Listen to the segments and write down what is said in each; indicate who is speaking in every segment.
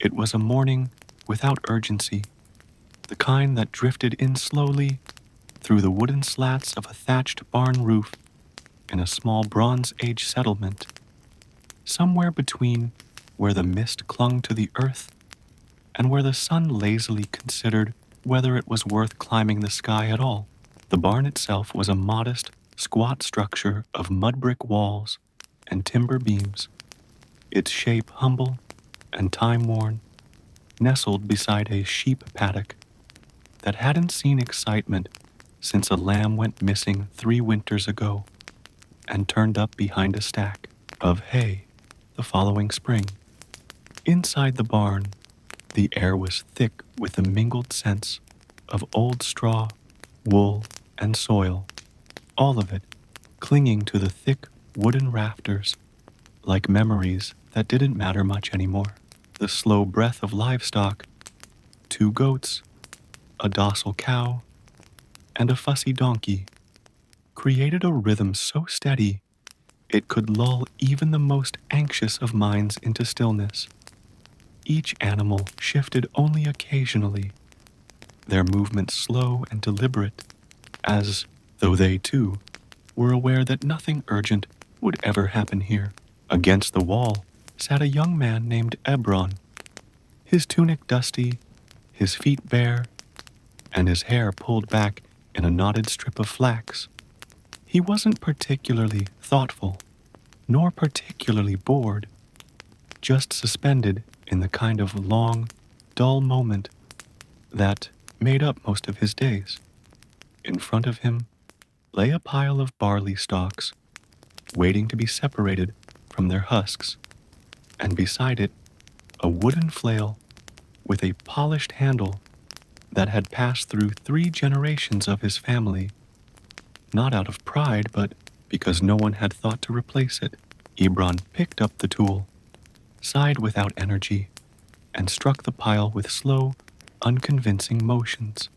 Speaker 1: It was a morning without urgency, the kind that drifted in slowly through the wooden slats of a thatched barn roof in a small Bronze Age settlement, somewhere between where the mist clung to the earth and where the sun lazily considered whether it was worth climbing the sky at all. The barn itself was a modest, squat structure of mud brick walls and timber beams, its shape humble and time-worn, nestled beside a sheep paddock that hadn't seen excitement since a lamb went missing 3 winters ago and turned up behind a stack of hay the following spring. Inside the barn, the air was thick with a mingled sense of old straw, wool, and soil, all of it clinging to the thick wooden rafters like memories that didn't matter much anymore. The slow breath of livestock, 2 goats, a docile cow, and a fussy donkey, created a rhythm so steady it could lull even the most anxious of minds into stillness. Each animal shifted only occasionally, their movements slow and deliberate, as though they too were aware that nothing urgent would ever happen here. Against the wall sat a young man named Ebron, his tunic dusty, his feet bare, and his hair pulled back in a knotted strip of flax. He wasn't particularly thoughtful, nor particularly bored, just suspended in the kind of long, dull moment that made up most of his days. In front of him lay a pile of barley stalks, waiting to be separated from their husks, and beside it a wooden flail with a polished handle that had passed through 3 generations of his family, not out of pride, but because no one had thought to replace it. Ebron picked up the tool, sighed without energy, and struck the pile with slow, unconvincing motions,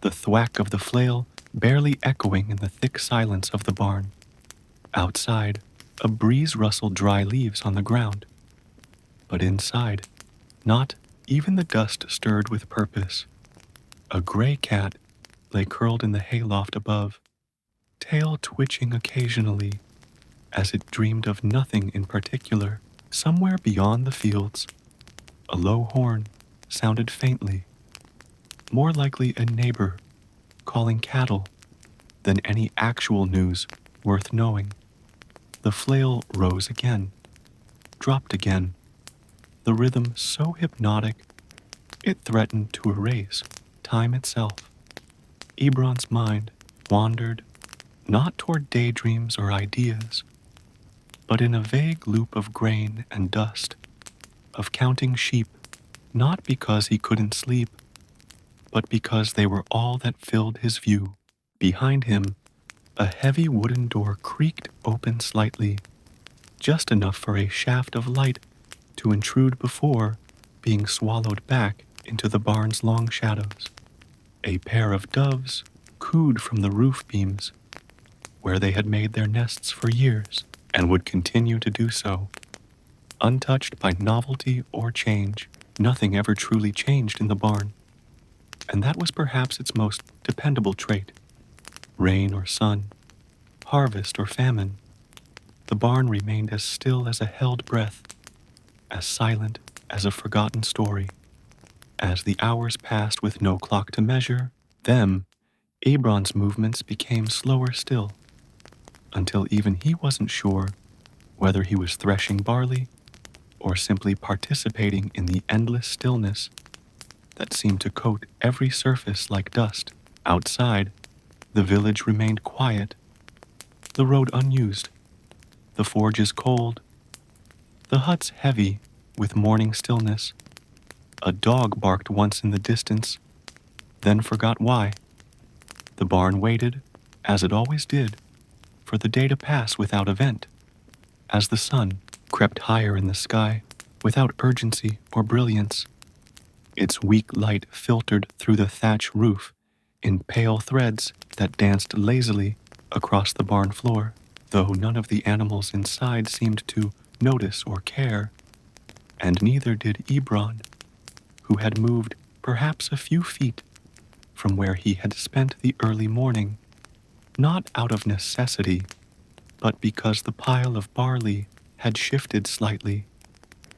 Speaker 1: the thwack of the flail barely echoing in the thick silence of the barn. Outside, a breeze rustled dry leaves on the ground, but inside, not even the dust stirred with purpose. A gray cat lay curled in the hayloft above, tail twitching occasionally as it dreamed of nothing in particular. Somewhere beyond the fields, a low horn sounded faintly, more likely a neighbor calling cattle than any actual news worth knowing. The flail rose again, dropped again, the rhythm so hypnotic it threatened to erase time itself. Ebron's mind wandered not toward daydreams or ideas, but in a vague loop of grain and dust, of counting sheep, not because he couldn't sleep, but because they were all that filled his view. Behind him, a heavy wooden door creaked open slightly, just enough for a shaft of light to intrude before being swallowed back into the barn's long shadows. A pair of doves cooed from the roof beams, where they had made their nests for years and would continue to do so. Untouched by novelty or change, nothing ever truly changed in the barn, and that was perhaps its most dependable trait. Rain or sun, harvest or famine, the barn remained as still as a held breath, as silent as a forgotten story. As the hours passed with no clock to measure them, Ebron's movements became slower still, until even he wasn't sure whether he was threshing barley or simply participating in the endless stillness that seemed to coat every surface like dust. Outside, the village remained quiet, the road unused, the forges cold, the huts heavy with morning stillness. A dog barked once in the distance, then forgot why. The barn waited, as it always did, for the day to pass without event. As the sun crept higher in the sky, without urgency or brilliance, its weak light filtered through the thatch roof in pale threads that danced lazily across the barn floor, though none of the animals inside seemed to notice or care. and neither did Ebron, who had moved perhaps a few feet from where he had spent the early morning, not out of necessity, but because the pile of barley had shifted slightly,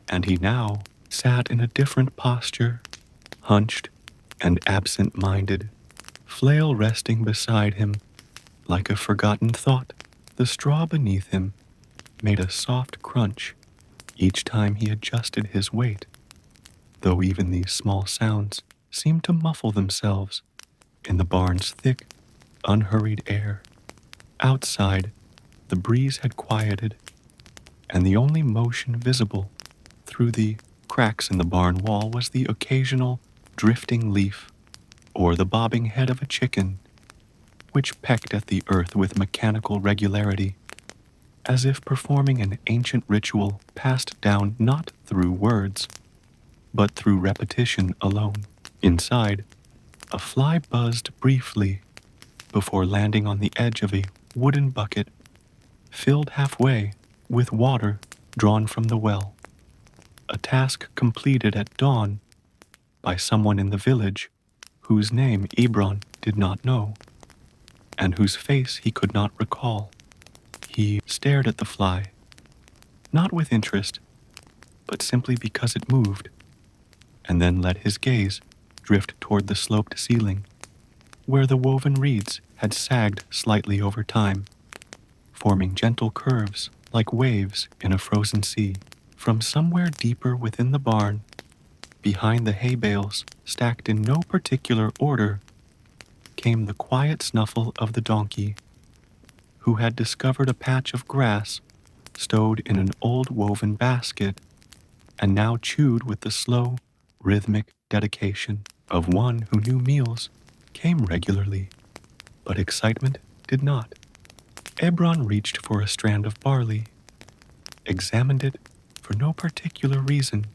Speaker 1: and he now sat in a different posture, hunched and absent-minded, flail resting beside him like a forgotten thought. The straw beneath him made a soft crunch each time he adjusted his weight, though even these small sounds seemed to muffle themselves in the barn's thick, unhurried air. Outside, the breeze had quieted, and the only motion visible through the cracks in the barn wall was the occasional drifting leaf or the bobbing head of a chicken, which pecked at the earth with mechanical regularity, as if performing an ancient ritual passed down not through words, but through repetition alone. Inside, a fly buzzed briefly before landing on the edge of a wooden bucket filled halfway with water drawn from the well, a task completed at dawn by someone in the village whose name Ebron did not know, and whose face he could not recall. He stared at the fly, not with interest, but simply because it moved, and then let his gaze drift toward the sloped ceiling, where the woven reeds had sagged slightly over time, forming gentle curves like waves in a frozen sea. From somewhere deeper within the barn, behind the hay bales stacked in no particular order, came the quiet snuffle of the donkey, who had discovered a patch of grass stowed in an old woven basket and now chewed with the slow, rhythmic dedication of one who knew meals came regularly, but excitement did not. Ebron reached for a strand of barley, examined it for no particular reason,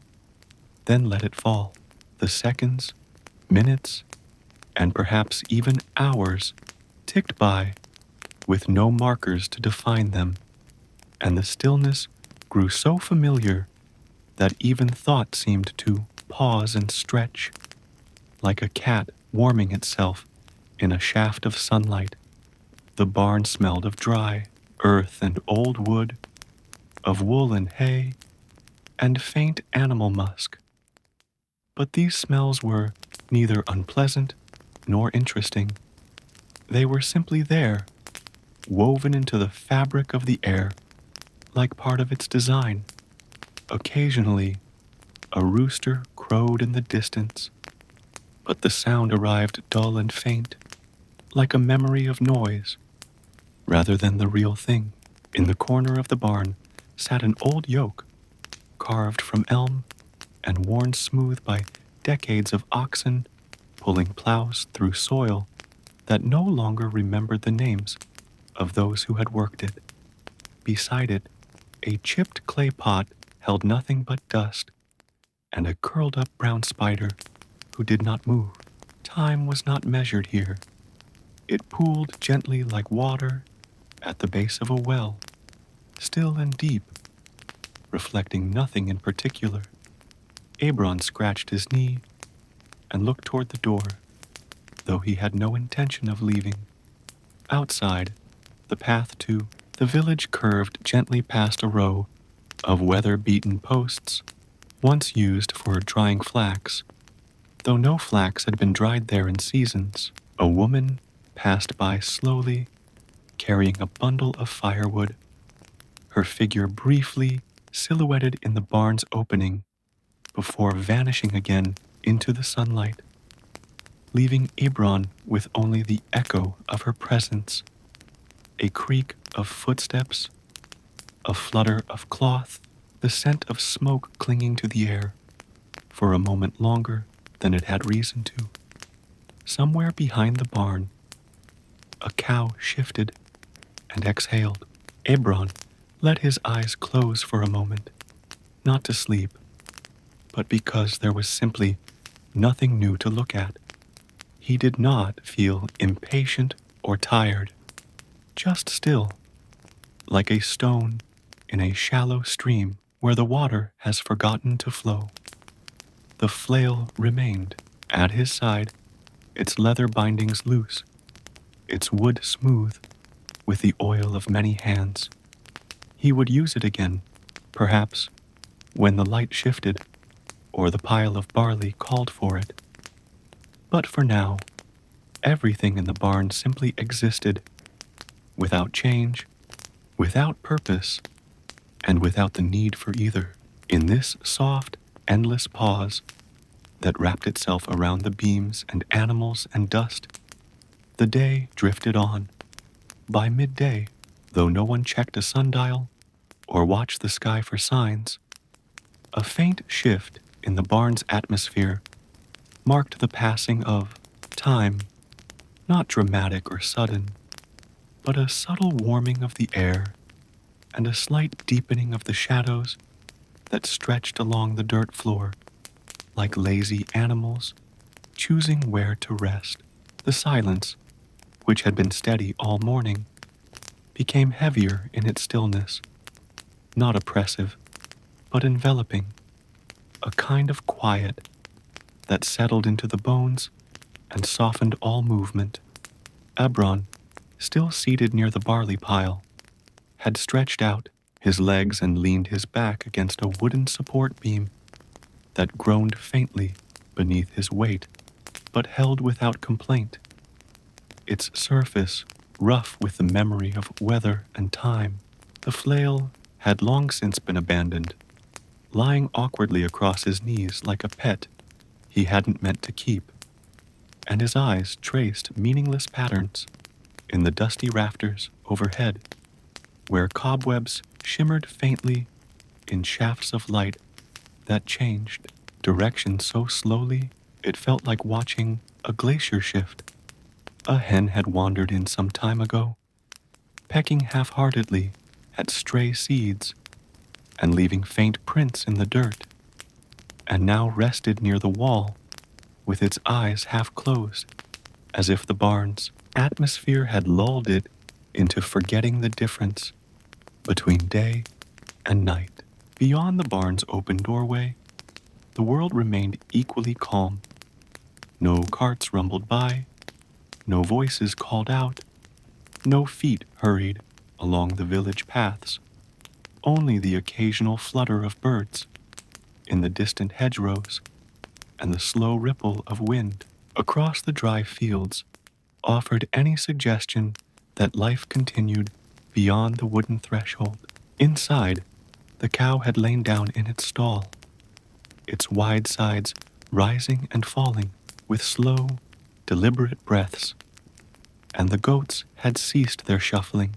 Speaker 1: then let it fall. The seconds, minutes, and perhaps even hours ticked by with no markers to define them, and the stillness grew so familiar that even thought seemed to pause and stretch, like a cat warming itself in a shaft of sunlight. The barn smelled of dry earth and old wood, of wool and hay, and faint animal musk. But these smells were neither unpleasant nor interesting. They were simply there, woven into the fabric of the air, like part of its design. Occasionally, a rooster crowed in the distance, but the sound arrived dull and faint, like a memory of noise, rather than the real thing. In the corner of the barn sat an old yoke, carved from elm and worn smooth by decades of oxen pulling plows through soil that no longer remembered the names of those who had worked it. Beside it, a chipped clay pot held nothing but dust, and a curled-up brown spider who did not move. Time was not measured here. It pooled gently like water at the base of a well, still and deep, reflecting nothing in particular. Ebron scratched his knee and looked toward the door, though he had no intention of leaving. Outside, the path to the village curved gently past a row of weather-beaten posts, once used for drying flax, though no flax had been dried there in seasons. A woman passed by slowly, carrying a bundle of firewood, her figure briefly silhouetted in the barn's opening before vanishing again into the sunlight, leaving Ebron with only the echo of her presence, a creak of footsteps, a flutter of cloth, the scent of smoke clinging to the air for a moment longer than it had reason to. Somewhere behind the barn, a cow shifted and exhaled. Ebron let his eyes close for a moment, not to sleep, but because there was simply nothing new to look at. He did not feel impatient or tired, just still, like a stone in a shallow stream. where the water has forgotten to flow. The flail remained at his side, its leather bindings loose, its wood smooth with the oil of many hands. He would use it again, perhaps, when the light shifted or the pile of barley called for it. But for now, everything in the barn simply existed, without change, without purpose, and without the need for either. In this soft, endless pause that wrapped itself around the beams and animals and dust, the day drifted on. By midday, though no one checked a sundial or watched the sky for signs, a faint shift in the barn's atmosphere marked the passing of time, not dramatic or sudden, but a subtle warming of the air and a slight deepening of the shadows that stretched along the dirt floor like lazy animals choosing where to rest. The silence, which had been steady all morning, became heavier in its stillness, not oppressive, but enveloping, a kind of quiet that settled into the bones and softened all movement. Ebron, still seated near the barley pile, had stretched out his legs and leaned his back against a wooden support beam that groaned faintly beneath his weight, but held without complaint, its surface rough with the memory of weather and time. The flail had long since been abandoned, lying awkwardly across his knees like a pet he hadn't meant to keep, and his eyes traced meaningless patterns in the dusty rafters overhead, where cobwebs shimmered faintly in shafts of light that changed direction so slowly it felt like watching a glacier shift. A hen had wandered in some time ago, pecking half-heartedly at stray seeds and leaving faint prints in the dirt, and now rested near the wall with its eyes half closed, as if the barn's atmosphere had lulled it into forgetting the difference between day and night. Beyond the barn's open doorway, the world remained equally calm. No carts rumbled by, no voices called out, no feet hurried along the village paths, only the occasional flutter of birds in the distant hedgerows and the slow ripple of wind across the dry fields offered any suggestion that life continued beyond the wooden threshold. Inside, the cow had lain down in its stall, its wide sides rising and falling with slow, deliberate breaths, and the goats had ceased their shuffling,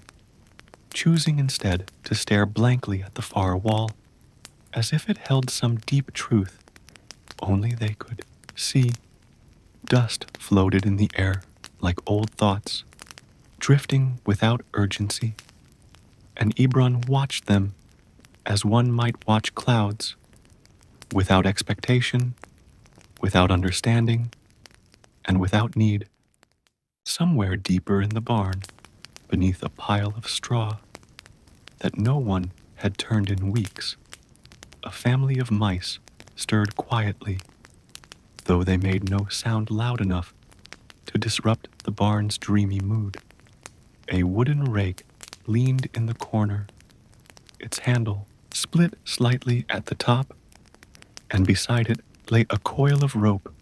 Speaker 1: choosing instead to stare blankly at the far wall, as if it held some deep truth only they could see. Dust floated in the air like old thoughts, drifting without urgency, and Ebron watched them as one might watch clouds, without expectation, without understanding, and without need. Somewhere deeper in the barn, beneath a pile of straw that no one had turned in weeks, a family of mice stirred quietly, though they made no sound loud enough to disrupt the barn's dreamy mood. A wooden rake leaned in the corner, its handle split slightly at the top, and beside it lay a coil of rope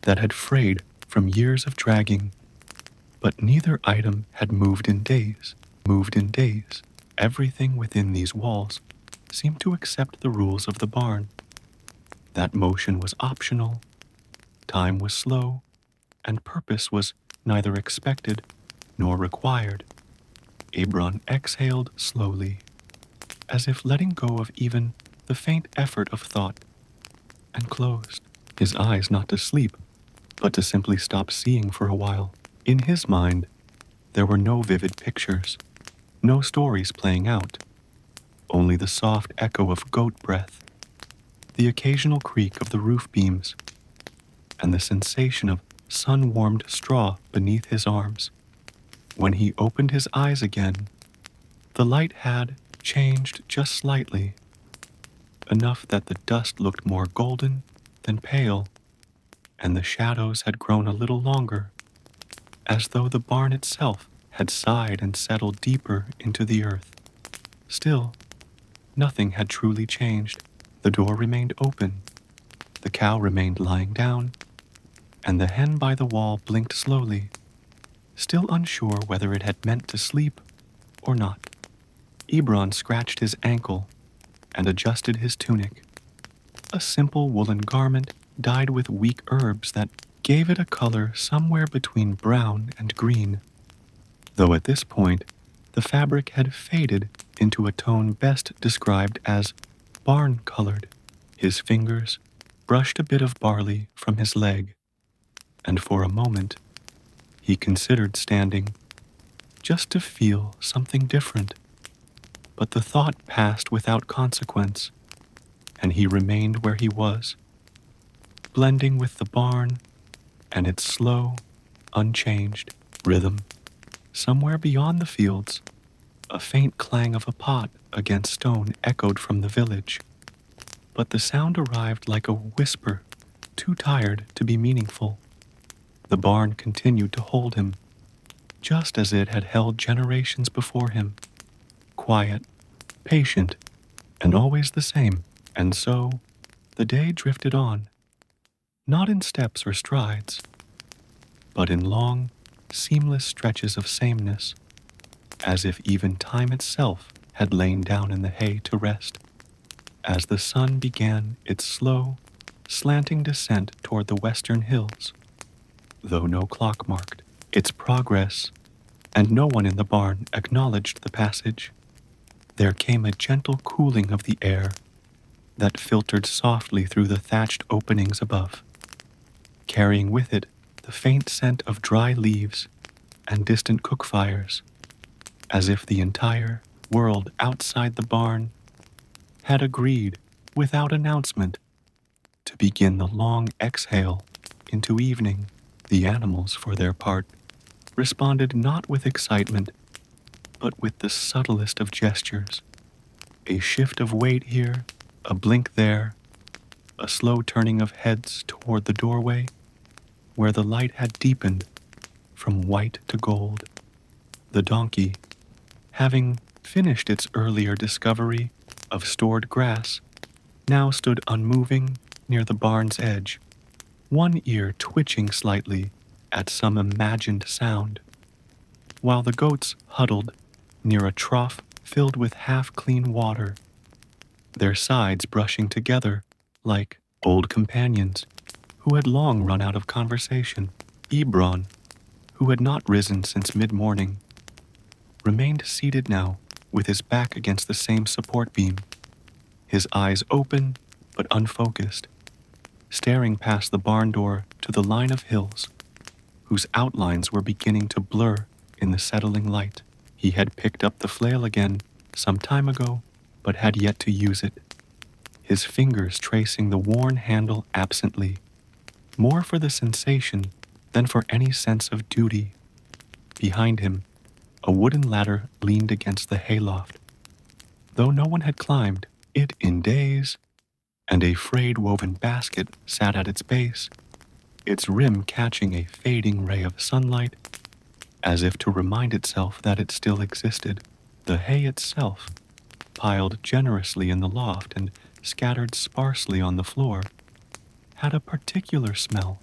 Speaker 1: that had frayed from years of dragging, but neither item had moved in days. Everything within these walls seemed to accept the rules of the barn, that motion was optional, time was slow, and purpose was neither expected nor required. Ebron exhaled slowly, as if letting go of even the faint effort of thought, and closed, his eyes not to sleep, but to simply stop seeing for a while. In his mind, there were no vivid pictures, no stories playing out, only the soft echo of goat breath, the occasional creak of the roof beams, and the sensation of sun-warmed straw beneath his arms. When he opened his eyes again, the light had changed just slightly, enough that the dust looked more golden than pale, and the shadows had grown a little longer, as though the barn itself had sighed and settled deeper into the earth. Still, nothing had truly changed. The door remained open, the cow remained lying down, and the hen by the wall blinked slowly, still unsure whether it had meant to sleep or not. Ebron scratched his ankle and adjusted his tunic, a simple woolen garment dyed with weak herbs that gave it a color somewhere between brown and green, though at this point the fabric had faded into a tone best described as barn-colored. His fingers brushed a bit of barley from his leg, and for a moment he considered standing, just to feel something different. But the thought passed without consequence, and he remained where he was, blending with the barn and its slow, unchanged rhythm. Somewhere beyond the fields, a faint clang of a pot against stone echoed from the village, but the sound arrived like a whisper, too tired to be meaningful. The barn continued to hold him, just as it had held generations before him, quiet, patient, and always the same. And so, the day drifted on, not in steps or strides, but in long, seamless stretches of sameness, as if even time itself had lain down in the hay to rest. As the sun began its slow, slanting descent toward the western hills, though no clock marked its progress, and no one in the barn acknowledged the passage, there came a gentle cooling of the air that filtered softly through the thatched openings above, carrying with it the faint scent of dry leaves and distant cook fires, as if the entire world outside the barn had agreed, without announcement, to begin the long exhale into evening. The animals, for their part, responded not with excitement, but with the subtlest of gestures. A shift of weight here, a blink there, a slow turning of heads toward the doorway, where the light had deepened from white to gold. The donkey, having finished its earlier discovery of stored grass, now stood unmoving near the barn's edge, one ear twitching slightly at some imagined sound, while the goats huddled near a trough filled with half-clean water, their sides brushing together like old companions who had long run out of conversation. Ebron, who had not risen since mid-morning, remained seated now with his back against the same support beam, his eyes open but unfocused, staring past the barn door to the line of hills, whose outlines were beginning to blur in the settling light. He had picked up the flail again some time ago, but had yet to use it, his fingers tracing the worn handle absently, more for the sensation than for any sense of duty. Behind him, a wooden ladder leaned against the hayloft, though no one had climbed it in days, and a frayed woven basket sat at its base, its rim catching a fading ray of sunlight, as if to remind itself that it still existed. The hay itself, piled generously in the loft and scattered sparsely on the floor, had a particular smell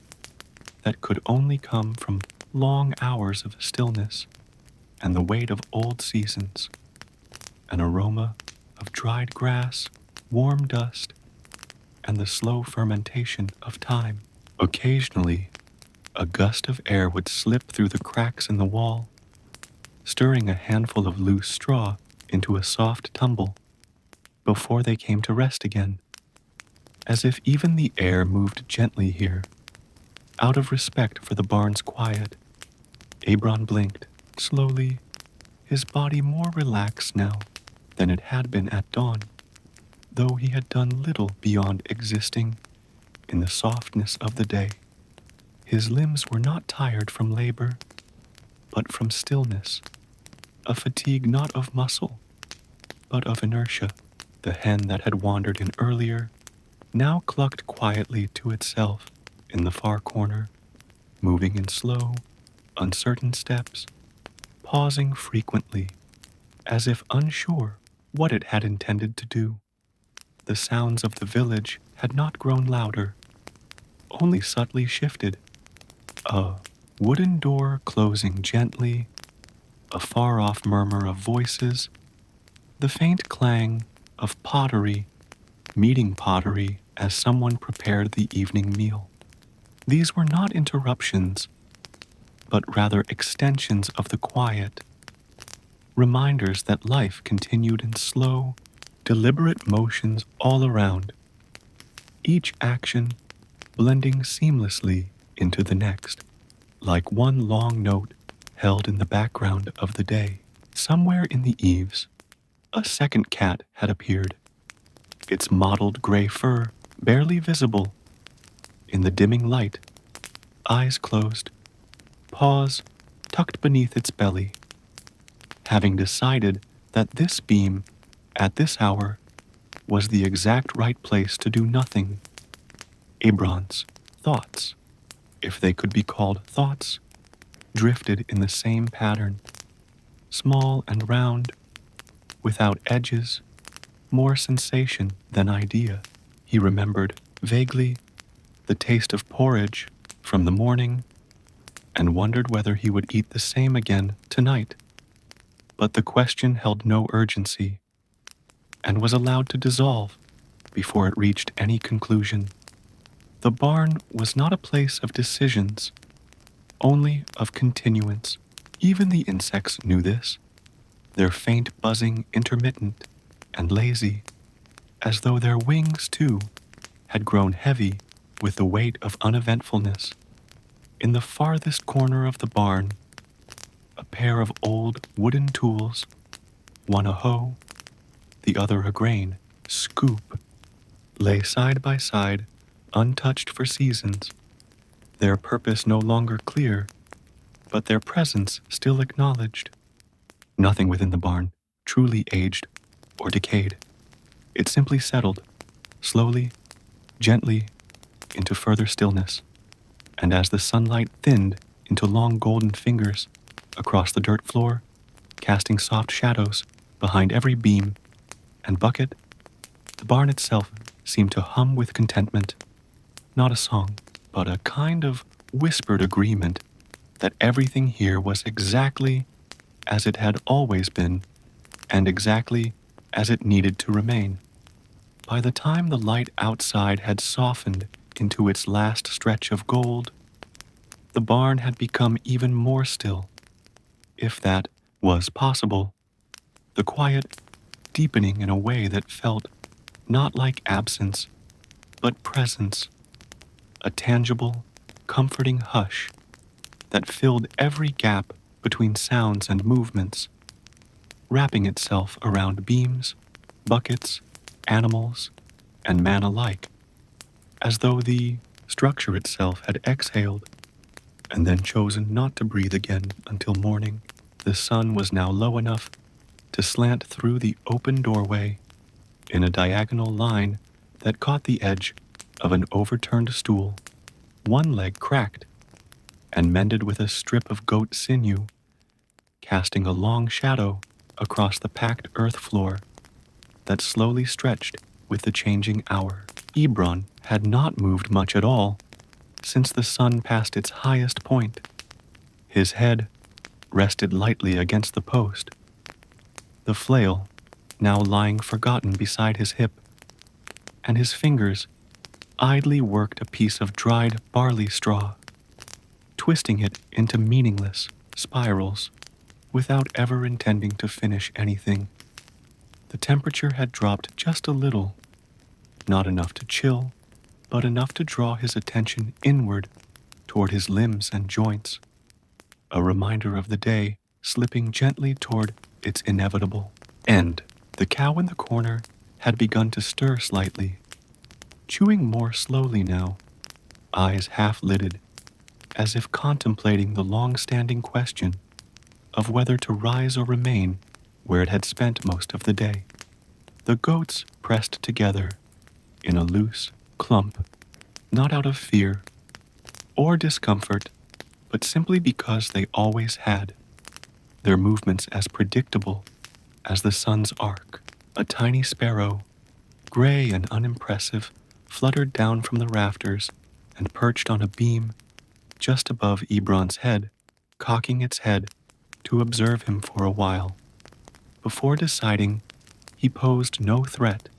Speaker 1: that could only come from long hours of stillness and the weight of old seasons, an aroma of dried grass, warm dust, and the slow fermentation of time. Occasionally, a gust of air would slip through the cracks in the wall, stirring a handful of loose straw into a soft tumble before they came to rest again, as if even the air moved gently here, out of respect for the barn's quiet. Ebron blinked, slowly, his body more relaxed now than it had been at dawn, though he had done little beyond existing in the softness of the day. His limbs were not tired from labor, but from stillness, a fatigue not of muscle, but of inertia. The hen that had wandered in earlier now clucked quietly to itself in the far corner, moving in slow, uncertain steps, pausing frequently, as if unsure what it had intended to do. The sounds of the village had not grown louder, only subtly shifted. A wooden door closing gently, a far-off murmur of voices, the faint clang of pottery meeting pottery as someone prepared the evening meal. These were not interruptions, but rather extensions of the quiet, reminders that life continued in slow, deliberate motions all around, each action blending seamlessly into the next, like one long note held in the background of the day. Somewhere in the eaves, a second cat had appeared, its mottled gray fur barely visible in the dimming light, eyes closed, paws tucked beneath its belly. Having decided that this beam, at this hour, was the exact right place to do nothing, Ebron's thoughts, if they could be called thoughts, drifted in the same pattern, small and round, without edges, more sensation than idea. He remembered vaguely the taste of porridge from the morning and wondered whether he would eat the same again tonight. But the question held no urgency and was allowed to dissolve before it reached any conclusion. The barn was not a place of decisions, only of continuance. Even the insects knew this, their faint buzzing intermittent and lazy, as though their wings, too, had grown heavy with the weight of uneventfulness. In the farthest corner of the barn, a pair of old wooden tools, one a hoe, the other a grain scoop, lay side by side, untouched for seasons, their purpose no longer clear, but their presence still acknowledged. Nothing within the barn truly aged or decayed. It simply settled, slowly, gently, into further stillness, and as the sunlight thinned into long golden fingers across the dirt floor, casting soft shadows behind every beam and bucket, the barn itself seemed to hum with contentment, not a song, but a kind of whispered agreement that everything here was exactly as it had always been and exactly as it needed to remain. By the time the light outside had softened into its last stretch of gold, the barn had become even more still, if that was possible, the quiet deepening in a way that felt not like absence, but presence, a tangible, comforting hush that filled every gap between sounds and movements, wrapping itself around beams, buckets, animals, and man alike, as though the structure itself had exhaled and then chosen not to breathe again until morning. The sun was now low enough to slant through the open doorway in a diagonal line that caught the edge of an overturned stool, one leg cracked and mended with a strip of goat sinew, casting a long shadow across the packed earth floor that slowly stretched with the changing hour. Ebron had not moved much at all since the sun passed its highest point. His head rested lightly against the post, the flail now lying forgotten beside his hip, and his fingers idly worked a piece of dried barley straw, twisting it into meaningless spirals without ever intending to finish anything. The temperature had dropped just a little, not enough to chill, but enough to draw his attention inward toward his limbs and joints, a reminder of the day slipping gently toward its inevitable end. The cow in the corner had begun to stir slightly, chewing more slowly now, eyes half-lidded, as if contemplating the long-standing question of whether to rise or remain where it had spent most of the day. The goats pressed together in a loose clump, not out of fear or discomfort, but simply because they always had, their movements as predictable as the sun's arc. A tiny sparrow, gray and unimpressive, fluttered down from the rafters and perched on a beam just above Ebron's head, cocking its head to observe him for a while. Before deciding, he posed no threat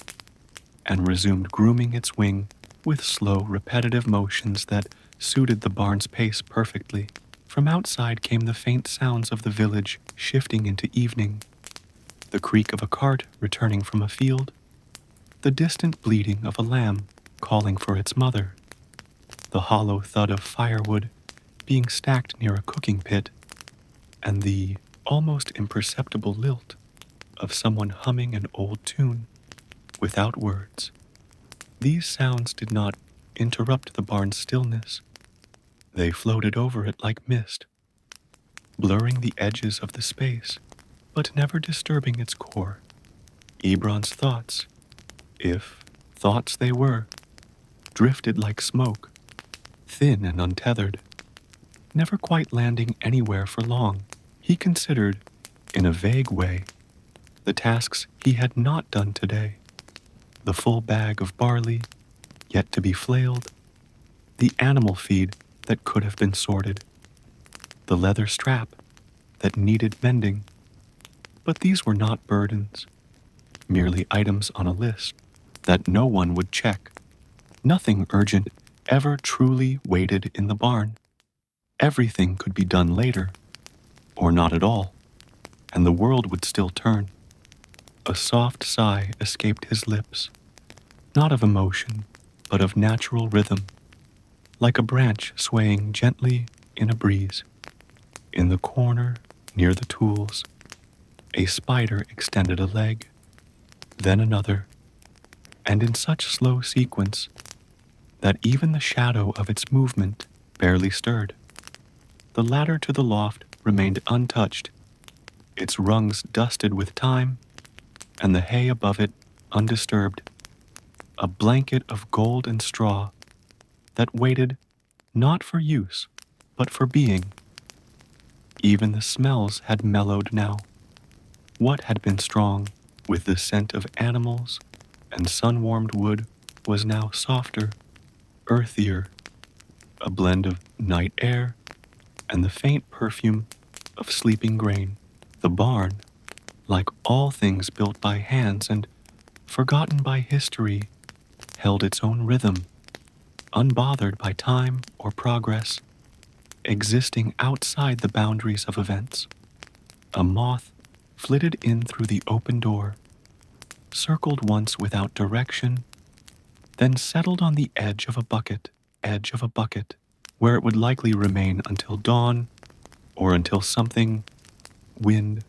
Speaker 1: and resumed grooming its wing with slow, repetitive motions that suited the barn's pace perfectly. From outside came the faint sounds of the village shifting into evening, the creak of a cart returning from a field, the distant bleating of a lamb calling for its mother, the hollow thud of firewood being stacked near a cooking pit, and the almost imperceptible lilt of someone humming an old tune without words. These sounds did not interrupt the barn's stillness. They floated over it like mist, blurring the edges of the space, but never disturbing its core. Ebron's thoughts, if thoughts they were, drifted like smoke, thin and untethered, never quite landing anywhere for long. He considered, in a vague way, the tasks he had not done today, the full bag of barley yet to be flailed, the animal feed that could have been sorted, the leather strap that needed mending. But these were not burdens, merely items on a list that no one would check. Nothing urgent ever truly waited in the barn. Everything could be done later, or not at all, and the world would still turn. A soft sigh escaped his lips, not of emotion, but of natural rhythm, like a branch swaying gently in a breeze. In the corner, near the tools, a spider extended a leg, then another, and in such slow sequence that even the shadow of its movement barely stirred. The ladder to the loft remained untouched, its rungs dusted with time, and the hay above it undisturbed, a blanket of gold and straw that waited not for use, but for being. Even the smells had mellowed now. What had been strong, with the scent of animals and sun-warmed wood, was now softer, earthier, a blend of night air and the faint perfume of sleeping grain. The barn, like all things built by hands and forgotten by history, held its own rhythm, unbothered by time or progress, existing outside the boundaries of events. A moth flitted in through the open door, circled once without direction, then settled on the edge of a bucket, where it would likely remain until dawn, or until something, wind,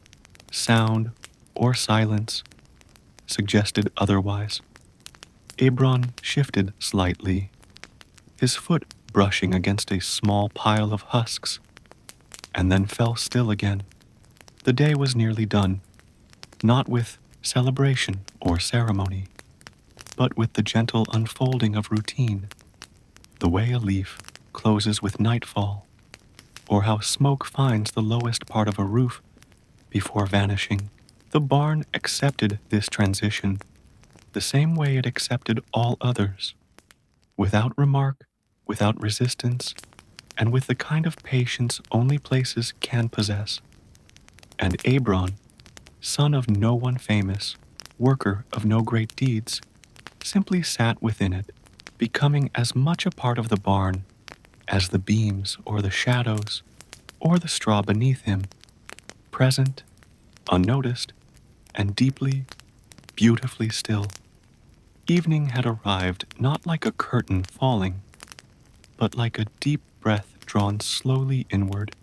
Speaker 1: sound, or silence, suggested otherwise. Ebron shifted slightly, his foot brushing against a small pile of husks, and then fell still again. The day was nearly done, not with celebration or ceremony, but with the gentle unfolding of routine, the way a leaf closes with nightfall, or how smoke finds the lowest part of a roof before vanishing. The barn accepted this transition the same way it accepted all others, without remark, without resistance, and with the kind of patience only places can possess. And Ebron, son of no one famous, worker of no great deeds, simply sat within it, becoming as much a part of the barn as the beams or the shadows or the straw beneath him, present, unnoticed, and deeply, beautifully still. Evening had arrived not like a curtain falling, but like a deep breath drawn slowly inward,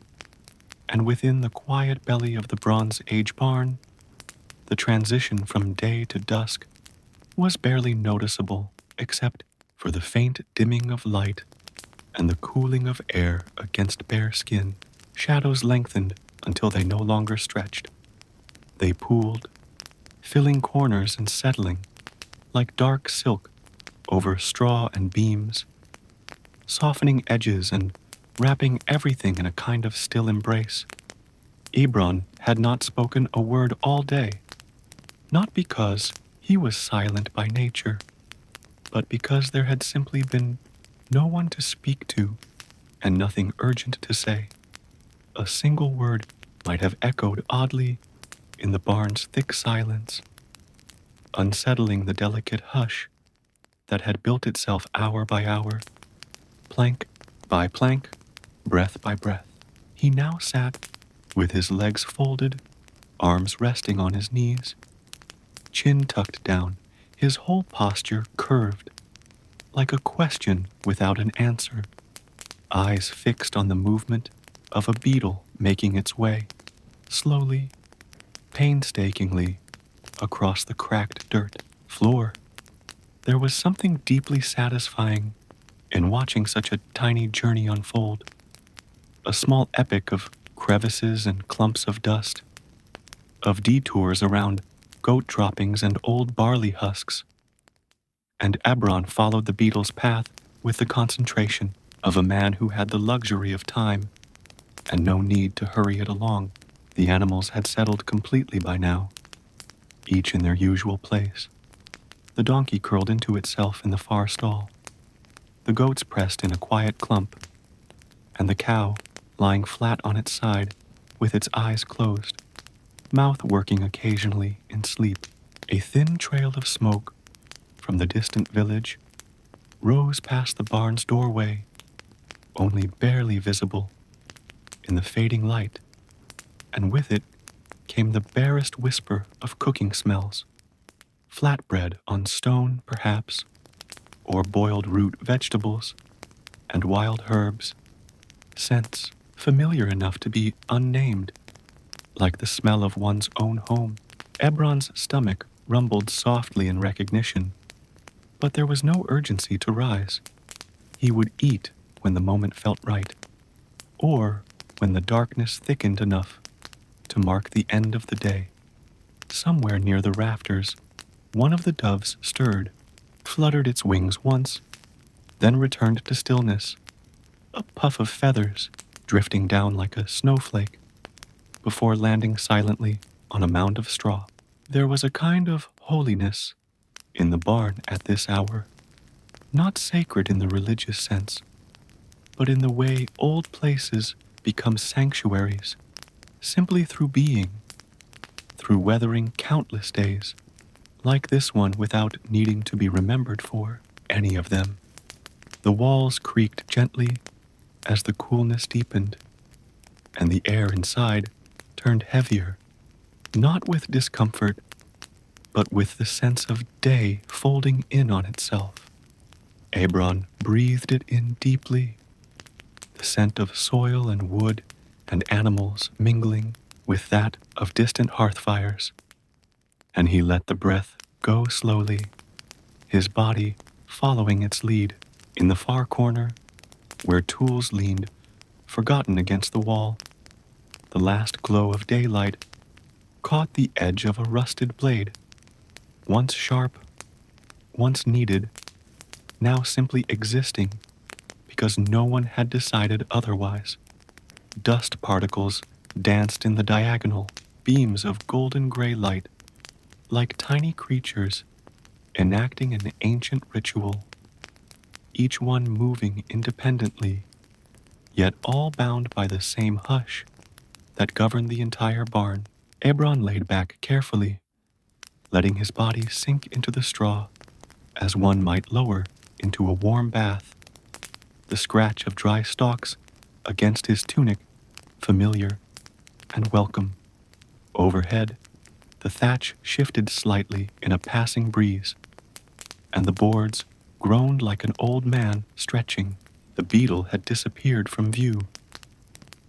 Speaker 1: and within the quiet belly of the Bronze Age barn, the transition from day to dusk was barely noticeable except for the faint dimming of light and the cooling of air against bare skin. Shadows lengthened until they no longer stretched. They pooled, filling corners and settling like dark silk over straw and beams, softening edges and wrapping everything in a kind of still embrace. Ebron had not spoken a word all day, not because he was silent by nature, but because there had simply been no one to speak to and nothing urgent to say. A single word might have echoed oddly in the barn's thick silence, unsettling the delicate hush that had built itself hour by hour, plank by plank, breath by breath. He now sat with his legs folded, arms resting on his knees, chin tucked down, his whole posture curved, like a question without an answer, eyes fixed on the movement of a beetle making its way, slowly, painstakingly, across the cracked dirt floor. There was something deeply satisfying in watching such a tiny journey unfold, a small epic of crevices and clumps of dust, of detours around goat droppings and old barley husks. And Ebron followed the beetle's path with the concentration of a man who had the luxury of time and no need to hurry it along. The animals had settled completely by now, each in their usual place. The donkey curled into itself in the far stall, the goats pressed in a quiet clump, and the cow lying flat on its side with its eyes closed, mouth working occasionally in sleep. A thin trail of smoke from the distant village rose past the barn's doorway, only barely visible in the fading light, and with it came the barest whisper of cooking smells. Flatbread on stone, perhaps, or boiled root vegetables and wild herbs, scents familiar enough to be unnamed, like the smell of one's own home. Ebron's stomach rumbled softly in recognition, but there was no urgency to rise. He would eat when the moment felt right, or when the darkness thickened enough to mark the end of the day. Somewhere near the rafters, one of the doves stirred, fluttered its wings once, then returned to stillness, a puff of feathers drifting down like a snowflake, before landing silently on a mound of straw. There was a kind of holiness in the barn at this hour, not sacred in the religious sense, but in the way old places become sanctuaries, simply through being, through weathering countless days, like this one without needing to be remembered for any of them. The walls creaked gently as the coolness deepened, and the air inside turned heavier, not with discomfort, but with the sense of day folding in on itself. Ebron breathed it in deeply, the scent of soil and wood and animals mingling with that of distant hearth fires, and he let the breath go slowly, his body following its lead. In the far corner, where tools leaned, forgotten against the wall, the last glow of daylight caught the edge of a rusted blade, once sharp, once needed, now simply existing because no one had decided otherwise. Dust particles danced in the diagonal, beams of golden gray light, like tiny creatures enacting an ancient ritual, each one moving independently, yet all bound by the same hush that governed the entire barn. Ebron laid back carefully, letting his body sink into the straw as one might lower into a warm bath, the scratch of dry stalks against his tunic familiar and welcome. Overhead, the thatch shifted slightly in a passing breeze, and the boards groaned like an old man stretching. The beetle had disappeared from view.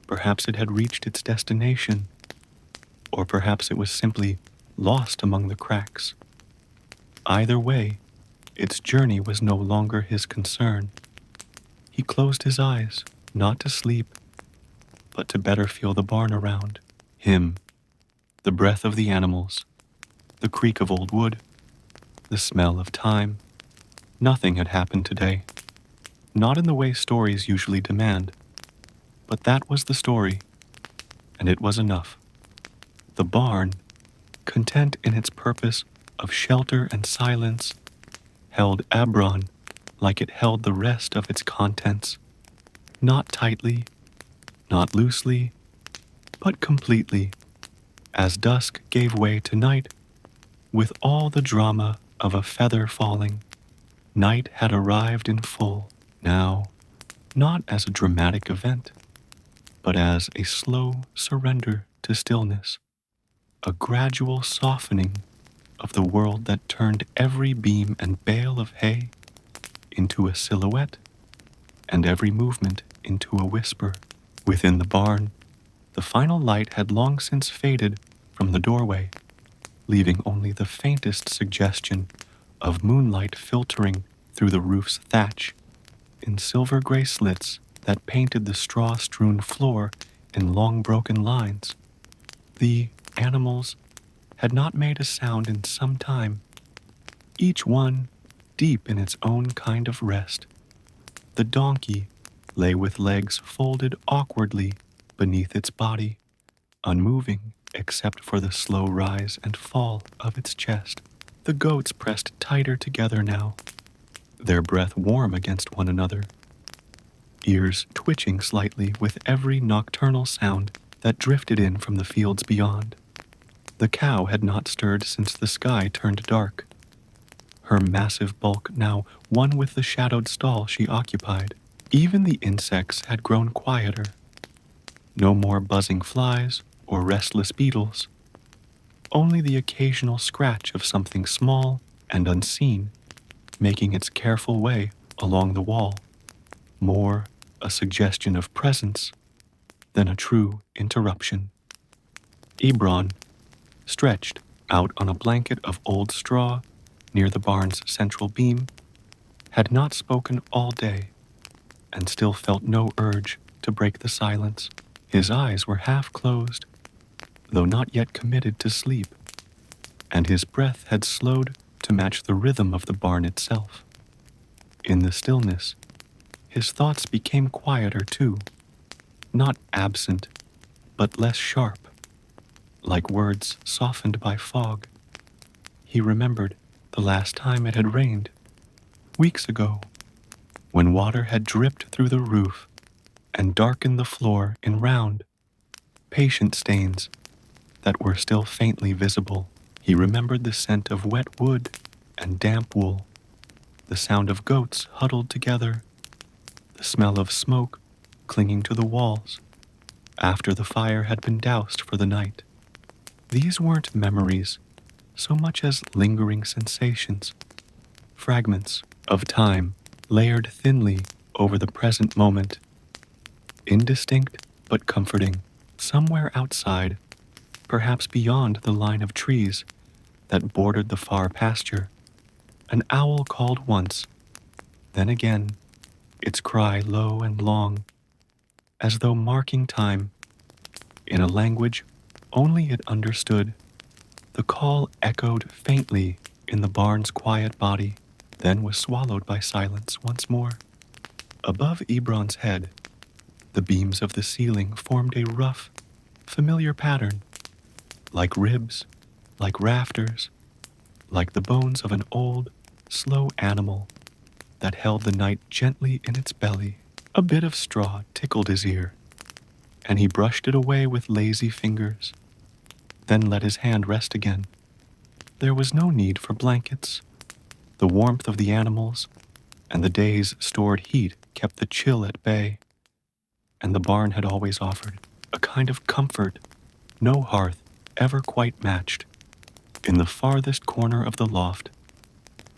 Speaker 1: Perhaps it had reached its destination, or perhaps it was simply lost among the cracks. Either way, its journey was no longer his concern. He closed his eyes, not to sleep, but to better feel the barn around him, the breath of the animals, The creak of old wood, the smell of time. Nothing had happened today. Not in the way stories usually demand. But that was the story, and it was enough. The barn, content in its purpose of shelter and silence, held Ebron like it held the rest of its contents, not tightly, not loosely, but completely, as dusk gave way to night, with all the drama of a feather falling. Night had arrived in full, now, not as a dramatic event, but as a slow surrender to stillness, a gradual softening of the world that turned every beam and bale of hay into a silhouette, and every movement into a whisper. Within the barn, the final light had long since faded from the doorway, leaving only the faintest suggestion of moonlight filtering through the roof's thatch in silver-gray slits that painted the straw-strewn floor in long broken lines. The animals had not made a sound in some time, each one deep in its own kind of rest. The donkey lay with legs folded awkwardly beneath its body, unmoving except for the slow rise and fall of its chest. The goats pressed tighter together now, their breath warm against one another, ears twitching slightly with every nocturnal sound that drifted in from the fields beyond. The cow had not stirred since the sky turned dark, her massive bulk now one with the shadowed stall she occupied. Even the insects had grown quieter. No more buzzing flies or restless beetles, only the occasional scratch of something small and unseen making its careful way along the wall, more a suggestion of presence than a true interruption. Ebron, stretched out on a blanket of old straw near the barn's central beam, had not spoken all day and still felt no urge to break the silence. His eyes were half closed, though not yet committed to sleep, and his breath had slowed to match the rhythm of the barn itself. In the stillness, his thoughts became quieter too, not absent, but less sharp, like words softened by fog. He remembered the last time it had rained, weeks ago, when water had dripped through the roof and darkened the floor in round, patient stains that were still faintly visible. He remembered the scent of wet wood and damp wool, the sound of goats huddled together, the smell of smoke clinging to the walls after the fire had been doused for the night. These weren't memories so much as lingering sensations, fragments of time layered thinly over the present moment, indistinct but comforting. Somewhere outside, perhaps beyond the line of trees that bordered the far pasture, an owl called once, then again, its cry low and long, as though marking time in a language only it understood. The call echoed faintly in the barn's quiet body, then was swallowed by silence once more. Above Ebron's head, the beams of the ceiling formed a rough, familiar pattern, like ribs, like rafters, like the bones of an old, slow animal that held the night gently in its belly. A bit of straw tickled his ear, and he brushed it away with lazy fingers, then let his hand rest again. There was no need for blankets. The warmth of the animals and the day's stored heat kept the chill at bay, and the barn had always offered a kind of comfort no hearth ever quite matched. In the farthest corner of the loft,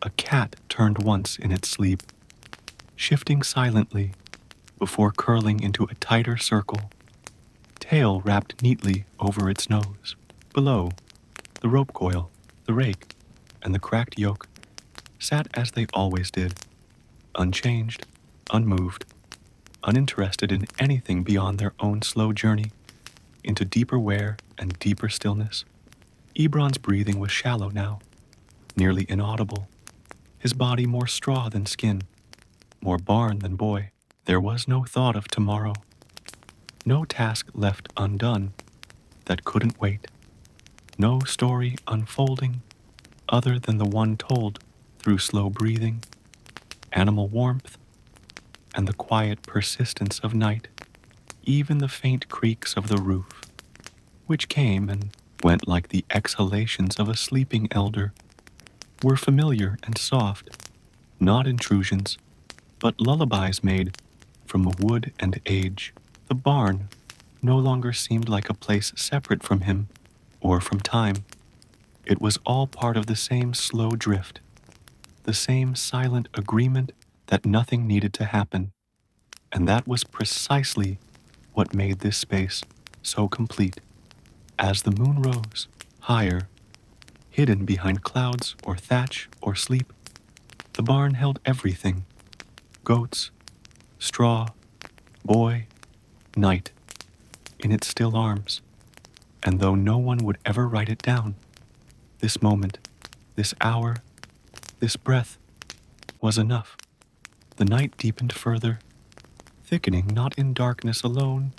Speaker 1: a cat turned once in its sleep, shifting silently before curling into a tighter circle, tail wrapped neatly over its nose. Below, the rope coil, the rake, and the cracked yoke sat as they always did, unchanged, unmoved, uninterested in anything beyond their own slow journey into deeper wear and deeper stillness. Ebron's breathing was shallow now, nearly inaudible, his body more straw than skin, more barn than boy. There was no thought of tomorrow, no task left undone that couldn't wait, no story unfolding other than the one told through slow breathing, animal warmth, and the quiet persistence of night. Even the faint creaks of the roof, which came and went like the exhalations of a sleeping elder, were familiar and soft, not intrusions, but lullabies made from wood and age. The barn no longer seemed like a place separate from him or from time. It was all part of the same slow drift, the same silent agreement that nothing needed to happen. And that was precisely what made this space so complete. As the moon rose, higher, hidden behind clouds or thatch or sleep, the barn held everything: goats, straw, boy, night, in its still arms. And though no one would ever write it down, this moment, this hour, this breath was enough. The night deepened further, thickening not in darkness alone,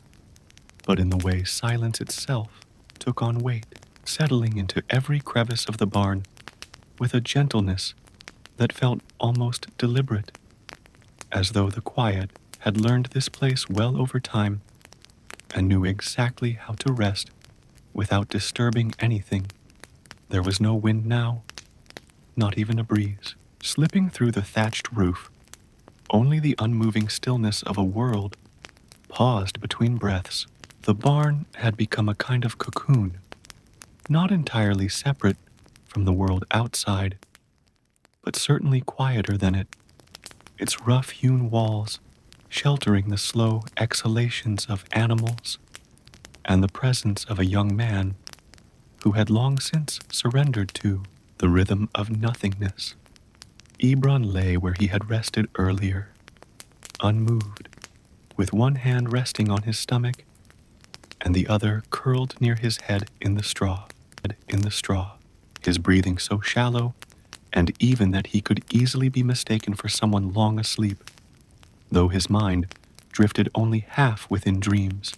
Speaker 1: but in the way silence itself took on weight, settling into every crevice of the barn with a gentleness that felt almost deliberate, as though the quiet had learned this place well over time and knew exactly how to rest without disturbing anything. There was no wind now, not even a breeze, slipping through the thatched roof. Only the unmoving stillness of a world paused between breaths. The barn had become a kind of cocoon, not entirely separate from the world outside, but certainly quieter than it, its rough-hewn walls sheltering the slow exhalations of animals and the presence of a young man who had long since surrendered to the rhythm of nothingness. Ebron lay where he had rested earlier, unmoved, with one hand resting on his stomach and the other curled near his head in the straw, his breathing so shallow and even that he could easily be mistaken for someone long asleep, though his mind drifted only half within dreams,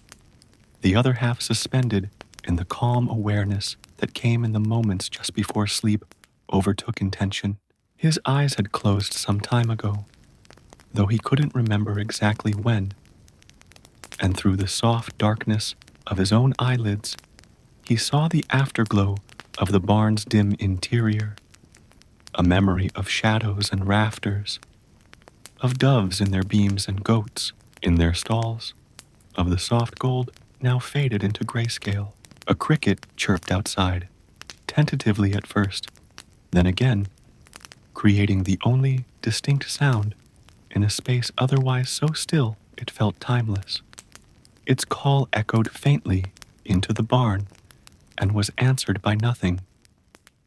Speaker 1: the other half suspended in the calm awareness that came in the moments just before sleep overtook intention. His eyes had closed some time ago, though he couldn't remember exactly when, and through the soft darkness of his own eyelids, he saw the afterglow of the barn's dim interior, a memory of shadows and rafters, of doves in their beams and goats in their stalls, of the soft gold now faded into grayscale. A cricket chirped outside, tentatively at first, then again, creating the only distinct sound in a space otherwise so still it felt timeless. Its call echoed faintly into the barn and was answered by nothing,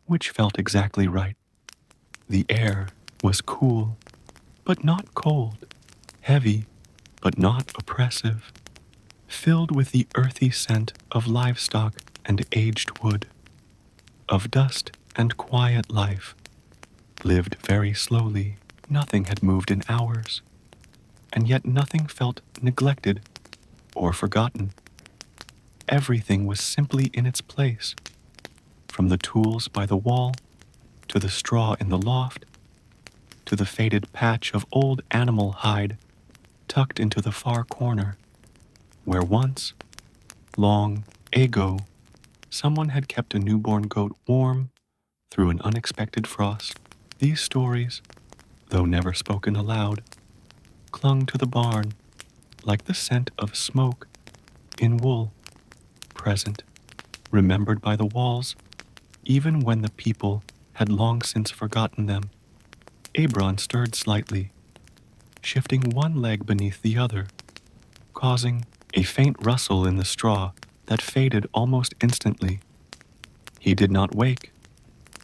Speaker 1: which felt exactly right. The air was cool, but not cold, heavy, but not oppressive, filled with the earthy scent of livestock and aged wood, of dust and quiet life, lived very slowly. Nothing had moved in hours, and yet nothing felt neglected or forgotten. Everything was simply in its place, from the tools by the wall, to the straw in the loft, to the faded patch of old animal hide tucked into the far corner, where once, long ago, someone had kept a newborn goat warm through an unexpected frost. These stories, though never spoken aloud, clung to the barn like the scent of smoke in wool, present, remembered by the walls, even when the people had long since forgotten them. Ebron stirred slightly, shifting one leg beneath the other, causing a faint rustle in the straw that faded almost instantly. He did not wake,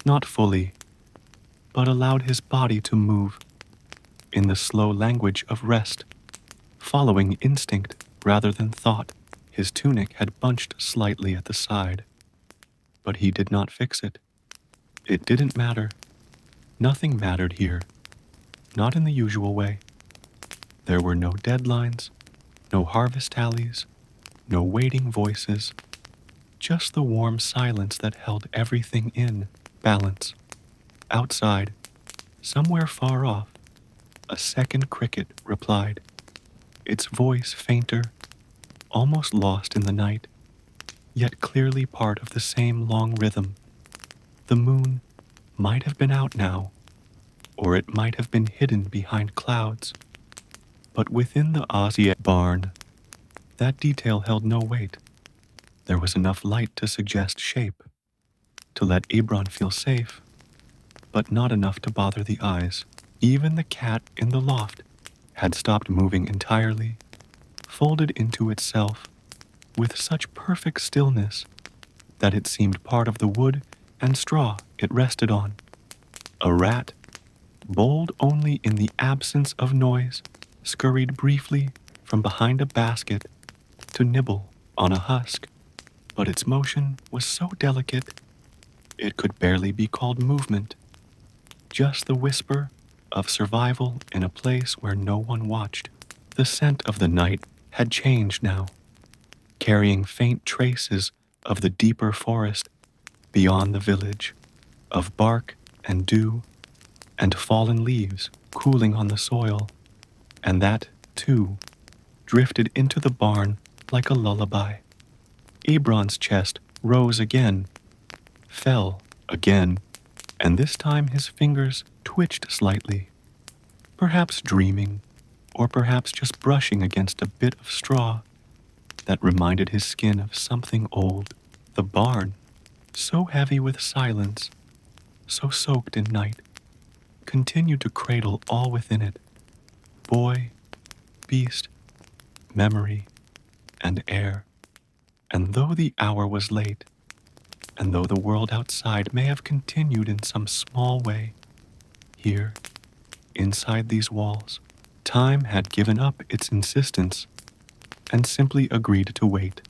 Speaker 1: not fully, but allowed his body to move in the slow language of rest, following instinct rather than thought. His tunic had bunched slightly at the side, But he did not fix it. It didn't matter. Nothing mattered here, not in the usual way. There were no deadlines, no harvest tallies, no waiting voices, just the warm silence that held everything in balance. Outside, somewhere far off, a second cricket replied, its voice fainter, almost lost in the night, yet clearly part of the same long rhythm. The moon might have been out now, or it might have been hidden behind clouds, but within the osier barn, that detail held no weight. There was enough light to suggest shape, to let Ebron feel safe, but not enough to bother the eyes. Even the cat in the loft had stopped moving entirely, folded into itself with such perfect stillness that it seemed part of the wood and straw it rested on. A rat, bold only in the absence of noise, scurried briefly from behind a basket to nibble on a husk, but its motion was so delicate it could barely be called movement, just the whisper of survival in a place where no one watched. The scent of the night had changed now, carrying faint traces of the deeper forest beyond the village, of bark and dew and fallen leaves cooling on the soil, and that, too, drifted into the barn like a lullaby. Ebron's chest rose again, fell again, and this time his fingers twitched slightly, perhaps dreaming, or perhaps just brushing against a bit of straw that reminded his skin of something old. The barn, so heavy with silence, so soaked in night, continued to cradle all within it, boy, beast, memory, and air. And though the hour was late, and though the world outside may have continued in some small way, here, inside these walls, time had given up its insistence and simply agreed to wait.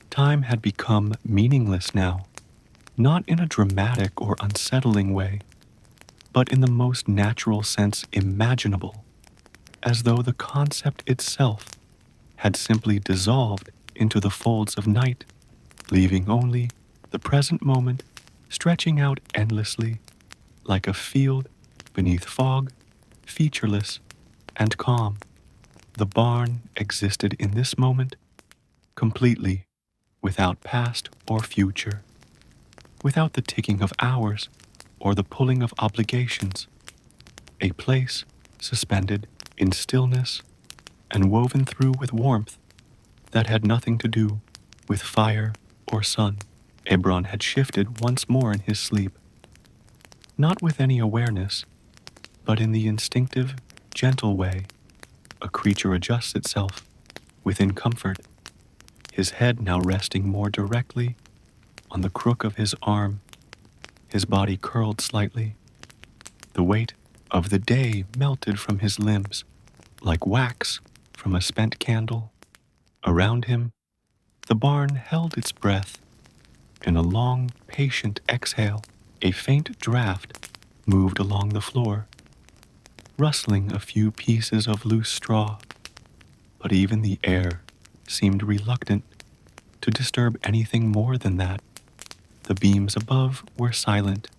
Speaker 1: Time had become meaningless now, not in a dramatic or unsettling way, but in the most natural sense imaginable, as though the concept itself had simply dissolved into the folds of night, leaving only the present moment stretching out endlessly like a field beneath fog, featureless and calm. The barn existed in this moment completely, without past or future, without the ticking of hours or the pulling of obligations, a place suspended in stillness and woven through with warmth that had nothing to do with fire or sun. Ebron had shifted once more in his sleep, not with any awareness, but in the instinctive, gentle way a creature adjusts itself within comfort, his head now resting more directly on the crook of his arm, his body curled slightly. The weight of the day melted from his limbs like wax from a spent candle. Around him, the barn held its breath. In a long, patient exhale, a faint draft moved along the floor, rustling a few pieces of loose straw, but even the air seemed reluctant to disturb anything more than that. The beams above were silent,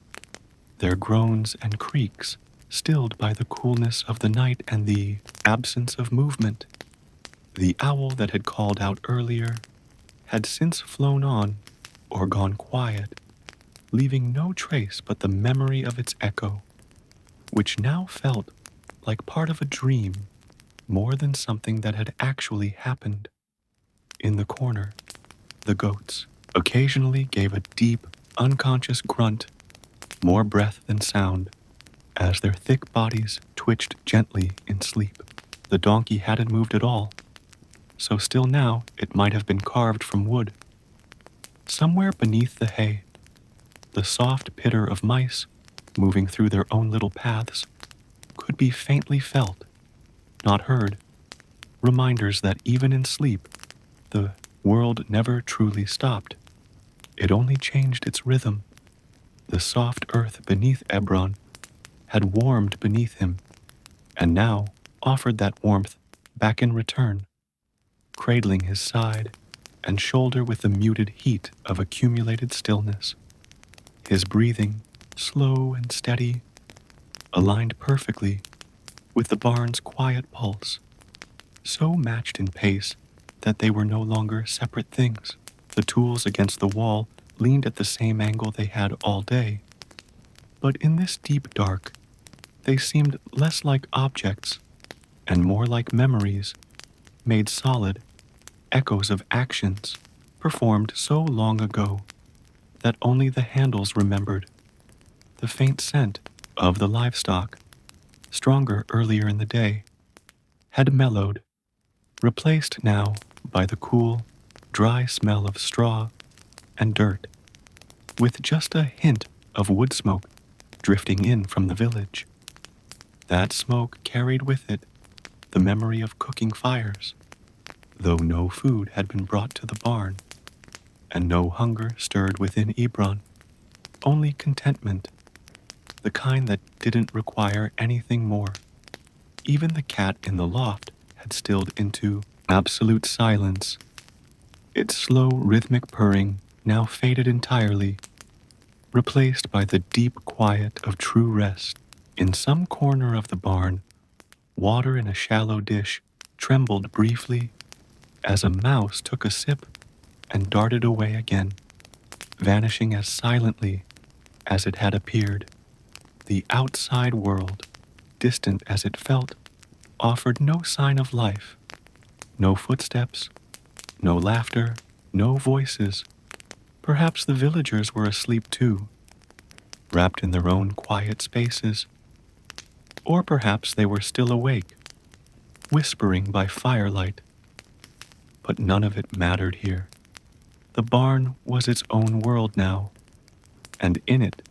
Speaker 1: their groans and creaks stilled by the coolness of the night and the absence of movement. The owl that had called out earlier had since flown on or gone quiet, leaving no trace but the memory of its echo, which now felt like part of a dream more than something that had actually happened. In the corner, the goats occasionally gave a deep, unconscious grunt, more breath than sound, as their thick bodies twitched gently in sleep. The donkey hadn't moved at all, so still now it might have been carved from wood. Somewhere beneath the hay, the soft pitter of mice, moving through their own little paths, could be faintly felt, not heard, reminders that even in sleep, the world never truly stopped. It only changed its rhythm. The soft earth beneath Ebron had warmed beneath him, and now offered that warmth back in return, cradling his side and shoulder with the muted heat of accumulated stillness. His breathing, slow and steady, aligned perfectly with the barn's quiet pulse, so matched in pace that they were no longer separate things. The tools against the wall leaned at the same angle they had all day, but in this deep dark, they seemed less like objects and more like memories, made solid, echoes of actions performed so long ago that only the handles remembered. The faint scent of the livestock, stronger earlier in the day, had mellowed, replaced now by the cool, dry smell of straw and dirt, with just a hint of wood smoke drifting in from the village. That smoke carried with it the memory of cooking fires, though no food had been brought to the barn, and no hunger stirred within Ebron, only contentment, the kind that didn't require anything more. Even the cat in the loft had stilled into absolute silence. Its slow, rhythmic purring now faded entirely, replaced by the deep quiet of true rest. In some corner of the barn, water in a shallow dish trembled briefly as a mouse took a sip and darted away again, vanishing as silently as it had appeared. The outside world, distant as it felt, offered no sign of life. No footsteps, no laughter, no voices. Perhaps the villagers were asleep too, wrapped in their own quiet spaces. Or perhaps they were still awake, whispering by firelight. But none of it mattered here. The barn was its own world now, and in it,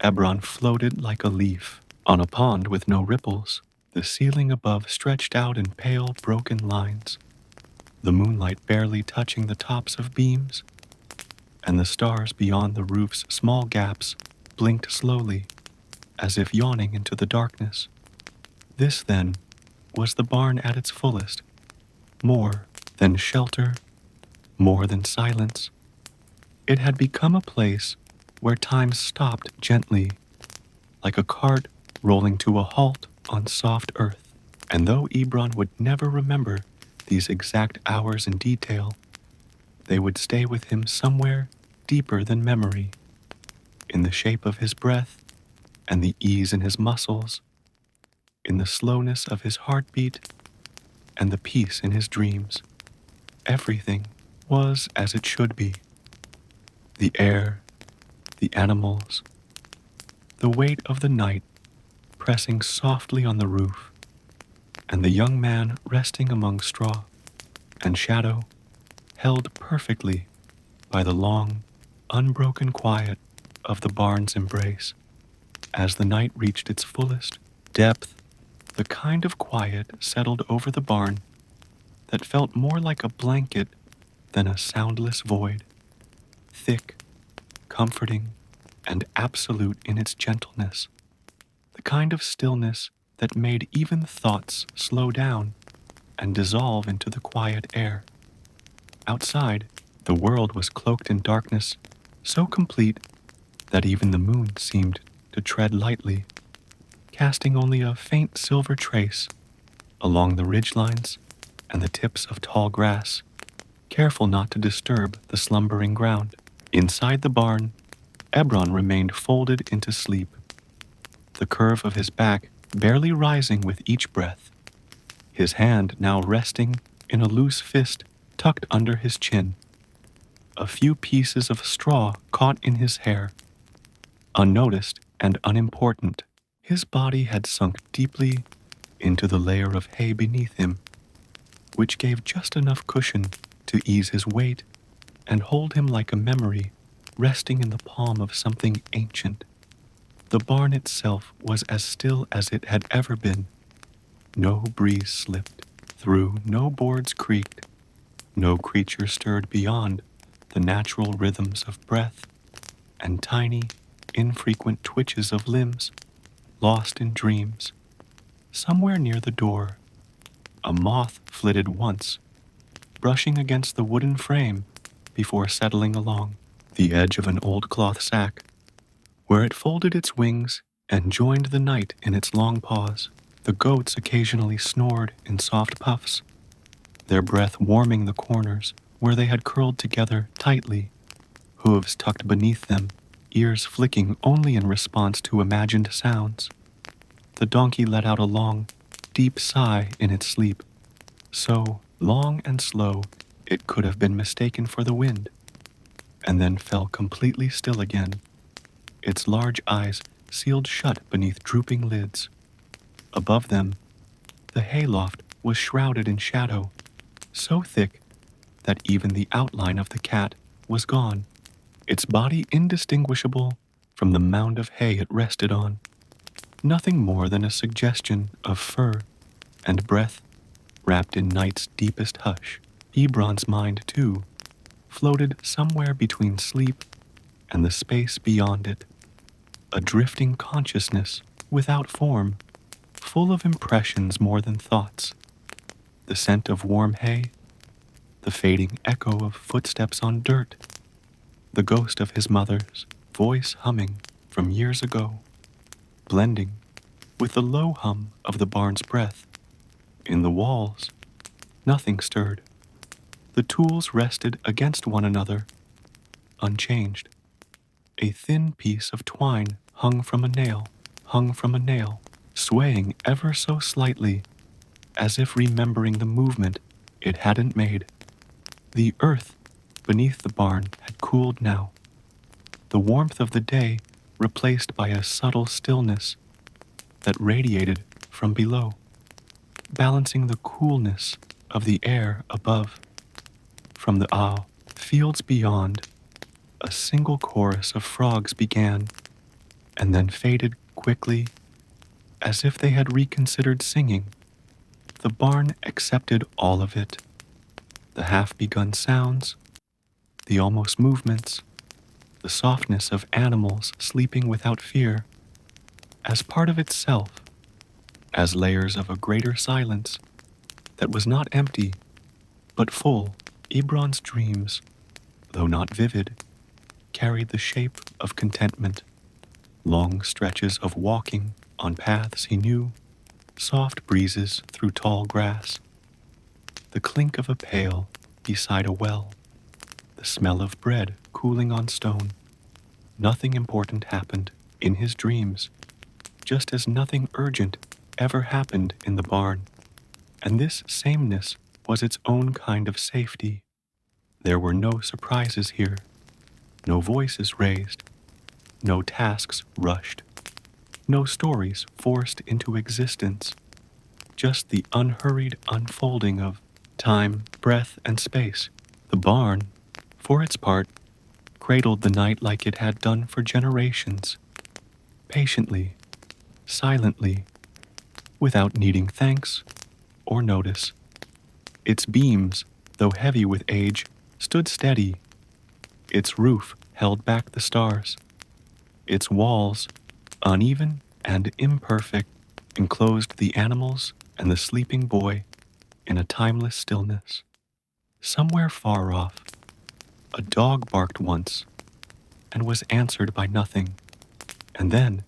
Speaker 1: Ebron floated like a leaf on a pond with no ripples. The ceiling above stretched out in pale, broken lines, the moonlight barely touching the tops of beams, and the stars beyond the roof's small gaps blinked slowly, as if yawning into the darkness. This, then, was the barn at its fullest, more than shelter, more than silence. It had become a place where time stopped gently, like a cart rolling to a halt on soft earth. And though Ebron would never remember these exact hours in detail, they would stay with him somewhere deeper than memory, in the shape of his breath and the ease in his muscles, in the slowness of his heartbeat and the peace in his dreams. Everything was as it should be. The air, the animals, the weight of the night pressing softly on the roof, and the young man resting among straw and shadow, held perfectly by the long, unbroken quiet of the barn's embrace. As the night reached its fullest depth, the kind of quiet settled over the barn that felt more like a blanket than a soundless void, thick, comforting, and absolute in its gentleness, the kind of stillness that made even thoughts slow down and dissolve into the quiet air. Outside, the world was cloaked in darkness so complete that even the moon seemed to tread lightly, casting only a faint silver trace along the ridgelines and the tips of tall grass, careful not to disturb the slumbering ground. Inside the barn, Ebron remained folded into sleep, the curve of his back barely rising with each breath, his hand now resting in a loose fist tucked under his chin. A few pieces of straw caught in his hair, unnoticed and unimportant. His body had sunk deeply into the layer of hay beneath him, which gave just enough cushion to ease his weight and hold him like a memory resting in the palm of something ancient. The barn itself was as still as it had ever been. No breeze slipped through, no boards creaked, no creature stirred beyond the natural rhythms of breath and tiny, infrequent twitches of limbs lost in dreams. Somewhere near the door, a moth flitted once, brushing against the wooden frame before settling along the edge of an old cloth sack, where it folded its wings and joined the night in its long pause. The goats occasionally snored in soft puffs, their breath warming the corners where they had curled together tightly, hooves tucked beneath them, ears flicking only in response to imagined sounds. The donkey let out a long, deep sigh in its sleep, so long and slow it could have been mistaken for the wind, and then fell completely still again, its large eyes sealed shut beneath drooping lids. Above them, the hayloft was shrouded in shadow, so thick that even the outline of the cat was gone, its body indistinguishable from the mound of hay it rested on. Nothing more than a suggestion of fur and breath wrapped in night's deepest hush. Ebron's mind, too, floated somewhere between sleep and the space beyond it, a drifting consciousness without form, full of impressions more than thoughts. The scent of warm hay, the fading echo of footsteps on dirt, the ghost of his mother's voice humming from years ago, blending with the low hum of the barn's breath. In the walls, nothing stirred. The tools rested against one another, unchanged. A thin piece of twine hung from a nail, swaying ever so slightly, as if remembering the movement it hadn't made. The earth beneath the barn had cooled now, the warmth of the day replaced by a subtle stillness that radiated from below, balancing the coolness of the air above. From the fields beyond, a single chorus of frogs began, and then faded quickly, as if they had reconsidered singing. The barn accepted all of it, the half-begun sounds, the almost movements, the softness of animals sleeping without fear, as part of itself, as layers of a greater silence that was not empty, but full. Ebron's dreams, though not vivid, carried the shape of contentment, long stretches of walking on paths he knew, soft breezes through tall grass, the clink of a pail beside a well, the smell of bread cooling on stone. Nothing important happened in his dreams, just as nothing urgent ever happened in the barn, and this sameness was its own kind of safety. There were no surprises here, no voices raised, no tasks rushed, no stories forced into existence, just the unhurried unfolding of time, breath, and space. The barn, for its part, cradled the night like it had done for generations, patiently, silently, without needing thanks or notice. Its beams, though heavy with age, stood steady. Its roof held back the stars. Its walls, uneven and imperfect, enclosed the animals and the sleeping boy in a timeless stillness. Somewhere far off, a dog barked once and was answered by nothing. And then,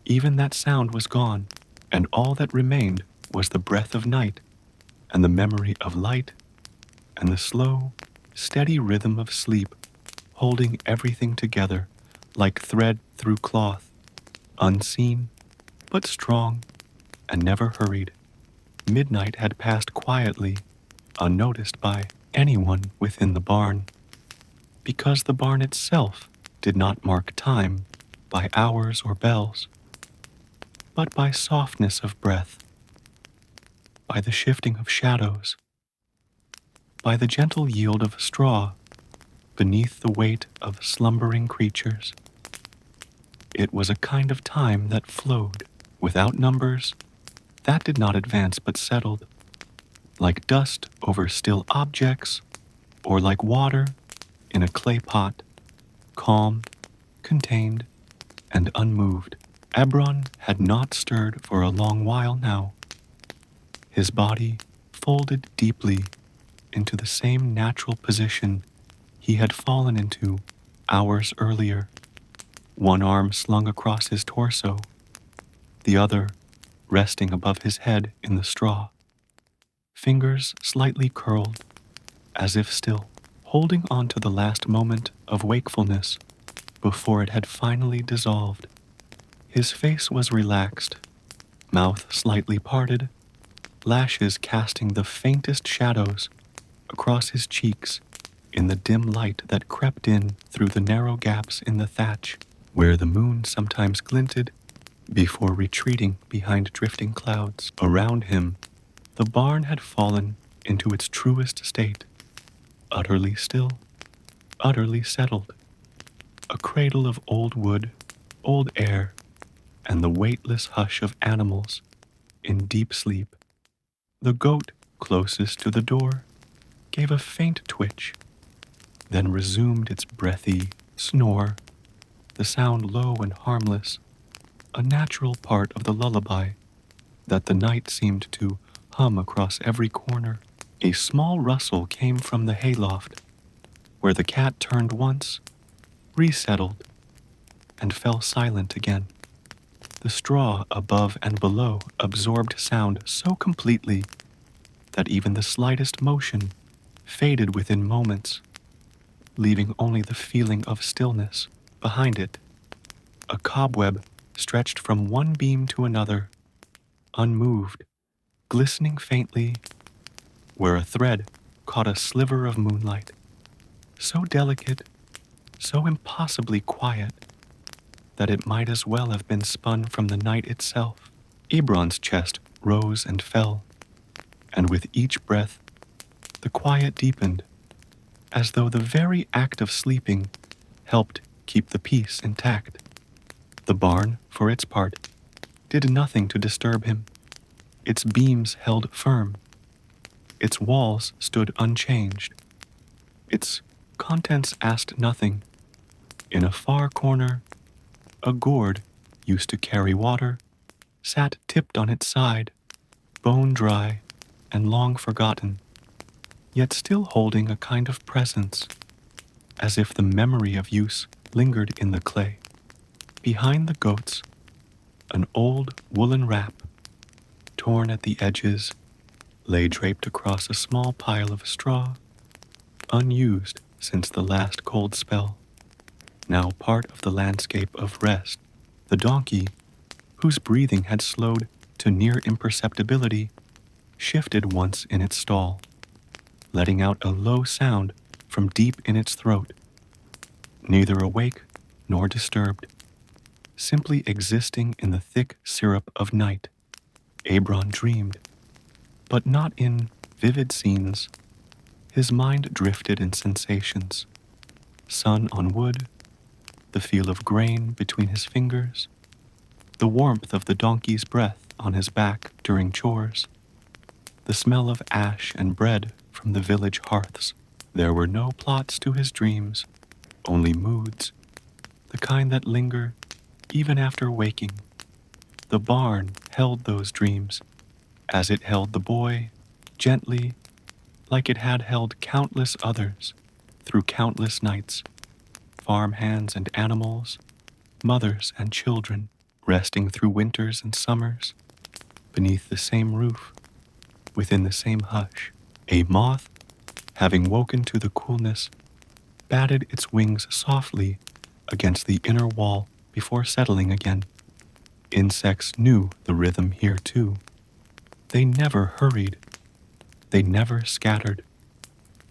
Speaker 1: even that sound was gone, and all that remained was the breath of night and the memory of light and the slow, steady rhythm of sleep, holding everything together like thread through cloth, unseen but strong and never hurried. Midnight had passed quietly, unnoticed by anyone within the barn, because the barn itself did not mark time by hours or bells, but by softness of breath, by the shifting of shadows, by the gentle yield of straw beneath the weight of slumbering creatures. It was a kind of time that flowed without numbers, that did not advance but settled, like dust over still objects, or like water in a clay pot, calm, contained, and unmoved. Ebron had not stirred for a long while now, his body folded deeply into the same natural position he had fallen into hours earlier, one arm slung across his torso, the other resting above his head in the straw, fingers slightly curled, as if still holding on to the last moment of wakefulness before it had finally dissolved. His face was relaxed, mouth slightly parted, lashes casting the faintest shadows across his cheeks in the dim light that crept in through the narrow gaps in the thatch, where the moon sometimes glinted before retreating behind drifting clouds. Around him, the barn had fallen into its truest state, utterly still, utterly settled, a cradle of old wood, old air, and the weightless hush of animals in deep sleep. The goat closest to the door gave a faint twitch, then resumed its breathy snore, the sound low and harmless, a natural part of the lullaby that the night seemed to hum across every corner. A small rustle came from the hayloft, where the cat turned once, resettled, and fell silent again. The straw above and below absorbed sound so completely that even the slightest motion faded within moments, leaving only the feeling of stillness behind it. A cobweb stretched from one beam to another, unmoved, glistening faintly, where a thread caught a sliver of moonlight, so delicate, so impossibly quiet, that it might as well have been spun from the night itself. Ebron's chest rose and fell, and with each breath, the quiet deepened, as though the very act of sleeping helped keep the peace intact. The barn, for its part, did nothing to disturb him. Its beams held firm. Its walls stood unchanged. Its contents asked nothing. In a far corner, a gourd used to carry water sat tipped on its side, bone dry and long forgotten, yet still holding a kind of presence, as if the memory of use lingered in the clay. Behind the goats, an old woolen wrap, torn at the edges, lay draped across a small pile of straw, unused since the last cold spell, now part of the landscape of rest. The donkey, whose breathing had slowed to near imperceptibility, shifted once in its stall, letting out a low sound from deep in its throat, neither awake nor disturbed, simply existing in the thick syrup of night. Ebron dreamed, but not in vivid scenes. His mind drifted in sensations: sun on wood, the feel of grain between his fingers, the warmth of the donkey's breath on his back during chores, the smell of ash and bread from the village hearths. There were no plots to his dreams, only moods, the kind that linger even after waking. The barn held those dreams, as it held the boy, gently, like it had held countless others through countless nights, farm hands and animals, mothers and children, resting through winters and summers, beneath the same roof, within the same hush. A moth, having woken to the coolness, batted its wings softly against the inner wall before settling again. Insects knew the rhythm here too. They never hurried. They never scattered.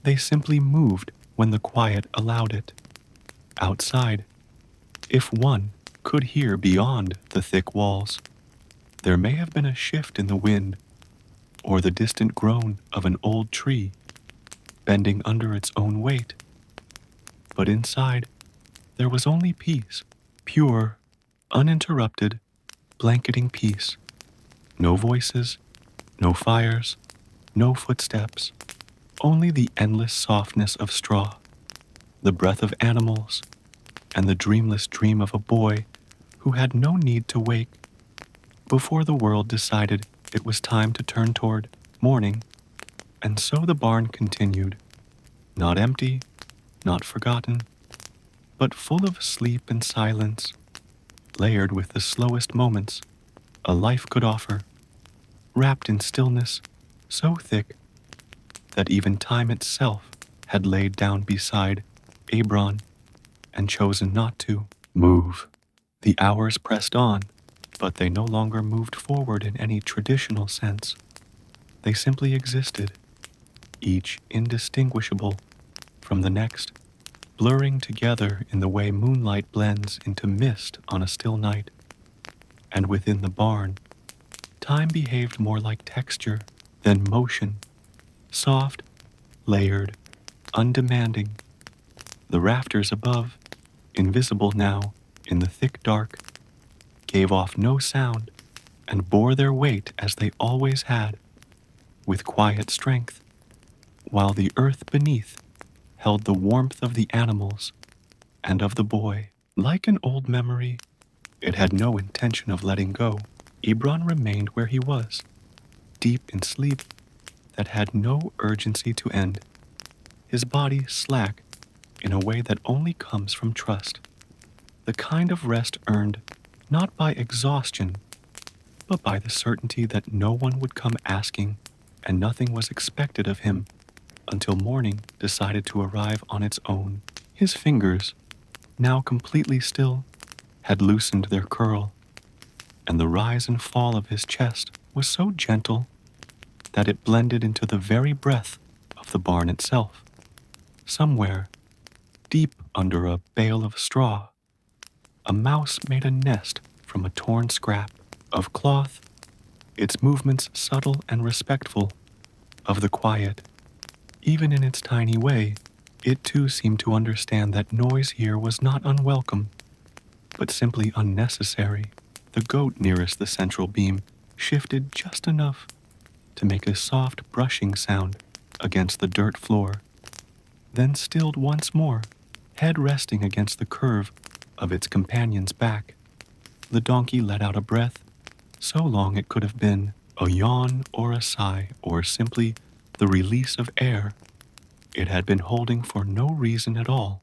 Speaker 1: They simply moved when the quiet allowed it. Outside, if one could hear beyond the thick walls, there may have been a shift in the wind, or the distant groan of an old tree bending under its own weight. But inside, there was only peace, pure, uninterrupted, blanketing peace. No voices, no fires, no footsteps, only the endless softness of straw, the breath of animals, and the dreamless dream of a boy who had no need to wake before the world decided it was time to turn toward morning. And so the barn continued, not empty, not forgotten, but full of sleep and silence, layered with the slowest moments a life could offer, wrapped in stillness so thick that even time itself had laid down beside Ebron and chosen not to move. The hours pressed on, but they no longer moved forward in any traditional sense. They simply existed, each indistinguishable from the next, blurring together in the way moonlight blends into mist on a still night. And within the barn, time behaved more like texture than motion, soft, layered, undemanding. The rafters above, invisible now in the thick dark, gave off no sound and bore their weight as they always had, with quiet strength, while the earth beneath held the warmth of the animals and of the boy. Like an old memory, it had no intention of letting go. Ebron remained where he was, deep in sleep that had no urgency to end, his body slack in a way that only comes from trust, the kind of rest earned not by exhaustion, but by the certainty that no one would come asking and nothing was expected of him until morning decided to arrive on its own. His fingers, now completely still, had loosened their curl, and the rise and fall of his chest was so gentle that it blended into the very breath of the barn itself. Somewhere, deep under a bale of straw, a mouse made a nest from a torn scrap of cloth, its movements subtle and respectful of the quiet. Even in its tiny way, it too seemed to understand that noise here was not unwelcome, but simply unnecessary. The goat nearest the central beam shifted just enough to make a soft brushing sound against the dirt floor, then stilled once more, head resting against the curve of its companion's back. The donkey let out a breath, so long it could have been a yawn or a sigh or simply the release of air it had been holding for no reason at all.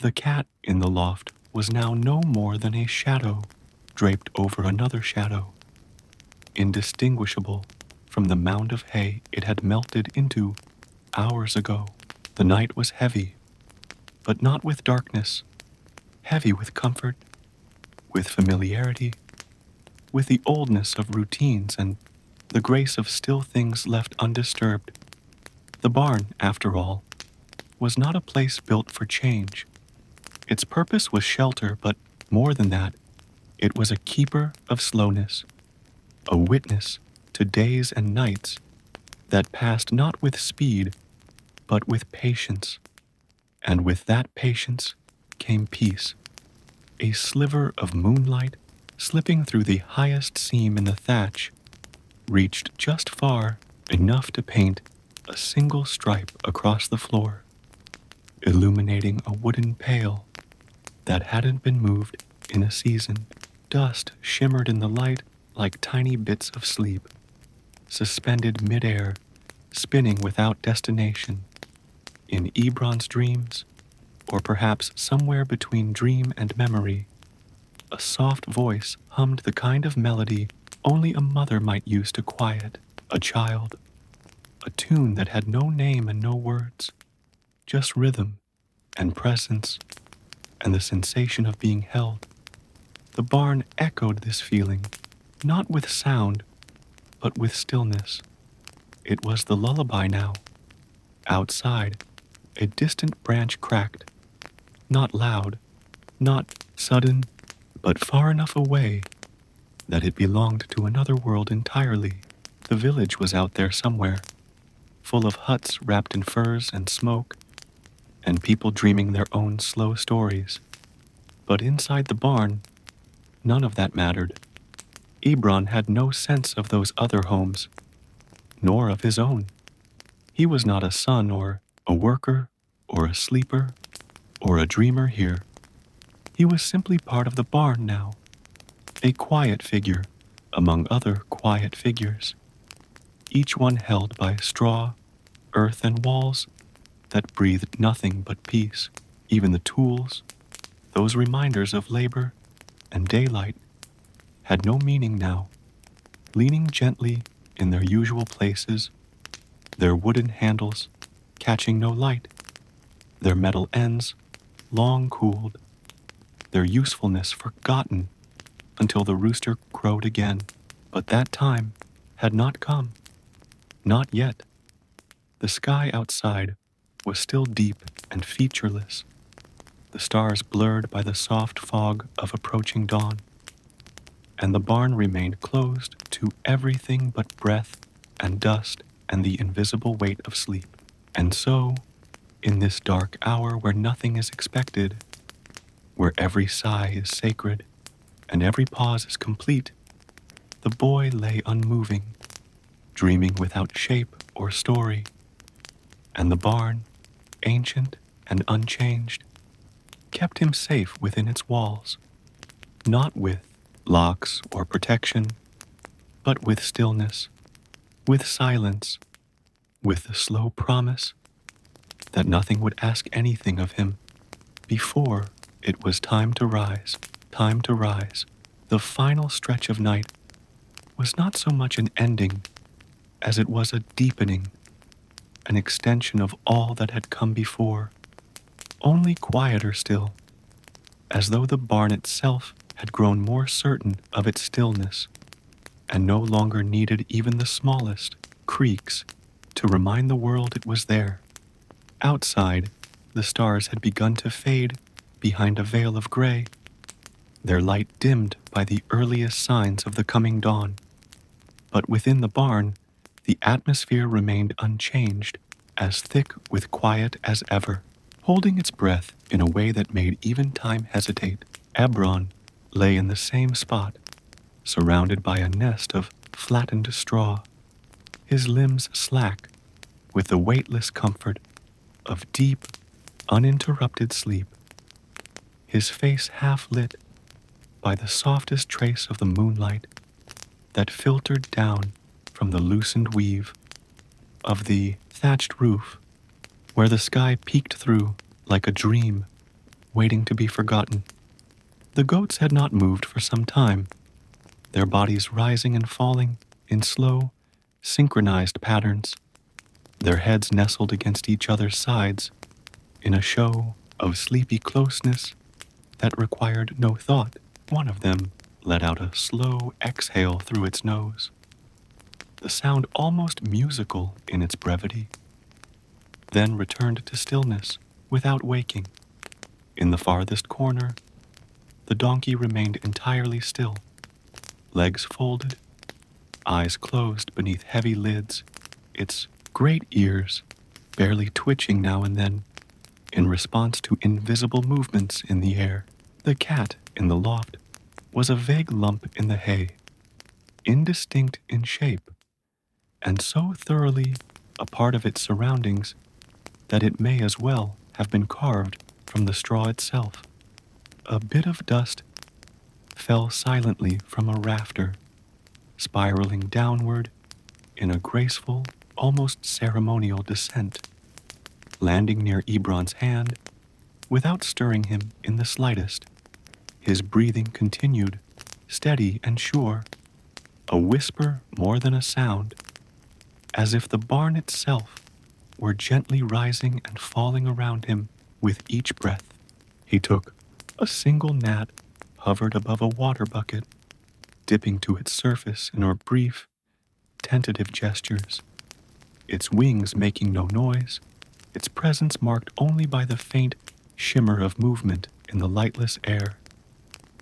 Speaker 1: The cat in the loft was now no more than a shadow draped over another shadow, indistinguishable from the mound of hay it had melted into hours ago. The night was heavy, but not with darkness, heavy with comfort, with familiarity, with the oldness of routines and the grace of still things left undisturbed. The barn, after all, was not a place built for change. Its purpose was shelter, but more than that, it was a keeper of slowness, a witness to days and nights that passed not with speed, but with patience. And with that patience came peace, a sliver of moonlight slipping through the highest seam in the thatch, reached just far enough to paint a single stripe across the floor, illuminating a wooden pail that hadn't been moved in a season. Dust shimmered in the light like tiny bits of sleep, suspended midair, spinning without destination. In Ebron's dreams, or perhaps somewhere between dream and memory, a soft voice hummed the kind of melody only a mother might use to quiet a child, a tune that had no name and no words, just rhythm and presence and the sensation of being held. The barn echoed this feeling, not with sound, but with stillness. It was the lullaby now. Outside, a distant branch cracked, not loud, not sudden, but far enough away that it belonged to another world entirely. The village was out there somewhere, full of huts wrapped in furs and smoke, and people dreaming their own slow stories. But inside the barn, none of that mattered. Ebron had no sense of those other homes, nor of his own. He was not a son or a worker or a sleeper. or a dreamer here. He was simply part of the barn now, a quiet figure among other quiet figures, each one held by straw, earth, and walls that breathed nothing but peace. Even the tools, those reminders of labor and daylight, had no meaning now, leaning gently in their usual places, their wooden handles catching no light, their metal ends long cooled, their usefulness forgotten until the rooster crowed again. But that time had not come, not yet. The sky outside was still deep and featureless, the stars blurred by the soft fog of approaching dawn, and the barn remained closed to everything but breath and dust and the invisible weight of sleep. And so, in this dark hour where nothing is expected, where every sigh is sacred and every pause is complete, the boy lay unmoving, dreaming without shape or story, and the barn, ancient and unchanged, kept him safe within its walls, not with locks or protection, but with stillness, with silence, with the slow promise that nothing would ask anything of him before it was time to rise, time to rise. The final stretch of night was not so much an ending as it was a deepening, an extension of all that had come before, only quieter still, as though the barn itself had grown more certain of its stillness and no longer needed even the smallest creaks to remind the world it was there. Outside, the stars had begun to fade behind a veil of gray, their light dimmed by the earliest signs of the coming dawn. But within the barn, the atmosphere remained unchanged, as thick with quiet as ever, holding its breath in a way that made even time hesitate. Ebron lay in the same spot, surrounded by a nest of flattened straw, his limbs slack with the weightless comfort of deep, uninterrupted sleep, his face half lit by the softest trace of the moonlight that filtered down from the loosened weave of the thatched roof, where the sky peeked through like a dream waiting to be forgotten. The goats had not moved for some time, their bodies rising and falling in slow, synchronized patterns, their heads nestled against each other's sides in a show of sleepy closeness that required no thought. One of them let out a slow exhale through its nose, the sound almost musical in its brevity, then returned to stillness without waking. In the farthest corner, the donkey remained entirely still, legs folded, eyes closed beneath heavy lids, its great ears barely twitching now and then in response to invisible movements in the air. The cat in the loft was a vague lump in the hay, indistinct in shape, and so thoroughly a part of its surroundings that it may as well have been carved from the straw itself. A bit of dust fell silently from a rafter, spiraling downward in a graceful, almost ceremonial descent, landing near Ebron's hand without stirring him in the slightest. His breathing continued, steady and sure, a whisper more than a sound, as if the barn itself were gently rising and falling around him with each breath. He took a single gnat, hovered above a water bucket, dipping to its surface in brief, tentative gestures, its wings making no noise, its presence marked only by the faint shimmer of movement in the lightless air.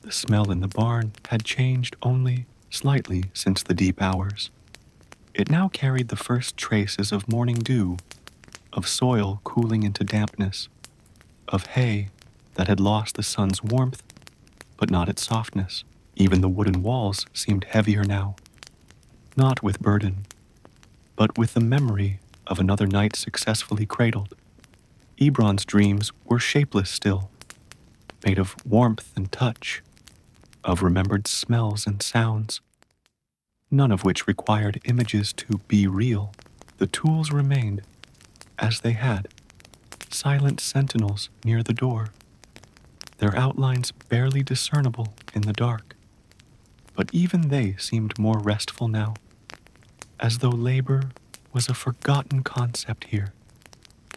Speaker 1: The smell in the barn had changed only slightly since the deep hours. It now carried the first traces of morning dew, of soil cooling into dampness, of hay that had lost the sun's warmth, but not its softness. Even the wooden walls seemed heavier now, not with burden, but with the memory of another night successfully cradled. Ebron's dreams were shapeless still, made of warmth and touch, of remembered smells and sounds, none of which required images to be real. The tools remained as they had, silent sentinels near the door, their outlines barely discernible in the dark. But even they seemed more restful now, as though labor was a forgotten concept here.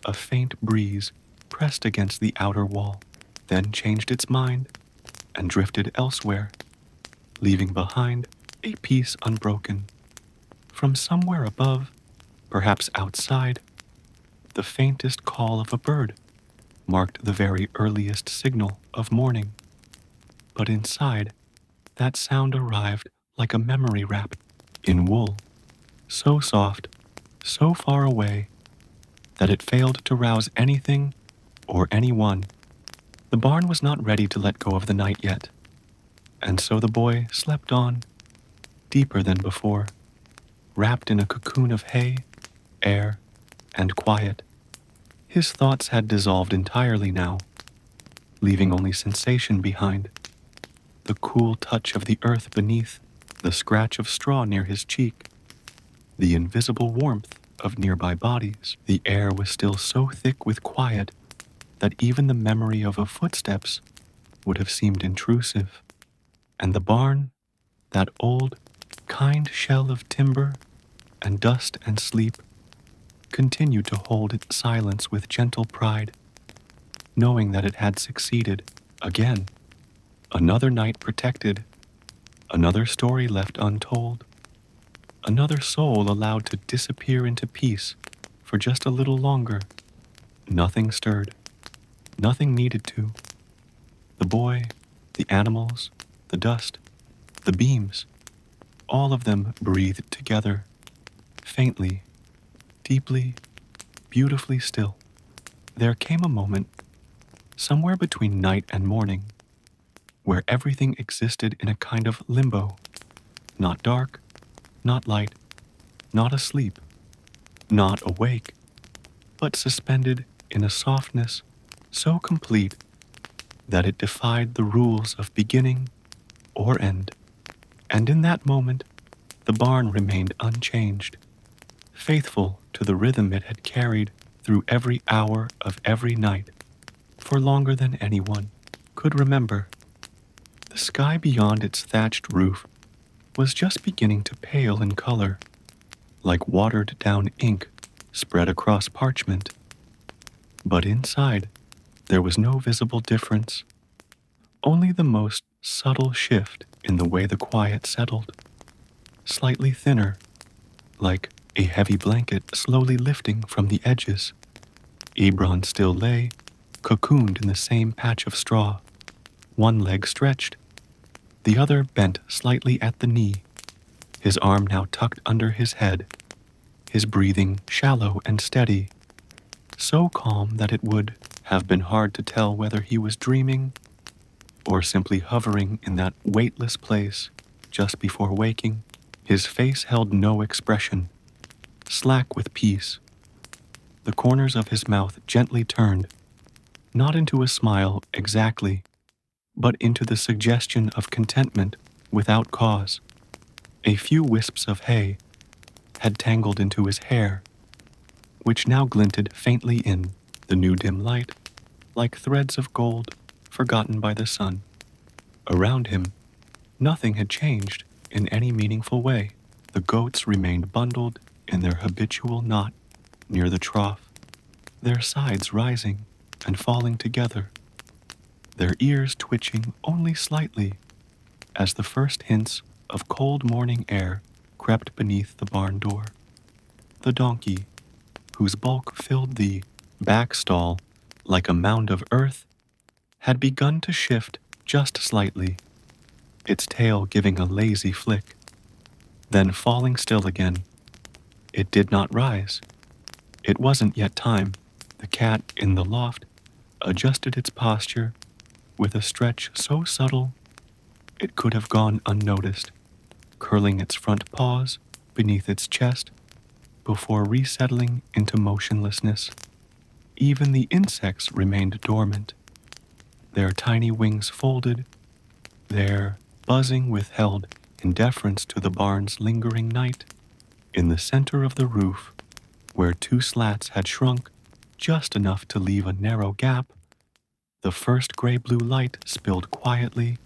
Speaker 1: A faint breeze pressed against the outer wall, then changed its mind and drifted elsewhere, leaving behind a peace unbroken. From somewhere above, perhaps outside, the faintest call of a bird marked the very earliest signal of morning. But inside, that sound arrived like a memory wrapped in wool, so soft, so far away, that it failed to rouse anything or anyone. The barn was not ready to let go of the night yet, and so the boy slept on, deeper than before, wrapped in a cocoon of hay, air, and quiet. His thoughts had dissolved entirely now, leaving only sensation behind. The cool touch of the earth beneath, the scratch of straw near his cheek, the invisible warmth of nearby bodies. The air was still so thick with quiet that even the memory of footsteps would have seemed intrusive. And the barn, that old, kind shell of timber and dust and sleep, continued to hold its silence with gentle pride, knowing that it had succeeded again. Another night protected, another story left untold, another soul allowed to disappear into peace for just a little longer. Nothing stirred, nothing needed to. The boy, the animals, the dust, the beams, all of them breathed together, faintly, deeply, beautifully still. There came a moment, somewhere between night and morning, where everything existed in a kind of limbo, not dark, not light, not asleep, not awake, but suspended in a softness so complete that it defied the rules of beginning or end. And in that moment, the barn remained unchanged, faithful to the rhythm it had carried through every hour of every night, for longer than anyone could remember. The sky beyond its thatched roof was just beginning to pale in color, like watered-down ink spread across parchment. But inside, there was no visible difference, only the most subtle shift in the way the quiet settled, slightly thinner, like a heavy blanket slowly lifting from the edges. Ebron still lay, cocooned in the same patch of straw, one leg stretched, the other bent slightly at the knee, his arm now tucked under his head, his breathing shallow and steady, so calm that it would have been hard to tell whether he was dreaming or simply hovering in that weightless place just before waking. His face held no expression, slack with peace. The corners of his mouth gently turned, not into a smile exactly, but into the suggestion of contentment without cause. A few wisps of hay had tangled into his hair, which now glinted faintly in the new dim light, like threads of gold forgotten by the sun. Around him, nothing had changed in any meaningful way. The goats remained bundled in their habitual knot near the trough, their sides rising and falling together, their ears twitching only slightly as the first hints of cold morning air crept beneath the barn door. The donkey, whose bulk filled the back stall like a mound of earth, had begun to shift just slightly, its tail giving a lazy flick, then falling still again. It did not rise. It wasn't yet time. The cat in the loft adjusted its posture with a stretch so subtle it could have gone unnoticed, curling its front paws beneath its chest before resettling into motionlessness. Even the insects remained dormant, their tiny wings folded, their buzzing withheld in deference to the barn's lingering night. In the center of the roof, where two slats had shrunk just enough to leave a narrow gap, the first gray-blue light spilled quietly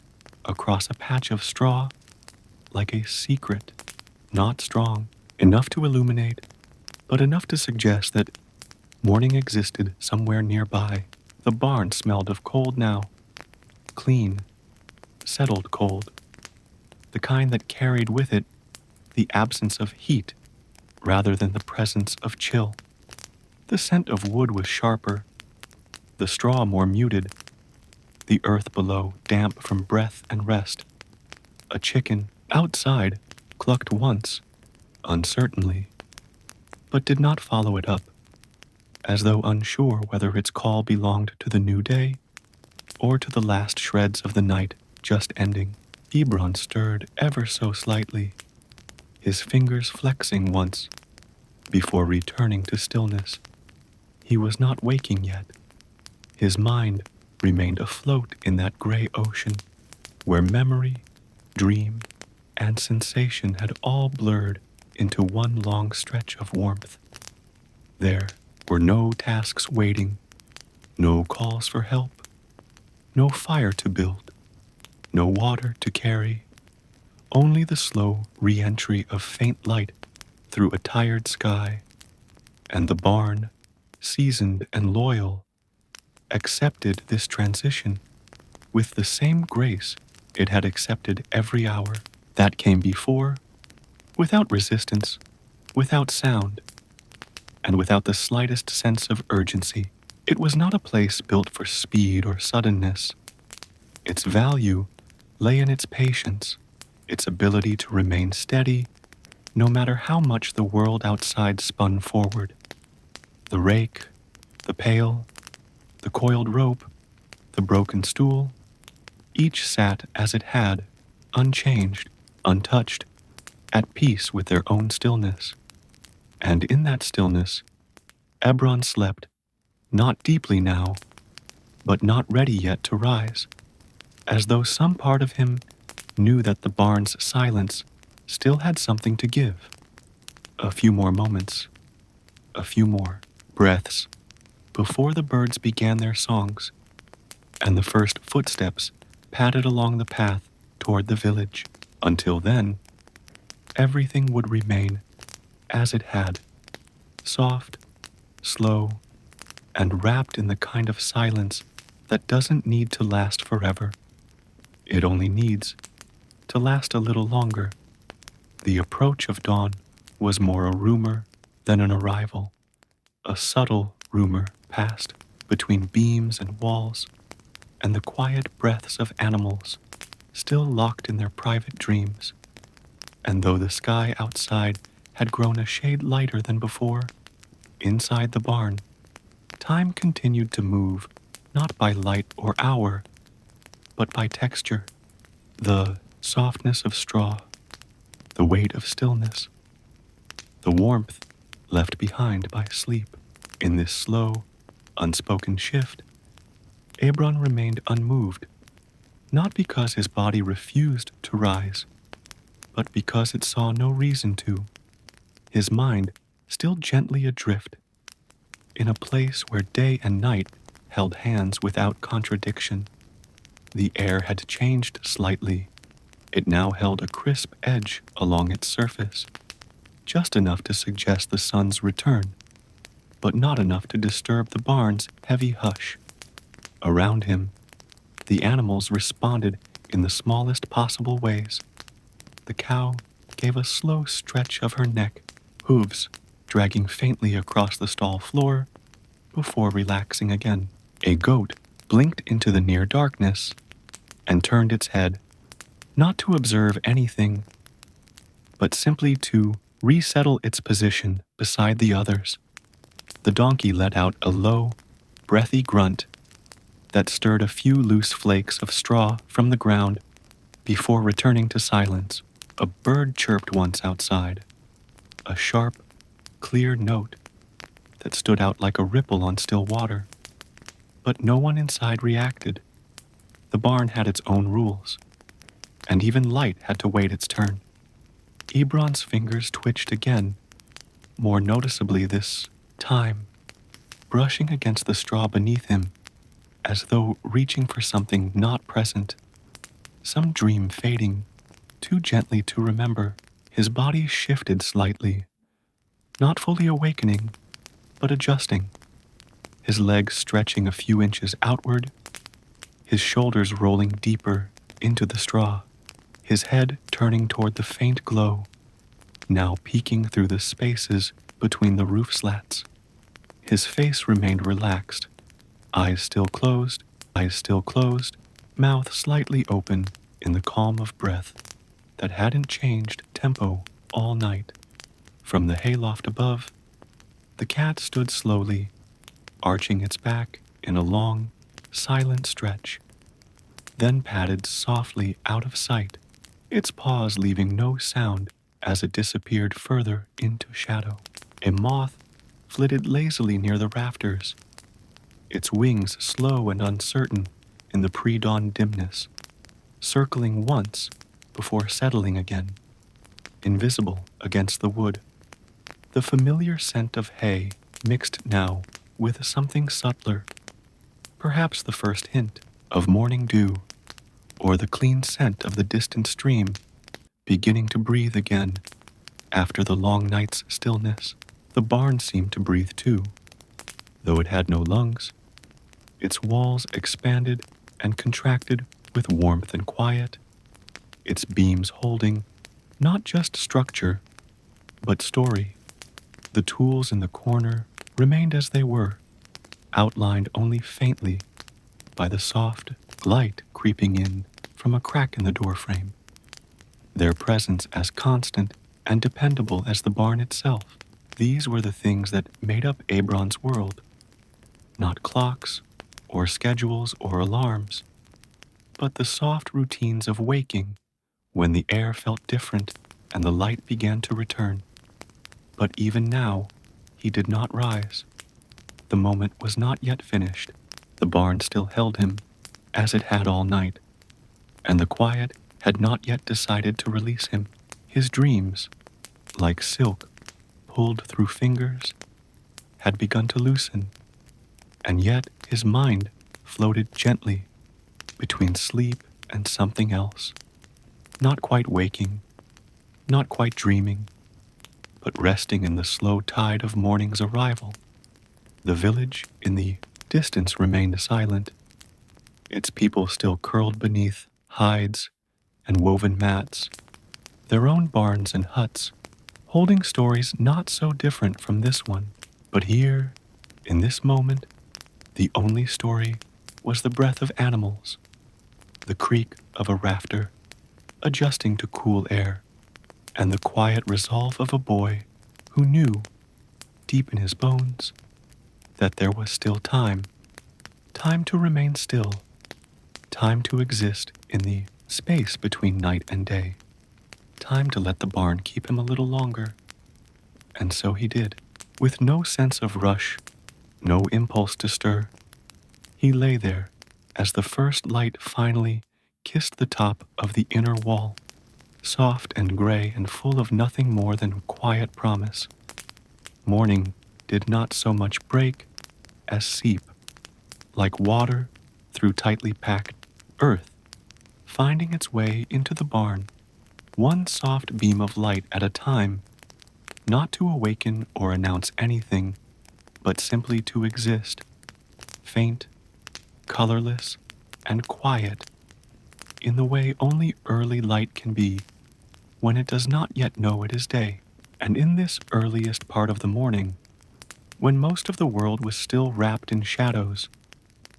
Speaker 1: across a patch of straw like a secret, not strong enough to illuminate, but enough to suggest that morning existed somewhere nearby. The barn smelled of cold now, clean, settled cold, the kind that carried with it the absence of heat rather than the presence of chill. The scent of wood was sharper, the straw more muted, the earth below damp from breath and rest. A chicken outside clucked once, uncertainly, but did not follow it up, as though unsure whether its call belonged to the new day or to the last shreds of the night just ending. Ebron stirred ever so slightly, his fingers flexing once, before returning to stillness. He was not waking yet. His mind remained afloat in that gray ocean, where memory, dream, and sensation had all blurred into one long stretch of warmth. There were no tasks waiting, no calls for help, no fire to build, no water to carry, only the slow re-entry of faint light through a tired sky, and the barn, seasoned and loyal, accepted this transition with the same grace it had accepted every hour that came before, without resistance, without sound, and without the slightest sense of urgency. It was not a place built for speed or suddenness. Its value lay in its patience, its ability to remain steady, no matter how much the world outside spun forward. The rake, the pail, the coiled rope, the broken stool, each sat as it had, unchanged, untouched, at peace with their own stillness. And in that stillness, Ebron slept, not deeply now, but not ready yet to rise, as though some part of him knew that the barn's silence still had something to give. A few more moments, a few more breaths, before the birds began their songs, and the first footsteps padded along the path toward the village. Until then, everything would remain as it had, soft, slow, and wrapped in the kind of silence that doesn't need to last forever. It only needs to last a little longer. The approach of dawn was more a rumor than an arrival, a subtle rumor passed between beams and walls, and the quiet breaths of animals still locked in their private dreams. And though the sky outside had grown a shade lighter than before, inside the barn, time continued to move, not by light or hour, but by texture, the softness of straw, the weight of stillness, the warmth left behind by sleep. In this slow, unspoken shift, Ebron remained unmoved, not because his body refused to rise, but because it saw no reason to. His mind still gently adrift, in a place where day and night held hands without contradiction. The air had changed slightly. It now held a crisp edge along its surface, just enough to suggest the sun's return, but not enough to disturb the barn's heavy hush. Around him, the animals responded in the smallest possible ways. The cow gave a slow stretch of her neck, hooves dragging faintly across the stall floor before relaxing again. A goat blinked into the near darkness and turned its head, not to observe anything, but simply to resettle its position beside the others. The donkey let out a low, breathy grunt that stirred a few loose flakes of straw from the ground before returning to silence. A bird chirped once outside, a sharp, clear note that stood out like a ripple on still water. But no one inside reacted. The barn had its own rules, and even light had to wait its turn. Ebron's fingers twitched again, more noticeably this time, brushing against the straw beneath him, as though reaching for something not present, some dream fading, too gently to remember. His body shifted slightly, not fully awakening, but adjusting, his legs stretching a few inches outward, his shoulders rolling deeper into the straw, his head turning toward the faint glow, now peeking through the spaces between the roof slats. His face remained relaxed, eyes still closed, mouth slightly open in the calm of breath that hadn't changed tempo all night. From the hayloft above, the cat stood slowly, arching its back in a long, silent stretch, then padded softly out of sight, its paws leaving no sound as it disappeared further into shadow. A moth flitted lazily near the rafters, its wings slow and uncertain in the pre-dawn dimness, circling once before settling again, invisible against the wood. The familiar scent of hay mixed now with something subtler, perhaps the first hint of morning dew, or the clean scent of the distant stream beginning to breathe again after the long night's stillness. The barn seemed to breathe too, though it had no lungs. Its walls expanded and contracted with warmth and quiet, its beams holding not just structure, but story. The tools in the corner remained as they were, outlined only faintly by the soft light creeping in from a crack in the doorframe, their presence as constant and dependable as the barn itself. These were the things that made up Ebron's world, not clocks or schedules or alarms, but the soft routines of waking when the air felt different and the light began to return. But even now, he did not rise. The moment was not yet finished. The barn still held him, as it had all night, and the quiet had not yet decided to release him. His dreams, like silk pulled through fingers, had begun to loosen, and yet his mind floated gently between sleep and something else, not quite waking, not quite dreaming, but resting in the slow tide of morning's arrival. The village in the distance remained silent, its people still curled beneath hides and woven mats, their own barns and huts, holding stories not so different from this one. But here, in this moment, the only story was the breath of animals, the creak of a rafter adjusting to cool air, and the quiet resolve of a boy who knew, deep in his bones, that there was still time to remain still, time to exist in the space between night and day, time to let the barn keep him a little longer. And so he did, with no sense of rush, no impulse to stir. He lay there as the first light finally kissed the top of the inner wall, soft and gray and full of nothing more than quiet promise. Morning did not so much break as seep, like water through tightly packed earth, finding its way into the barn, one soft beam of light at a time, not to awaken or announce anything, but simply to exist, faint, colorless, and quiet, in the way only early light can be when it does not yet know it is day. And in this earliest part of the morning, when most of the world was still wrapped in shadows,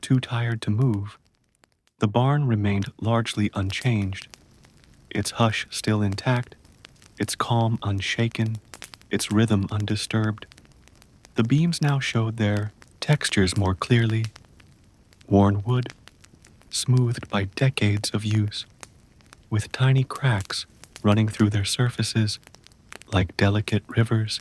Speaker 1: too tired to move, the barn remained largely unchanged, its hush still intact, its calm unshaken, its rhythm undisturbed. The beams now showed their textures more clearly, worn wood, smoothed by decades of use, with tiny cracks running through their surfaces like delicate rivers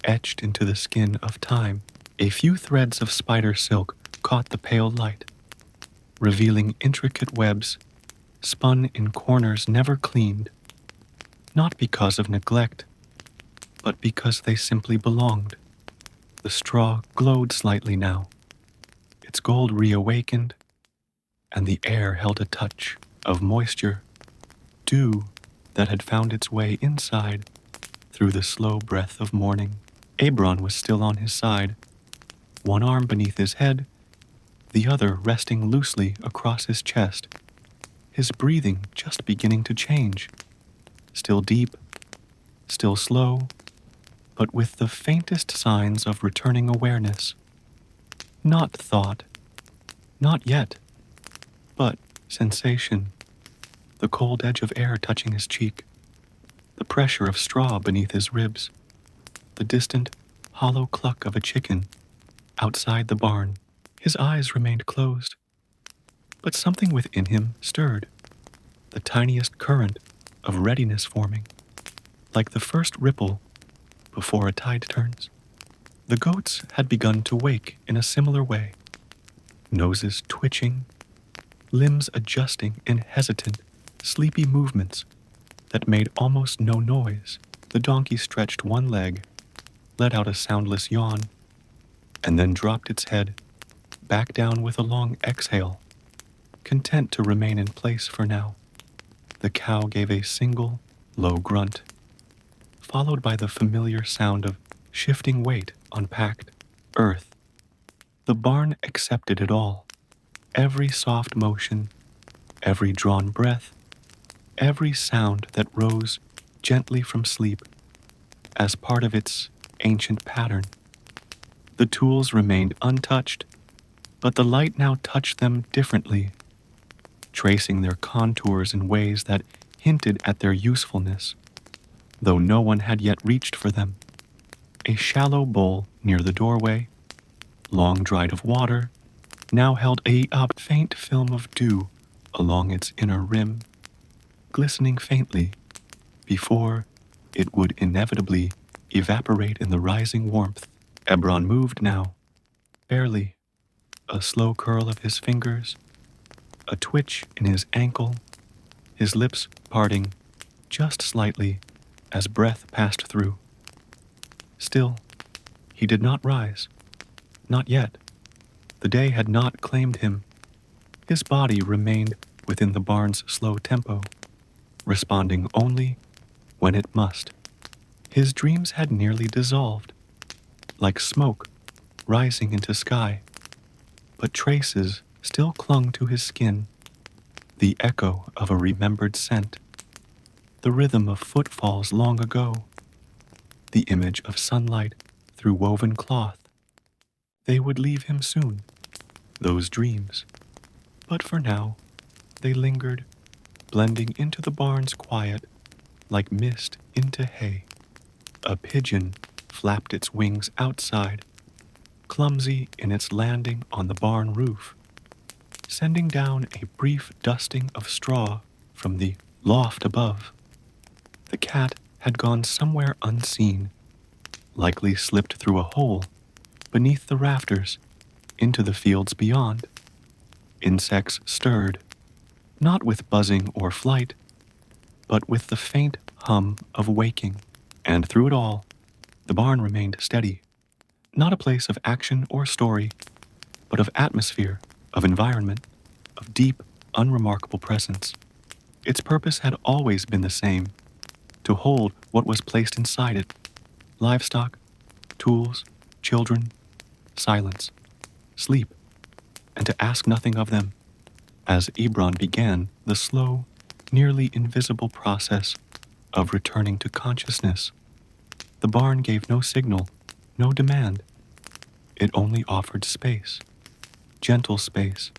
Speaker 1: etched into the skin of time. A few threads of spider silk caught the pale light, revealing intricate webs spun in corners never cleaned, not because of neglect, but because they simply belonged. The straw glowed slightly now, its gold reawakened, and the air held a touch of moisture, dew that had found its way inside through the slow breath of morning. Ebron was still on his side, one arm beneath his head, the other resting loosely across his chest, his breathing just beginning to change, still deep, still slow, but with the faintest signs of returning awareness. Not thought, not yet, but sensation, the cold edge of air touching his cheek, the pressure of straw beneath his ribs, the distant, hollow cluck of a chicken outside the barn. His eyes remained closed, but something within him stirred, the tiniest current of readiness forming, like the first ripple before a tide turns. The goats had begun to wake in a similar way, noses twitching, limbs adjusting in hesitant, sleepy movements that made almost no noise. The donkey stretched one leg, let out a soundless yawn, and then dropped its head back down with a long exhale, content to remain in place for now. The cow gave a single, low grunt, followed by the familiar sound of shifting weight on packed earth. The barn accepted it all, every soft motion, every drawn breath, every sound that rose gently from sleep as part of its ancient pattern. The tools remained untouched, but the light now touched them differently, tracing their contours in ways that hinted at their usefulness, though no one had yet reached for them. A shallow bowl near the doorway, long dried of water, now held a faint film of dew along its inner rim, glistening faintly before it would inevitably evaporate in the rising warmth. Ebron moved now, barely, a slow curl of his fingers, a twitch in his ankle, his lips parting just slightly as breath passed through. Still, he did not rise. Not yet. The day had not claimed him. His body remained within the barn's slow tempo, responding only when it must. His dreams had nearly dissolved, like smoke rising into sky, but traces still clung to his skin, the echo of a remembered scent, the rhythm of footfalls long ago, the image of sunlight through woven cloth. They would leave him soon, those dreams, but for now they lingered, blending into the barn's quiet like mist into hay. A pigeon flapped its wings outside, clumsy in its landing on the barn roof, sending down a brief dusting of straw from the loft above. The cat had gone somewhere unseen, likely slipped through a hole beneath the rafters into the fields beyond. Insects stirred, not with buzzing or flight, but with the faint hum of waking. And through it all, the barn remained steady, not a place of action or story, but of atmosphere, of environment, of deep, unremarkable presence. Its purpose had always been the same, to hold what was placed inside it: livestock, tools, children, silence, sleep, and to ask nothing of them. As Ebron began the slow, nearly invisible process of returning to consciousness, the barn gave no signal, no demand. It only offered space, gentle space,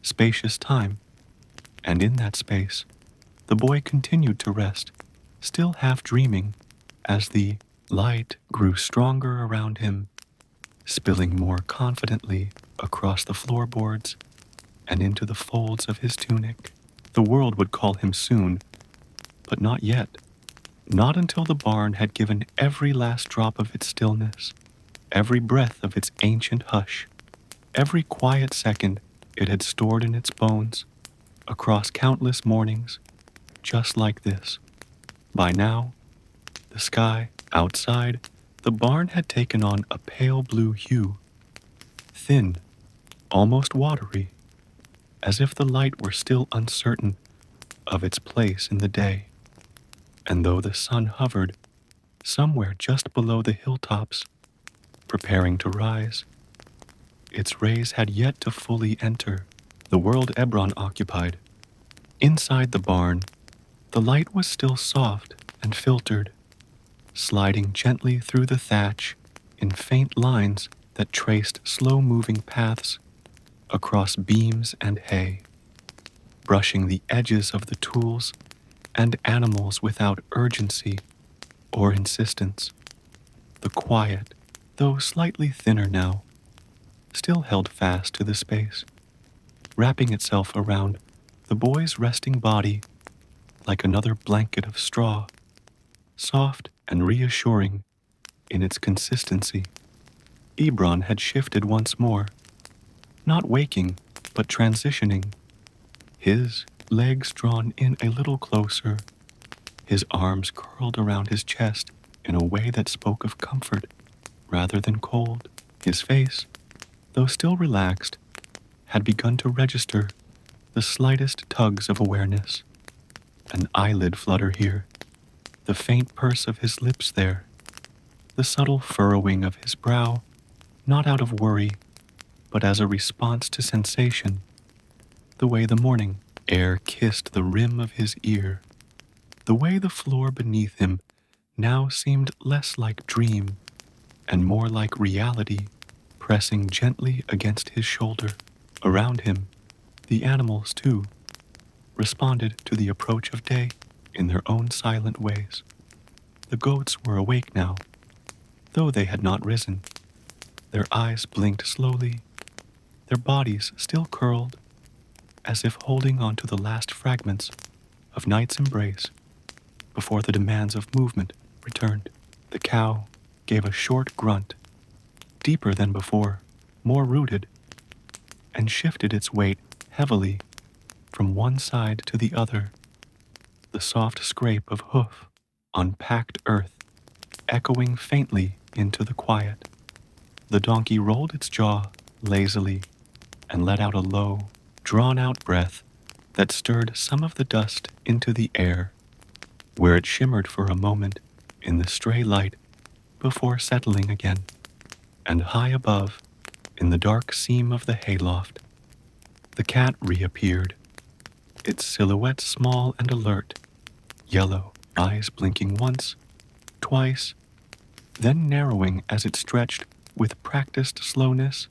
Speaker 1: spacious time, and in that space, the boy continued to rest, still half dreaming, as the light grew stronger around him, spilling more confidently across the floorboards and into the folds of his tunic. The world would call him soon, but not yet. Not until the barn had given every last drop of its stillness, every breath of its ancient hush, every quiet second it had stored in its bones across countless mornings just like this. By now, the sky outside the barn had taken on a pale blue hue, thin, almost watery, as if the light were still uncertain of its place in the day. And though the sun hovered somewhere just below the hilltops, preparing to rise, its rays had yet to fully enter the world Ebron occupied. Inside the barn, the light was still soft and filtered, sliding gently through the thatch in faint lines that traced slow-moving paths across beams and hay, brushing the edges of the tools and animals without urgency or insistence. The quiet, though slightly thinner now, still held fast to the space, wrapping itself around the boy's resting body like another blanket of straw, soft and reassuring in its consistency. Ebron had shifted once more, not waking, but transitioning, his legs drawn in a little closer, his arms curled around his chest in a way that spoke of comfort rather than cold. His face, though still relaxed, had begun to register the slightest tugs of awareness. An eyelid flutter here, the faint purse of his lips there, the subtle furrowing of his brow, not out of worry, but as a response to sensation, the way the morning air kissed the rim of his ear, the way the floor beneath him now seemed less like dream and more like reality, pressing gently against his shoulder. Around him, the animals, too, responded to the approach of day in their own silent ways. The goats were awake now, though they had not risen. Their eyes blinked slowly, their bodies still curled, as if holding on to the last fragments of night's embrace before the demands of movement returned. The cow gave a short grunt, deeper than before, more rooted, and shifted its weight heavily from one side to the other, the soft scrape of hoof on packed earth echoing faintly into the quiet. The donkey rolled its jaw lazily and let out a low, drawn-out breath that stirred some of the dust into the air, where it shimmered for a moment in the stray light before settling again. And high above, in the dark seam of the hayloft, the cat reappeared, its silhouette small and alert, yellow, eyes blinking once, twice, then narrowing as it stretched with practiced slowness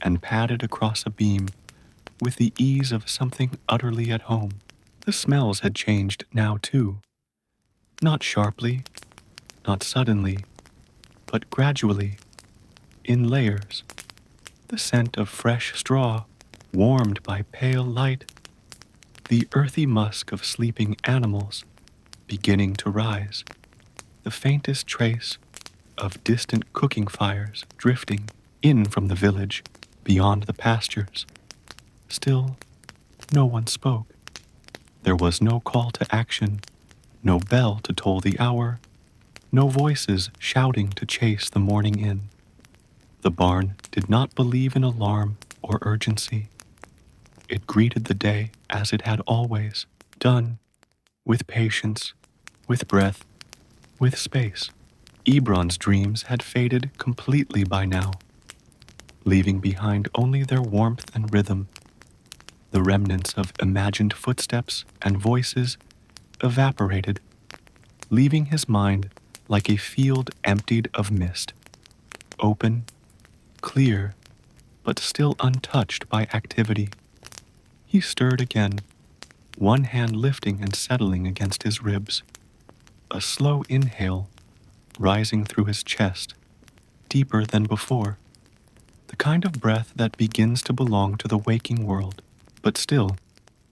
Speaker 1: and padded across a beam with the ease of something utterly at home. The smells had changed now, too. Not sharply, not suddenly, but gradually, in layers. The scent of fresh straw, warmed by pale light, the earthy musk of sleeping animals beginning to rise, the faintest trace of distant cooking fires drifting in from the village beyond the pastures. Still, no one spoke. There was no call to action, no bell to toll the hour, no voices shouting to chase the morning in. The barn did not believe in alarm or urgency. It greeted the day as it had always done, with patience, with breath, with space. Ebron's dreams had faded completely by now, leaving behind only their warmth and rhythm. The remnants of imagined footsteps and voices evaporated, leaving his mind like a field emptied of mist, open, clear, but still untouched by activity. He stirred again, one hand lifting and settling against his ribs, a slow inhale rising through his chest, deeper than before, the kind of breath that begins to belong to the waking world. But still,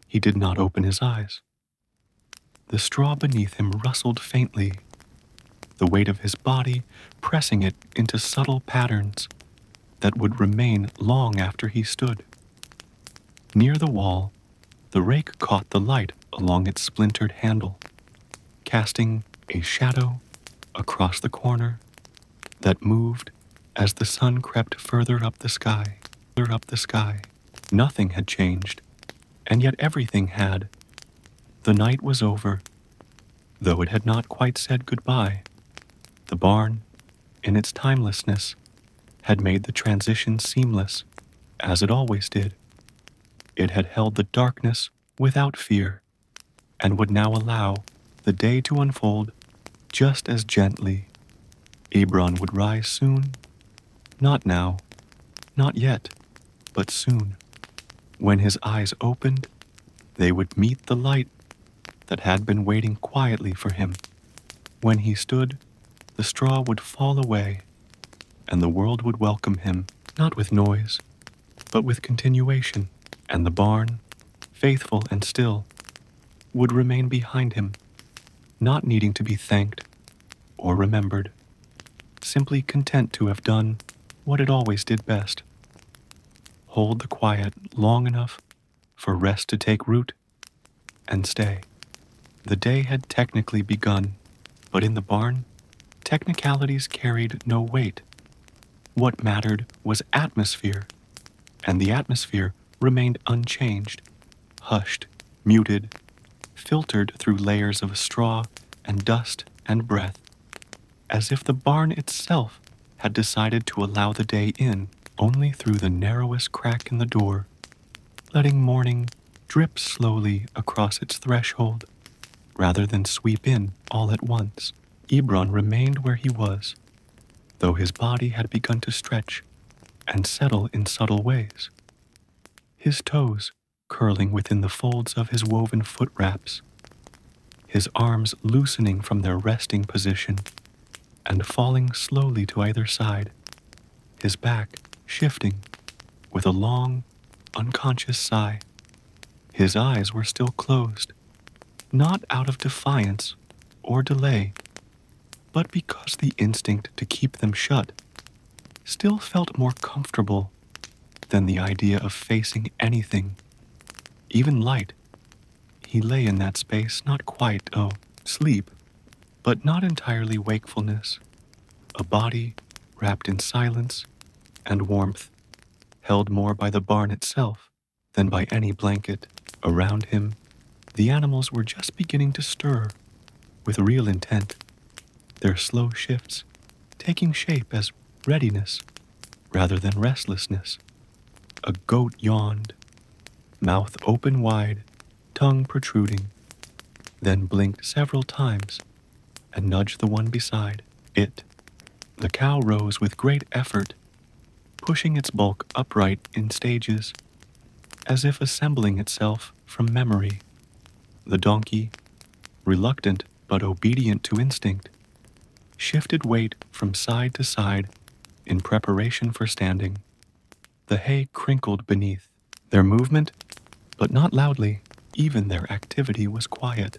Speaker 1: he did not open his eyes. The straw beneath him rustled faintly, the weight of his body pressing it into subtle patterns that would remain long after he stood. Near the wall, the rake caught the light along its splintered handle, casting a shadow across the corner that moved as the sun crept further up the sky. Nothing had changed, and yet everything had. The night was over, though it had not quite said goodbye. The barn, in its timelessness, had made the transition seamless, as it always did. It had held the darkness without fear, and would now allow the day to unfold just as gently. Ebron would rise soon. Not now, not yet, but soon. When his eyes opened, they would meet the light that had been waiting quietly for him. When he stood, the straw would fall away, and the world would welcome him, not with noise, but with continuation, and the barn, faithful and still, would remain behind him, not needing to be thanked or remembered, simply content to have done what it always did best: hold the quiet long enough for rest to take root and stay. The day had technically begun, but in the barn, technicalities carried no weight. What mattered was atmosphere, and the atmosphere remained unchanged, hushed, muted, filtered through layers of straw and dust and breath, as if the barn itself had decided to allow the day in only through the narrowest crack in the door, letting morning drip slowly across its threshold rather than sweep in all at once. Ebron remained where he was, though his body had begun to stretch and settle in subtle ways, his toes curling within the folds of his woven foot wraps, his arms loosening from their resting position and falling slowly to either side, his back shifting with a long, unconscious sigh. His eyes were still closed, not out of defiance or delay, but because the instinct to keep them shut still felt more comfortable than the idea of facing anything, even light. He lay in that space, not quite, sleep, but not entirely wakefulness, a body wrapped in silence and warmth, held more by the barn itself than by any blanket. Around him, the animals were just beginning to stir with real intent, their slow shifts taking shape as readiness rather than restlessness. A goat yawned, mouth open wide, tongue protruding, then blinked several times and nudged the one beside it. The cow rose with great effort, pushing its bulk upright in stages, as if assembling itself from memory. The donkey, reluctant but obedient to instinct, shifted weight from side to side in preparation for standing. The hay crinkled beneath their movement, but not loudly. Even their activity was quiet,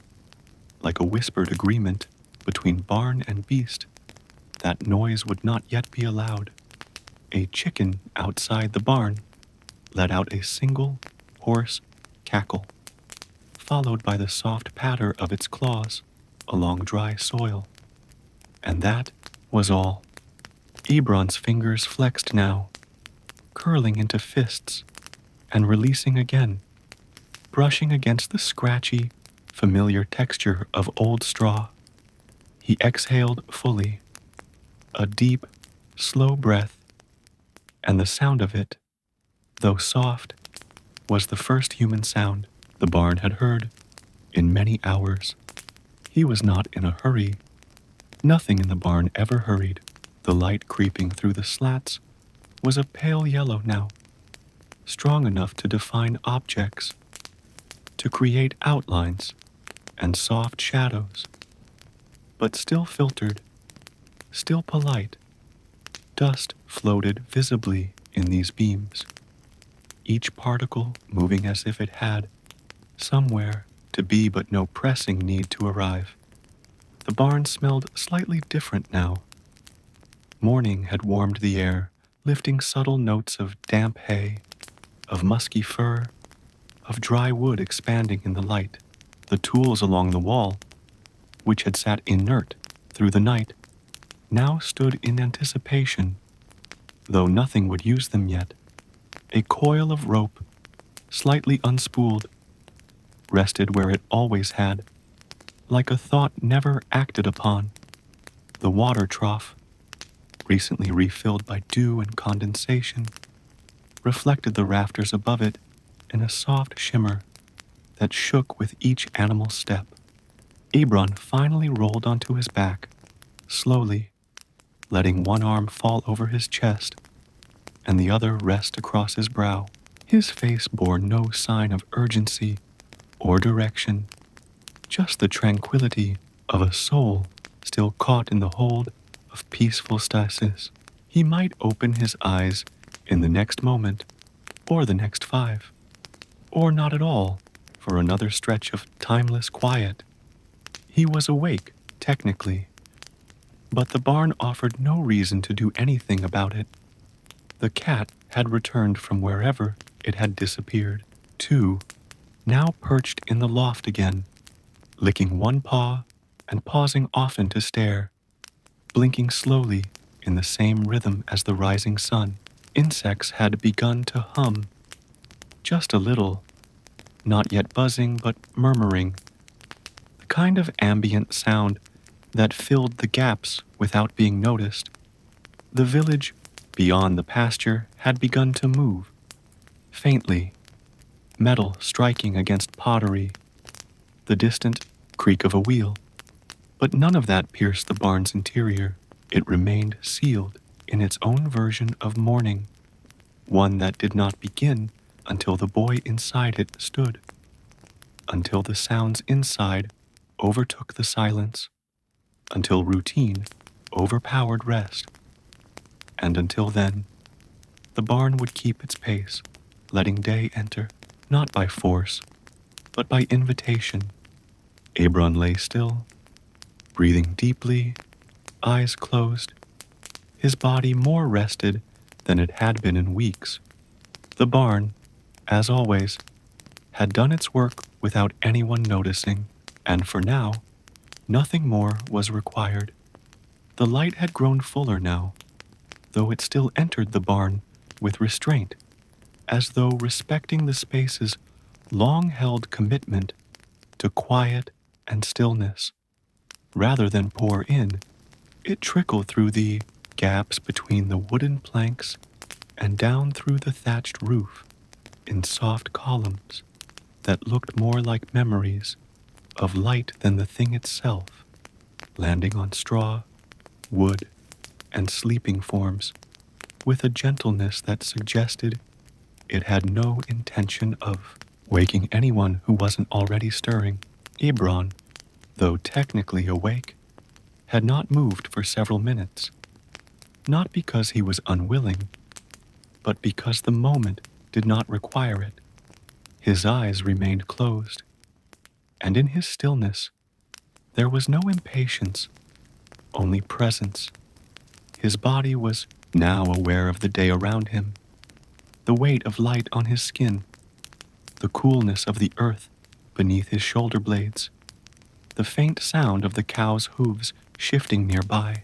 Speaker 1: like a whispered agreement between barn and beast that noise would not yet be allowed. A chicken outside the barn let out a single, hoarse cackle, followed by the soft patter of its claws along dry soil. And that was all. Ebron's fingers flexed now, curling into fists and releasing again, brushing against the scratchy, familiar texture of old straw. He exhaled fully, a deep, slow breath, and the sound of it, though soft, was the first human sound the barn had heard in many hours. He was not in a hurry. Nothing in the barn ever hurried. The light creeping through the slats was a pale yellow now, strong enough to define objects, to create outlines and soft shadows, but still filtered, still polite. Dust floated visibly in these beams, each particle moving as if it had somewhere to be but no pressing need to arrive. The barn smelled slightly different now. Morning had warmed the air, lifting subtle notes of damp hay, of musky fur, of dry wood expanding in the light. The tools along the wall, which had sat inert through the night, now stood in anticipation, though nothing would use them yet. A coil of rope, slightly unspooled, rested where it always had, like a thought never acted upon. The water trough, recently refilled by dew and condensation, reflected the rafters above it in a soft shimmer that shook with each animal's step. Ebron finally rolled onto his back, slowly, letting one arm fall over his chest and the other rest across his brow. His face bore no sign of urgency or direction, just the tranquility of a soul still caught in the hold of peaceful stasis. He might open his eyes in the next moment, or the next 5, or not at all for another stretch of timeless quiet. He was awake, technically, but the barn offered no reason to do anything about it. The cat had returned from wherever it had disappeared, too, now perched in the loft again, licking one paw and pausing often to stare, blinking slowly in the same rhythm as the rising sun. Insects had begun to hum, just a little, not yet buzzing but murmuring, the kind of ambient sound that filled the gaps without being noticed. The village beyond the pasture had begun to move, faintly, metal striking against pottery, the distant creak of a wheel. But none of that pierced the barn's interior. It remained sealed in its own version of mourning, one that did not begin until the boy inside it stood, until the sounds inside overtook the silence, until routine overpowered rest. And until then, the barn would keep its pace, letting day enter, not by force, but by invitation. Ebron lay still, breathing deeply, eyes closed, his body more rested than it had been in weeks. The barn, as always, had done its work without anyone noticing, and for now, nothing more was required. The light had grown fuller now, though it still entered the barn with restraint, as though respecting the space's long-held commitment to quiet and stillness. Rather than pour in, it trickled through the gaps between the wooden planks and down through the thatched roof in soft columns that looked more like memories of light than the thing itself, landing on straw, wood, and sleeping forms with a gentleness that suggested it had no intention of waking anyone who wasn't already stirring. Ebron, though technically awake, had not moved for several minutes, not because he was unwilling, but because the moment did not require it. His eyes remained closed, and in his stillness there was no impatience, only presence. His body was now aware of the day around him, the weight of light on his skin, the coolness of the earth beneath his shoulder blades, the faint sound of the cow's hooves shifting nearby,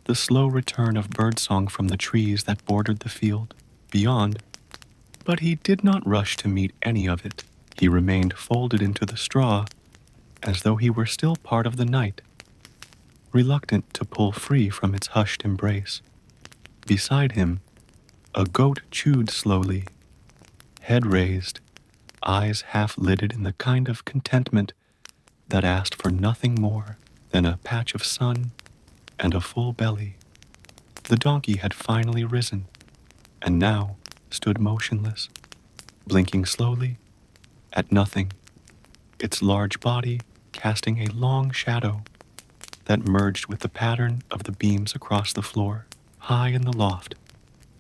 Speaker 1: the slow return of birdsong from the trees that bordered the field beyond. But he did not rush to meet any of it. He remained folded into the straw as though he were still part of the night, reluctant to pull free from its hushed embrace. Beside him, a goat chewed slowly, head raised, eyes half-lidded in the kind of contentment that asked for nothing more than a patch of sun and a full belly. The donkey had finally risen, and now stood motionless, blinking slowly at nothing, its large body casting a long shadow that merged with the pattern of the beams across the floor. High in the loft,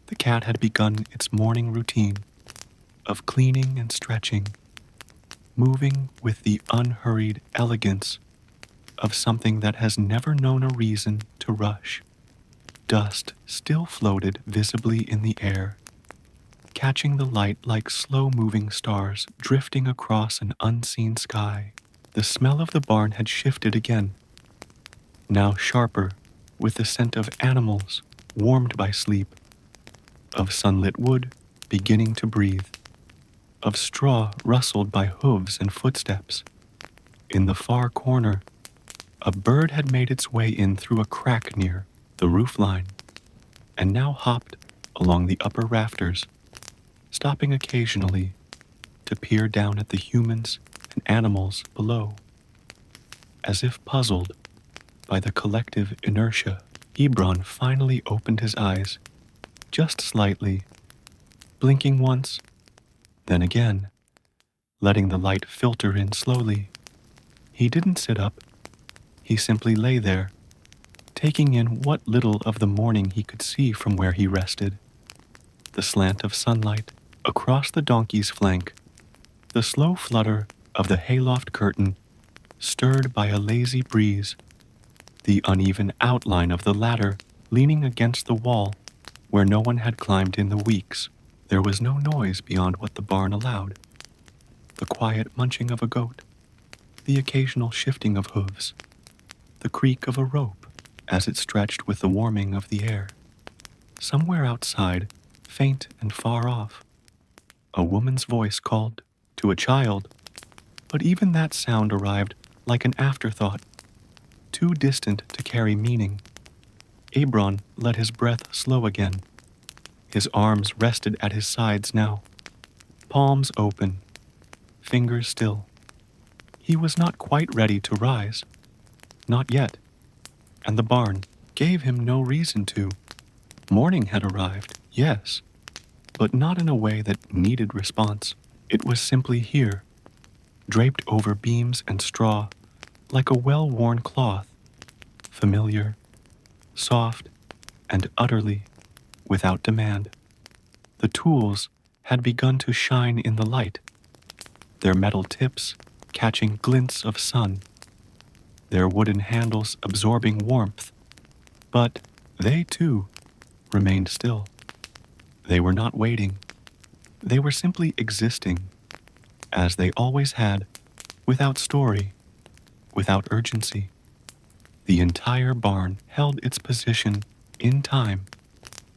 Speaker 1: the cat had begun its morning routine of cleaning and stretching, moving with the unhurried elegance of something that has never known a reason to rush. Dust still floated visibly in the air, catching the light like slow-moving stars drifting across an unseen sky. The smell of the barn had shifted again, now sharper, with the scent of animals warmed by sleep, of sunlit wood beginning to breathe, of straw rustled by hooves and footsteps. In the far corner, a bird had made its way in through a crack near the roofline, and now hopped along the upper rafters, stopping occasionally to peer down at the humans and animals below. As if puzzled by the collective inertia, Ebron finally opened his eyes, just slightly, blinking once, then again, letting the light filter in slowly. He didn't sit up. He simply lay there, taking in what little of the morning he could see from where he rested. The slant of sunlight across the donkey's flank, the slow flutter of the hayloft curtain, stirred by a lazy breeze, the uneven outline of the ladder leaning against the wall where no one had climbed in the weeks. There was no noise beyond what the barn allowed. The quiet munching of a goat, the occasional shifting of hooves, the creak of a rope as it stretched with the warming of the air. Somewhere outside, faint and far off, a woman's voice called to a child, but even that sound arrived like an afterthought, too distant to carry meaning. Ebron let his breath slow again. His arms rested at his sides now, palms open, fingers still. He was not quite ready to rise, not yet, and the barn gave him no reason to. Morning had arrived, yes, but not in a way that needed response. It was simply here, draped over beams and straw, like a well-worn cloth, familiar, soft, and utterly without demand. The tools had begun to shine in the light, their metal tips catching glints of sun, their wooden handles absorbing warmth, but they too remained still. They were not waiting. They were simply existing, as they always had, without story, without urgency. The entire barn held its position in time,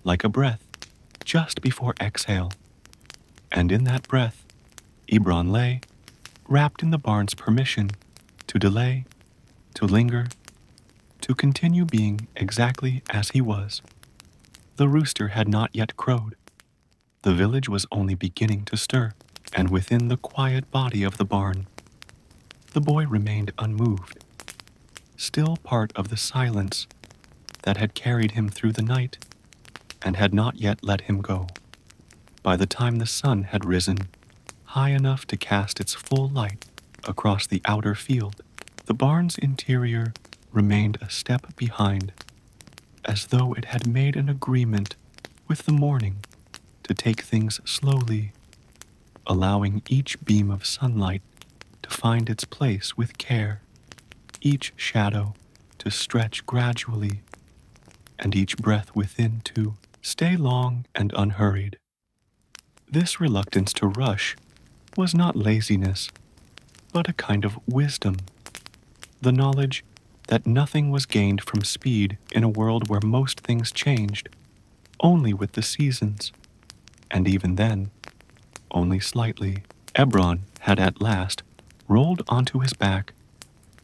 Speaker 1: like a breath, just before exhale. And in that breath, Ebron lay, wrapped in the barn's permission to delay, to linger, to continue being exactly as he was. The rooster had not yet crowed. The village was only beginning to stir, and within the quiet body of the barn, the boy remained unmoved, still part of the silence that had carried him through the night and had not yet let him go. By the time the sun had risen, high enough to cast its full light across the outer field, the barn's interior remained a step behind, as though it had made an agreement with the morning to take things slowly, allowing each beam of sunlight to find its place with care, each shadow to stretch gradually, and each breath within to stay long and unhurried. This reluctance to rush was not laziness, but a kind of wisdom, the knowledge that nothing was gained from speed in a world where most things changed only with the seasons, and even then, only slightly. Ebron had at last rolled onto his back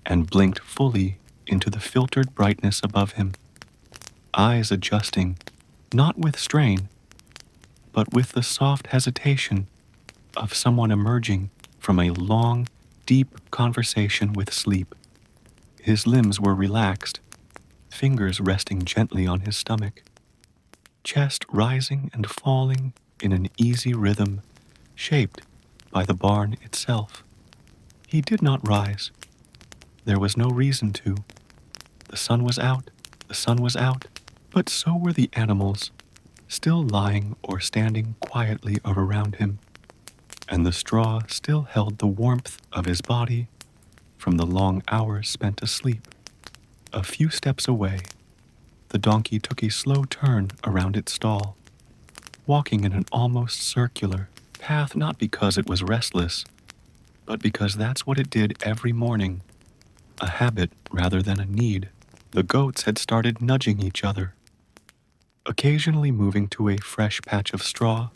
Speaker 1: and blinked fully into the filtered brightness above him, eyes adjusting, not with strain, but with the soft hesitation of someone emerging from a long, deep conversation with sleep. His limbs were relaxed, fingers resting gently on his stomach, chest rising and falling in an easy rhythm shaped by the barn itself. He did not rise. There was no reason to. The sun was out, but so were the animals, still lying or standing quietly around him, and the straw still held the warmth of his body from the long hours spent asleep. A few steps away, the donkey took a slow turn around its stall, walking in an almost circular path, not because it was restless, but because that's what it did every morning, a habit rather than a need. The goats had started nudging each other, occasionally moving to a fresh patch of straw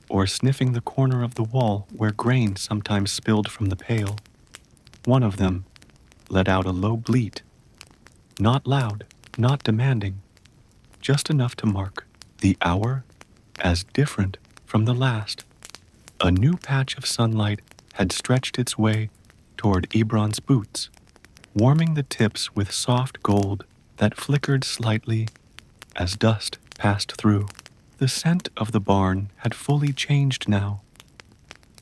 Speaker 1: or sniffing the corner of the wall where grain sometimes spilled from the pail. One of them let out a low bleat, not loud, not demanding, just enough to mark the hour as different from the last. A new patch of sunlight had stretched its way toward Ebron's boots, warming the tips with soft gold that flickered slightly as dust passed through. The scent of the barn had fully changed now.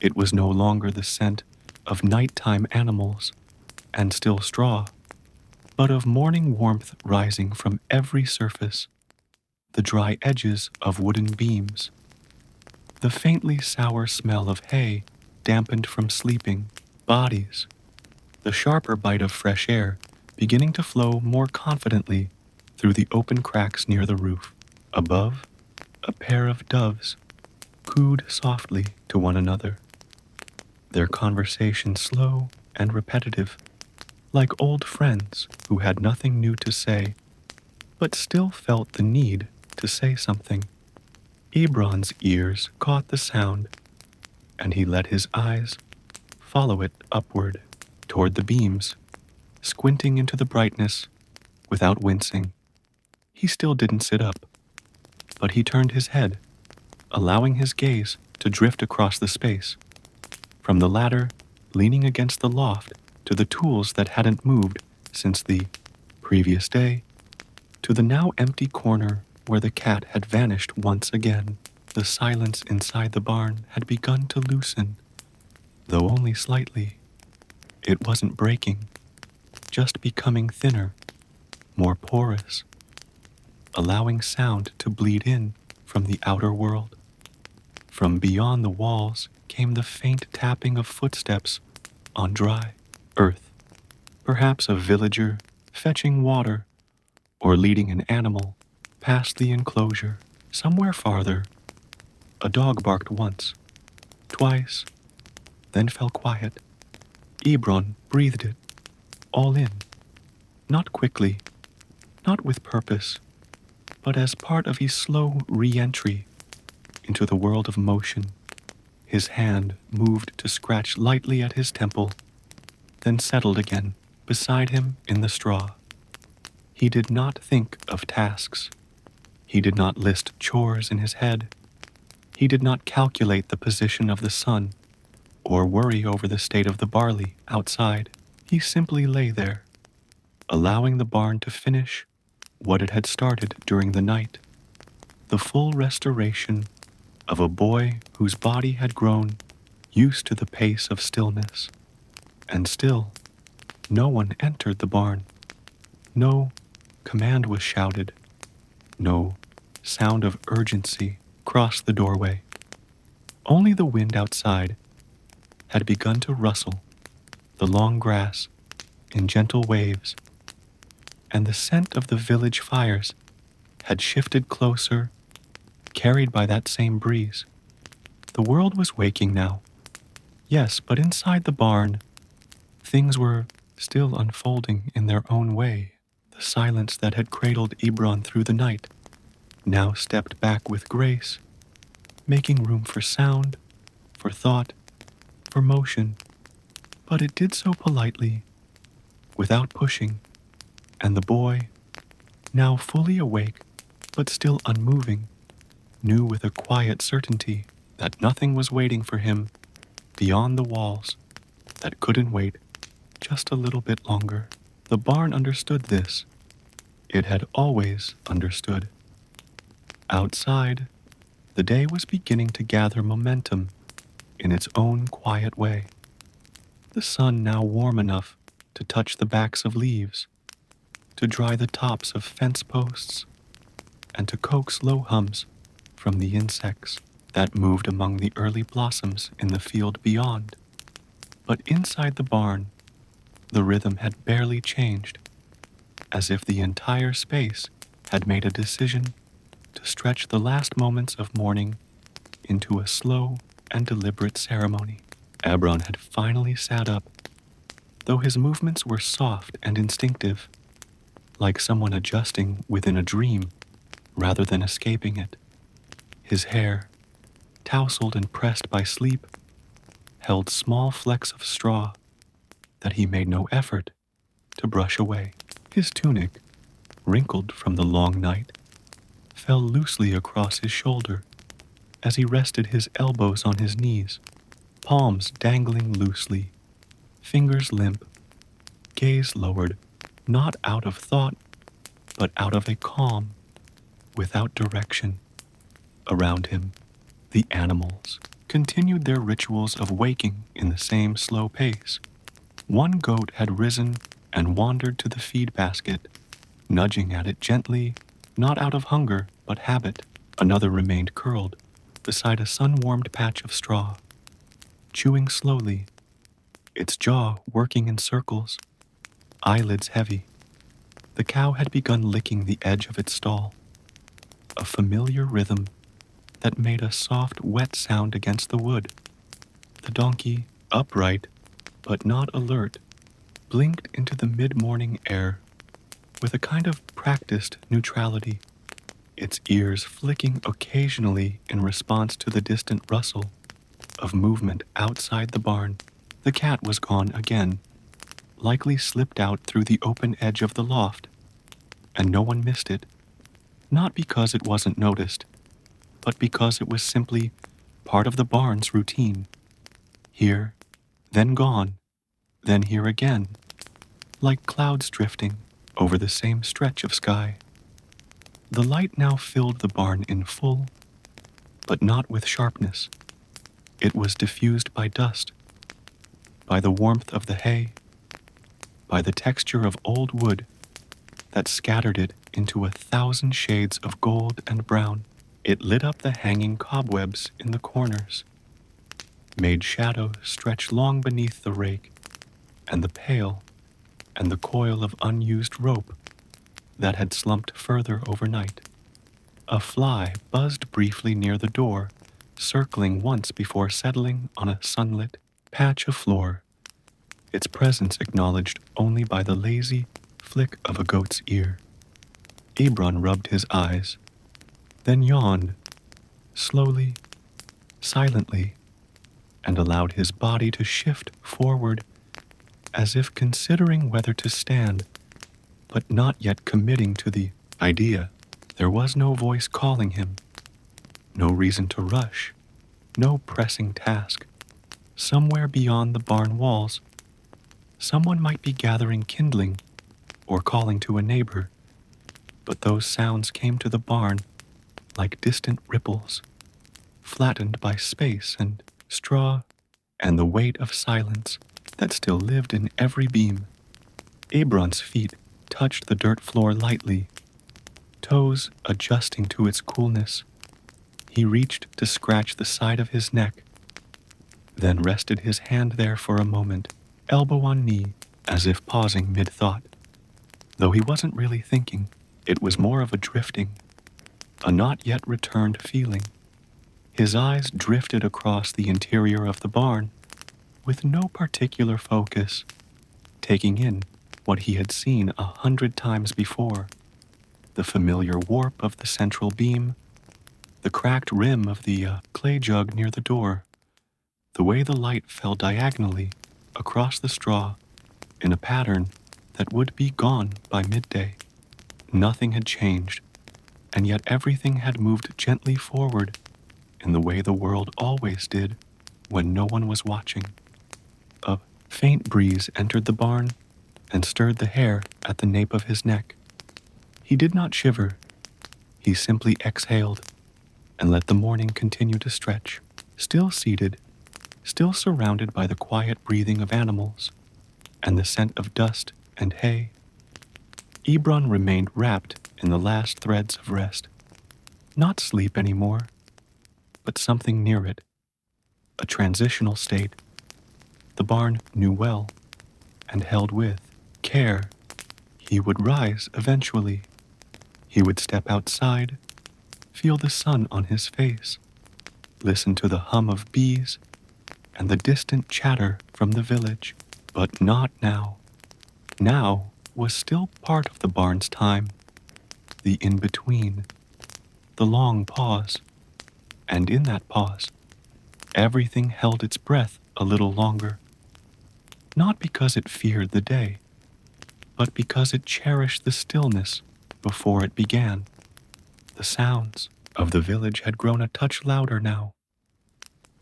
Speaker 1: It was no longer the scent of nighttime animals and still straw, but of morning warmth rising from every surface, the dry edges of wooden beams, the faintly sour smell of hay dampened from sleeping bodies, the sharper bite of fresh air beginning to flow more confidently through the open cracks near the roof. Above, a pair of doves cooed softly to one another, their conversation slow and repetitive, like old friends who had nothing new to say, but still felt the need to say something. Ebron's ears caught the sound, and he let his eyes follow it upward toward the beams, squinting into the brightness without wincing. He still didn't sit up, but he turned his head, allowing his gaze to drift across the space, from the ladder leaning against the loft to the tools that hadn't moved since the previous day, to the now empty corner where the cat had vanished once again. The silence inside the barn had begun to loosen, though only slightly. It wasn't breaking, just becoming thinner, more porous, allowing sound to bleed in from the outer world. From beyond the walls came the faint tapping of footsteps on dry earth, perhaps a villager fetching water or leading an animal past the enclosure. Somewhere farther, a dog barked once, twice, then fell quiet. Ebron breathed it all in, not quickly, not with purpose, but as part of his slow re-entry into the world of motion. His hand moved to scratch lightly at his temple, then settled again beside him in the straw. He did not think of tasks. He did not list chores in his head. He did not calculate the position of the sun or worry over the state of the barley outside. He simply lay there, allowing the barn to finish what it had started during the night, the full restoration of a boy whose body had grown used to the pace of stillness. And still, no one entered the barn. No command was shouted. No sound of urgency crossed the doorway. Only the wind outside had begun to rustle the long grass in gentle waves, and the scent of the village fires had shifted closer, carried by that same breeze. The world was waking now. Yes, but inside the barn, things were still unfolding in their own way. The silence that had cradled Ebron through the night now stepped back with grace, making room for sound, for thought, for motion. But it did so politely, without pushing, and the boy, now fully awake but still unmoving, knew with a quiet certainty that nothing was waiting for him beyond the walls that couldn't wait just a little bit longer. The barn understood this. It had always understood. Outside, the day was beginning to gather momentum in its own quiet way. The sun now warm enough to touch the backs of leaves, to dry the tops of fence posts, and to coax low hums from the insects that moved among the early blossoms in the field beyond. But inside the barn, The rhythm had barely changed, as if the entire space had made a decision to stretch the last moments of morning into a slow and deliberate ceremony. Ebron had finally sat up, though his movements were soft and instinctive, like someone adjusting within a dream rather than escaping it. His hair, tousled and pressed by sleep, held small flecks of straw that he made no effort to brush away. His tunic, wrinkled from the long night, fell loosely across his shoulder as he rested his elbows on his knees, palms dangling loosely, fingers limp, gaze lowered, not out of thought, but out of a calm, without direction. Around him, the animals continued their rituals of waking in the same slow pace. One goat had risen and wandered to the feed basket, nudging at it gently, not out of hunger, but habit. Another remained curled beside a sun-warmed patch of straw, chewing slowly, its jaw working in circles, eyelids heavy. The cow had begun licking the edge of its stall, a familiar rhythm that made a soft, wet sound against the wood. The donkey, upright but not alert, blinked into the mid-morning air with a kind of practiced neutrality, its ears flicking occasionally in response to the distant rustle of movement outside the barn. The cat was gone again, likely slipped out through the open edge of the loft, and no one missed it, not because it wasn't noticed, but because it was simply part of the barn's routine. Here, then gone, then here again, like clouds drifting over the same stretch of sky. The light now filled the barn in full, but not with sharpness. It was diffused by dust, by the warmth of the hay, by the texture of old wood that scattered it into 1,000 shades of gold and brown. It lit up the hanging cobwebs in the corners, made shadows stretch long beneath the rake and the pail and the coil of unused rope that had slumped further overnight. A fly buzzed briefly near the door, circling once before settling on a sunlit patch of floor, its presence acknowledged only by the lazy flick of a goat's ear. Ebron rubbed his eyes, then yawned, slowly, silently, and allowed his body to shift forward as if considering whether to stand, but not yet committing to the idea. There was no voice calling him, no reason to rush, no pressing task. Somewhere beyond the barn walls, someone might be gathering kindling or calling to a neighbor, but those sounds came to the barn like distant ripples, flattened by space and straw and the weight of silence that still lived in every beam. Ebron's feet touched the dirt floor lightly, toes adjusting to its coolness. He reached to scratch the side of his neck, then rested his hand there for a moment, elbow on knee, as if pausing mid-thought. Though he wasn't really thinking, it was more of a drifting, a not yet returned feeling. His eyes drifted across the interior of the barn, with no particular focus, taking in what he had seen 100 times before: the familiar warp of the central beam, the cracked rim of the clay jug near the door, the way the light fell diagonally across the straw in a pattern that would be gone by midday. Nothing had changed, and yet everything had moved gently forward in the way the world always did when no one was watching. A faint breeze entered the barn and stirred the hair at the nape of his neck. He did not shiver. He simply exhaled and let the morning continue to stretch. Still seated, still surrounded by the quiet breathing of animals and the scent of dust and hay, Ebron remained wrapped in the last threads of rest. Not sleep anymore, but something near it, a transitional state the barn knew well. and held with care, he would rise eventually. He would step outside, feel the sun on his face, listen to the hum of bees and the distant chatter from the village. But not now. Now was still part of the barn's time, the in-between, the long pause. And in that pause, everything held its breath a little longer, not because it feared the day, but because it cherished the stillness before it began. The sounds of the village had grown a touch louder now,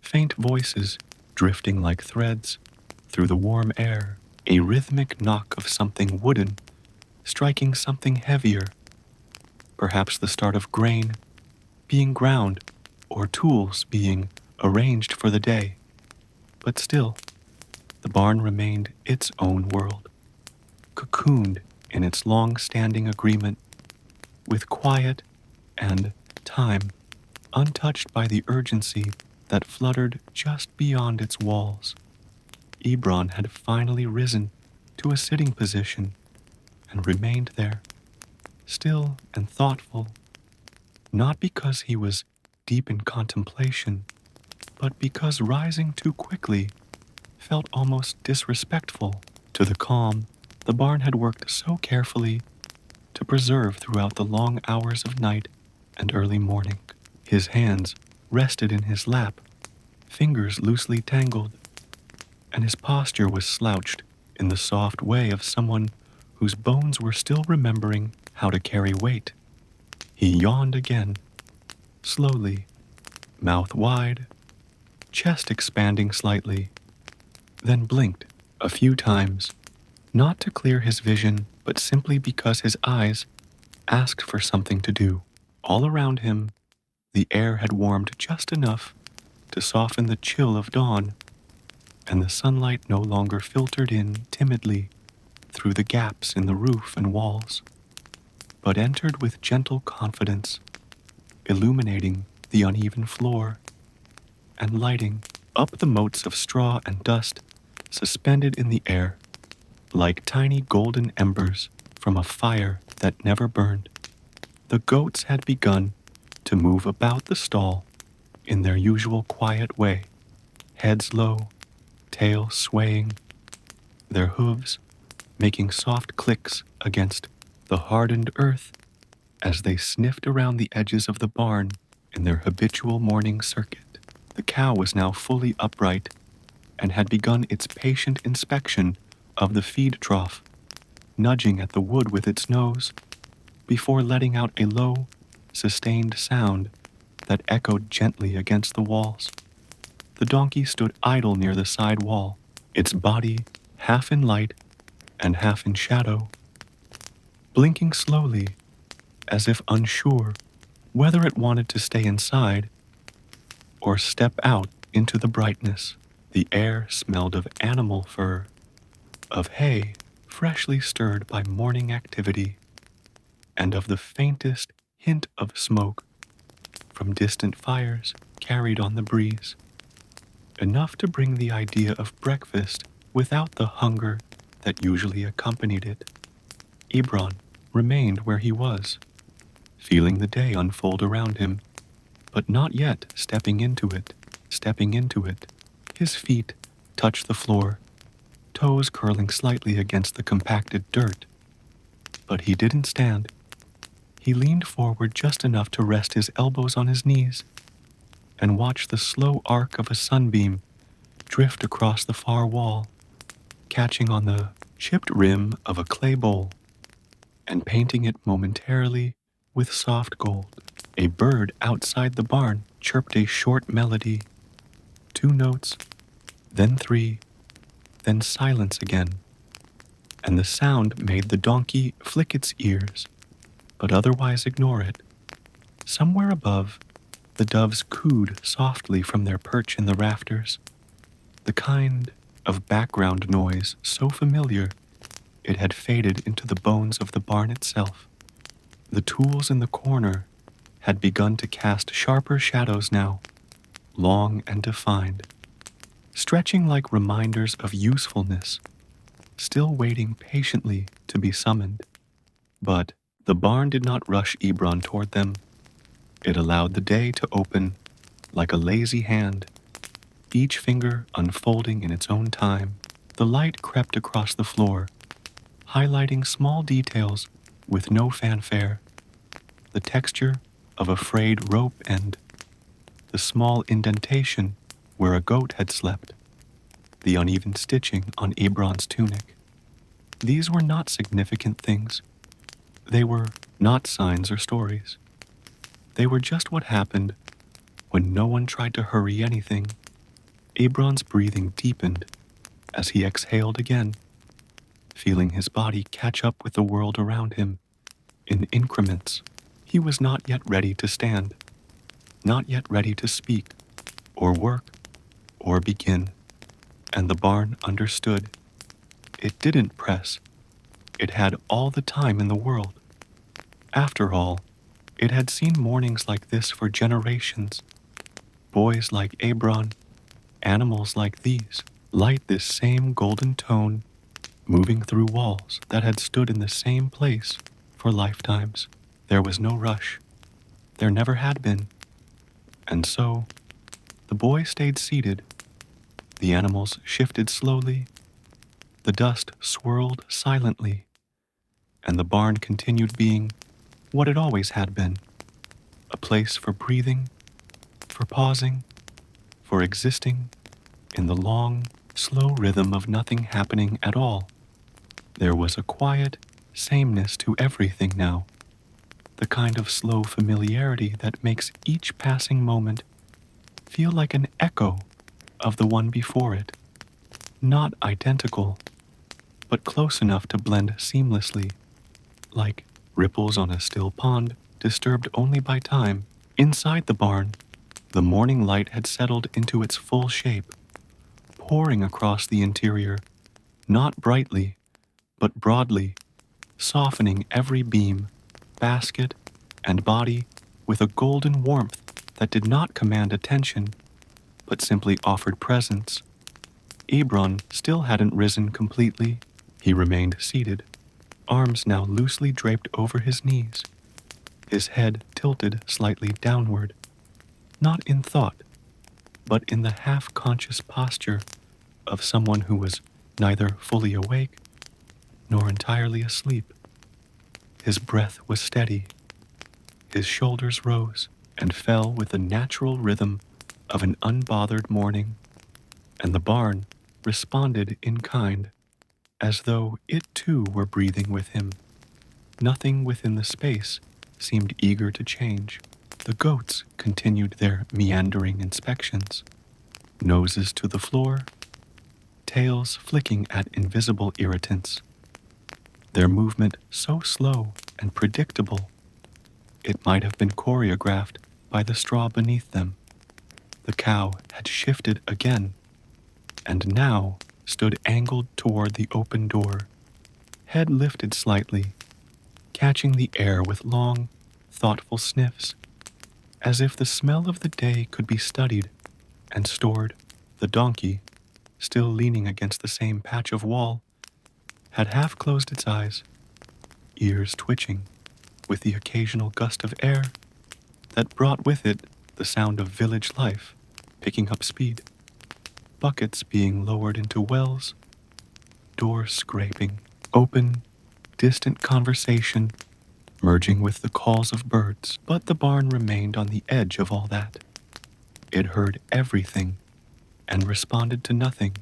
Speaker 1: faint voices drifting like threads through the warm air, a rhythmic knock of something wooden striking something heavier, perhaps the start of grain being ground or tools being arranged for the day. But still, the barn remained its own world, cocooned in its long-standing agreement with quiet and time, untouched by the urgency that fluttered just beyond its walls. Ebron had finally risen to a sitting position and remained there, still and thoughtful, not because he was deep in contemplation, but because rising too quickly felt almost disrespectful to the calm the barn had worked so carefully to preserve throughout the long hours of night and early morning. His hands rested in his lap, fingers loosely tangled, and his posture was slouched in the soft way of someone whose bones were still remembering how to carry weight. He yawned again, slowly, mouth wide, chest expanding slightly, then blinked a few times, not to clear his vision, but simply because his eyes asked for something to do. All around him, the air had warmed just enough to soften the chill of dawn, and the sunlight no longer filtered in timidly through the gaps in the roof and walls, but entered with gentle confidence, illuminating the uneven floor and lighting up the motes of straw and dust suspended in the air like tiny golden embers from a fire that never burned. The goats had begun to move about the stall in their usual quiet way, heads low, tails swaying, their hooves making soft clicks against the hardened earth as they sniffed around the edges of the barn in their habitual morning circuit. The cow was now fully upright and had begun its patient inspection of the feed trough, nudging at the wood with its nose before letting out a low, sustained sound that echoed gently against the walls. The donkey stood idle near the side wall, its body half in light and half in shadow, blinking slowly as if unsure whether it wanted to stay inside or step out into the brightness. The air smelled of animal fur, of hay freshly stirred by morning activity, and of the faintest hint of smoke from distant fires carried on the breeze, enough to bring the idea of breakfast without the hunger that usually accompanied it. Ebron remained where he was, feeling the day unfold around him, but not yet stepping into it. His feet touched the floor, toes curling slightly against the compacted dirt. But he didn't stand. He leaned forward just enough to rest his elbows on his knees and watch the slow arc of a sunbeam drift across the far wall, catching on the chipped rim of a clay bowl and painting it momentarily with soft gold. A bird outside the barn chirped a short melody, 2 notes, then 3, then silence again, and the sound made the donkey flick its ears, but otherwise ignore it. Somewhere above, the doves cooed softly from their perch in the rafters, the kind of background noise so familiar it had faded into the bones of the barn itself. The tools in the corner had begun to cast sharper shadows now, long and defined, stretching like reminders of usefulness still waiting patiently to be summoned. But the barn did not rush Ebron toward them. It allowed the day to open like a lazy hand, each finger unfolding in its own time. The light crept across the floor, highlighting small details with no fanfare: the texture of a frayed rope end, the small indentation where a goat had slept, the uneven stitching on Ebron's tunic. These were not significant things. They were not signs or stories. They were just what happened when no one tried to hurry anything. Ebron's breathing deepened as he exhaled again, feeling his body catch up with the world around him in increments. He was not yet ready to stand, not yet ready to speak, or work, or begin. And the barn understood. It didn't press. It had all the time in the world. After all, it had seen mornings like this for generations. Boys like Ebron, animals like these, light this same golden tone, moving through walls that had stood in the same place for lifetimes. There was no rush. There never had been. And so, the boy stayed seated. The animals shifted slowly. The dust swirled silently. And the barn continued being what it always had been: a place for breathing, for pausing, for existing in the long, slow rhythm of nothing happening at all. There was a quiet sameness to everything now, the kind of slow familiarity that makes each passing moment feel like an echo of the one before it. Not identical, but close enough to blend seamlessly, like ripples on a still pond disturbed only by time. Inside the barn, the morning light had settled into its full shape, pouring across the interior, not brightly, but broadly, softening every beam, basket, and body with a golden warmth that did not command attention, but simply offered presence. Ebron still hadn't risen completely. He remained seated, arms now loosely draped over his knees, his head tilted slightly downward, not in thought, but in the half-conscious posture of someone who was neither fully awake nor entirely asleep. His breath was steady. His shoulders rose and fell with the natural rhythm of an unbothered morning, and the barn responded in kind, as though it too were breathing with him. Nothing within the space seemed eager to change. The goats continued their meandering inspections, noses to the floor, tails flicking at invisible irritants. Their movement so slow and predictable, it might have been choreographed by the straw beneath them. The cow had shifted again, and now stood angled toward the open door, head lifted slightly, catching the air with long, thoughtful sniffs, as if the smell of the day could be studied and stored. The donkey, still leaning against the same patch of wall, had half closed its eyes, ears twitching with the occasional gust of air that brought with it the sound of village life picking up speed, buckets being lowered into wells, doors scraping, open, distant conversation merging with the calls of birds. But the barn remained on the edge of all that. It heard everything and responded to nothing,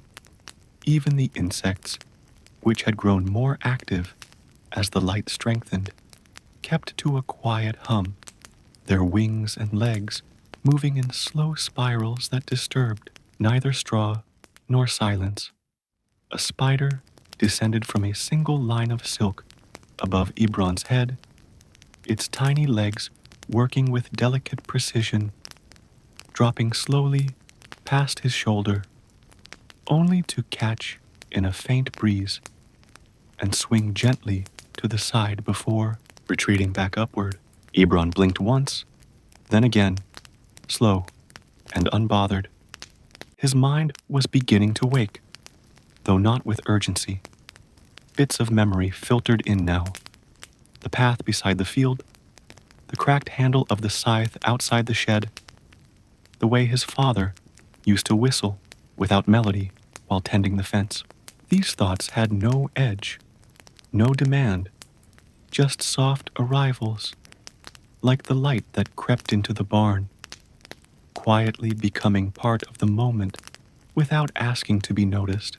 Speaker 1: even the insects, which had grown more active as the light strengthened, kept to a quiet hum, their wings and legs moving in slow spirals that disturbed neither straw nor silence. A spider descended from a single line of silk above Ebron's head, its tiny legs working with delicate precision, dropping slowly past his shoulder, only to catch in a faint breeze and swing gently to the side before retreating back upward. Ebron blinked once, then again, slow and unbothered. His mind was beginning to wake, though not with urgency. Bits of memory filtered in now. The path beside the field, the cracked handle of the scythe outside the shed, the way his father used to whistle without melody while tending the fence. These thoughts had no edge, no demand, just soft arrivals, like the light that crept into the barn, quietly becoming part of the moment without asking to be noticed.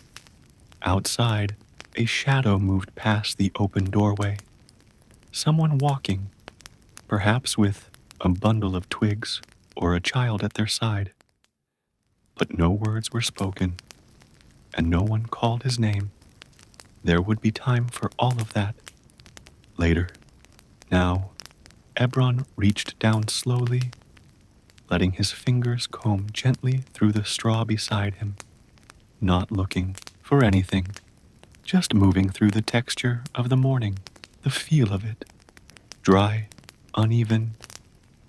Speaker 1: Outside, a shadow moved past the open doorway. Someone walking, perhaps with a bundle of twigs or a child at their side. But no words were spoken, and no one called his name. There would be time for all of that later. Now, Ebron reached down slowly, letting his fingers comb gently through the straw beside him, not looking for anything, just moving through the texture of the morning, the feel of it, dry, uneven,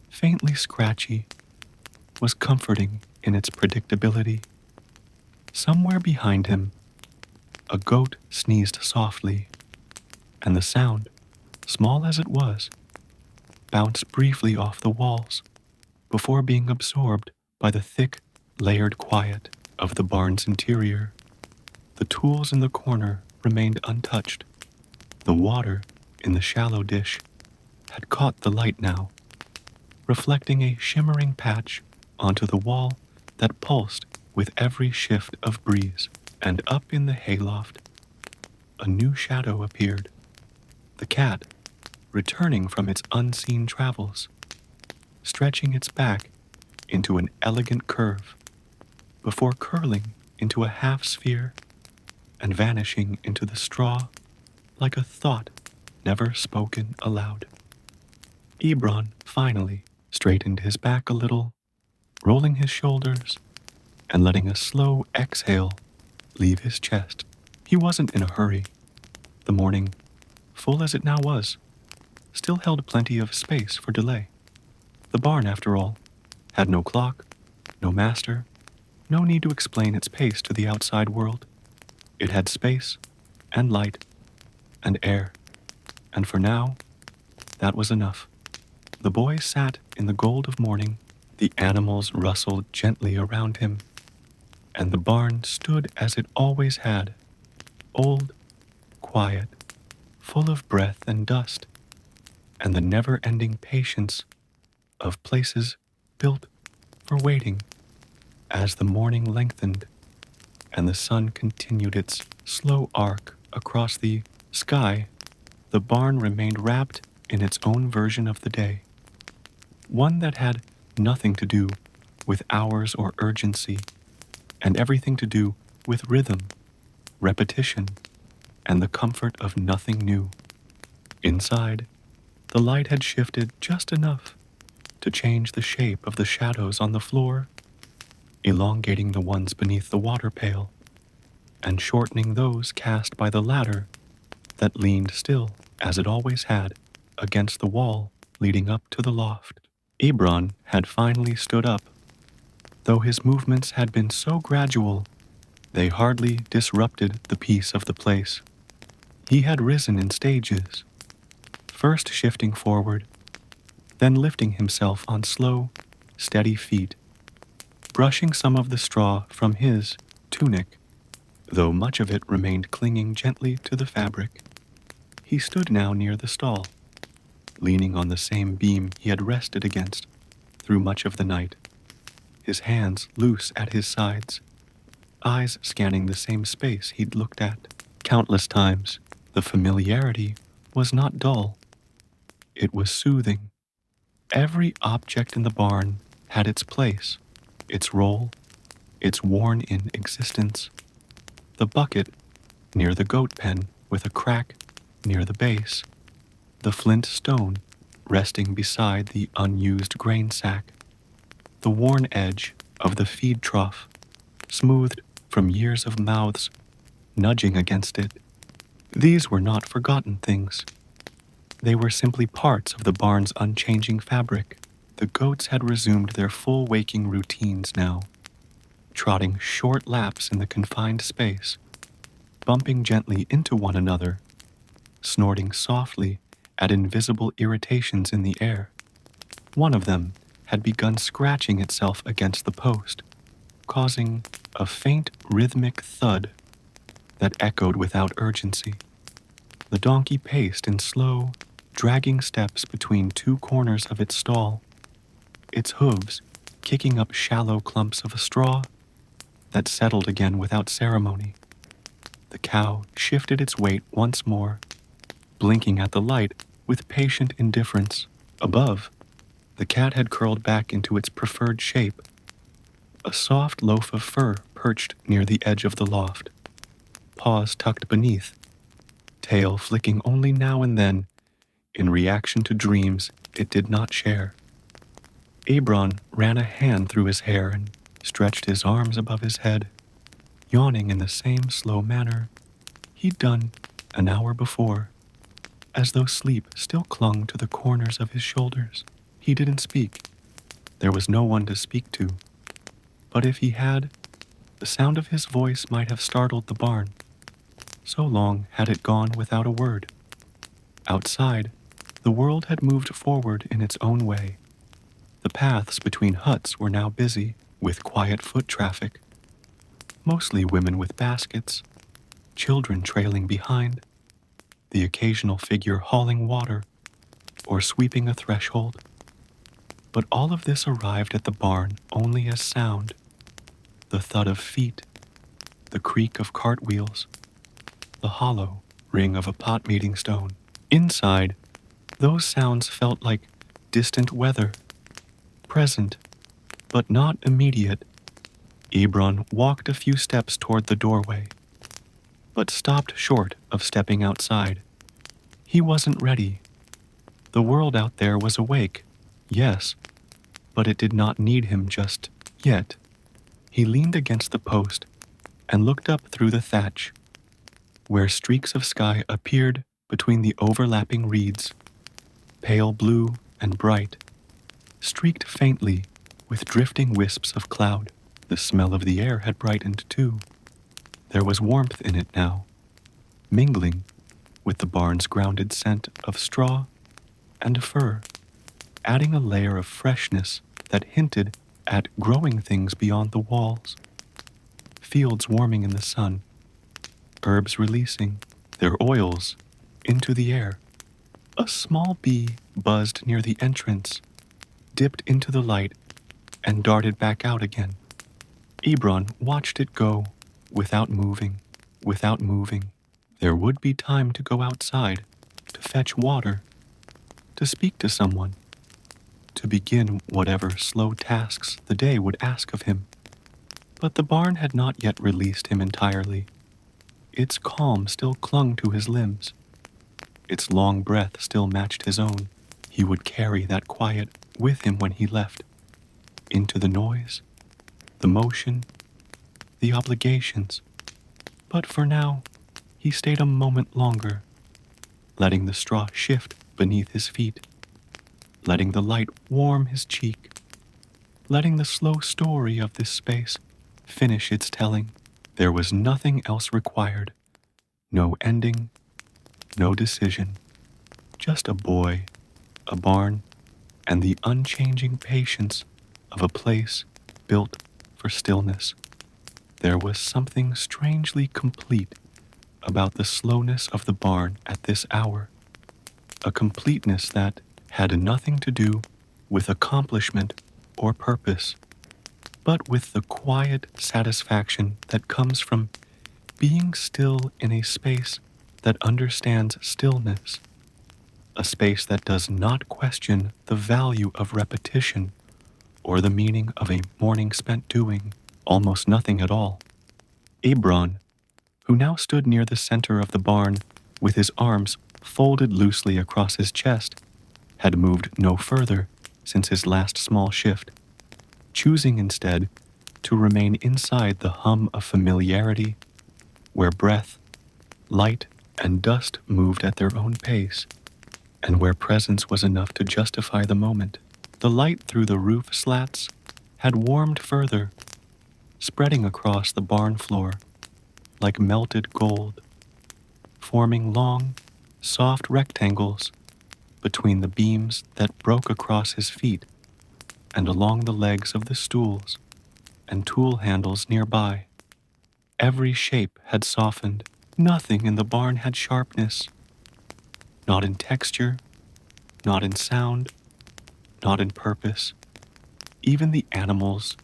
Speaker 1: faintly scratchy, was comforting in its predictability. Somewhere behind him, a goat sneezed softly, and the sound, small as it was, bounced briefly off the walls before being absorbed by the thick, layered quiet of the barn's interior. The tools in the corner remained untouched. The water in the shallow dish had caught the light now, reflecting a shimmering patch onto the wall that pulsed with every shift of breeze. And up in the hayloft, a new shadow appeared. The cat, returning from its unseen travels, stretching its back into an elegant curve before curling into a half sphere and vanishing into the straw like a thought never spoken aloud. Ebron finally straightened his back a little, rolling his shoulders and letting a slow exhale leave his chest. He wasn't in a hurry. The morning, full as it now was, still held plenty of space for delay. The barn, after all, had no clock, no master, no need to explain its pace to the outside world. It had space, and light, and air, and for now, that was enough. The boy sat in the gold of morning, the animals rustled gently around him, and the barn stood as it always had, old, quiet, full of breath and dust, and the never-ending patience of places built for waiting. As the morning lengthened and the sun continued its slow arc across the sky, the barn remained wrapped in its own version of the day, one that had nothing to do with hours or urgency, and everything to do with rhythm, repetition, and the comfort of nothing new. Inside, the light had shifted just enough to change the shape of the shadows on the floor, elongating the ones beneath the water pail, and shortening those cast by the ladder that leaned still, as it always had, against the wall leading up to the loft. Ebron had finally stood up, though his movements had been so gradual they hardly disrupted the peace of the place. He had risen in stages, first shifting forward, then lifting himself on slow, steady feet, brushing some of the straw from his tunic, though much of it remained clinging gently to the fabric. He stood now near the stall, leaning on the same beam he had rested against through much of the night, his hands loose at his sides, eyes scanning the same space he'd looked at countless times. The familiarity was not dull. It was soothing. Every object in the barn had its place, its role, its worn-in existence. The bucket near the goat pen with a crack near the base, the flint stone resting beside the unused grain sack, the worn edge of the feed trough, smoothed from years of mouths nudging against it. These were not forgotten things. They were simply parts of the barn's unchanging fabric. The goats had resumed their full waking routines now, trotting short laps in the confined space, bumping gently into one another, snorting softly at invisible irritations in the air. One of them had begun scratching itself against the post, causing a faint rhythmic thud that echoed without urgency. The donkey paced in slow, dragging steps between two corners of its stall, its hooves kicking up shallow clumps of straw that settled again without ceremony. The cow shifted its weight once more, blinking at the light with patient indifference. Above, the cat had curled back into its preferred shape, a soft loaf of fur perched near the edge of the loft, paws tucked beneath, tail flicking only now and then in reaction to dreams it did not share. Ebron ran a hand through his hair and stretched his arms above his head, yawning in the same slow manner he'd done an hour before, as though sleep still clung to the corners of his shoulders. He didn't speak. There was no one to speak to. But if he had, the sound of his voice might have startled the barn. So long had it gone without a word. Outside, the world had moved forward in its own way. The paths between huts were now busy with quiet foot traffic, mostly women with baskets, children trailing behind, the occasional figure hauling water or sweeping a threshold. But all of this arrived at the barn only as sound, the thud of feet, the creak of cartwheels, the hollow ring of a pot-meeting stone. Inside, those sounds felt like distant weather, present, but not immediate. Ebron walked a few steps toward the doorway, but stopped short of stepping outside. He wasn't ready. The world out there was awake, yes, but it did not need him just yet. He leaned against the post and looked up through the thatch, where streaks of sky appeared between the overlapping reeds, pale blue and bright, streaked faintly with drifting wisps of cloud. The smell of the air had brightened too. There was warmth in it now, mingling with the barn's grounded scent of straw and fur, adding a layer of freshness that hinted at growing things beyond the walls. Fields warming in the sun, herbs releasing their oils into the air. A small bee buzzed near the entrance, dipped into the light, and darted back out again. Ebron watched it go, without moving. There would be time to go outside, to fetch water, to speak to someone, to begin whatever slow tasks the day would ask of him. But the barn had not yet released him entirely. Its calm still clung to his limbs. Its long breath still matched his own. He would carry that quiet with him when he left, into the noise, the motion, the obligations. But for now, he stayed a moment longer, letting the straw shift beneath his feet, letting the light warm his cheek, letting the slow story of this space finish its telling. There was nothing else required, no ending, no decision, just a boy, a barn, and the unchanging patience of a place built for stillness. There was something strangely complete about the slowness of the barn at this hour, a completeness that had nothing to do with accomplishment or purpose, but with the quiet satisfaction that comes from being still in a space that understands stillness, a space that does not question the value of repetition or the meaning of a morning spent doing almost nothing at all. Ebron, who now stood near the center of the barn with his arms folded loosely across his chest, had moved no further since his last small shift, choosing instead to remain inside the hum of familiarity, where breath, light, and dust moved at their own pace, and where presence was enough to justify the moment. The light through the roof slats had warmed further, spreading across the barn floor like melted gold, forming long, soft rectangles between the beams that broke across his feet and along the legs of the stools and tool handles nearby. Every shape had softened. Nothing in the barn had sharpness, not in texture, not in sound, not in purpose. Even the animals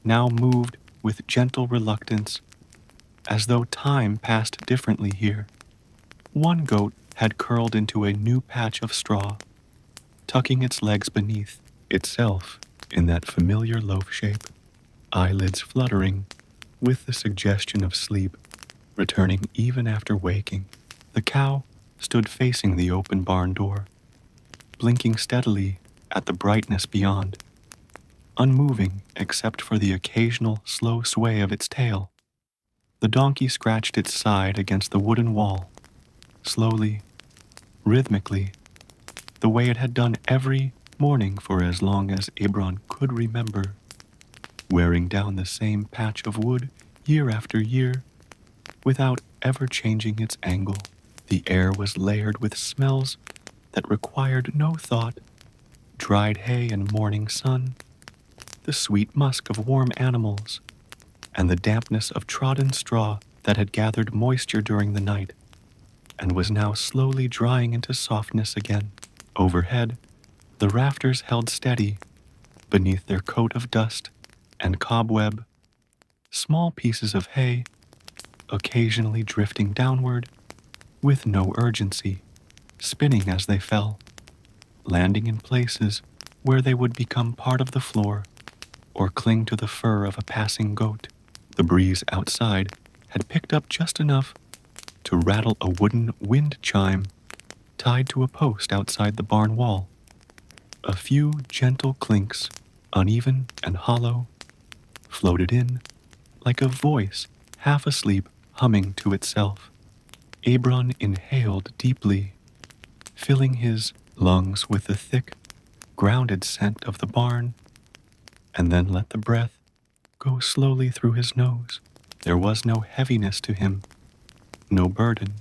Speaker 1: now moved with gentle reluctance, as though time passed differently here. One goat had curled into a new patch of straw, tucking its legs beneath itself in that familiar loaf shape, eyelids fluttering with the suggestion of sleep, returning even after waking. The cow stood facing the open barn door, blinking steadily at the brightness beyond, unmoving except for the occasional slow sway of its tail. The donkey scratched its side against the wooden wall, slowly, rhythmically, the way it had done every morning for as long as Ebron could remember, wearing down the same patch of wood year after year, without ever changing its angle. The air was layered with smells that required no thought: dried hay and morning sun, the sweet musk of warm animals, and the dampness of trodden straw that had gathered moisture during the night and was now slowly drying into softness again. Overhead, the rafters held steady beneath their coat of dust and cobweb, small pieces of hay occasionally drifting downward with no urgency, spinning as they fell, landing in places where they would become part of the floor or cling to the fur of a passing goat. The breeze outside had picked up just enough to rattle a wooden wind chime tied to a post outside the barn wall. A few gentle clinks, uneven and hollow, floated in like a voice half asleep humming to itself. Ebron inhaled deeply, filling his lungs with the thick, grounded scent of the barn, and then let the breath go slowly through his nose. There was no heaviness to him, no burden,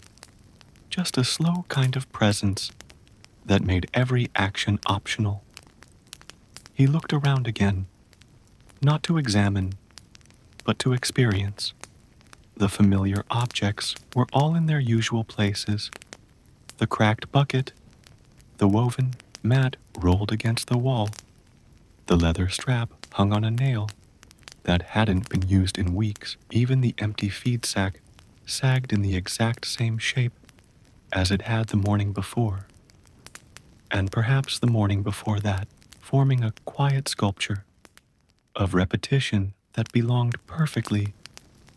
Speaker 1: just a slow kind of presence that made every action optional. He looked around again, not to examine, but to experience. The familiar objects were all in their usual places. The cracked bucket, the woven mat rolled against the wall, the leather strap hung on a nail that hadn't been used in weeks. Even the empty feed sack sagged in the exact same shape as it had the morning before, and perhaps the morning before that, forming a quiet sculpture of repetition that belonged perfectly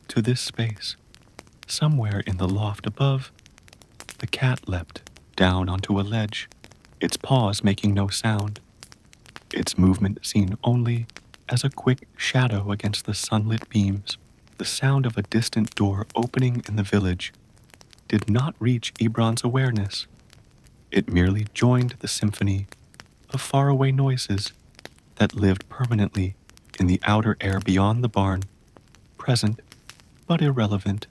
Speaker 1: to this space. Somewhere in the loft above, the cat leapt down onto a ledge, its paws making no sound, its movement seen only as a quick shadow against the sunlit beams. The sound of a distant door opening in the village did not reach Ebron's awareness. It merely joined the symphony of faraway noises that lived permanently in the outer air beyond the barn, present but irrelevant.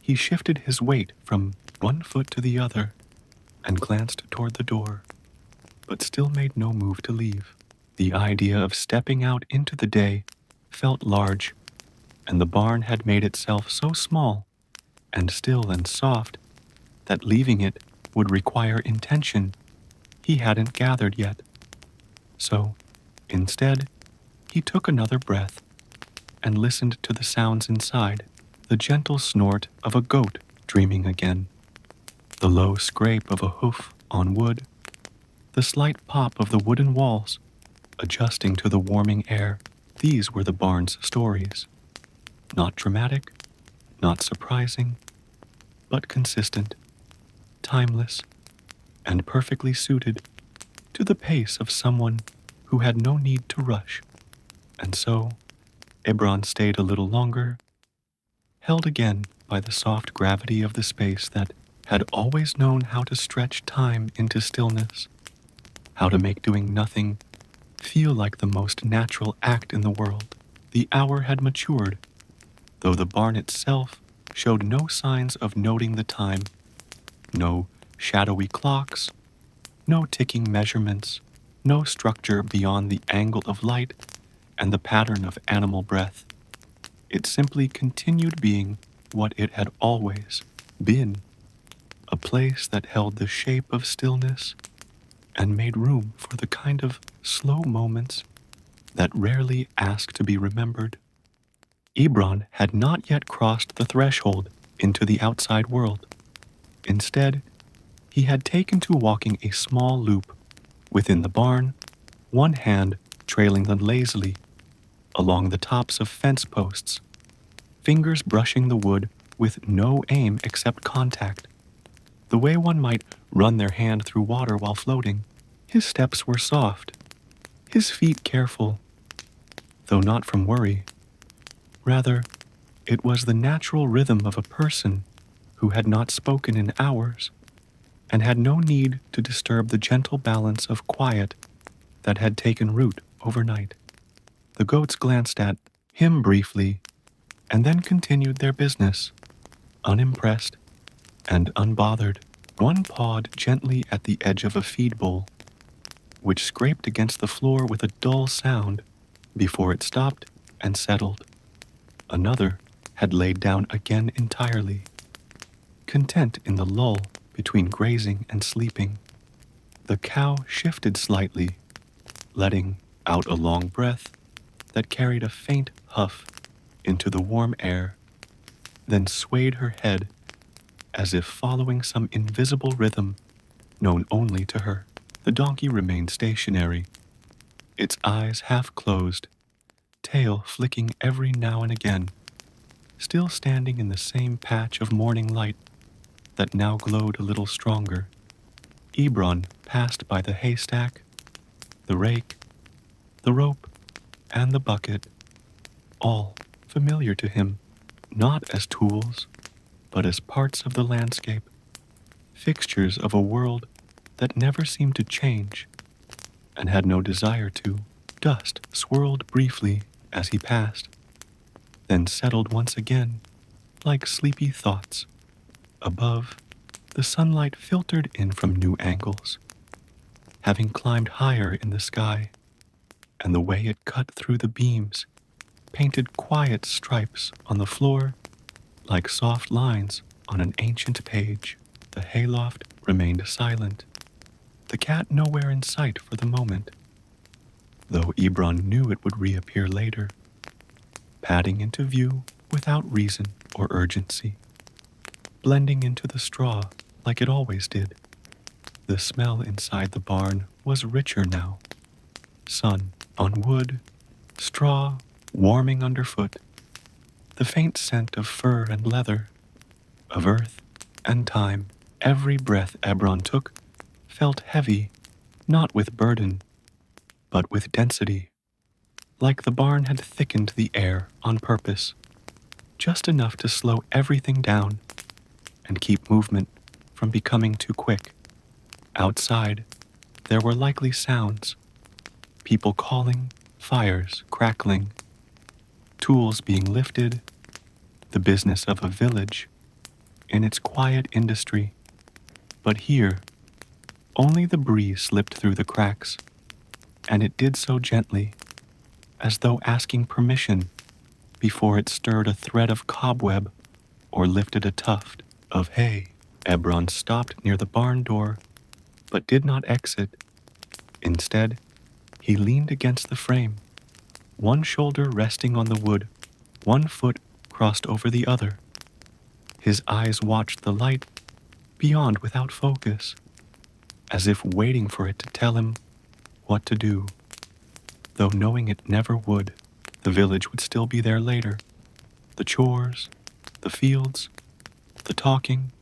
Speaker 1: He shifted his weight from one foot to the other and glanced toward the door, but still made no move to leave. The idea of stepping out into the day felt large, and the barn had made itself so small and still and soft that leaving it would require intention he hadn't gathered yet. So, instead, he took another breath and listened to the sounds inside: the gentle snort of a goat dreaming again, the low scrape of a hoof on wood, the slight pop of the wooden walls adjusting to the warming air. These were the barn's stories. Not dramatic, not surprising, but consistent, timeless, and perfectly suited to the pace of someone who had no need to rush. And so, Ebron stayed a little longer, held again by the soft gravity of the space that had always known how to stretch time into stillness, how to make doing nothing feel like the most natural act in the world. The hour had matured, though the barn itself showed no signs of noting the time, no shadowy clocks, no ticking measurements, no structure beyond the angle of light and the pattern of animal breath. It simply continued being what it had always been, a place that held the shape of stillness and made room for the kind of slow moments that rarely ask to be remembered. Ebron had not yet crossed the threshold into the outside world. Instead, he had taken to walking a small loop within the barn, one hand trailing them lazily along the tops of fence posts, fingers brushing the wood with no aim except contact, the way one might run their hand through water while floating. His steps were soft, his feet careful, though not from worry. Rather, it was the natural rhythm of a person who had not spoken in hours and had no need to disturb the gentle balance of quiet that had taken root overnight. The goats glanced at him briefly and then continued their business, unimpressed and unbothered. One pawed gently at the edge of a feed bowl, which scraped against the floor with a dull sound before it stopped and settled. Another had laid down again entirely, content in the lull between grazing and sleeping. The cow shifted slightly, letting out a long breath that carried a faint huff into the warm air, then swayed her head as if following some invisible rhythm known only to her. The donkey remained stationary, its eyes half closed, tail flicking every now and again, still standing in the same patch of morning light that now glowed a little stronger. Ebron passed by the haystack, the rake, the rope, and the bucket, all familiar to him, not as tools, but as parts of the landscape, fixtures of a world that never seemed to change and had no desire to. Dust swirled briefly as he passed, then settled once again like sleepy thoughts. Above, the sunlight filtered in from new angles, having climbed higher in the sky, and the way it cut through the beams painted quiet stripes on the floor like soft lines on an ancient page. The hayloft remained silent, the cat nowhere in sight for the moment, though Ebron knew it would reappear later, padding into view without reason or urgency, blending into the straw like it always did. The smell inside the barn was richer now. Sun on wood, straw warming underfoot, the faint scent of fur and leather, of earth and time. Every breath Ebron took felt heavy, not with burden, but with density, like the barn had thickened the air on purpose, just enough to slow everything down and keep movement from becoming too quick. Outside, there were likely sounds, people calling, fires crackling, tools being lifted, the business of a village in its quiet industry. But here, only the breeze slipped through the cracks, and it did so gently, as though asking permission before it stirred a thread of cobweb or lifted a tuft of hay. Ebron stopped near the barn door, but did not exit. Instead, he leaned against the frame, one shoulder resting on the wood, one foot crossed over the other. His eyes watched the light beyond without focus, as if waiting for it to tell him what to do, though knowing it never would. The village would still be there later. The chores, the fields, the talking,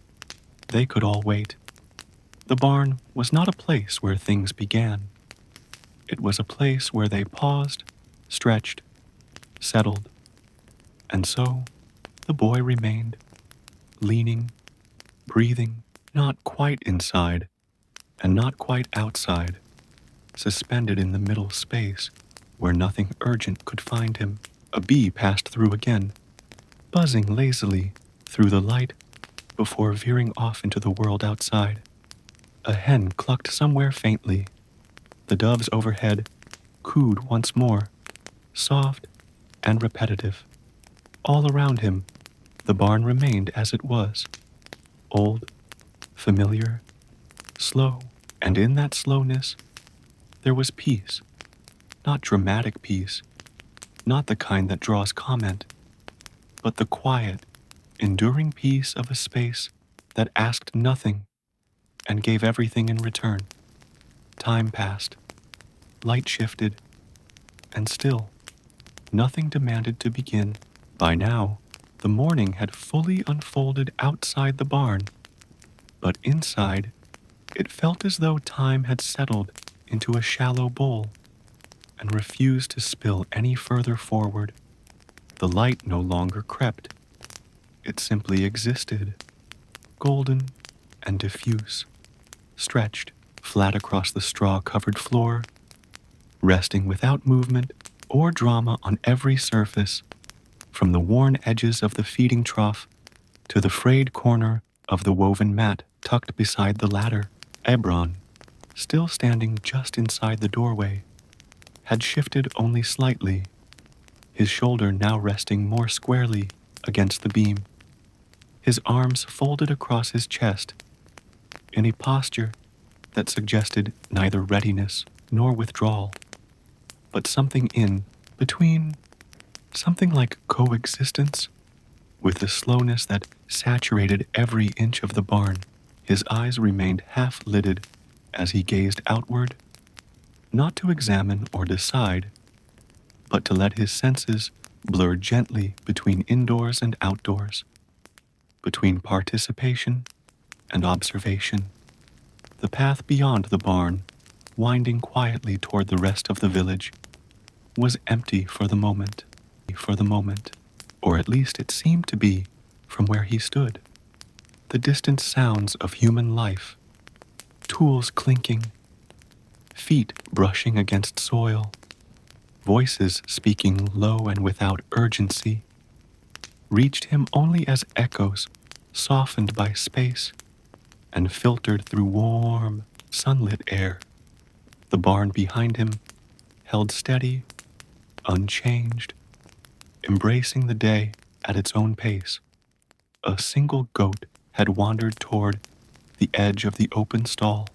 Speaker 1: they could all wait. The barn was not a place where things began. It was a place where they paused, stretched, settled. And so the boy remained, leaning, breathing, not quite inside and not quite outside, suspended in the middle space where nothing urgent could find him. A bee passed through again, buzzing lazily through the light before veering off into the world outside. A hen clucked somewhere faintly. The doves overhead cooed once more, soft and repetitive. All around him, the barn remained as it was, old, familiar, slow, and in that slowness, there was peace. Not dramatic peace, not the kind that draws comment, but the quiet, enduring peace of a space that asked nothing and gave everything in return. Time passed, light shifted, and still, nothing demanded to begin. By now, the morning had fully unfolded outside the barn, but inside, it felt as though time had settled into a shallow bowl and refused to spill any further forward. The light no longer crept. It simply existed, golden and diffuse, stretched flat across the straw-covered floor, resting without movement or drama on every surface, from the worn edges of the feeding trough to the frayed corner of the woven mat tucked beside the ladder. Ebron, still standing just inside the doorway, had shifted only slightly, his shoulder now resting more squarely against the beam, his arms folded across his chest in a posture that suggested neither readiness nor withdrawal, but something in between, something like coexistence, with the slowness that saturated every inch of the barn. His eyes remained half-lidded as he gazed outward, not to examine or decide, but to let his senses blur gently between indoors and outdoors, between participation and observation. The path beyond the barn, winding quietly toward the rest of the village, was empty for the moment, or at least it seemed to be from where he stood. The distant sounds of human life, tools clinking, feet brushing against soil, voices speaking low and without urgency, reached him only as echoes softened by space and filtered through warm, sunlit air. The barn behind him held steady, unchanged, embracing the day at its own pace. A single goat had wandered toward the edge of the open stall,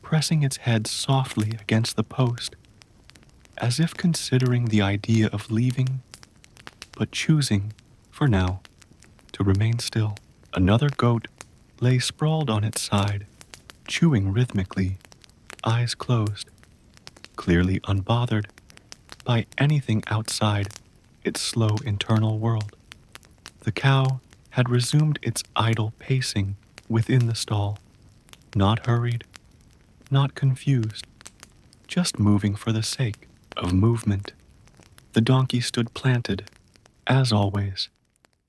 Speaker 1: pressing its head softly against the post, as if considering the idea of leaving, but choosing, for now, to remain still. Another goat lay sprawled on its side, chewing rhythmically, eyes closed, clearly unbothered by anything outside its slow internal world. The cow had resumed its idle pacing within the stall, not hurried, not confused, just moving for the sake of movement. The donkey stood planted, as always,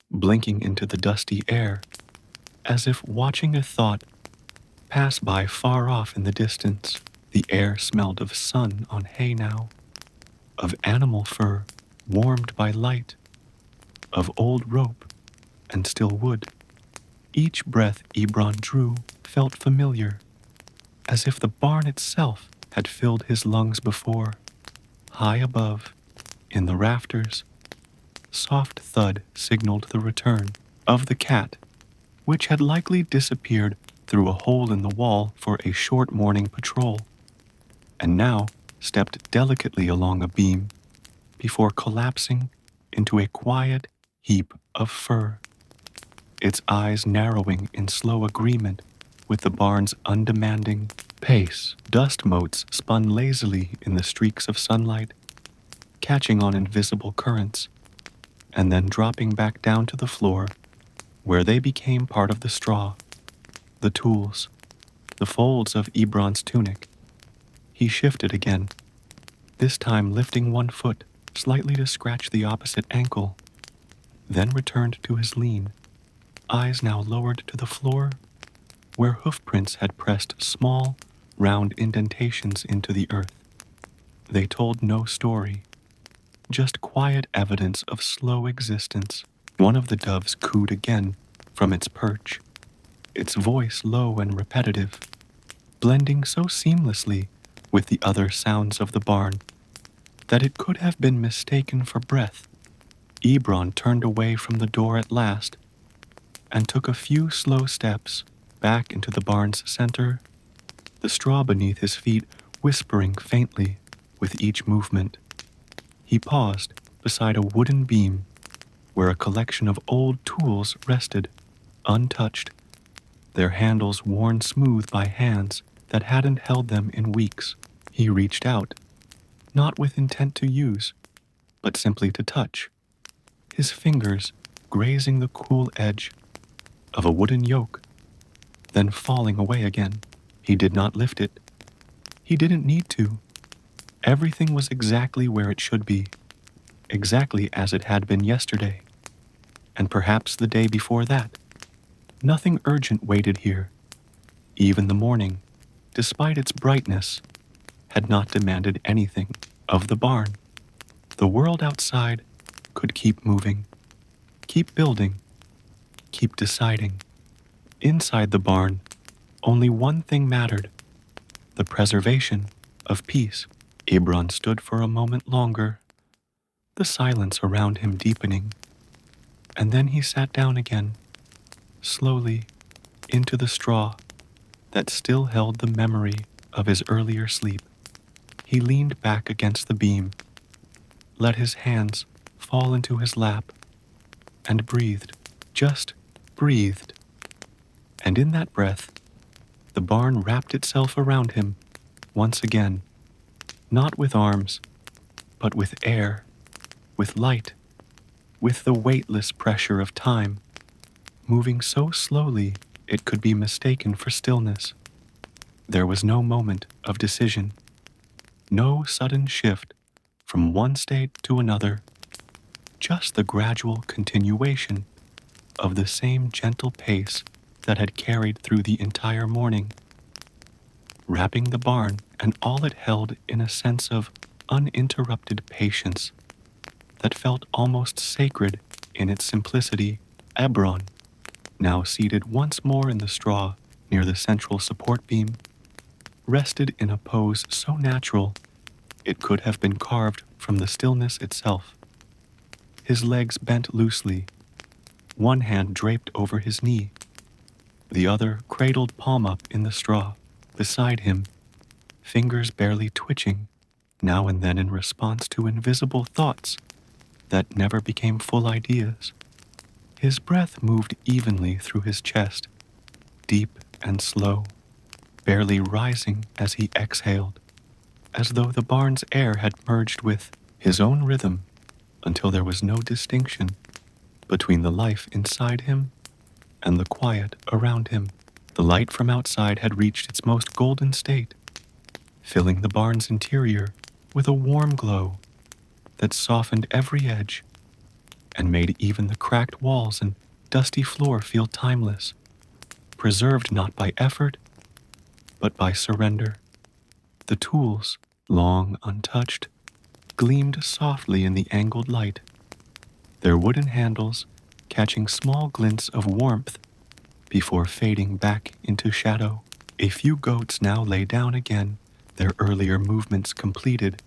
Speaker 1: blinking into the dusty air, as if watching a thought pass by far off in the distance. The air smelled of sun on hay now, of animal fur warmed by light, of old rope and still wood. Each breath Ebron drew felt familiar, as if the barn itself had filled his lungs before. High above, in the rafters, soft thud signaled the return of the cat, which had likely disappeared through a hole in the wall for a short morning patrol, and now stepped delicately along a beam before collapsing into a quiet heap of fur, its eyes narrowing in slow agreement with the barn's undemanding pace. Dust motes spun lazily in the streaks of sunlight, catching on invisible currents, and then dropping back down to the floor, where they became part of the straw, the tools, the folds of Ebron's tunic. He shifted again, this time lifting one foot slightly to scratch the opposite ankle, then returned to his lean, eyes now lowered to the floor, where hoofprints had pressed small, round indentations into the earth. They told no story, just quiet evidence of slow existence. One of the doves cooed again from its perch, its voice low and repetitive, blending so seamlessly with the other sounds of the barn that it could have been mistaken for breath. Ebron turned away from the door at last and took a few slow steps back into the barn's center, the straw beneath his feet whispering faintly with each movement. He paused beside a wooden beam where a collection of old tools rested, untouched, their handles worn smooth by hands that hadn't held them in weeks. He reached out, not with intent to use, but simply to touch, his fingers grazing the cool edge of a wooden yoke, then falling away again. He did not lift it. He didn't need to. Everything was exactly where it should be, exactly as it had been yesterday, and perhaps the day before that. Nothing urgent waited here. Even the morning, despite its brightness, had not demanded anything of the barn. The world outside could keep moving, keep building, keep deciding. Inside the barn, only one thing mattered: the preservation of peace. Ebron stood for a moment longer, the silence around him deepening, and then he sat down again, slowly, into the straw that still held the memory of his earlier sleep. He leaned back against the beam, let his hands fall into his lap, and breathed, just breathed. And in that breath, the barn wrapped itself around him once again, not with arms, but with air, with light, with the weightless pressure of time, moving so slowly it could be mistaken for stillness. There was no moment of decision, no sudden shift from one state to another, just the gradual continuation of the same gentle pace that had carried through the entire morning, wrapping the barn and all it held in a sense of uninterrupted patience that felt almost sacred in its simplicity. Ebron, now seated once more in the straw near the central support beam, rested in a pose so natural it could have been carved from the stillness itself. His legs bent loosely, one hand draped over his knee, the other cradled palm up in the straw beside him, fingers barely twitching, now and then in response to invisible thoughts that never became full ideas. His breath moved evenly through his chest, deep and slow, barely rising as he exhaled, as though the barn's air had merged with his own rhythm until there was no distinction between the life inside him and the quiet around him. The light from outside had reached its most golden state, filling the barn's interior with a warm glow that softened every edge and made even the cracked walls and dusty floor feel timeless, preserved not by effort, but by surrender. The tools, long untouched, gleamed softly in the angled light, their wooden handles catching small glints of warmth before fading back into shadow. A few goats now lay down again, their earlier movements completed,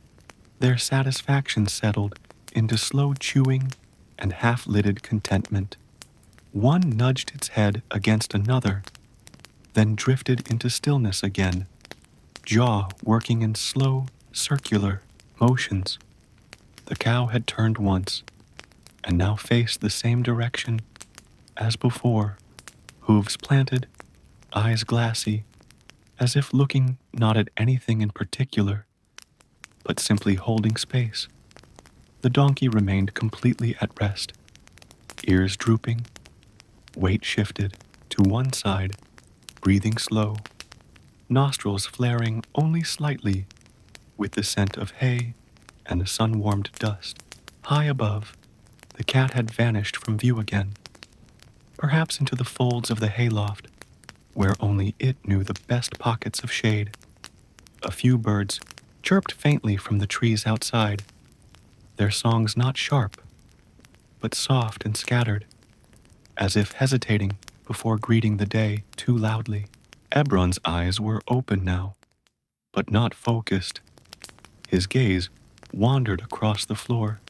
Speaker 1: their satisfaction settled into slow chewing and half-lidded contentment. One nudged its head against another, then drifted into stillness again, jaw working in slow, circular motions. The cow had turned once, and now faced the same direction as before, hooves planted, eyes glassy, as if looking not at anything in particular, but simply holding space. The donkey remained completely at rest, ears drooping, weight shifted to one side, breathing slow, nostrils flaring only slightly with the scent of hay and the sun-warmed dust. High above, the cat had vanished from view again, perhaps into the folds of the hayloft, where only it knew the best pockets of shade. A few birds chirped faintly from the trees outside, their songs not sharp, but soft and scattered, as if hesitating before greeting the day too loudly. Ebron's eyes were open now, but not focused. His gaze wandered across the floor,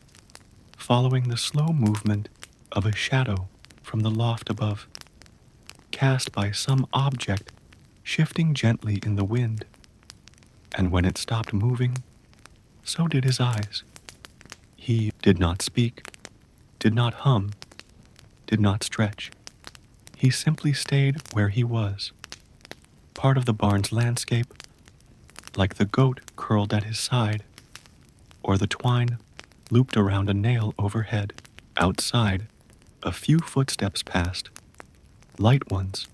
Speaker 1: following the slow movement of a shadow from the loft above, cast by some object shifting gently in the wind. And when it stopped moving, so did his eyes. He did not speak, did not hum, did not stretch. He simply stayed where he was, part of the barn's landscape, like the goat curled at his side, or the twine looped around a nail overhead. Outside, a few footsteps passed, light ones,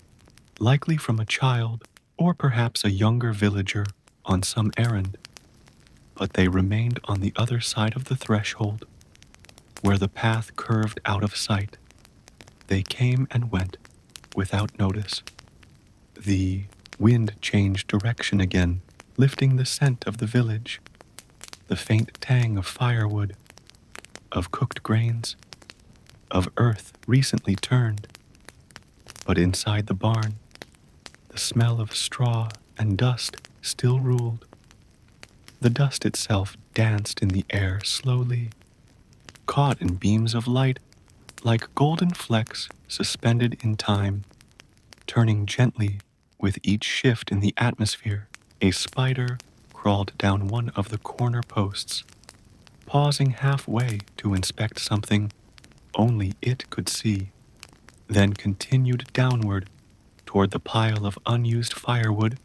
Speaker 1: likely from a child or perhaps a younger villager on some errand, but they remained on the other side of the threshold, where the path curved out of sight. They came and went without notice. The wind changed direction again, lifting the scent of the village, the faint tang of firewood, of cooked grains, of earth recently turned. But inside the barn, the smell of straw and dust still ruled. The dust itself danced in the air slowly, caught in beams of light like golden flecks suspended in time, turning gently with each shift in the atmosphere. A spider crawled down one of the corner posts, pausing halfway to inspect something only it could see, then continued downward toward the pile of unused firewood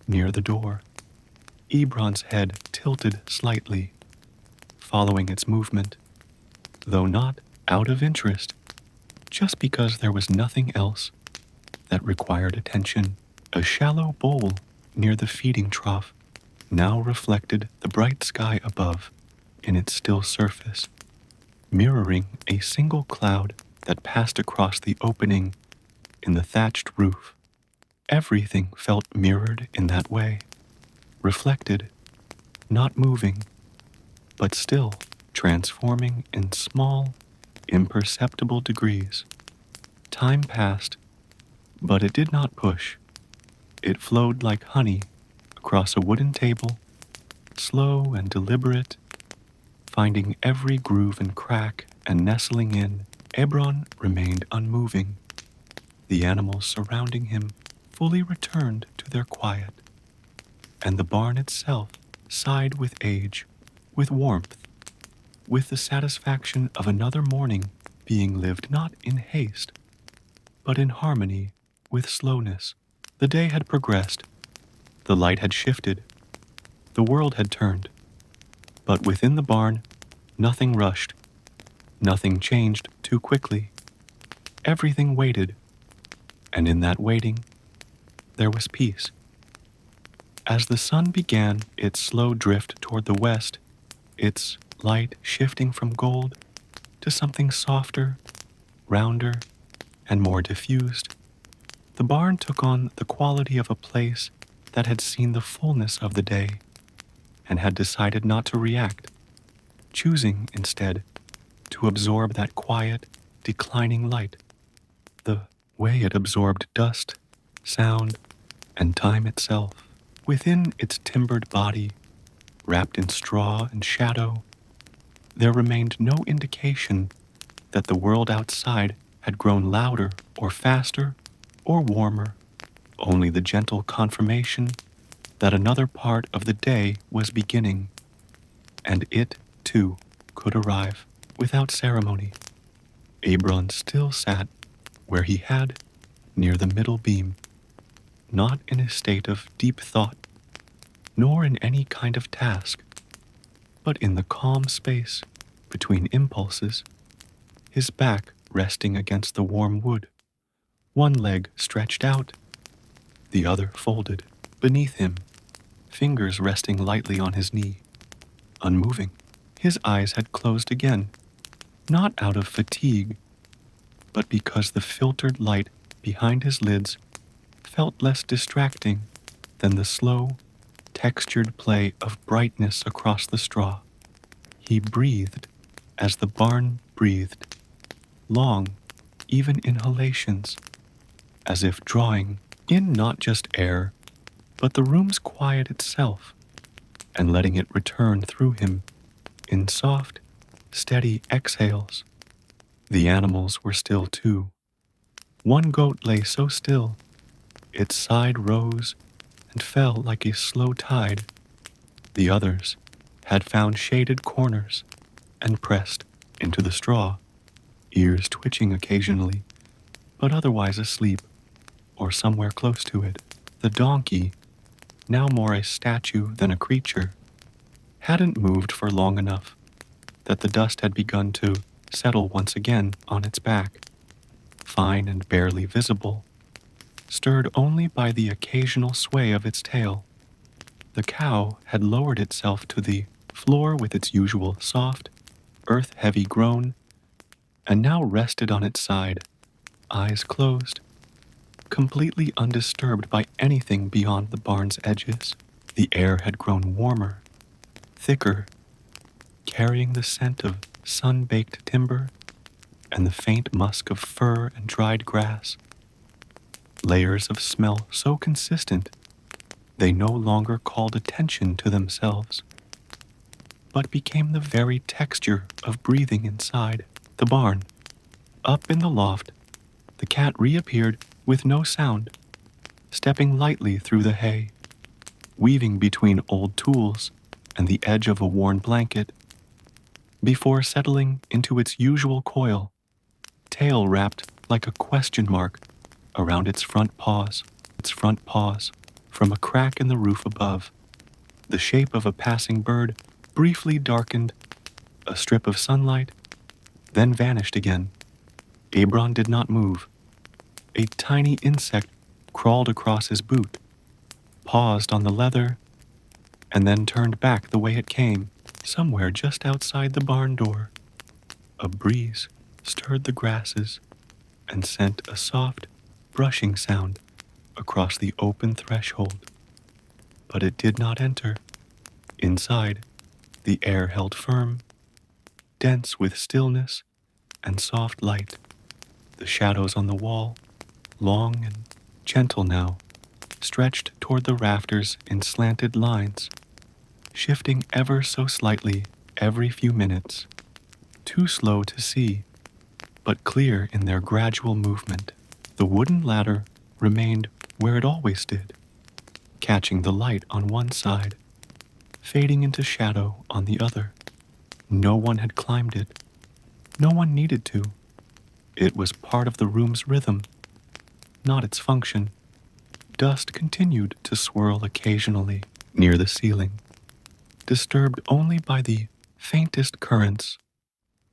Speaker 1: near the door. Ebron's head tilted slightly, following its movement, though not out of interest, just because there was nothing else that required attention. A shallow bowl near the feeding trough now reflected the bright sky above in its still surface, mirroring a single cloud that passed across the opening in the thatched roof. Everything felt mirrored in that way, reflected, not moving, but still transforming in small, imperceptible degrees. Time passed, but it did not push. It flowed like honey across a wooden table, slow and deliberate, finding every groove and crack and nestling in. Ebron remained unmoving. The animals surrounding him fully returned to their quiet, and the barn itself sighed with age, with warmth, with the satisfaction of another morning being lived not in haste, but in harmony with slowness. The day had progressed, the light had shifted, the world had turned, but within the barn, nothing rushed, nothing changed too quickly. Everything waited, and in that waiting, there was peace. As the sun began its slow drift toward the west, its light shifting from gold to something softer, rounder, and more diffused, the barn took on the quality of a place that had seen the fullness of the day and had decided not to react, choosing instead to absorb that quiet, declining light, the way it absorbed dust, sound, and time itself. Within its timbered body, wrapped in straw and shadow, there remained no indication that the world outside had grown louder or faster or warmer, only the gentle confirmation that another part of the day was beginning, and it, too, could arrive without ceremony. Ebron still sat where he had, near the middle beam, not in a state of deep thought, nor in any kind of task, but in the calm space between impulses, his back resting against the warm wood, one leg stretched out, the other folded beneath him, fingers resting lightly on his knee, unmoving. His eyes had closed again, not out of fatigue, but because the filtered light behind his lids felt less distracting than the slow, textured play of brightness across the straw. He breathed as the barn breathed, long, even inhalations, as if drawing in not just air, but the room's quiet itself, and letting it return through him in soft, steady exhales. The animals were still too. One goat lay so still, its side rose and fell like a slow tide. The others had found shaded corners and pressed into the straw, ears twitching occasionally, but otherwise asleep or somewhere close to it. The donkey, now more a statue than a creature, hadn't moved for long enough that the dust had begun to settle once again on its back, fine and barely visible, stirred only by the occasional sway of its tail. The cow had lowered itself to the floor with its usual soft, earth-heavy groan, and now rested on its side, eyes closed, completely undisturbed by anything beyond the barn's edges. The air had grown warmer, thicker, carrying the scent of sun-baked timber and the faint musk of fur and dried grass. Layers of smell so consistent they no longer called attention to themselves, but became the very texture of breathing inside the barn. Up in the loft, the cat reappeared with no sound, stepping lightly through the hay, weaving between old tools and the edge of a worn blanket, before settling into its usual coil, tail wrapped like a question mark around its front paws. From a crack in the roof above, the shape of a passing bird briefly darkened a strip of sunlight, then vanished again. Ebron did not move. A tiny insect crawled across his boot, paused on the leather, and then turned back the way it came, somewhere just outside the barn door. A breeze stirred the grasses and sent a soft, brushing sound across the open threshold. But it did not enter. Inside, the air held firm, dense with stillness and soft light. The shadows on the wall, long and gentle now, stretched toward the rafters in slanted lines, shifting ever so slightly every few minutes, too slow to see, but clear in their gradual movement. The wooden ladder remained where it always did, catching the light on one side, fading into shadow on the other. No one had climbed it. No one needed to. It was part of the room's rhythm, not its function. Dust continued to swirl occasionally near the ceiling, disturbed only by the faintest currents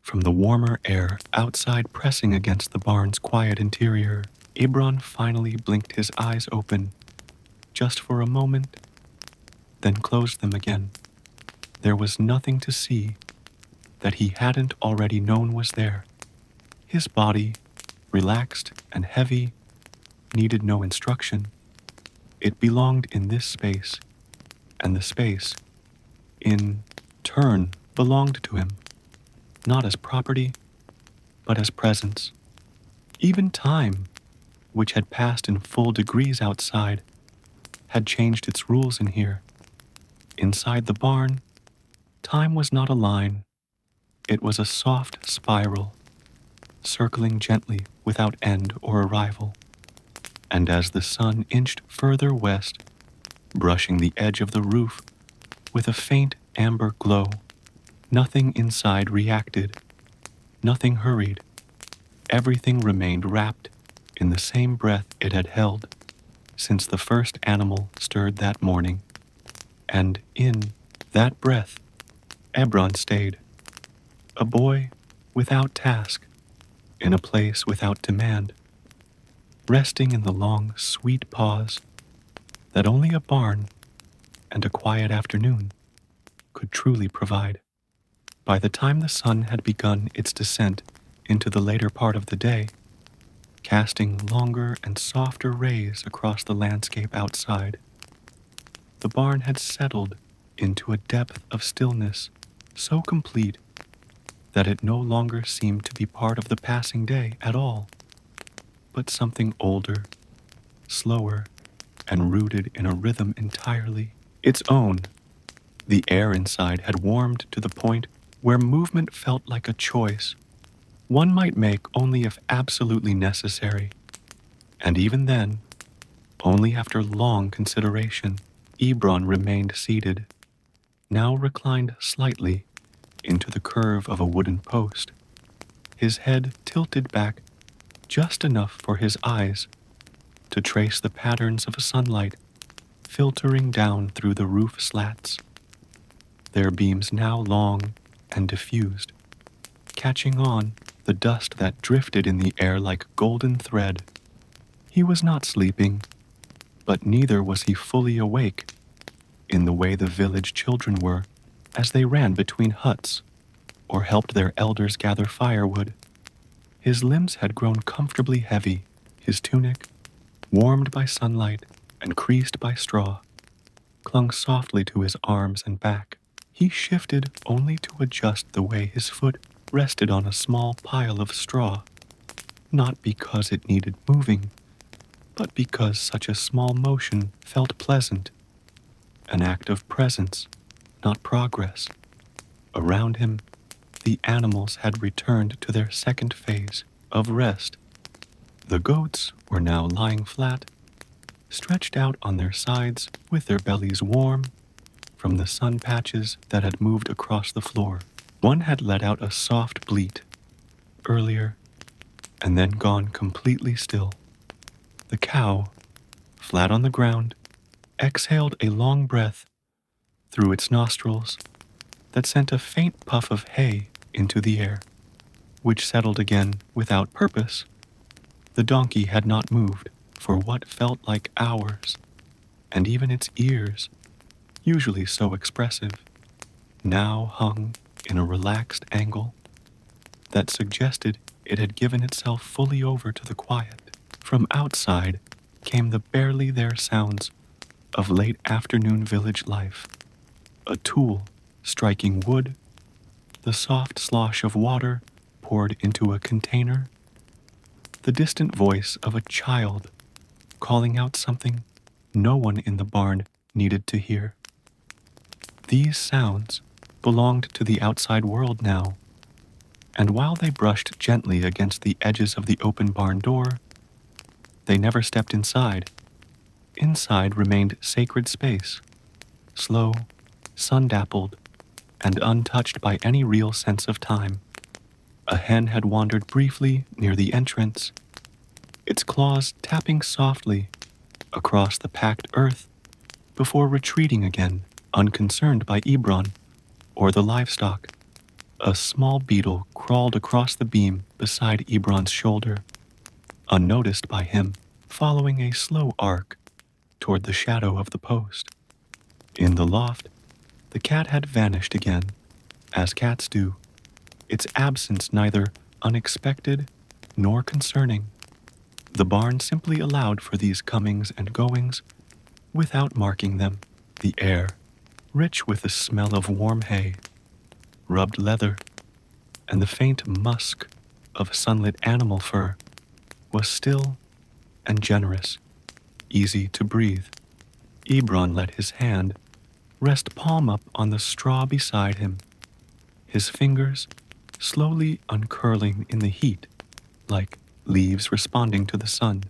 Speaker 1: from the warmer air outside pressing against the barn's quiet interior. Ebron finally blinked his eyes open, just for a moment, then closed them again. There was nothing to see that he hadn't already known was there. His body, relaxed and heavy, needed no instruction. It belonged in this space, and the space, in turn, belonged to him, not as property, but as presence. Even time, which had passed in full degrees outside, had changed its rules in here. Inside the barn, time was not a line. It was a soft spiral, circling gently without end or arrival. And as the sun inched further west, brushing the edge of the roof with a faint amber glow, nothing inside reacted, nothing hurried. Everything remained wrapped in the same breath it had held since the first animal stirred that morning. And in that breath, Ebron stayed, a boy without task, in a place without demand, resting in the long, sweet pause that only a barn and a quiet afternoon could truly provide. By the time the sun had begun its descent into the later part of the day, casting longer and softer rays across the landscape outside, the barn had settled into a depth of stillness so complete that it no longer seemed to be part of the passing day at all, but something older, slower, and rooted in a rhythm entirely its own. The air inside had warmed to the point where movement felt like a choice one might make only if absolutely necessary, and even then, only after long consideration. Ebron remained seated, now reclined slightly into the curve of a wooden post, his head tilted back just enough for his eyes to trace the patterns of sunlight filtering down through the roof slats, their beams now long and diffused, catching on the dust that drifted in the air like golden thread. He was not sleeping, but neither was he fully awake in the way the village children were as they ran between huts or helped their elders gather firewood. His limbs had grown comfortably heavy, his tunic, warmed by sunlight and creased by straw, clung softly to his arms and back. He shifted only to adjust the way his foot rested on a small pile of straw, not because it needed moving, but because such a small motion felt pleasant, an act of presence, not progress. Around him, the animals had returned to their second phase of rest. The goats were now lying flat, stretched out on their sides with their bellies warm from the sun patches that had moved across the floor. One had let out a soft bleat earlier and then gone completely still. The cow, flat on the ground, exhaled a long breath through its nostrils that sent a faint puff of hay into the air, which settled again without purpose. The donkey had not moved for what felt like hours, and even its ears, usually so expressive, now hung in a relaxed angle that suggested it had given itself fully over to the quiet. From outside came the barely there sounds of late afternoon village life, a tool striking wood, the soft slosh of water poured into a container, the distant voice of a child calling out something no one in the barn needed to hear. These sounds belonged to the outside world now, and while they brushed gently against the edges of the open barn door, they never stepped inside. Inside remained sacred space, slow, sun-dappled, and untouched by any real sense of time. A hen had wandered briefly near the entrance, its claws tapping softly across the packed earth before retreating again, unconcerned by Ebron or the livestock. A small beetle crawled across the beam beside Ebron's shoulder, unnoticed by him, following a slow arc toward the shadow of the post. In the loft, the cat had vanished again, as cats do, its absence neither unexpected nor concerning. The barn simply allowed for these comings and goings without marking them. The air, rich with the smell of warm hay, rubbed leather, and the faint musk of sunlit animal fur, was still and generous, easy to breathe. Ebron let his hand rest palm up on the straw beside him, his fingers slowly uncurling in the heat like leaves responding to the sun.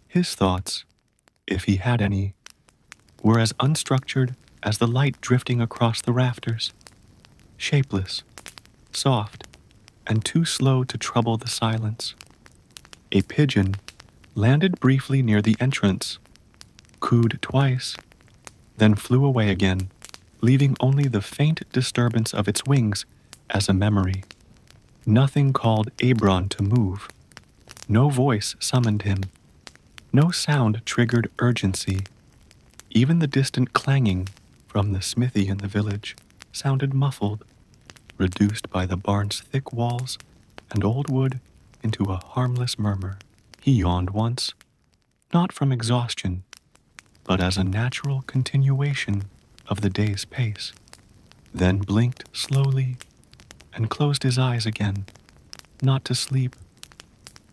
Speaker 1: His thoughts, if he had any, were as unstructured as the light drifting across the rafters, shapeless, soft, and too slow to trouble the silence. A pigeon landed briefly near the entrance, cooed twice, then flew away again, leaving only the faint disturbance of its wings as a memory. Nothing called Ebron to move. No voice summoned him. No sound triggered urgency. Even the distant clanging from the smithy in the village sounded muffled, reduced by the barn's thick walls and old wood into a harmless murmur. He yawned once, not from exhaustion, but as a natural continuation of the day's pace, then blinked slowly and closed his eyes again, not to sleep,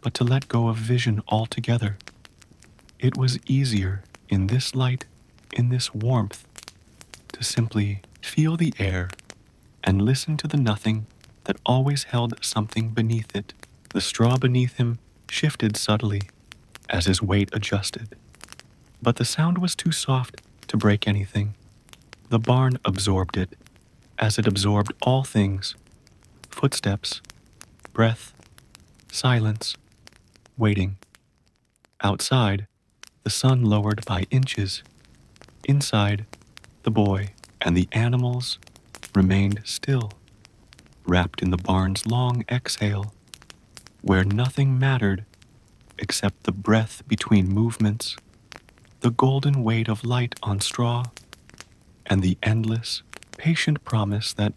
Speaker 1: but to let go of vision altogether. It was easier in this light, in this warmth, to simply feel the air and listen to the nothing that always held something beneath it. The straw beneath him shifted subtly as his weight adjusted, but the sound was too soft to break anything. The barn absorbed it, as it absorbed all things: footsteps, breath, silence, waiting. Outside, the sun lowered by inches. Inside, the boy and the animals remained still, wrapped in the barn's long exhale, where nothing mattered except the breath between movements, the golden weight of light on straw, and the endless, patient promise that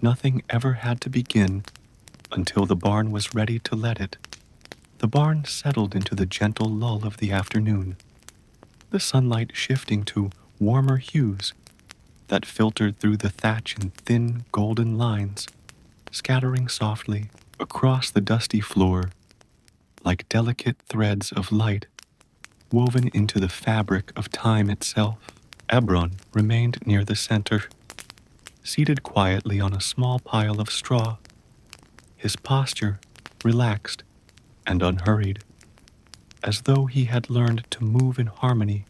Speaker 1: nothing ever had to begin until the barn was ready to let it. The barn settled into the gentle lull of the afternoon, the sunlight shifting to warmer hues that filtered through the thatch in thin golden lines, scattering softly across the dusty floor like delicate threads of light woven into the fabric of time itself. Ebron remained near the center, seated quietly on a small pile of straw, his posture relaxed and unhurried, as though he had learned to move in harmony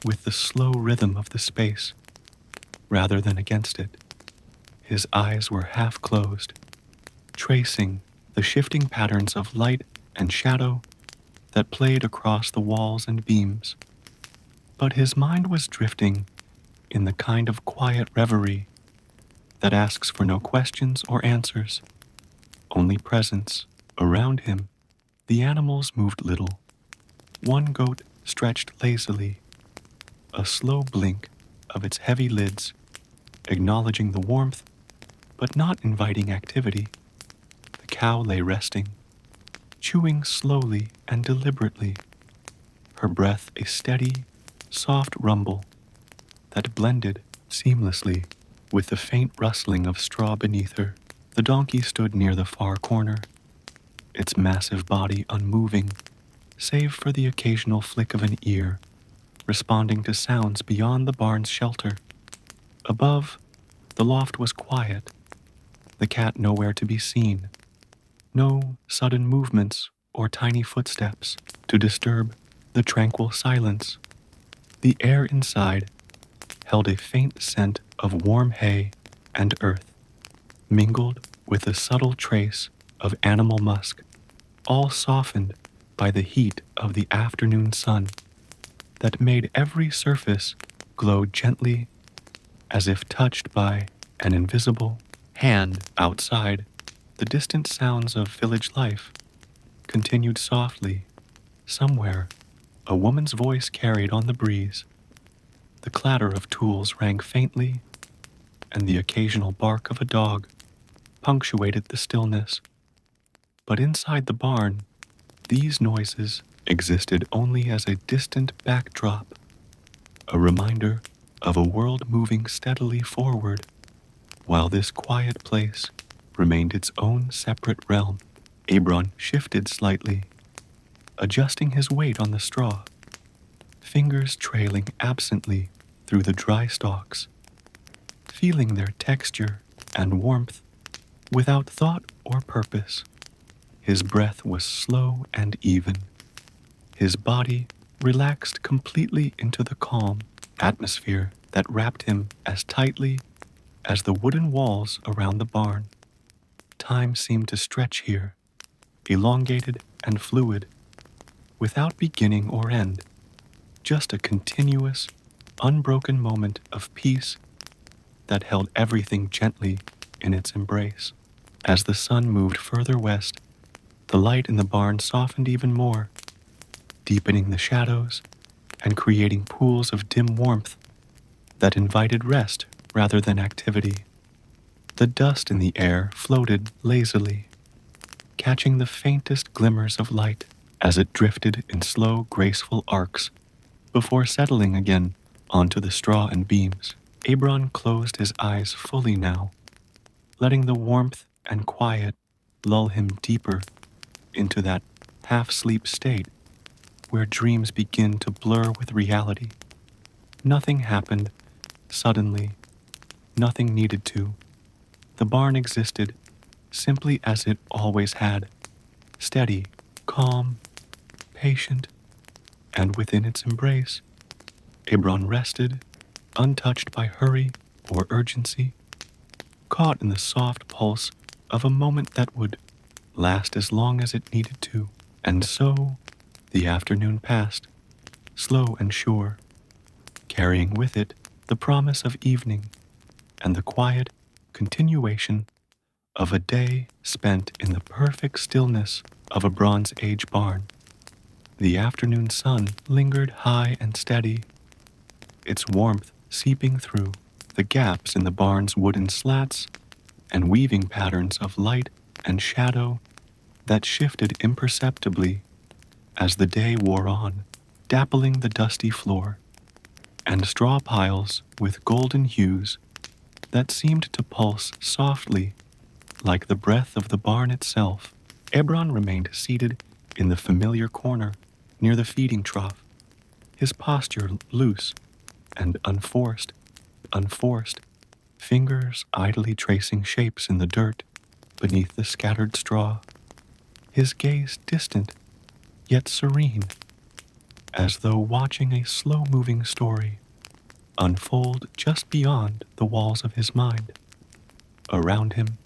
Speaker 1: with the slow rhythm of the space, rather than against it. His eyes were half closed, tracing the shifting patterns of light and shadow that played across the walls and beams. But his mind was drifting in the kind of quiet reverie that asks for no questions or answers, only presence. Around him, the animals moved little. One goat stretched lazily, a slow blink of its heavy lids, acknowledging the warmth, but not inviting activity. The cow lay resting, chewing slowly and deliberately, her breath a steady, soft rumble that blended seamlessly with the faint rustling of straw beneath her. The donkey stood near the far corner, its massive body unmoving, save for the occasional flick of an ear, responding to sounds beyond the barn's shelter. Above, the loft was quiet, the cat nowhere to be seen, no sudden movements or tiny footsteps to disturb the tranquil silence. The air inside held a faint scent of warm hay and earth, mingled with a subtle trace of animal musk, all softened by the heat of the afternoon sun that made every surface glow gently as if touched by an invisible hand. Outside, the distant sounds of village life continued softly. Somewhere, a woman's voice carried on the breeze. The clatter of tools rang faintly, and the occasional bark of a dog punctuated the stillness. But inside the barn, these noises existed only as a distant backdrop, a reminder of a world moving steadily forward, while this quiet place remained its own separate realm. Ebron shifted slightly, adjusting his weight on the straw, fingers trailing absently through the dry stalks, feeling their texture and warmth without thought or purpose. His breath was slow and even, his body relaxed completely into the calm atmosphere that wrapped him as tightly as the wooden walls around the barn. Time seemed to stretch here, elongated and fluid, without beginning or end, just a continuous, unbroken moment of peace that held everything gently in its embrace. As the sun moved further west, the light in the barn softened even more, deepening the shadows and creating pools of dim warmth that invited rest rather than activity. The dust in the air floated lazily, catching the faintest glimmers of light as it drifted in slow, graceful arcs before settling again onto the straw and beams. Ebron closed his eyes fully now, letting the warmth and quiet lull him deeper into that half-sleep state where dreams begin to blur with reality. Nothing happened suddenly, nothing needed to. The barn existed simply as it always had, steady, calm, patient, and within its embrace, Ebron rested, untouched by hurry or urgency, caught in the soft pulse of a moment that would last as long as it needed to. And so the afternoon passed, slow and sure, carrying with it the promise of evening and the quiet continuation of a day spent in the perfect stillness of a Bronze Age barn. The afternoon sun lingered high and steady, its warmth seeping through the gaps in the barn's wooden slats and weaving patterns of light and shadow that shifted imperceptibly as the day wore on, dappling the dusty floor, and straw piles with golden hues that seemed to pulse softly like the breath of the barn itself. Ebron remained seated in the familiar corner near the feeding trough, his posture loose and unforced, fingers idly tracing shapes in the dirt beneath the scattered straw, his gaze distant yet serene, as though watching a slow-moving story unfold just beyond the walls of his mind. Around him,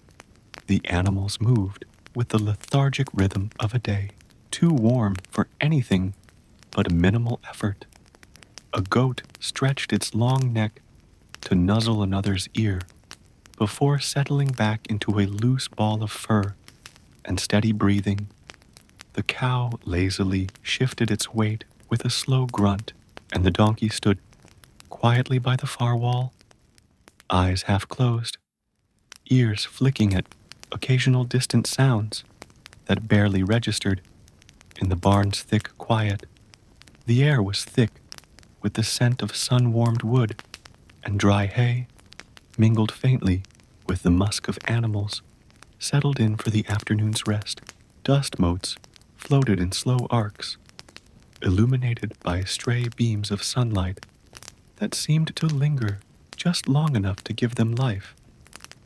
Speaker 1: the animals moved with the lethargic rhythm of a day, too warm for anything but a minimal effort. A goat stretched its long neck to nuzzle another's ear before settling back into a loose ball of fur and steady breathing. The cow lazily shifted its weight with a slow grunt, and the donkey stood quietly by the far wall, eyes half closed, ears flicking at occasional distant sounds that barely registered in the barn's thick quiet. The air was thick with the scent of sun-warmed wood, and dry hay mingled faintly with the musk of animals settled in for the afternoon's rest. Dust motes floated in slow arcs, illuminated by stray beams of sunlight that seemed to linger just long enough to give them life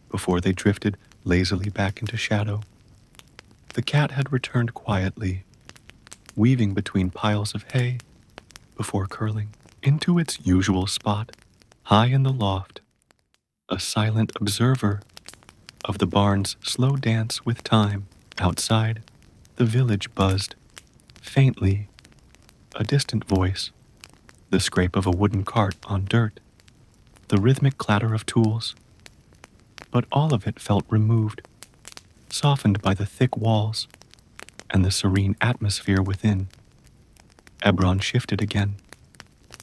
Speaker 1: before they drifted lazily back into shadow. The cat had returned quietly, weaving between piles of hay before curling into its usual spot, high in the loft, a silent observer of the barn's slow dance with time. Outside, the village buzzed, faintly, a distant voice, the scrape of a wooden cart on dirt, the rhythmic clatter of tools. But all of it felt removed, softened by the thick walls and the serene atmosphere within. Ebron shifted again,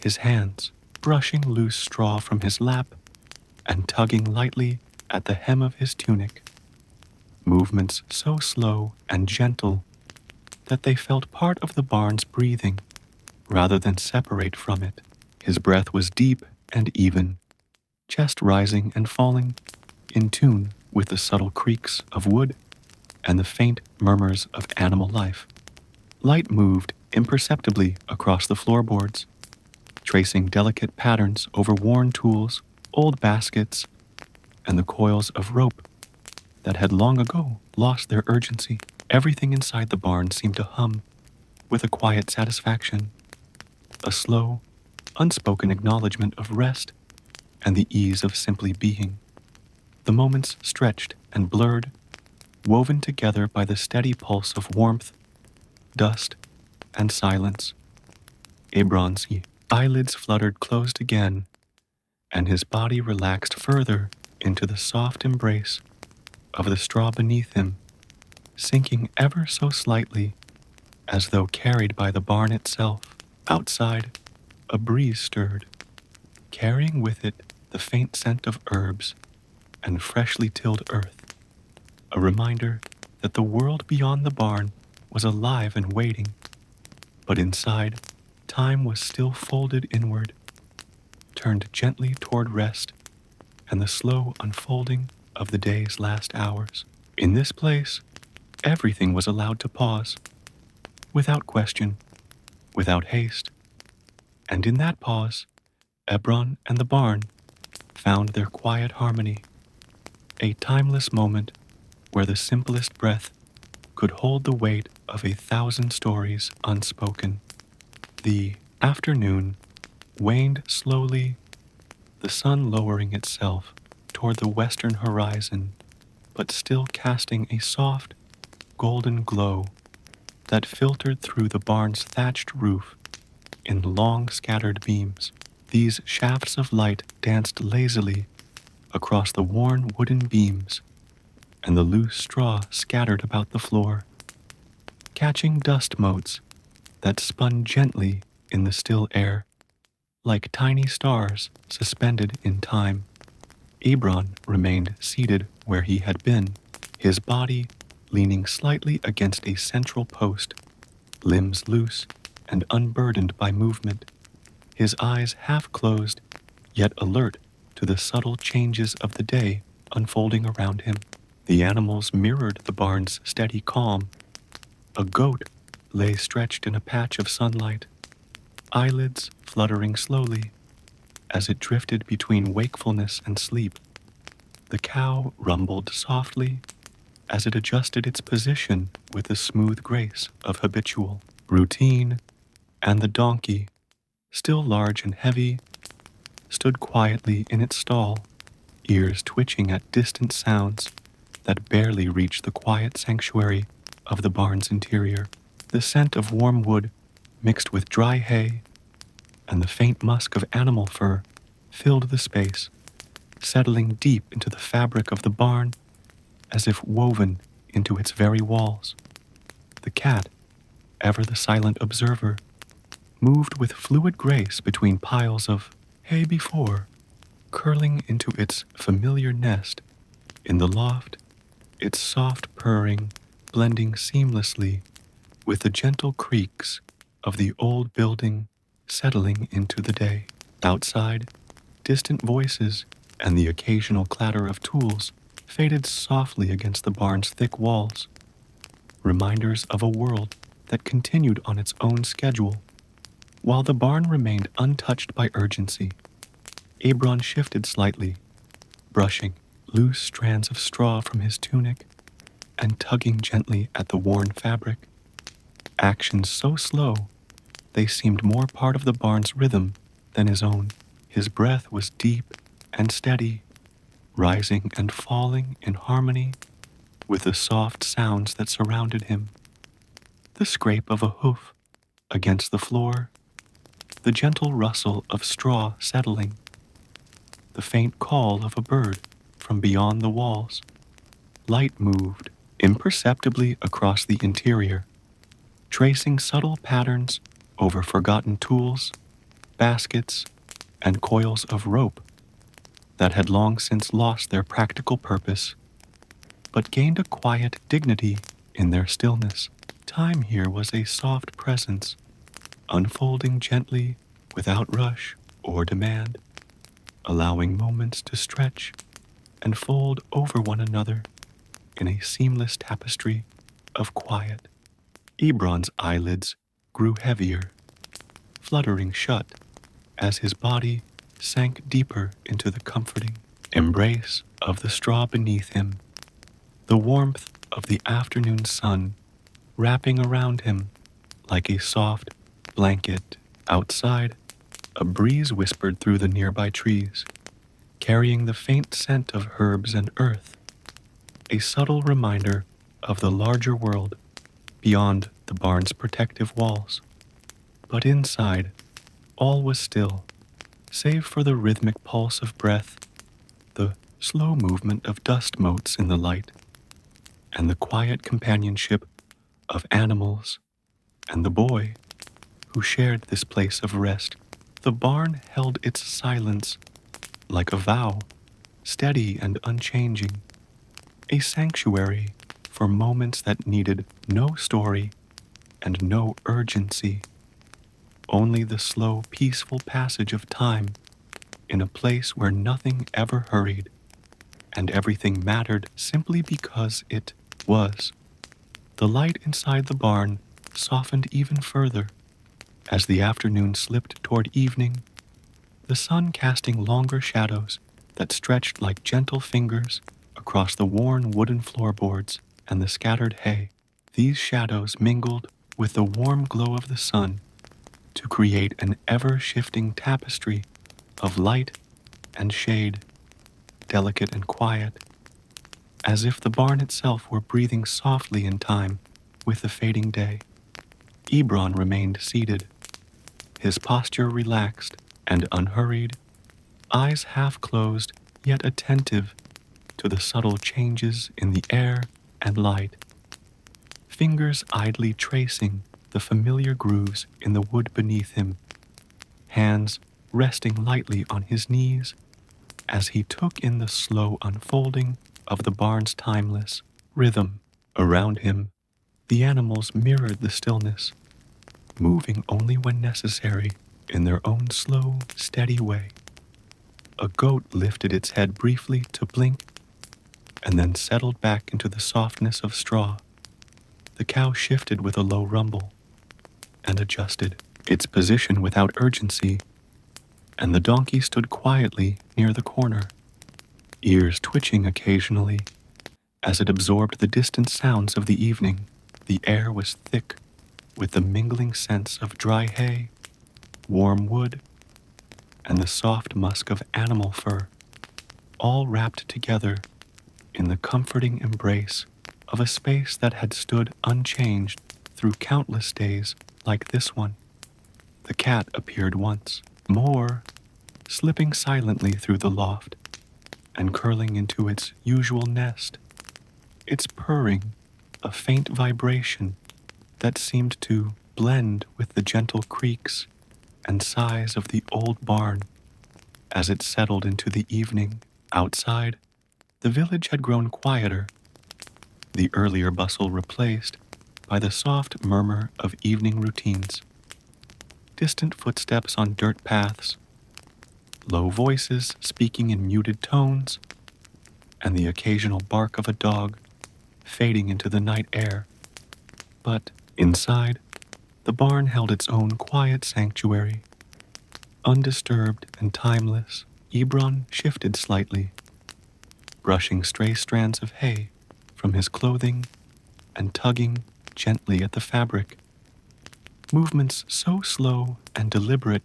Speaker 1: his hands brushing loose straw from his lap and tugging lightly at the hem of his tunic, movements so slow and gentle that they felt part of the barn's breathing rather than separate from it. His breath was deep and even, chest rising and falling, in tune with the subtle creaks of wood and the faint murmurs of animal life. Light moved imperceptibly across the floorboards, tracing delicate patterns over worn tools, old baskets, and the coils of rope that had long ago lost their urgency. Everything inside the barn seemed to hum with a quiet satisfaction, a slow, unspoken acknowledgement of rest and the ease of simply being. The moments stretched and blurred, woven together by the steady pulse of warmth, dust, and silence. Ebron's eyelids fluttered closed again, and his body relaxed further into the soft embrace of the straw beneath him, sinking ever so slightly, as though carried by the barn itself. Outside, a breeze stirred, carrying with it the faint scent of herbs and freshly tilled earth, a reminder that the world beyond the barn was alive and waiting. But inside, time was still folded inward, turned gently toward rest and the slow unfolding of the day's last hours. In this place, everything was allowed to pause, without question, without haste, and in that pause, Ebron and the barn found their quiet harmony, a timeless moment where the simplest breath could hold the weight of 1,000 stories unspoken. The afternoon waned slowly, the sun lowering itself toward the western horizon, but still casting a soft, golden glow that filtered through the barn's thatched roof in long scattered beams. These shafts of light danced lazily across the worn wooden beams and the loose straw scattered about the floor, catching dust motes that spun gently in the still air, like tiny stars suspended in time. Ebron remained seated where he had been, his body leaning slightly against a central post, limbs loose and unburdened by movement, his eyes half closed, yet alert to the subtle changes of the day unfolding around him. The animals mirrored the barn's steady calm. A goat lay stretched in a patch of sunlight, eyelids fluttering slowly as it drifted between wakefulness and sleep. The cow rumbled softly as it adjusted its position with the smooth grace of habitual routine, and the donkey, still large and heavy, stood quietly in its stall, ears twitching at distant sounds that barely reached the quiet sanctuary of the barn's interior. The scent of warm wood mixed with dry hay and the faint musk of animal fur filled the space, settling deep into the fabric of the barn as if woven into its very walls. The cat, ever the silent observer, moved with fluid grace between piles of hay before, curling into its familiar nest in the loft, its soft purring blending seamlessly with the gentle creaks of the old building settling into the day. Outside, distant voices and the occasional clatter of tools faded softly against the barn's thick walls, reminders of a world that continued on its own schedule. While the barn remained untouched by urgency, Ebron shifted slightly, brushing loose strands of straw from his tunic and tugging gently at the worn fabric. Actions so slow, they seemed more part of the barn's rhythm than his own. His breath was deep and steady, rising and falling in harmony with the soft sounds that surrounded him. The scrape of a hoof against the floor, the gentle rustle of straw settling, the faint call of a bird from beyond the walls. Light moved imperceptibly across the interior, tracing subtle patterns over forgotten tools, baskets, and coils of rope that had long since lost their practical purpose, but gained a quiet dignity in their stillness. Time here was a soft presence, unfolding gently without rush or demand, allowing moments to stretch and fold over one another in a seamless tapestry of quiet. Ebron's eyelids grew heavier, fluttering shut as his body sank deeper into the comforting embrace of the straw beneath him, the warmth of the afternoon sun wrapping around him like a soft blanket. Outside, a breeze whispered through the nearby trees, carrying the faint scent of herbs and earth, a subtle reminder of the larger world beyond the barn's protective walls. But inside, all was still, save for the rhythmic pulse of breath, the slow movement of dust motes in the light, and the quiet companionship of animals and the boy who shared this place of rest. The barn held its silence like a vow, steady and unchanging, a sanctuary for moments that needed no story and no urgency, only the slow, peaceful passage of time in a place where nothing ever hurried. and everything mattered simply because it was. The light inside the barn softened even further as the afternoon slipped toward evening, the sun casting longer shadows that stretched like gentle fingers across the worn wooden floorboards and the scattered hay. These shadows mingled with the warm glow of the sun to create an ever-shifting tapestry of light and shade, delicate and quiet, as if the barn itself were breathing softly in time with the fading day. Ebron remained seated, his posture relaxed and unhurried, eyes half closed yet attentive to the subtle changes in the air and light, fingers idly tracing the familiar grooves in the wood beneath him, hands resting lightly on his knees as he took in the slow unfolding of the barn's timeless rhythm. Around him, the animals mirrored the stillness, moving only when necessary in their own slow, steady way. A goat lifted its head briefly to blink and then settled back into the softness of straw. The cow shifted with a low rumble and adjusted its position without urgency, and the donkey stood quietly near the corner, ears twitching occasionally as it absorbed the distant sounds of the evening. The air was thick with the mingling scents of dry hay, warm wood, and the soft musk of animal fur, all wrapped together in the comforting embrace of a space that had stood unchanged through countless days like this one. The cat appeared once more, slipping silently through the loft and curling into its usual nest, its purring a faint vibration that seemed to blend with the gentle creaks and sighs of the old barn as it settled into the evening. Outside, the village had grown quieter, the earlier bustle replaced by the soft murmur of evening routines. Distant footsteps on dirt paths, low voices speaking in muted tones, and the occasional bark of a dog fading into the night air. But inside, the barn held its own quiet sanctuary. Undisturbed and timeless, Ebron shifted slightly, brushing stray strands of hay from his clothing and tugging gently at the fabric. Movements so slow and deliberate,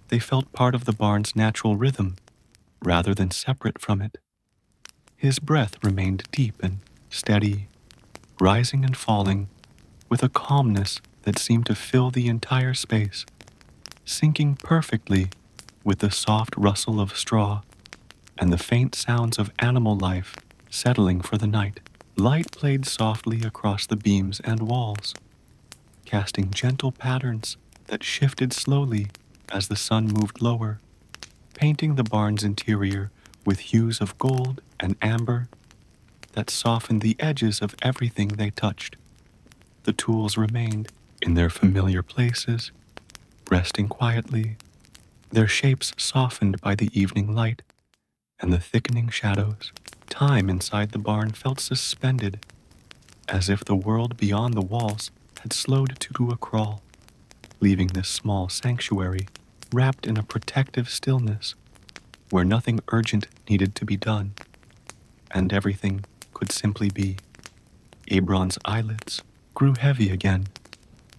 Speaker 1: they felt part of the barn's natural rhythm rather than separate from it. His breath remained deep and steady, rising and falling with a calmness that seemed to fill the entire space, syncing perfectly with the soft rustle of straw and the faint sounds of animal life settling for the night. Light played softly across the beams and walls, casting gentle patterns that shifted slowly as the sun moved lower, painting the barn's interior with hues of gold and amber that softened the edges of everything they touched. The tools remained in their familiar places, resting quietly, their shapes softened by the evening light and the thickening shadows. Time inside the barn felt suspended, as if the world beyond the walls had slowed to a crawl, leaving this small sanctuary wrapped in a protective stillness where nothing urgent needed to be done, and everything could simply be. Ebron's eyelids grew heavy again,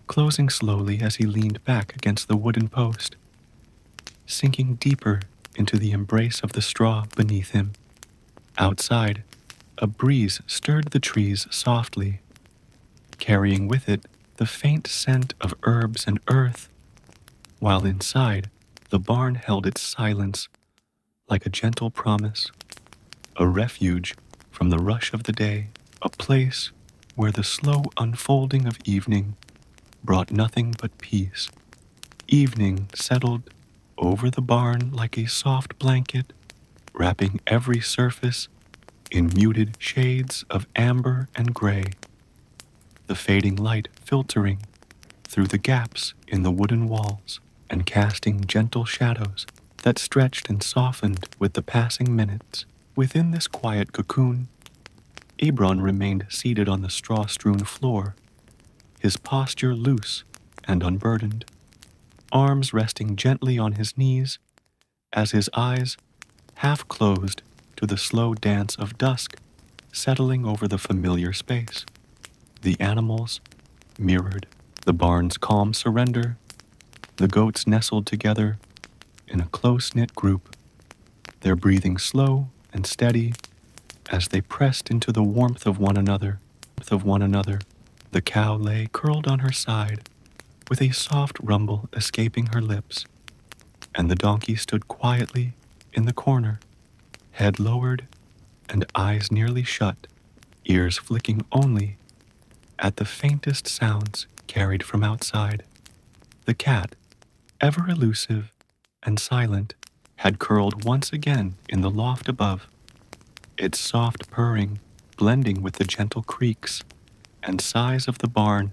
Speaker 1: closing slowly as he leaned back against the wooden post, sinking deeper into the embrace of the straw beneath him. Outside, a breeze stirred the trees softly, carrying with it the faint scent of herbs and earth, while inside, the barn held its silence like a gentle promise, a refuge from the rush of the day, a place where the slow unfolding of evening brought nothing but peace. Evening settled over the barn like a soft blanket, wrapping every surface in muted shades of amber and gray, the fading light filtering through the gaps in the wooden walls and casting gentle shadows that stretched and softened with the passing minutes. Within this quiet cocoon, Ebron remained seated on the straw-strewn floor, his posture loose and unburdened, arms resting gently on his knees as his eyes, half closed to the slow dance of dusk settling over the familiar space. The animals mirrored the barn's calm surrender, the goats nestled together in a close-knit group, their breathing slow and steady as they pressed into the warmth of one another. The cow lay curled on her side, with a soft rumble escaping her lips, and the donkey stood quietly in the corner, head lowered and eyes nearly shut, ears flicking only at the faintest sounds carried from outside. The cat, ever elusive and silent, had curled once again in the loft above, its soft purring blending with the gentle creaks and sighs of the barn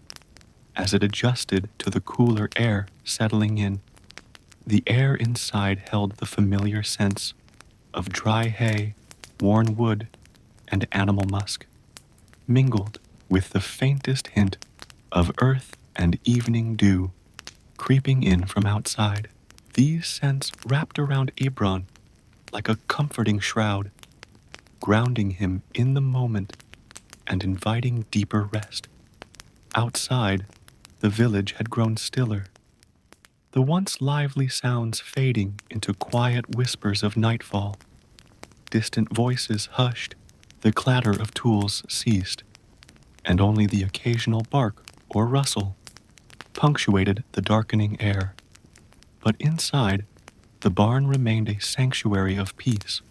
Speaker 1: as it adjusted to the cooler air settling in. The air inside held the familiar sense of dry hay, worn wood, and animal musk, mingled with the faintest hint of earth and evening dew creeping in from outside. These scents wrapped around Ebron like a comforting shroud, grounding him in the moment and inviting deeper rest. Outside, the village had grown stiller, the once lively sounds fading into quiet whispers of nightfall. Distant voices hushed, the clatter of tools ceased, and only the occasional bark or rustle punctuated the darkening air. But inside, the barn remained a sanctuary of peace,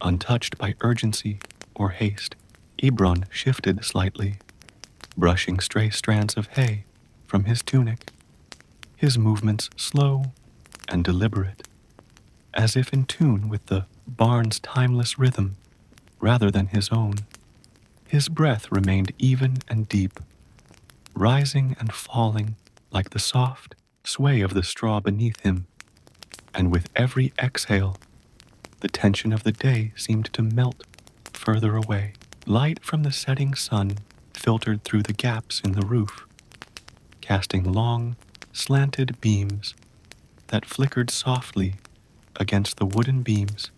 Speaker 1: untouched by urgency or haste. Ebron shifted slightly, brushing stray strands of hay from his tunic, his movements slow and deliberate, as if in tune with the barn's timeless rhythm rather than his own. His breath remained even and deep, rising and falling like the soft sway of the straw beneath him, and with every exhale, the tension of the day seemed to melt further away. Light from the setting sun filtered through the gaps in the roof, casting long, slanted beams that flickered softly against the wooden beams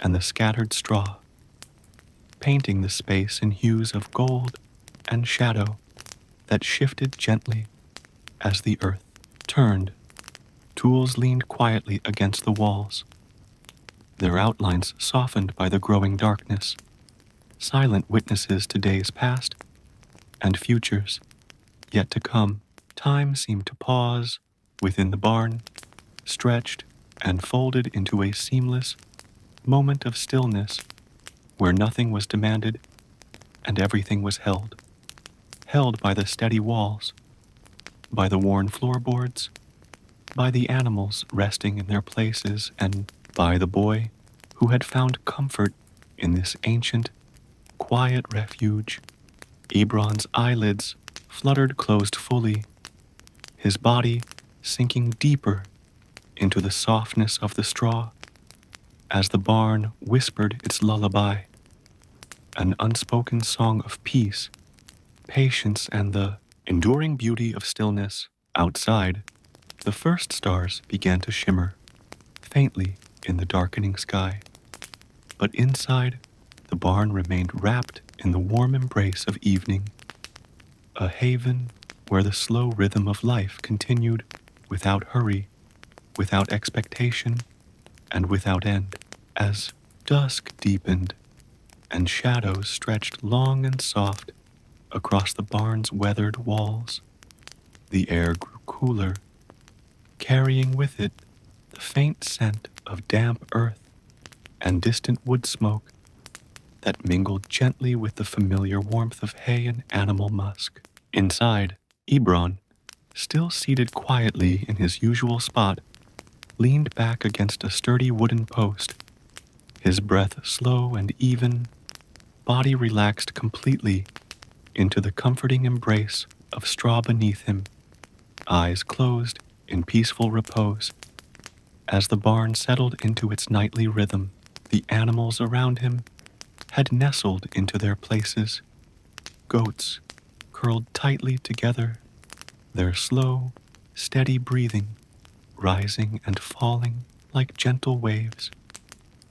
Speaker 1: and the scattered straw, painting the space in hues of gold and shadow that shifted gently as the earth turned. Tools leaned quietly against the walls, their outlines softened by the growing darkness, silent witnesses to days past and futures yet to come. Time seemed to pause within the barn, stretched and folded into a seamless moment of stillness where nothing was demanded and everything was held by the steady walls, by the worn floorboards, by the animals resting in their places, and by the boy who had found comfort in this ancient, quiet refuge. Ebron's eyelids fluttered closed fully, his body sinking deeper into the softness of the straw as the barn whispered its lullaby, an unspoken song of peace, patience, and the enduring beauty of stillness. Outside, the first stars began to shimmer faintly in the darkening sky, but inside, the barn remained wrapped in the warm embrace of evening, a haven where the slow rhythm of life continued without hurry, without expectation, and without end. As dusk deepened and shadows stretched long and soft across the barn's weathered walls, the air grew cooler, carrying with it the faint scent of damp earth and distant wood smoke that mingled gently with the familiar warmth of hay and animal musk. Inside, Ebron, still seated quietly in his usual spot, leaned back against a sturdy wooden post, his breath slow and even, body relaxed completely into the comforting embrace of straw beneath him, eyes closed in peaceful repose. As the barn settled into its nightly rhythm, The animals around him had nestled into their places, goats curled tightly together, their slow, steady breathing rising and falling like gentle waves.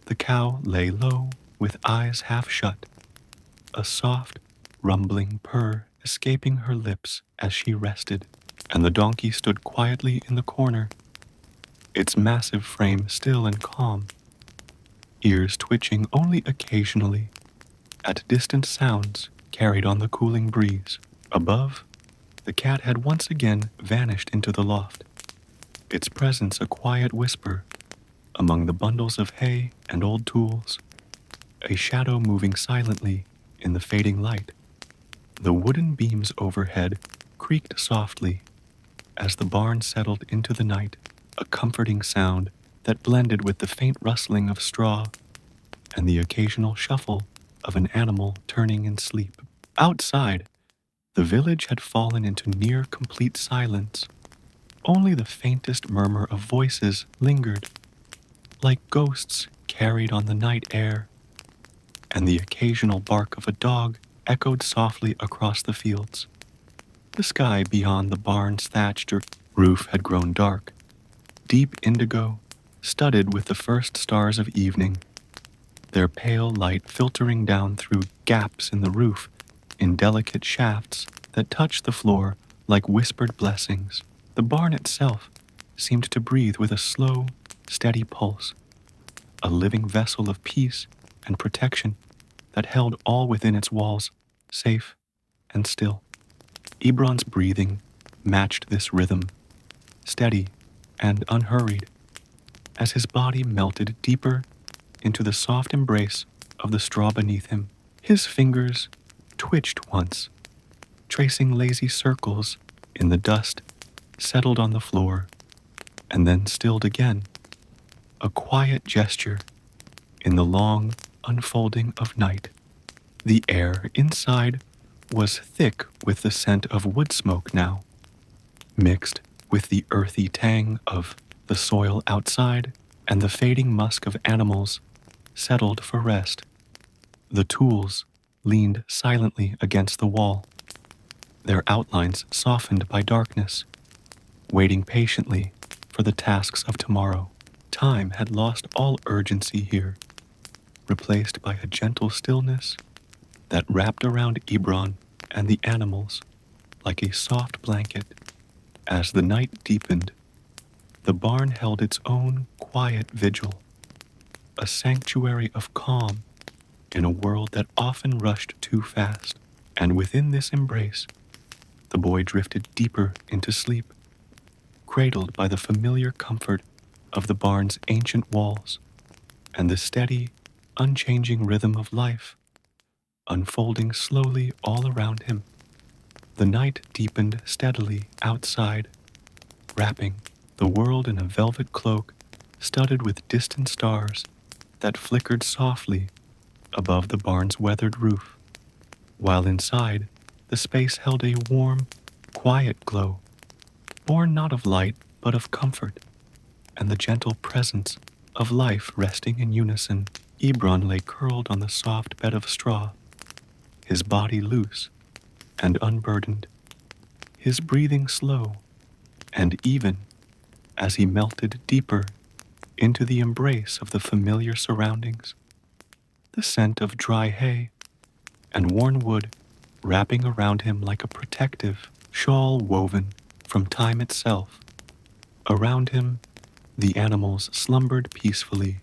Speaker 1: The cow lay low with eyes half shut, a soft, rumbling purr escaping her lips as she rested, and the donkey stood quietly in the corner, its massive frame still and calm, ears twitching only occasionally at distant sounds carried on the cooling breeze. Above, the cat had once again vanished into the loft, its presence a quiet whisper among the bundles of hay and old tools, a shadow moving silently in the fading light. The wooden beams overhead creaked softly as the barn settled into the night, a comforting sound that blended with the faint rustling of straw and the occasional shuffle of an animal turning in sleep. Outside, the village had fallen into near complete silence. Only the faintest murmur of voices lingered, like ghosts carried on the night air, and the occasional bark of a dog echoed softly across the fields. The sky beyond the barn's thatched roof had grown dark, deep indigo, studded with the first stars of evening, their pale light filtering down through gaps in the roof in delicate shafts that touched the floor like whispered blessings. The barn itself seemed to breathe with a slow, steady pulse, a living vessel of peace and protection that held all within its walls, safe and still. Ebron's breathing matched this rhythm, steady and unhurried, as his body melted deeper into the soft embrace of the straw beneath him. His fingers twitched once, tracing lazy circles in the dust, settled on the floor, and then stilled again, a quiet gesture in the long unfolding of night. The air inside was thick with the scent of wood smoke now, mixed with the earthy tang of the soil outside and the fading musk of animals settled for rest. The tools leaned silently against the wall, their outlines softened by darkness, waiting patiently for the tasks of tomorrow. Time had lost all urgency here, replaced by a gentle stillness that wrapped around Ebron and the animals like a soft blanket. As the night deepened, the barn held its own quiet vigil, a sanctuary of calm in a world that often rushed too fast. And within this embrace, the boy drifted deeper into sleep, cradled by the familiar comfort of the barn's ancient walls and the steady, unchanging rhythm of life unfolding slowly all around him. The night deepened steadily outside, wrapping the world in a velvet cloak studded with distant stars that flickered softly above the barn's weathered roof, while inside the space held a warm, quiet glow, born not of light but of comfort and the gentle presence of life resting in unison. Ebron lay curled on the soft bed of straw, his body loose and unburdened, his breathing slow and even as he melted deeper into the embrace of the familiar surroundings. The scent of dry hay and worn wood wrapping around him like a protective shawl woven from time itself. Around him, the animals slumbered peacefully.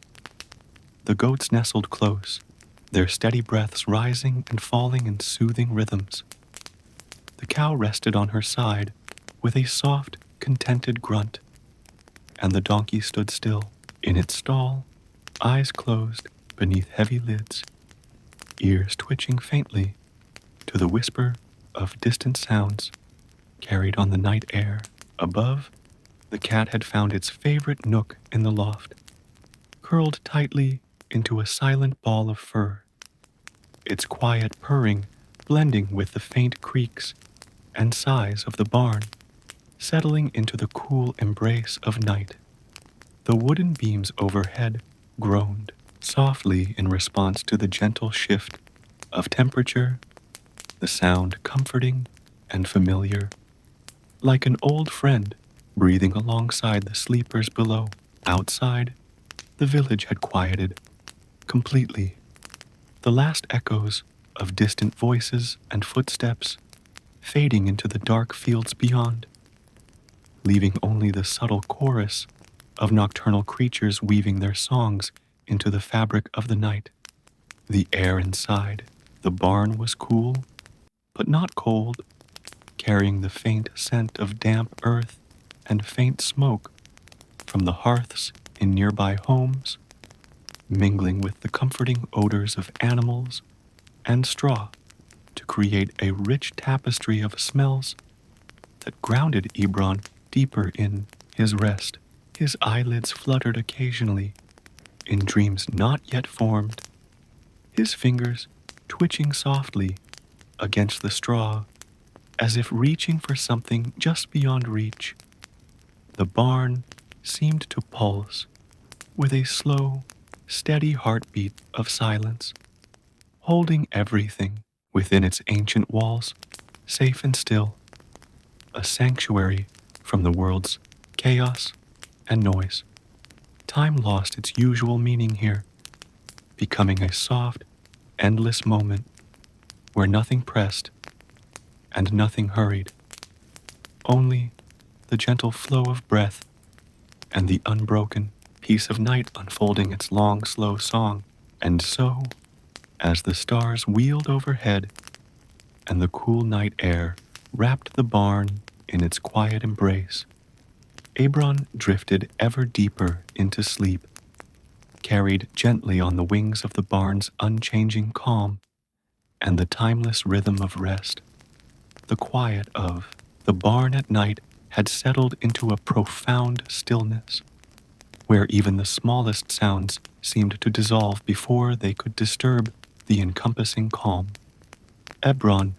Speaker 1: The goats nestled close, their steady breaths rising and falling in soothing rhythms. The cow rested on her side with a soft, contented grunt, and the donkey stood still in its stall, eyes closed beneath heavy lids, ears twitching faintly to the whisper of distant sounds carried on the night air. Above, the cat had found its favorite nook in the loft, curled tightly into a silent ball of fur, its quiet purring blending with the faint creaks and sighs of the barn, settling into the cool embrace of night. The wooden beams overhead groaned, softly in response to the gentle shift of temperature, the sound comforting and familiar, like an old friend breathing alongside the sleepers below. Outside, the village had quieted completely. The last echoes of distant voices and footsteps fading into the dark fields beyond, leaving only the subtle chorus of nocturnal creatures weaving their songs into the fabric of the night. The air inside the barn was cool, but not cold, carrying the faint scent of damp earth and faint smoke from the hearths in nearby homes, mingling with the comforting odors of animals and straw to create a rich tapestry of smells that grounded Ebron deeper in his rest. His eyelids fluttered occasionally in dreams not yet formed, his fingers twitching softly against the straw as if reaching for something just beyond reach. The barn seemed to pulse with a slow, steady heartbeat of silence, holding everything within its ancient walls, safe and still, a sanctuary from the world's chaos and noise. Time lost its usual meaning here, becoming a soft, endless moment where nothing pressed and nothing hurried, only the gentle flow of breath and the unbroken peace of night unfolding its long, slow song. And so, as the stars wheeled overhead and the cool night air wrapped the barn in its quiet embrace, Ebron drifted ever deeper into sleep, carried gently on the wings of the barn's unchanging calm and the timeless rhythm of rest. The quiet of the barn at night had settled into a profound stillness, where even the smallest sounds seemed to dissolve before they could disturb the encompassing calm. Ebron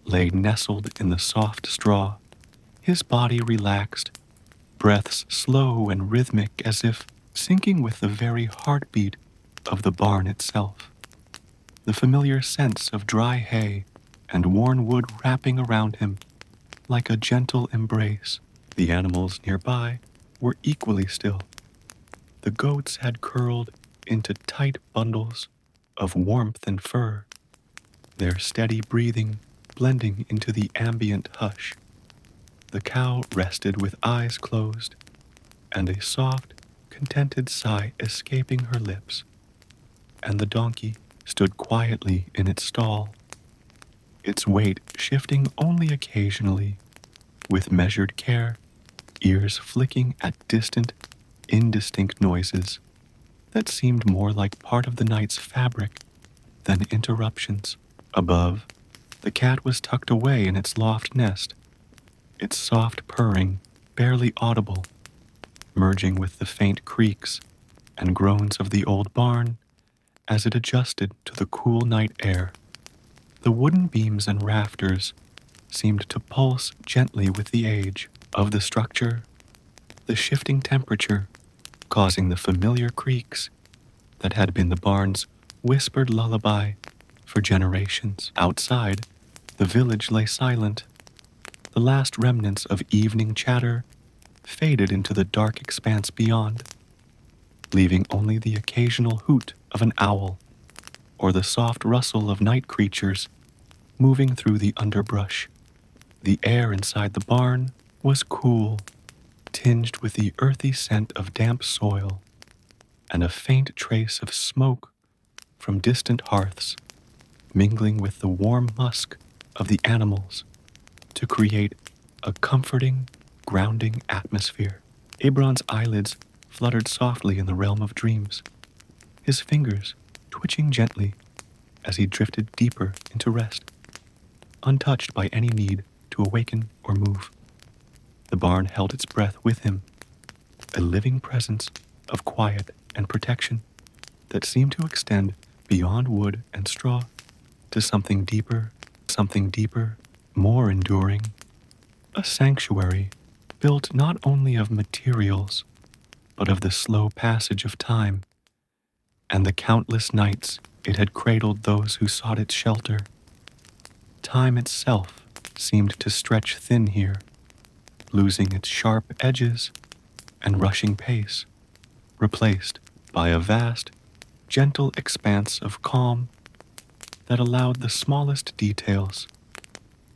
Speaker 1: lay nestled in the soft straw, his body relaxed, breaths slow and rhythmic as if syncing with the very heartbeat of the barn itself. The familiar sense of dry hay and worn wood wrapping around him like a gentle embrace. The animals nearby were equally still. The goats had curled into tight bundles of warmth and fur, their steady breathing blending into the ambient hush. The cow rested with eyes closed, and a soft, contented sigh escaping her lips, and the donkey stood quietly in its stall, its weight shifting only occasionally, with measured care, ears flicking at distant, indistinct noises that seemed more like part of the night's fabric than interruptions. Above, the cat was tucked away in its loft nest, its soft purring barely audible, merging with the faint creaks and groans of the old barn as it adjusted to the cool night air. The wooden beams and rafters seemed to pulse gently with the age of the structure, the shifting temperature causing the familiar creaks that had been the barn's whispered lullaby for generations. Outside, the village lay silent. The last remnants of evening chatter faded into the dark expanse beyond, leaving only the occasional hoot of an owl or the soft rustle of night creatures moving through the underbrush. The air inside the barn was cool, tinged with the earthy scent of damp soil and a faint trace of smoke from distant hearths, mingling with the warm musk of the animals to create a comforting, grounding atmosphere. Ebron's eyelids fluttered softly in the realm of dreams, his fingers twitching gently as he drifted deeper into rest, untouched by any need to awaken or move. The barn held its breath with him, a living presence of quiet and protection that seemed to extend beyond wood and straw to something deeper, more enduring, a sanctuary built not only of materials, but of the slow passage of time and the countless nights it had cradled those who sought its shelter. Time itself seemed to stretch thin here, losing its sharp edges and rushing pace, replaced by a vast, gentle expanse of calm that allowed the smallest details,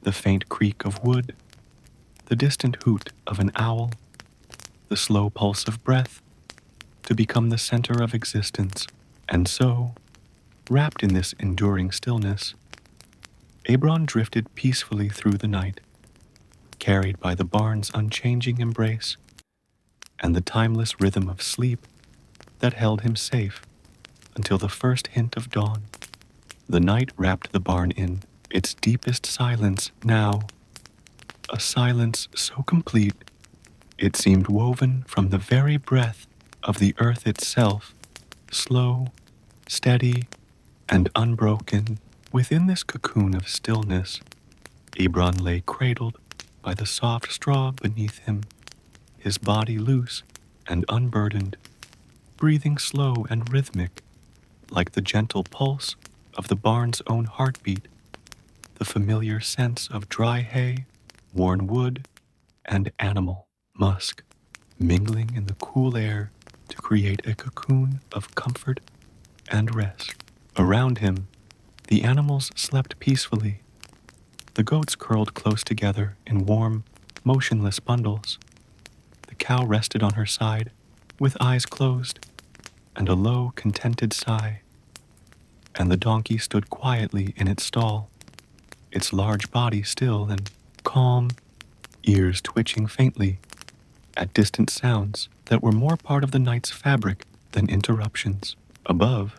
Speaker 1: the faint creak of wood, the distant hoot of an owl, the slow pulse of breath, to become the center of existence. And so, wrapped in this enduring stillness, Ebron drifted peacefully through the night, carried by the barn's unchanging embrace and the timeless rhythm of sleep that held him safe until the first hint of dawn. The night wrapped the barn in its deepest silence now, a silence so complete it seemed woven from the very breath of the earth itself, slow, steady, and unbroken. Within this cocoon of stillness, Ebron lay cradled by the soft straw beneath him, his body loose and unburdened, breathing slow and rhythmic, like the gentle pulse of the barn's own heartbeat, the familiar sense of dry hay, worn wood, and animal musk, mingling in the cool air to create a cocoon of comfort and rest. Around him, the animals slept peacefully. The goats curled close together in warm, motionless bundles. The cow rested on her side, with eyes closed, and a low, contented sigh. And the donkey stood quietly in its stall, its large body still and calm, ears twitching faintly at distant sounds that were more part of the night's fabric than interruptions. Above,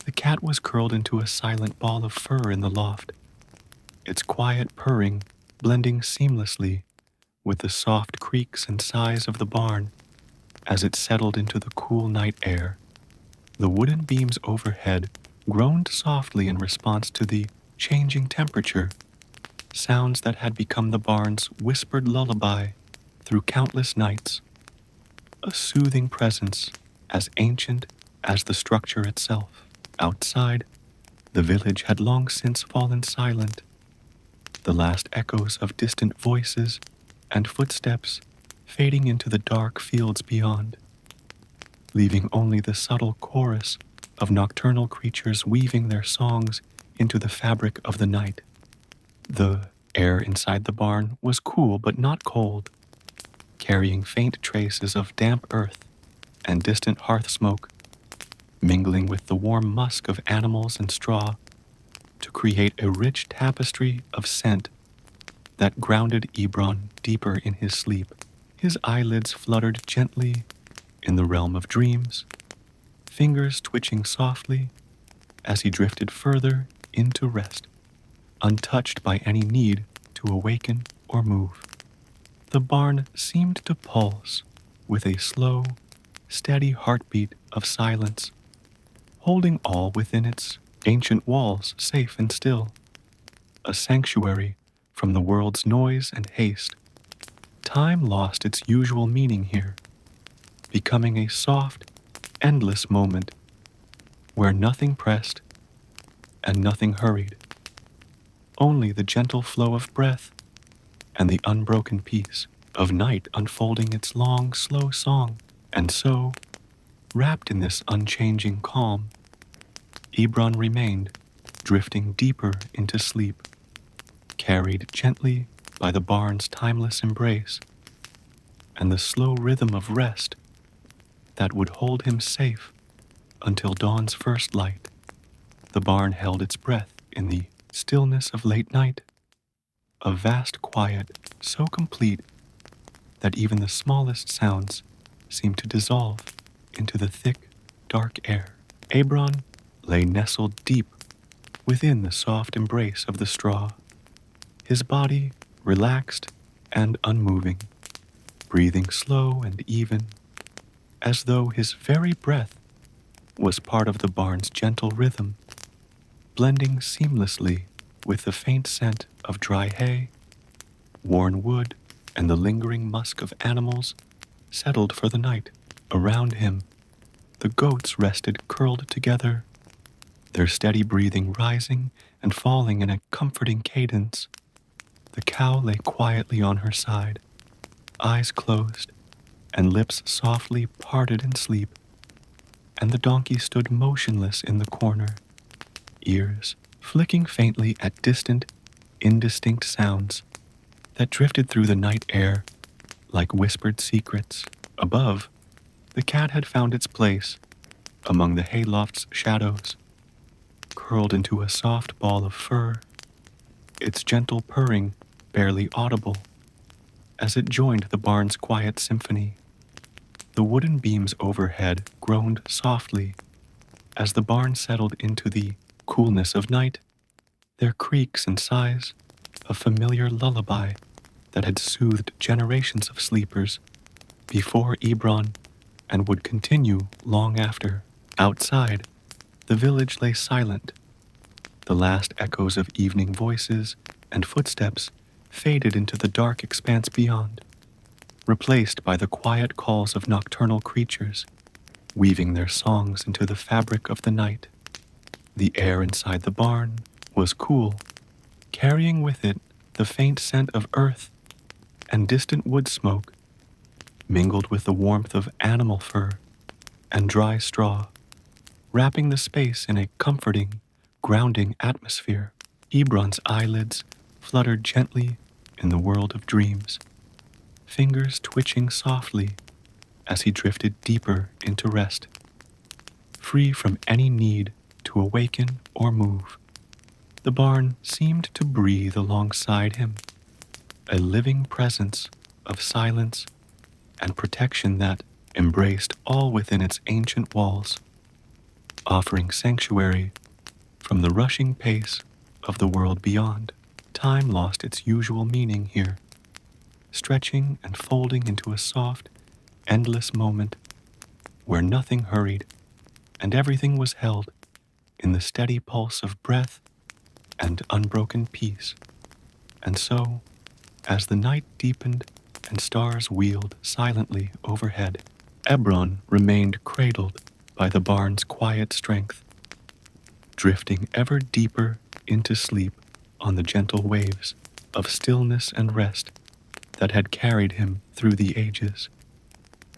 Speaker 1: the cat was curled into a silent ball of fur in the loft, its quiet purring blending seamlessly with the soft creaks and sighs of the barn as it settled into the cool night air. The wooden beams overhead groaned softly in response to the changing temperature, sounds that had become the barn's whispered lullaby through countless nights, a soothing presence as ancient as the structure itself. Outside, the village had long since fallen silent, the last echoes of distant voices and footsteps fading into the dark fields beyond, leaving only the subtle chorus of nocturnal creatures weaving their songs into the fabric of the night. The air inside the barn was cool but not cold, carrying faint traces of damp earth and distant hearth smoke, mingling with the warm musk of animals and straw to create a rich tapestry of scent that grounded Ebron deeper in his sleep. His eyelids fluttered gently in the realm of dreams, fingers twitching softly as he drifted further into rest, untouched by any need to awaken or move. The barn seemed to pulse with a slow, steady heartbeat of silence, holding all within its ancient walls safe and still, a sanctuary from the world's noise and haste. Time lost its usual meaning here, becoming a soft, endless moment where nothing pressed and nothing hurried, only the gentle flow of breath and the unbroken peace of night unfolding its long, slow song. And so, wrapped in this unchanging calm, Ebron remained, drifting deeper into sleep, carried gently by the barn's timeless embrace and the slow rhythm of rest that would hold him safe until dawn's first light. The barn held its breath in the stillness of late night, a vast quiet so complete that even the smallest sounds seemed to dissolve into the thick, dark air. Ebron lay nestled deep within the soft embrace of the straw, his body relaxed and unmoving, breathing slow and even, as though his very breath was part of the barn's gentle rhythm, blending seamlessly with the faint scent of dry hay, worn wood, and the lingering musk of animals settled for the night. Around him, the goats rested curled together, their steady breathing rising and falling in a comforting cadence. The cow lay quietly on her side, eyes closed and lips softly parted in sleep, and the donkey stood motionless in the corner, ears flicking faintly at distant, indistinct sounds that drifted through the night air like whispered secrets. Above, the cat had found its place among the hayloft's shadows, curled into a soft ball of fur, its gentle purring barely audible as it joined the barn's quiet symphony. The wooden beams overhead groaned softly as the barn settled into the coolness of night, their creaks and sighs a familiar lullaby that had soothed generations of sleepers before Ebron and would continue long after. Outside, the village lay silent. The last echoes of evening voices and footsteps faded into the dark expanse beyond, replaced by the quiet calls of nocturnal creatures, weaving their songs into the fabric of the night. The air inside the barn was cool, carrying with it the faint scent of earth and distant wood smoke, mingled with the warmth of animal fur and dry straw, wrapping the space in a comforting, grounding atmosphere. Ebron's eyelids fluttered gently in the world of dreams, fingers twitching softly as he drifted deeper into rest, free from any need to awaken or move. The barn seemed to breathe alongside him, a living presence of silence and protection that embraced all within its ancient walls, offering sanctuary from the rushing pace of the world beyond. Time lost its usual meaning here, stretching and folding into a soft, endless moment where nothing hurried and everything was held in the steady pulse of breath and unbroken peace. And so, as the night deepened and stars wheeled silently overhead, Ebron remained cradled by the barn's quiet strength, drifting ever deeper into sleep on the gentle waves of stillness and rest that had carried him through the ages.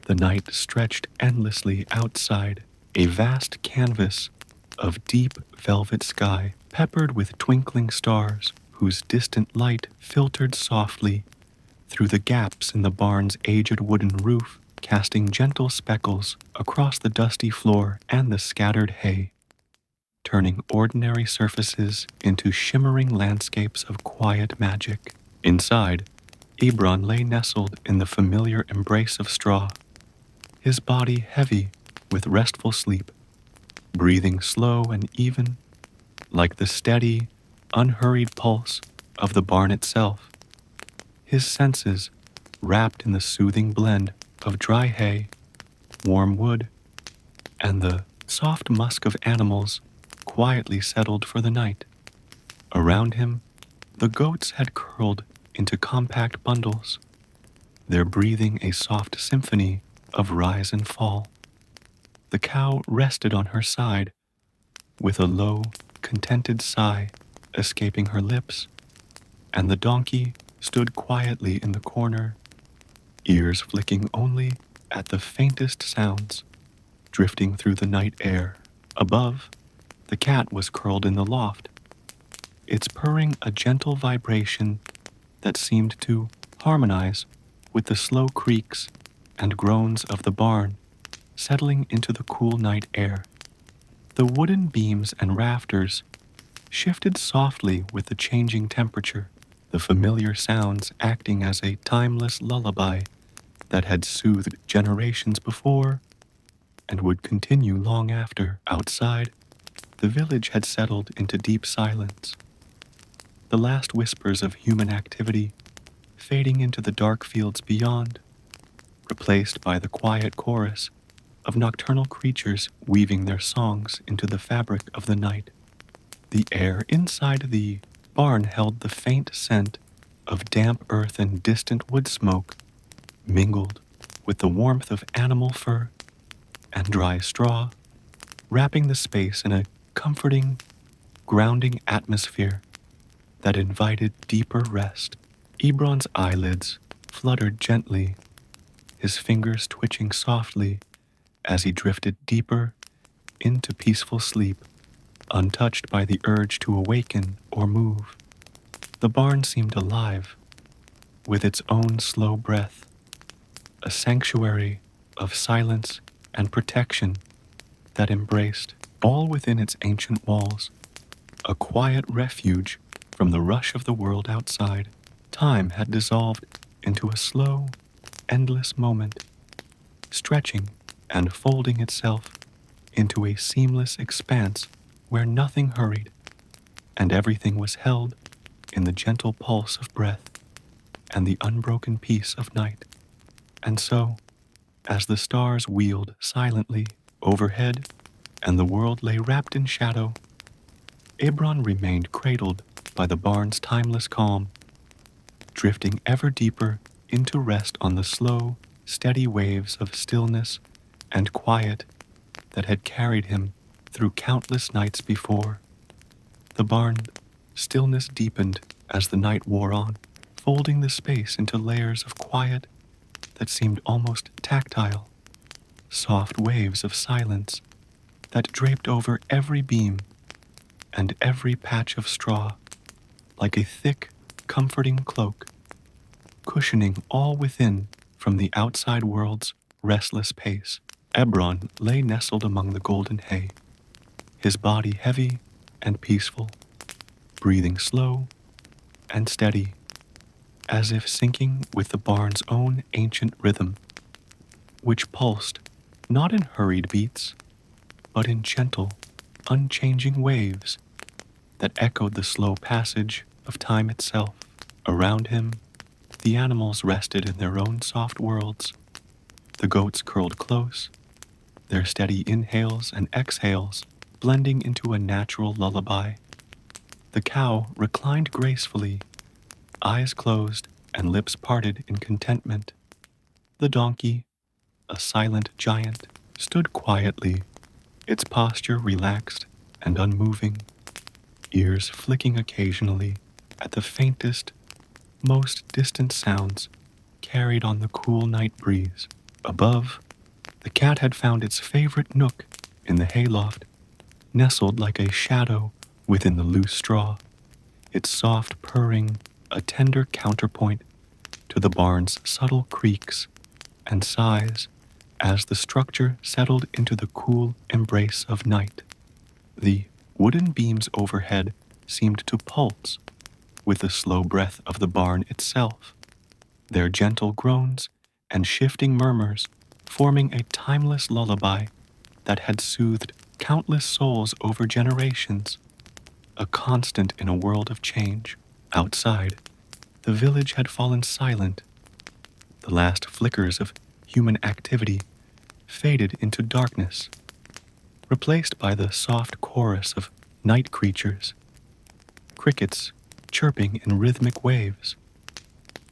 Speaker 1: The night stretched endlessly outside, a vast canvas of deep velvet sky peppered with twinkling stars whose distant light filtered softly through the gaps in the barn's aged wooden roof, casting gentle speckles across the dusty floor and the scattered hay, turning ordinary surfaces into shimmering landscapes of quiet magic. Inside, Ebron lay nestled in the familiar embrace of straw, his body heavy with restful sleep, breathing slow and even, like the steady, unhurried pulse of the barn itself, his senses wrapped in the soothing blend of dry hay, warm wood, and the soft musk of animals quietly settled for the night. Around him, the goats had curled into compact bundles, their breathing a soft symphony of rise and fall. The cow rested on her side, with a low, contented sigh escaping her lips, and the donkey stood quietly in the corner, ears flicking only at the faintest sounds drifting through the night air. Above, the cat was curled in the loft, its purring a gentle vibration that seemed to harmonize with the slow creaks and groans of the barn settling into the cool night air. The wooden beams and rafters shifted softly with the changing temperature, the familiar sounds acting as a timeless lullaby that had soothed generations before and would continue long after. Outside, the village had settled into deep silence, the last whispers of human activity fading into the dark fields beyond, replaced by the quiet chorus of nocturnal creatures weaving their songs into the fabric of the night. The air inside the barn held the faint scent of damp earth and distant wood smoke, mingled with the warmth of animal fur and dry straw, wrapping the space in a comforting, grounding atmosphere that invited deeper rest. Ebron's eyelids fluttered gently, his fingers twitching softly as he drifted deeper into peaceful sleep, untouched by the urge to awaken or move. The barn seemed alive, with its own slow breath, a sanctuary of silence and protection that embraced all within its ancient walls, a quiet refuge from the rush of the world outside. Time had dissolved into a slow, endless moment, stretching and folding itself into a seamless expanse where nothing hurried and everything was held in the gentle pulse of breath and the unbroken peace of night. And so, as the stars wheeled silently overhead and the world lay wrapped in shadow, Ebron remained cradled by the barn's timeless calm, drifting ever deeper into rest on the slow, steady waves of stillness and quiet that had carried him through countless nights before. The barn's stillness deepened as the night wore on, folding the space into layers of quiet that seemed almost tactile, soft waves of silence that draped over every beam and every patch of straw like a thick, comforting cloak, cushioning all within from the outside world's restless pace. Ebron lay nestled among the golden hay, his body heavy and peaceful, breathing slow and steady, as if syncing with the barn's own ancient rhythm, which pulsed not in hurried beats, but in gentle, unchanging waves that echoed the slow passage of time itself. Around him, the animals rested in their own soft worlds. The goats curled close, their steady inhales and exhales blending into a natural lullaby. The cow reclined gracefully, eyes closed and lips parted in contentment. The donkey, a silent giant, stood quietly, its posture relaxed and unmoving, ears flicking occasionally at the faintest, most distant sounds carried on the cool night breeze. Above, the cat had found its favorite nook in the hayloft, nestled like a shadow within the loose straw, its soft purring a tender counterpoint to the barn's subtle creaks and sighs as the structure settled into the cool embrace of night. The wooden beams overhead seemed to pulse with the slow breath of the barn itself, their gentle groans and shifting murmurs forming a timeless lullaby that had soothed countless souls over generations, a constant in a world of change. Outside, the village had fallen silent. The last flickers of human activity faded into darkness, replaced by the soft chorus of night creatures, crickets chirping in rhythmic waves,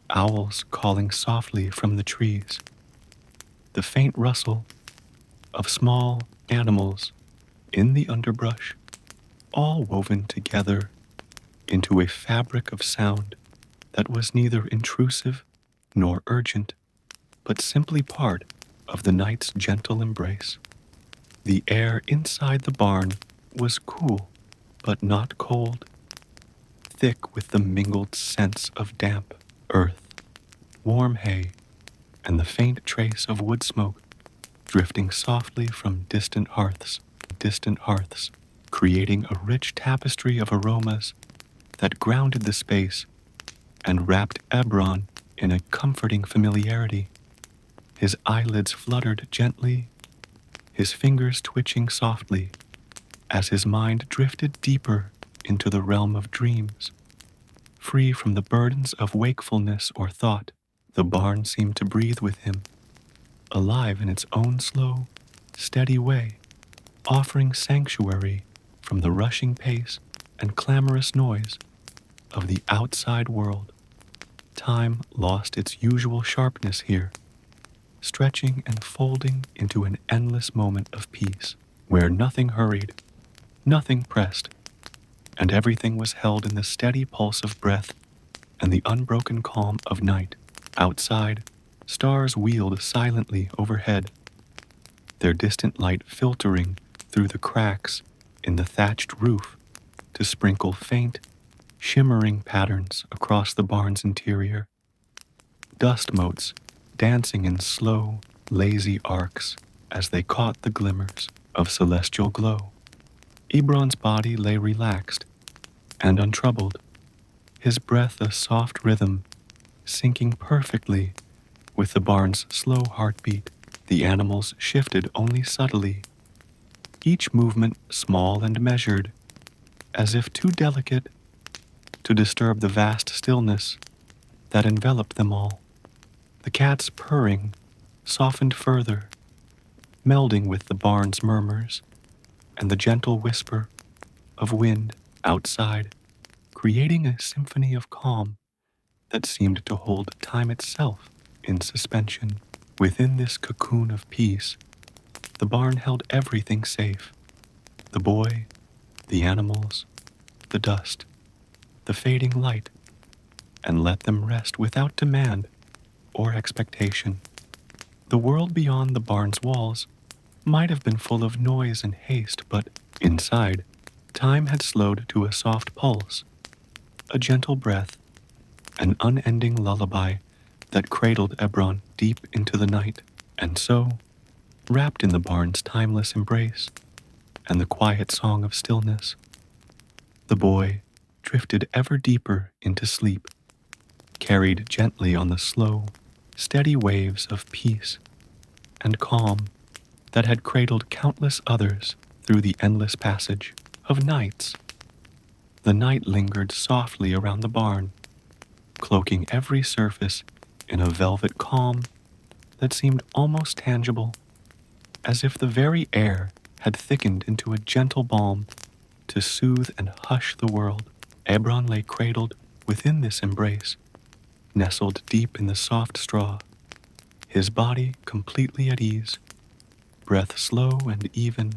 Speaker 1: owls calling softly from the trees, the faint rustle of small animals in the underbrush, all woven together into a fabric of sound that was neither intrusive nor urgent, but simply part of the night's gentle embrace. The air inside the barn was cool, but not cold, thick with the mingled scents of damp earth, warm hay, and the faint trace of wood smoke drifting softly from distant hearths, creating a rich tapestry of aromas that grounded the space and wrapped Ebron in a comforting familiarity. His eyelids fluttered gently, his fingers twitching softly as his mind drifted deeper into the realm of dreams. Free from the burdens of wakefulness or thought, the barn seemed to breathe with him, alive in its own slow, steady way, offering sanctuary from the rushing pace and clamorous noise of the outside world. Time lost its usual sharpness here, stretching and folding into an endless moment of peace, where nothing hurried, nothing pressed, and everything was held in the steady pulse of breath and the unbroken calm of night. Outside, stars wheeled silently overhead, their distant light filtering through the cracks in the thatched roof to sprinkle faint, shimmering patterns across the barn's interior. Dust motes dancing in slow, lazy arcs as they caught the glimmers of celestial glow. Ebron's body lay relaxed and untroubled, his breath a soft rhythm, syncing perfectly with the barn's slow heartbeat. The animals shifted only subtly, each movement small and measured, as if too delicate to disturb the vast stillness that enveloped them all. The cat's purring softened further, melding with the barn's murmurs and the gentle whisper of wind outside, creating a symphony of calm that seemed to hold time itself in suspension. Within this cocoon of peace, the barn held everything safe: the boy, the animals, the dust, the fading light, and let them rest without demand or expectation. The world beyond the barn's walls might have been full of noise and haste, but inside, time had slowed to a soft pulse, a gentle breath, an unending lullaby that cradled Ebron deep into the night. And so, wrapped in the barn's timeless embrace and the quiet song of stillness, the boy drifted ever deeper into sleep, carried gently on the slow, steady waves of peace and calm that had cradled countless others through the endless passage of nights. The night lingered softly around the barn, cloaking every surface in a velvet calm that seemed almost tangible, as if the very air had thickened into a gentle balm to soothe and hush the world. Ebron lay cradled within this embrace, nestled deep in the soft straw, his body completely at ease, breath slow and even,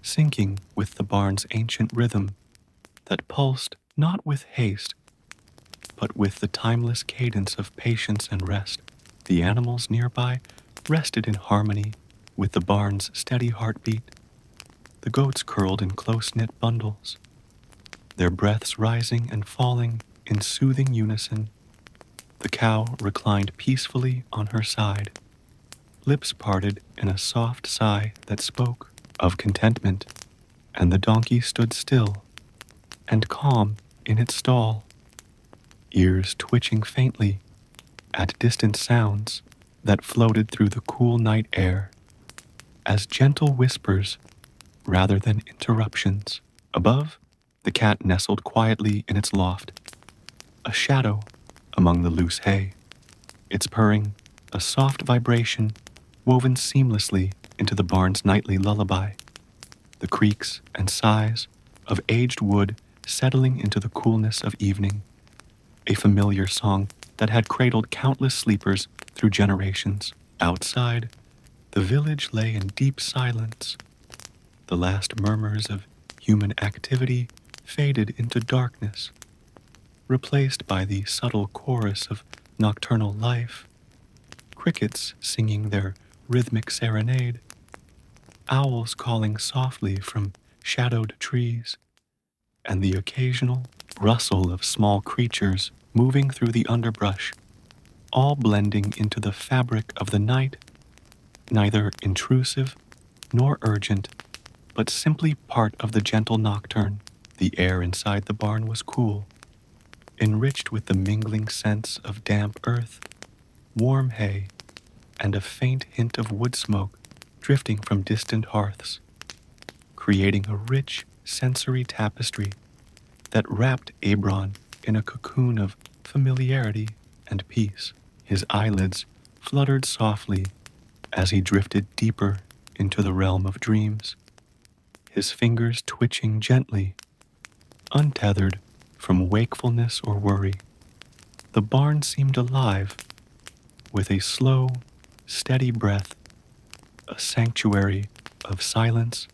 Speaker 1: syncing with the barn's ancient rhythm that pulsed not with haste, but with the timeless cadence of patience and rest. The animals nearby rested in harmony with the barn's steady heartbeat. The goats curled in close-knit bundles, their breaths rising and falling in soothing unison. The cow reclined peacefully on her side, lips parted in a soft sigh that spoke of contentment, and the donkey stood still and calm in its stall, ears twitching faintly at distant sounds that floated through the cool night air as gentle whispers rather than interruptions. Above, the cat nestled quietly in its loft, a shadow among the loose hay, its purring a soft vibration woven seamlessly into the barn's nightly lullaby, the creaks and sighs of aged wood settling into the coolness of evening, a familiar song that had cradled countless sleepers through generations. Outside, the village lay in deep silence. The last murmurs of human activity faded into darkness, replaced by the subtle chorus of nocturnal life, crickets singing their rhythmic serenade, owls calling softly from shadowed trees, and the occasional rustle of small creatures moving through the underbrush, all blending into the fabric of the night, neither intrusive nor urgent, but simply part of the gentle nocturne. The air inside the barn was cool, enriched with the mingling scents of damp earth, warm hay, and a faint hint of wood smoke drifting from distant hearths, creating a rich sensory tapestry that wrapped Ebron in a cocoon of familiarity and peace. His eyelids fluttered softly as he drifted deeper into the realm of dreams, his fingers twitching gently, untethered from wakefulness or worry. The barn seemed alive, with a slow, steady breath, a sanctuary of silence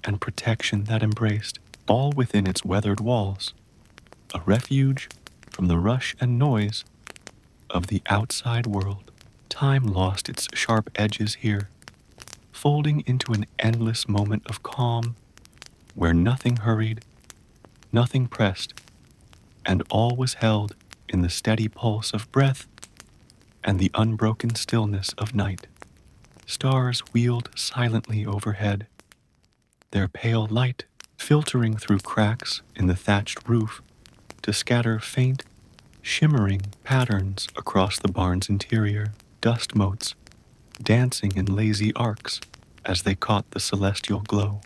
Speaker 1: and protection that embraced all within its weathered walls, a refuge from the rush and noise of the outside world. Time lost its sharp edges here, folding into an endless moment of calm where nothing hurried, nothing pressed, and all was held in the steady pulse of breath and the unbroken stillness of night. Stars wheeled silently overhead, their pale light filtering through cracks in the thatched roof to scatter faint, shimmering patterns across the barn's interior, dust motes dancing in lazy arcs as they caught the celestial glow.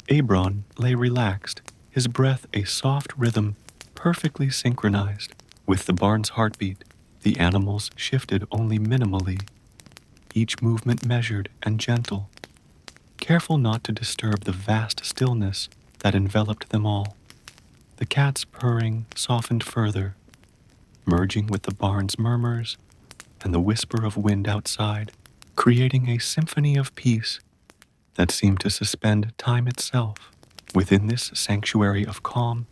Speaker 1: Ebron lay relaxed, his breath a soft rhythm perfectly synchronized with the barn's heartbeat. The animals shifted only minimally, each movement measured and gentle, careful not to disturb the vast stillness that enveloped them all. The cat's purring softened further, merging with the barn's murmurs and the whisper of wind outside, creating a symphony of peace that seemed to suspend time itself. Within this sanctuary of calm,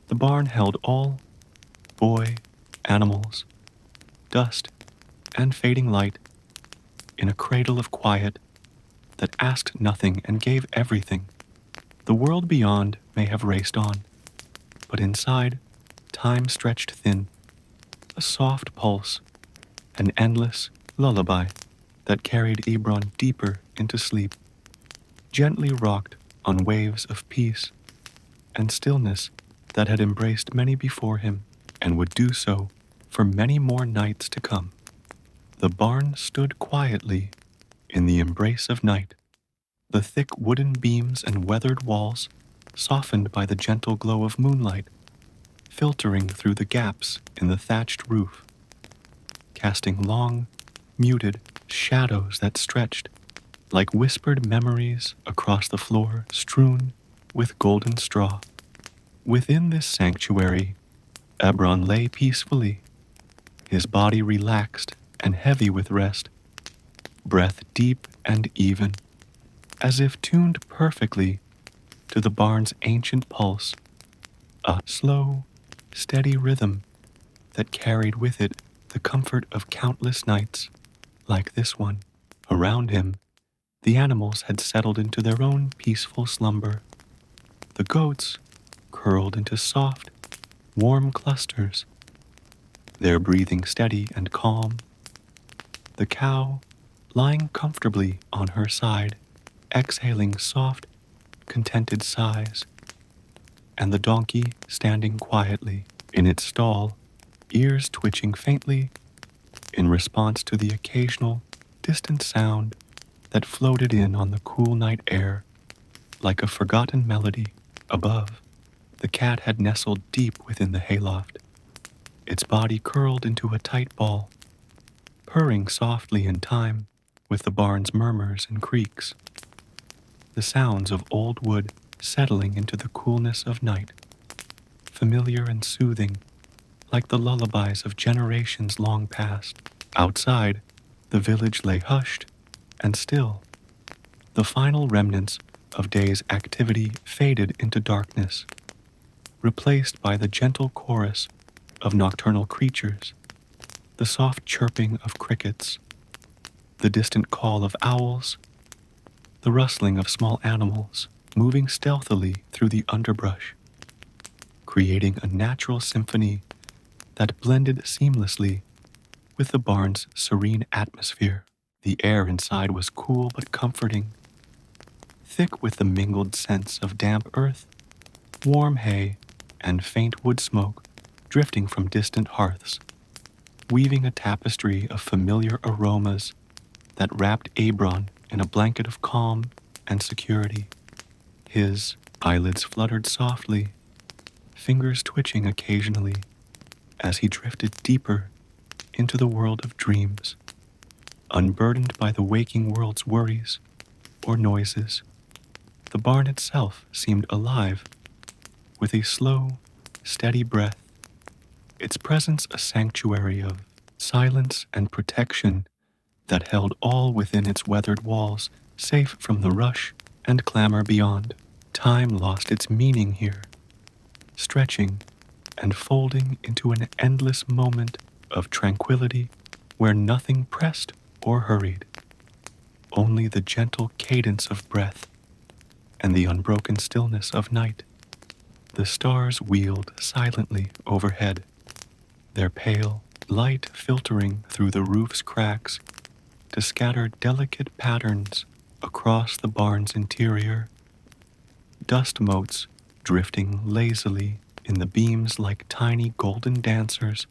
Speaker 1: the barn held all boy, animals, dust, and fading light in a cradle of quiet that asked nothing and gave everything. The world beyond may have raced on, but inside, time stretched thin, a soft pulse, an endless lullaby that carried Ebron deeper into sleep, gently rocked on waves of peace and stillness that had embraced many before him and would do so for many more nights to come. The barn stood quietly in the embrace of night, the thick wooden beams and weathered walls softened by the gentle glow of moonlight, filtering through the gaps in the thatched roof, casting long, muted shadows that stretched like whispered memories across the floor strewn with golden straw. Within this sanctuary, Ebron lay peacefully, his body relaxed and heavy with rest, breath deep and even, as if tuned perfectly to the barn's ancient pulse, a slow, steady rhythm that carried with it the comfort of countless nights like this one. Around him, the animals had settled into their own peaceful slumber. The goats curled into soft, warm clusters, their breathing steady and calm. The cow lying comfortably on her side, exhaling soft, contented sighs, and the donkey standing quietly in its stall, ears twitching faintly in response to the occasional distant sound that floated in on the cool night air like a forgotten melody. Above, the cat had nestled deep within the hayloft, its body curled into a tight ball, purring softly in time with the barn's murmurs and creaks, the sounds of old wood settling into the coolness of night, familiar and soothing, like the lullabies of generations long past. Outside, the village lay hushed and still. The final remnants of day's activity faded into darkness, replaced by the gentle chorus of nocturnal creatures, the soft chirping of crickets, the distant call of owls, the rustling of small animals moving stealthily through the underbrush, creating a natural symphony that blended seamlessly with the barn's serene atmosphere. The air inside was cool but comforting, thick with the mingled scents of damp earth, warm hay, and faint wood smoke drifting from distant hearths, weaving a tapestry of familiar aromas that wrapped Ebron in a blanket of calm and security. His eyelids fluttered softly, fingers twitching occasionally as he drifted deeper into the world of dreams, unburdened by the waking world's worries or noises. The barn itself seemed alive, with a slow, steady breath, its presence a sanctuary of silence and protection that held all within its weathered walls, safe from the rush and clamor beyond. Time lost its meaning here, stretching and folding into an endless moment of tranquility where nothing pressed or hurried, only the gentle cadence of breath and the unbroken stillness of night. The stars wheeled silently overhead, their pale light filtering through the roof's cracks to scatter delicate patterns across the barn's interior, dust motes drifting lazily in the beams like tiny golden dancers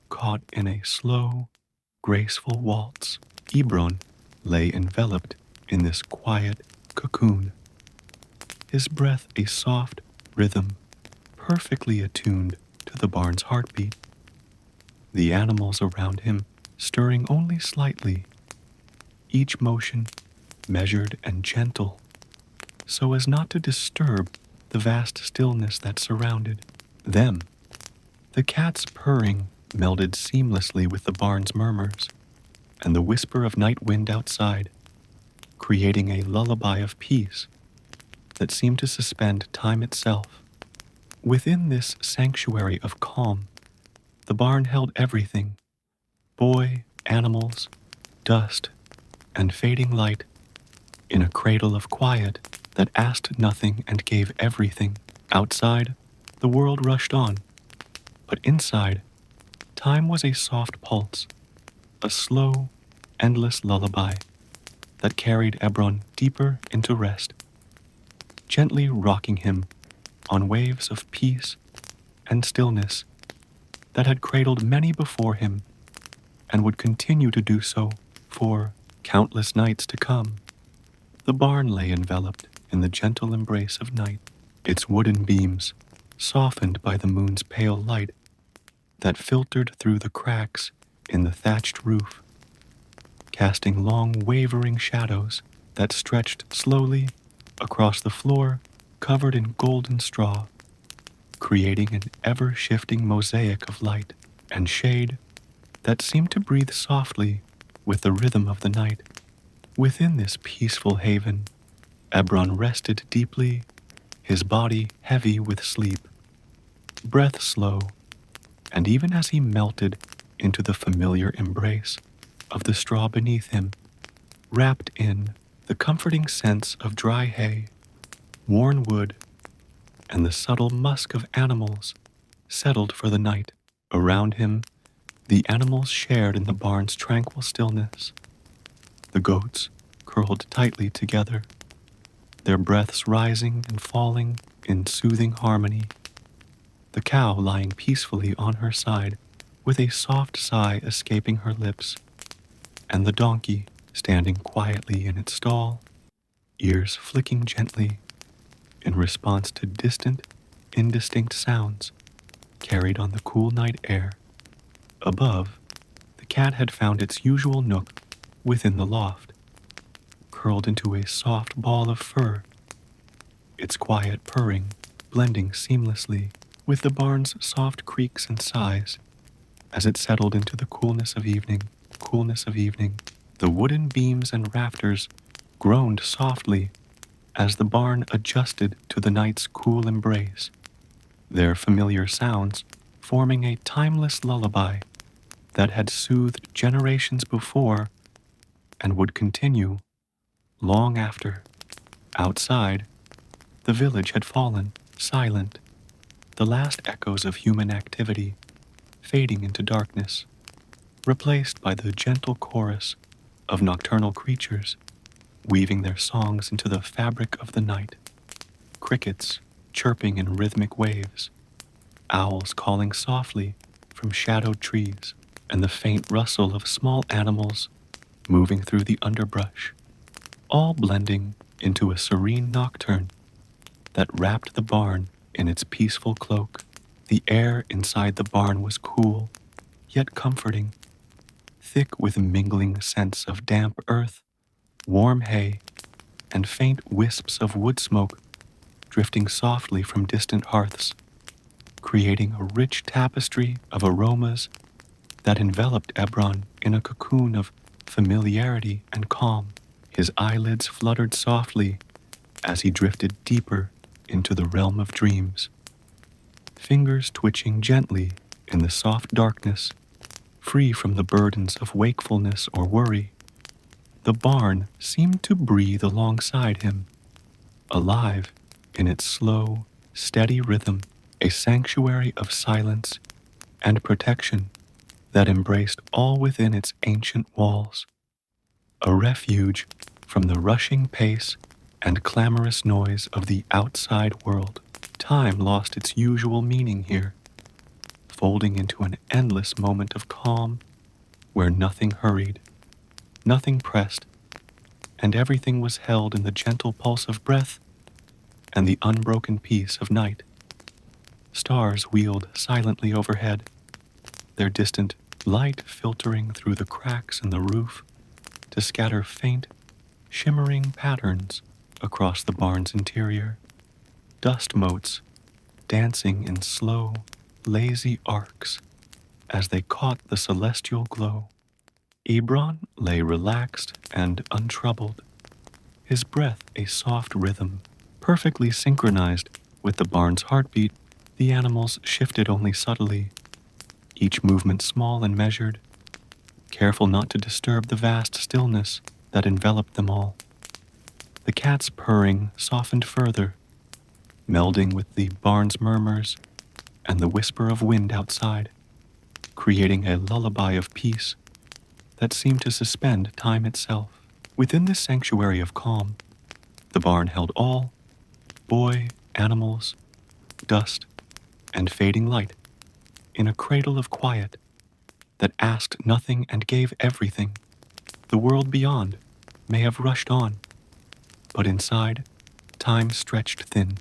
Speaker 1: caught in a slow, graceful waltz. Ebron lay enveloped in this quiet cocoon, his breath a soft rhythm perfectly attuned to the barn's heartbeat, the animals around him stirring only slightly, each motion measured and gentle, so as not to disturb the vast stillness that surrounded them. The cat's purring melded seamlessly with the barn's murmurs and the whisper of night wind outside, creating a lullaby of peace that seemed to suspend time itself. Within this sanctuary of calm, the barn held everything: boy, animals, dust, and fading light, in a cradle of quiet that asked nothing and gave everything. Outside, the world rushed on, but inside, time was a soft pulse, a slow, endless lullaby that carried Ebron deeper into rest, gently rocking him on waves of peace and stillness that had cradled many before him and would continue to do so for countless nights to come. The barn lay enveloped in the gentle embrace of night, its wooden beams softened by the moon's pale light that filtered through the cracks in the thatched roof, casting long wavering shadows that stretched slowly across the floor covered in golden straw, creating an ever-shifting mosaic of light and shade that seemed to breathe softly with the rhythm of the night. Within this peaceful haven, Ebron rested deeply, his body heavy with sleep, breath slow, and even as he melted into the familiar embrace of the straw beneath him, wrapped in the comforting sense of dry hay, worn wood, and the subtle musk of animals settled for the night. Around him, the animals shared in the barn's tranquil stillness. The goats curled tightly together, their breaths rising and falling in soothing harmony. The cow lying peacefully on her side, with a soft sigh escaping her lips, and the donkey standing quietly in its stall, ears flicking gently in response to distant, indistinct sounds carried on the cool night air. Above, the cat had found its usual nook within the loft, curled into a soft ball of fur, its quiet purring blending seamlessly with the barn's soft creaks and sighs as it settled into the coolness of evening. The wooden beams and rafters groaned softly as the barn adjusted to the night's cool embrace, their familiar sounds forming a timeless lullaby that had soothed generations before and would continue long after. Outside, the village had fallen, silent, the last echoes of human activity fading into darkness, replaced by the gentle chorus of nocturnal creatures weaving their songs into the fabric of the night. Crickets chirping in rhythmic waves, owls calling softly from shadowed trees, and the faint rustle of small animals moving through the underbrush, all blending into a serene nocturne that wrapped the barn in its peaceful cloak. The air inside the barn was cool, yet comforting, thick with a mingling scents of damp earth, warm hay, and faint wisps of wood smoke drifting softly from distant hearths, creating a rich tapestry of aromas that enveloped Ebron in a cocoon of familiarity and calm. His eyelids fluttered softly as he drifted deeper into the realm of dreams, fingers twitching gently in the soft darkness, free from the burdens of wakefulness or worry. The barn seemed to breathe alongside him, alive in its slow, steady rhythm, a sanctuary of silence and protection that embraced all within its ancient walls, a refuge from the rushing pace and clamorous noise of the outside world. Time lost its usual meaning here, folding into an endless moment of calm where nothing hurried, nothing pressed, and everything was held in the gentle pulse of breath and the unbroken peace of night. Stars wheeled silently overhead, their distant light filtering through the cracks in the roof to scatter faint, shimmering patterns across the barn's interior. Dust motes dancing in slow, lazy arcs as they caught the celestial glow. Ebron lay relaxed and untroubled, his breath a soft rhythm, perfectly synchronized with the barn's heartbeat. The animals shifted only subtly, each movement small and measured, careful not to disturb the vast stillness that enveloped them all. The cat's purring softened further, melding with the barn's murmurs and the whisper of wind outside, creating a lullaby of peace that seemed to suspend time itself. Within this sanctuary of calm, the barn held all, boy, animals, dust, and fading light, in a cradle of quiet that asked nothing and gave everything. The world beyond may have rushed on, but inside, time stretched thin,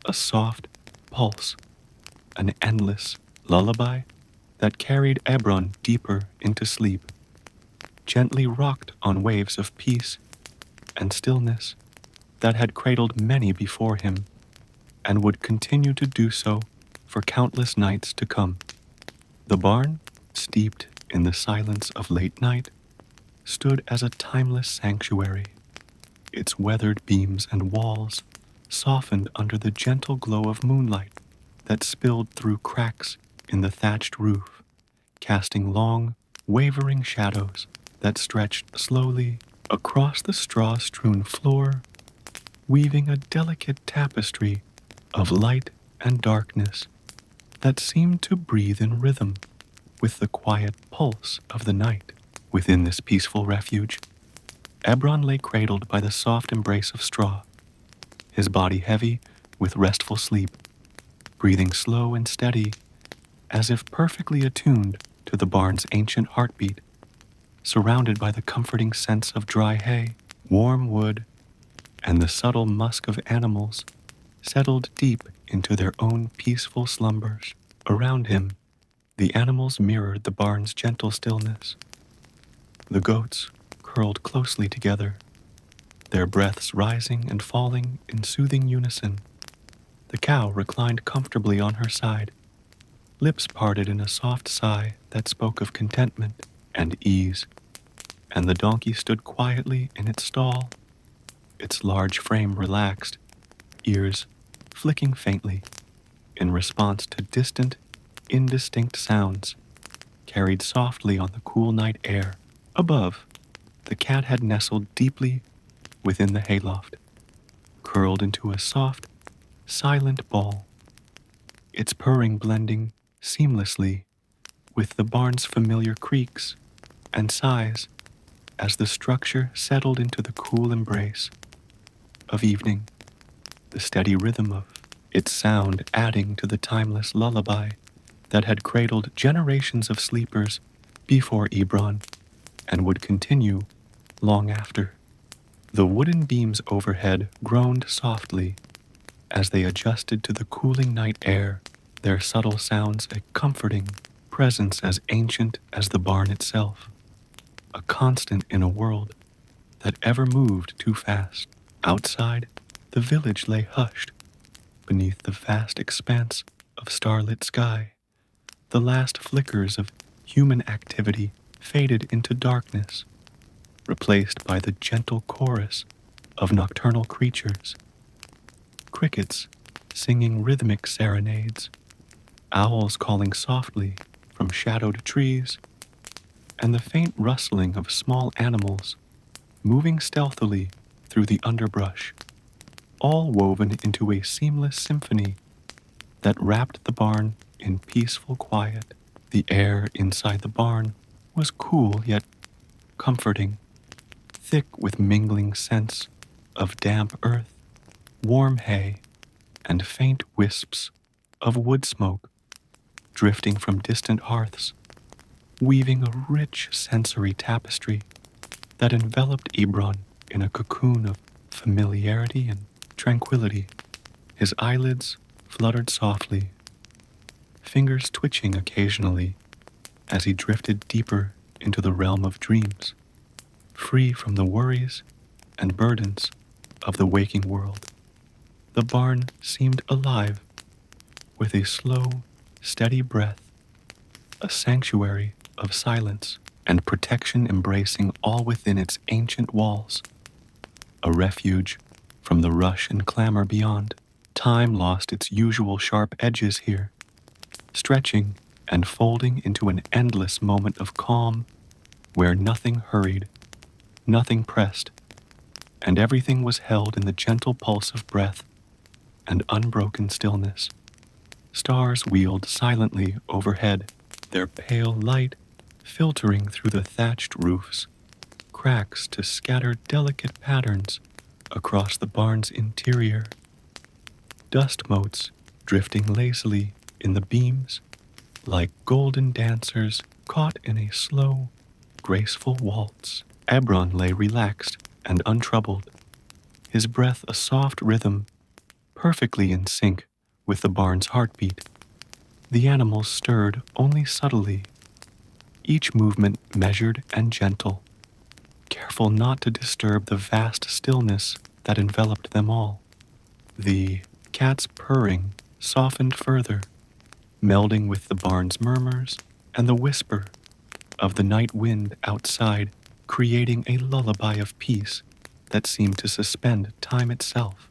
Speaker 1: a soft pulse, an endless lullaby that carried Ebron deeper into sleep, gently rocked on waves of peace and stillness that had cradled many before him and would continue to do so for countless nights to come. The barn, steeped in the silence of late night, stood as a timeless sanctuary, its weathered beams and walls softened under the gentle glow of moonlight that spilled through cracks in the thatched roof, casting long, wavering shadows that stretched slowly across the straw-strewn floor, weaving a delicate tapestry of light and darkness that seemed to breathe in rhythm with the quiet pulse of the night. Within this peaceful refuge, Ebron lay cradled by the soft embrace of straw, his body heavy with restful sleep, breathing slow and steady, as if perfectly attuned to the barn's ancient heartbeat, surrounded by the comforting scents of dry hay, warm wood, and the subtle musk of animals settled deep into their own peaceful slumbers. Around him, the animals mirrored the barn's gentle stillness. The goats curled closely together, their breaths rising and falling in soothing unison. The cow reclined comfortably on her side, lips parted in a soft sigh that spoke of contentment and ease, and the donkey stood quietly in its stall, its large frame relaxed, ears flicking faintly in response to distant, indistinct sounds carried softly on the cool night air. Above, the cat had nestled deeply within the hayloft, curled into a soft, silent ball, its purring blending seamlessly with the barn's familiar creaks and sighs as the structure settled into the cool embrace of evening, the steady rhythm of its sound adding to the timeless lullaby that had cradled generations of sleepers before Ebron and would continue long after. The wooden beams overhead groaned softly as they adjusted to the cooling night air, their subtle sounds a comforting presence as ancient as the barn itself, a constant in a world that ever moved too fast. Outside, the village lay hushed beneath the vast expanse of starlit sky. The last flickers of human activity faded into darkness, replaced by the gentle chorus of nocturnal creatures, crickets singing rhythmic serenades, owls calling softly from shadowed trees, and the faint rustling of small animals moving stealthily through the underbrush, all woven into a seamless symphony that wrapped the barn in peaceful quiet. The air inside the barn was cool yet comforting, thick with mingling scents of damp earth, warm hay, and faint wisps of wood smoke drifting from distant hearths, weaving a rich sensory tapestry that enveloped Ebron in a cocoon of familiarity and tranquility. His eyelids fluttered softly, fingers twitching occasionally as he drifted deeper into the realm of dreams, free from the worries and burdens of the waking world. The barn seemed alive, with a slow, steady breath, a sanctuary of silence and protection embracing all within its ancient walls, a refuge from the rush and clamor beyond. Time lost its usual sharp edges here, stretching and folding into an endless moment of calm where nothing hurried, nothing pressed, and everything was held in the gentle pulse of breath and unbroken stillness. Stars wheeled silently overhead, their pale light filtering through the thatched roofs, cracks to scatter delicate patterns across the barn's interior. Dust motes drifting lazily in the beams, like golden dancers caught in a slow, graceful waltz. Ebron lay relaxed and untroubled, his breath a soft rhythm, perfectly in sync with the barn's heartbeat. The animals stirred only subtly, each movement measured and gentle, careful not to disturb the vast stillness that enveloped them all. The cat's purring softened further, melding with the barn's murmurs and the whisper of the night wind outside, creating a lullaby of peace that seemed to suspend time itself.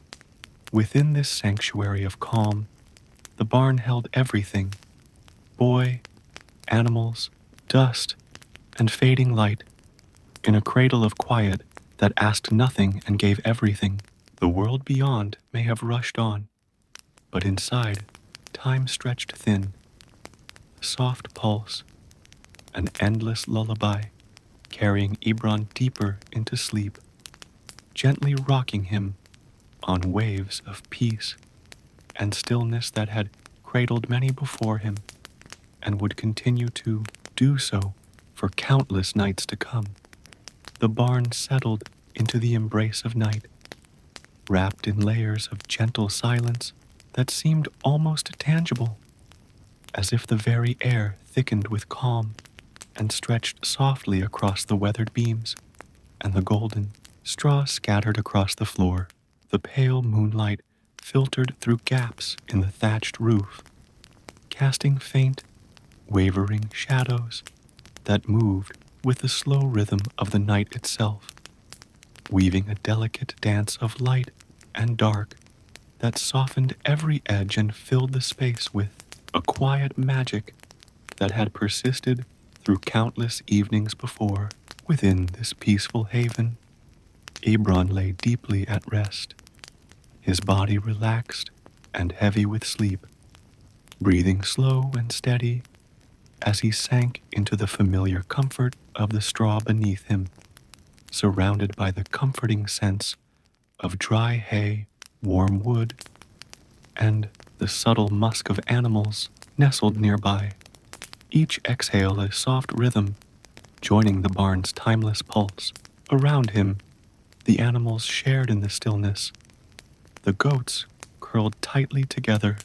Speaker 1: Within this sanctuary of calm, the barn held everything: boy, animals, dust, and fading light, in a cradle of quiet that asked nothing and gave everything. The world beyond may have rushed on, but inside, time stretched thin, a soft pulse, an endless lullaby, carrying Ebron deeper into sleep, gently rocking him on waves of peace and stillness that had cradled many before him and would continue to do so for countless nights to come. The barn settled into the embrace of night, wrapped in layers of gentle silence that seemed almost tangible, as if the very air thickened with calm and stretched softly across the weathered beams and the golden straw scattered across the floor. The pale moonlight filtered through gaps in the thatched roof, casting faint, wavering shadows that moved with the slow rhythm of the night itself, weaving a delicate dance of light and dark that softened every edge and filled the space with a quiet magic that had persisted through countless evenings before. Within this peaceful haven, Ebron lay deeply at rest, his body relaxed and heavy with sleep, breathing slow and steady as he sank into the familiar comfort of the straw beneath him, surrounded by the comforting sense of dry hay, warm wood, and the subtle musk of animals nestled nearby, each exhale a soft rhythm, joining the barn's timeless pulse. Around him, the animals shared in the stillness. The goats curled tightly together,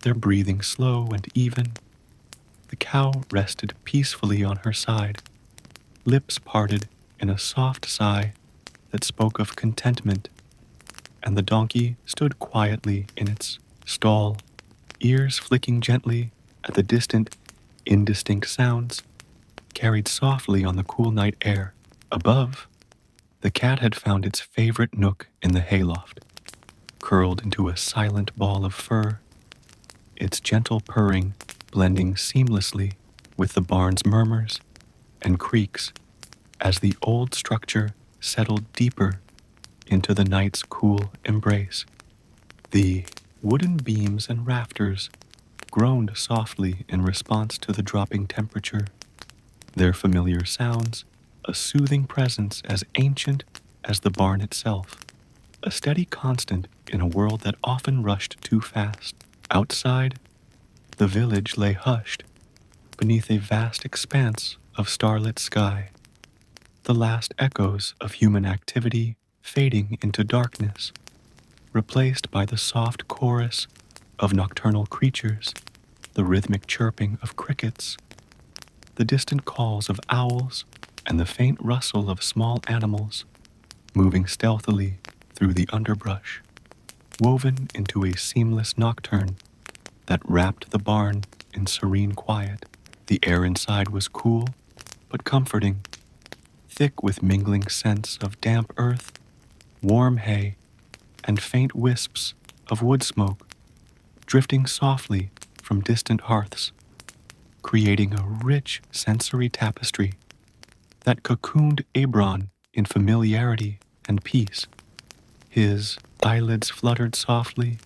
Speaker 1: their breathing slow and even. The cow rested peacefully on her side, lips parted in a soft sigh that spoke of contentment, and the donkey stood quietly in its stall, ears flicking gently at the distant, indistinct sounds carried softly on the cool night air. Above, the cat had found its favorite nook in the hayloft, curled into a silent ball of fur, its gentle purring blending seamlessly with the barn's murmurs and creaks as the old structure settled deeper into the night's cool embrace. The wooden beams and rafters groaned softly in response to the dropping temperature, their familiar sounds a soothing presence as ancient as the barn itself, a steady constant in a world that often rushed too fast. Outside, the village lay hushed beneath a vast expanse of starlit sky, the last echoes of human activity fading into darkness, replaced by the soft chorus of nocturnal creatures, the rhythmic chirping of crickets, the distant calls of owls, and the faint rustle of small animals moving stealthily through the underbrush, woven into a seamless nocturne that wrapped the barn in serene quiet. The air inside was cool, but comforting, thick with mingling scents of damp earth, warm hay, and faint wisps of wood smoke drifting softly from distant hearths, creating a rich sensory tapestry that cocooned Ebron in familiarity and peace. His eyelids fluttered softly,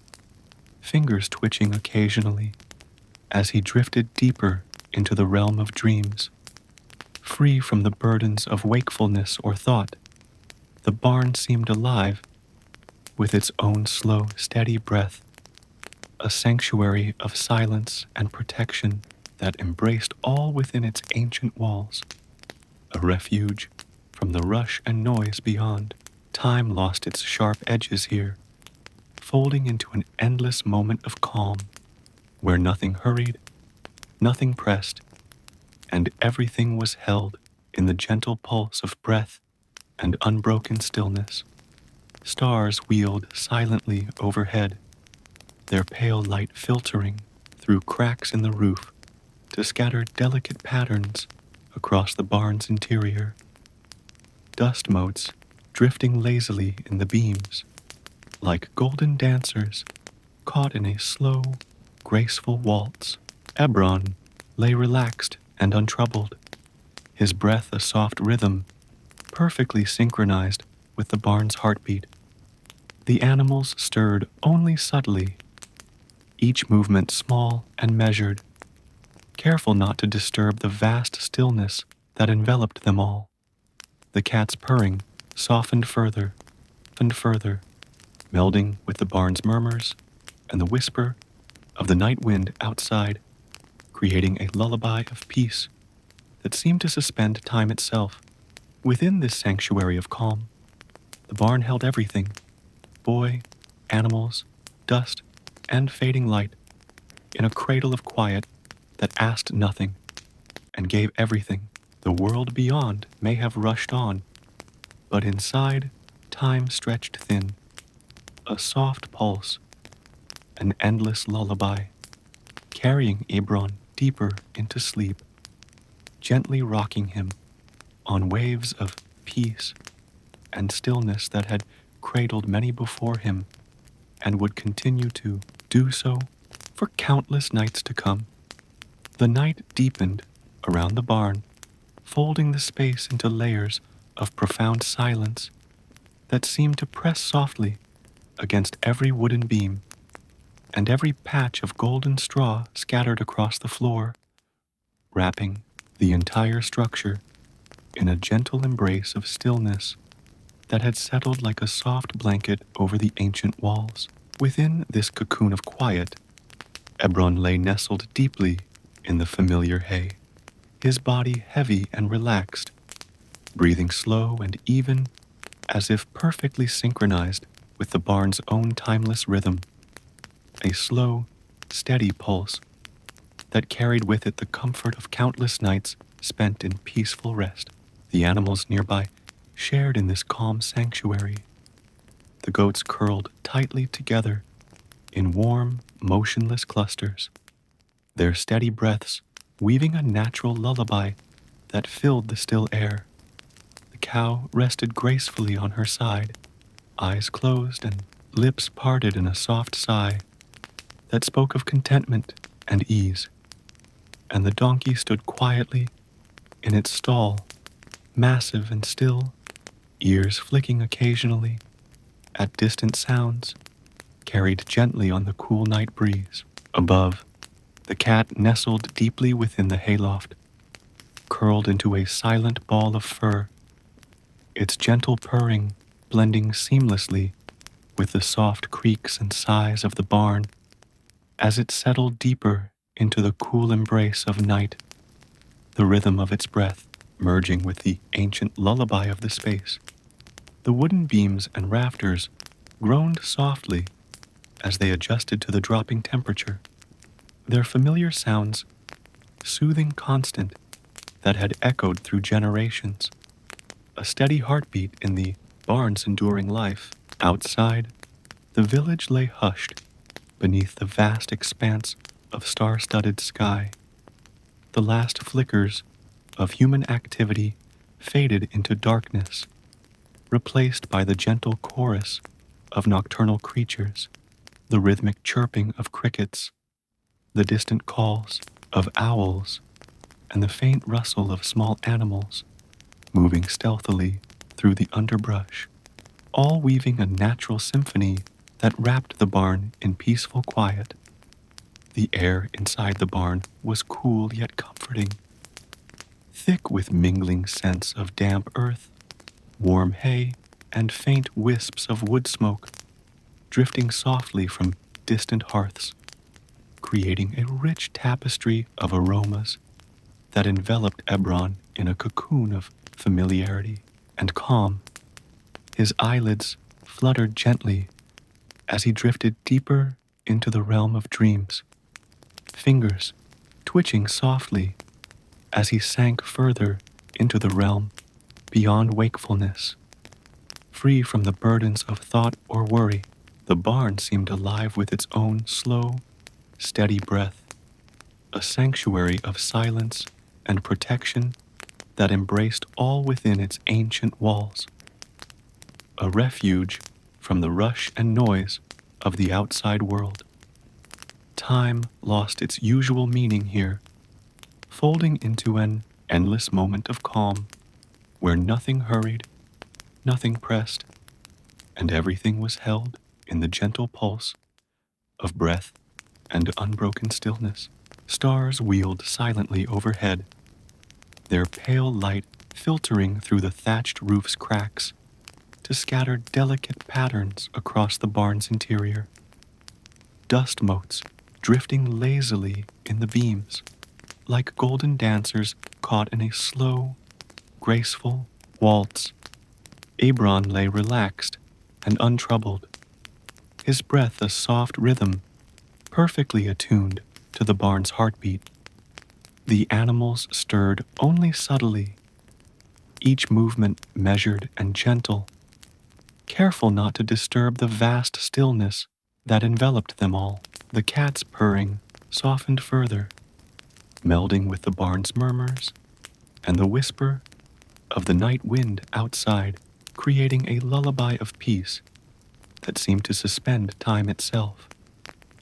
Speaker 1: fingers twitching occasionally, as he drifted deeper into the realm of dreams. Free from the burdens of wakefulness or thought, the barn seemed alive with its own slow, steady breath, a sanctuary of silence and protection that embraced all within its ancient walls, a refuge from the rush and noise beyond. Time lost its sharp edges here, folding into an endless moment of calm, where nothing hurried, nothing pressed, and everything was held in the gentle pulse of breath and unbroken stillness. Stars wheeled silently overhead, their pale light filtering through cracks in the roof to scatter delicate patterns across the barn's interior. Dust motes drifting lazily in the beams, like golden dancers caught in a slow, graceful waltz. Ebron lay relaxed and untroubled, his breath a soft rhythm, perfectly synchronized with the barn's heartbeat. The animals stirred only subtly, each movement small and measured, careful not to disturb the vast stillness that enveloped them all. The cat's purring softened further and further, melding with the barn's murmurs and the whisper of the night wind outside, creating a lullaby of peace that seemed to suspend time itself. Within this sanctuary of calm, the barn held everything: boy, animals, dust, and fading light, in a cradle of quiet that asked nothing and gave everything. The world beyond may have rushed on, but inside, time stretched thin, a soft pulse, an endless lullaby, carrying Ebron deeper into sleep, gently rocking him on waves of peace and stillness that had cradled many before him and would continue to do so for countless nights to come. The night deepened around the barn, folding the space into layers of profound silence that seemed to press softly against every wooden beam and every patch of golden straw scattered across the floor, wrapping the entire structure in a gentle embrace of stillness that had settled like a soft blanket over the ancient walls. Within this cocoon of quiet, Ebron lay nestled deeply in the familiar hay, his body heavy and relaxed, breathing slow and even, as if perfectly synchronized with the barn's own timeless rhythm, a slow, steady pulse that carried with it the comfort of countless nights spent in peaceful rest. The animals nearby shared in this calm sanctuary. The goats curled tightly together in warm, motionless clusters, their steady breaths weaving a natural lullaby that filled the still air. The cow rested gracefully on her side, eyes closed and lips parted in a soft sigh that spoke of contentment and ease, and the donkey stood quietly in its stall, massive and still, ears flicking occasionally at distant sounds carried gently on the cool night breeze. Above, the cat nestled deeply within the hayloft, curled into a silent ball of fur, its gentle purring blending seamlessly with the soft creaks and sighs of the barn as it settled deeper into the cool embrace of night, the rhythm of its breath merging with the ancient lullaby of the space. The wooden beams and rafters groaned softly as they adjusted to the dropping temperature, their familiar sounds soothing constant that had echoed through generations, a steady heartbeat in the barn's enduring life. Outside, the village lay hushed beneath the vast expanse of star-studded sky. The last flickers of human activity faded into darkness, replaced by the gentle chorus of nocturnal creatures, the rhythmic chirping of crickets, the distant calls of owls, and the faint rustle of small animals moving stealthily through the underbrush, all weaving a natural symphony that wrapped the barn in peaceful quiet. The air inside the barn was cool yet comforting, thick with mingling scents of damp earth, warm hay, and faint wisps of wood smoke drifting softly from distant hearths, creating a rich tapestry of aromas that enveloped Ebron in a cocoon of familiarity and calm. His eyelids fluttered gently as he drifted deeper into the realm of dreams, fingers twitching softly as he sank further into the realm beyond wakefulness. Free from the burdens of thought or worry, the barn seemed alive with its own slow, steady breath, a sanctuary of silence and protection that embraced all within its ancient walls, a refuge from the rush and noise of the outside world. Time lost its usual meaning here, folding into an endless moment of calm, where nothing hurried, nothing pressed, and everything was held in the gentle pulse of breath and unbroken stillness. Stars wheeled silently overhead, their pale light filtering through the thatched roof's cracks to scatter delicate patterns across the barn's interior. Dust motes drifting lazily in the beams, like golden dancers caught in a slow, graceful waltz. Ebron lay relaxed and untroubled, his breath a soft rhythm, perfectly attuned to the barn's heartbeat. The animals stirred only subtly, each movement measured and gentle, careful not to disturb the vast stillness that enveloped them all. The cat's purring softened further, melding with the barn's murmurs and the whisper of the night wind outside, creating a lullaby of peace that seemed to suspend time itself.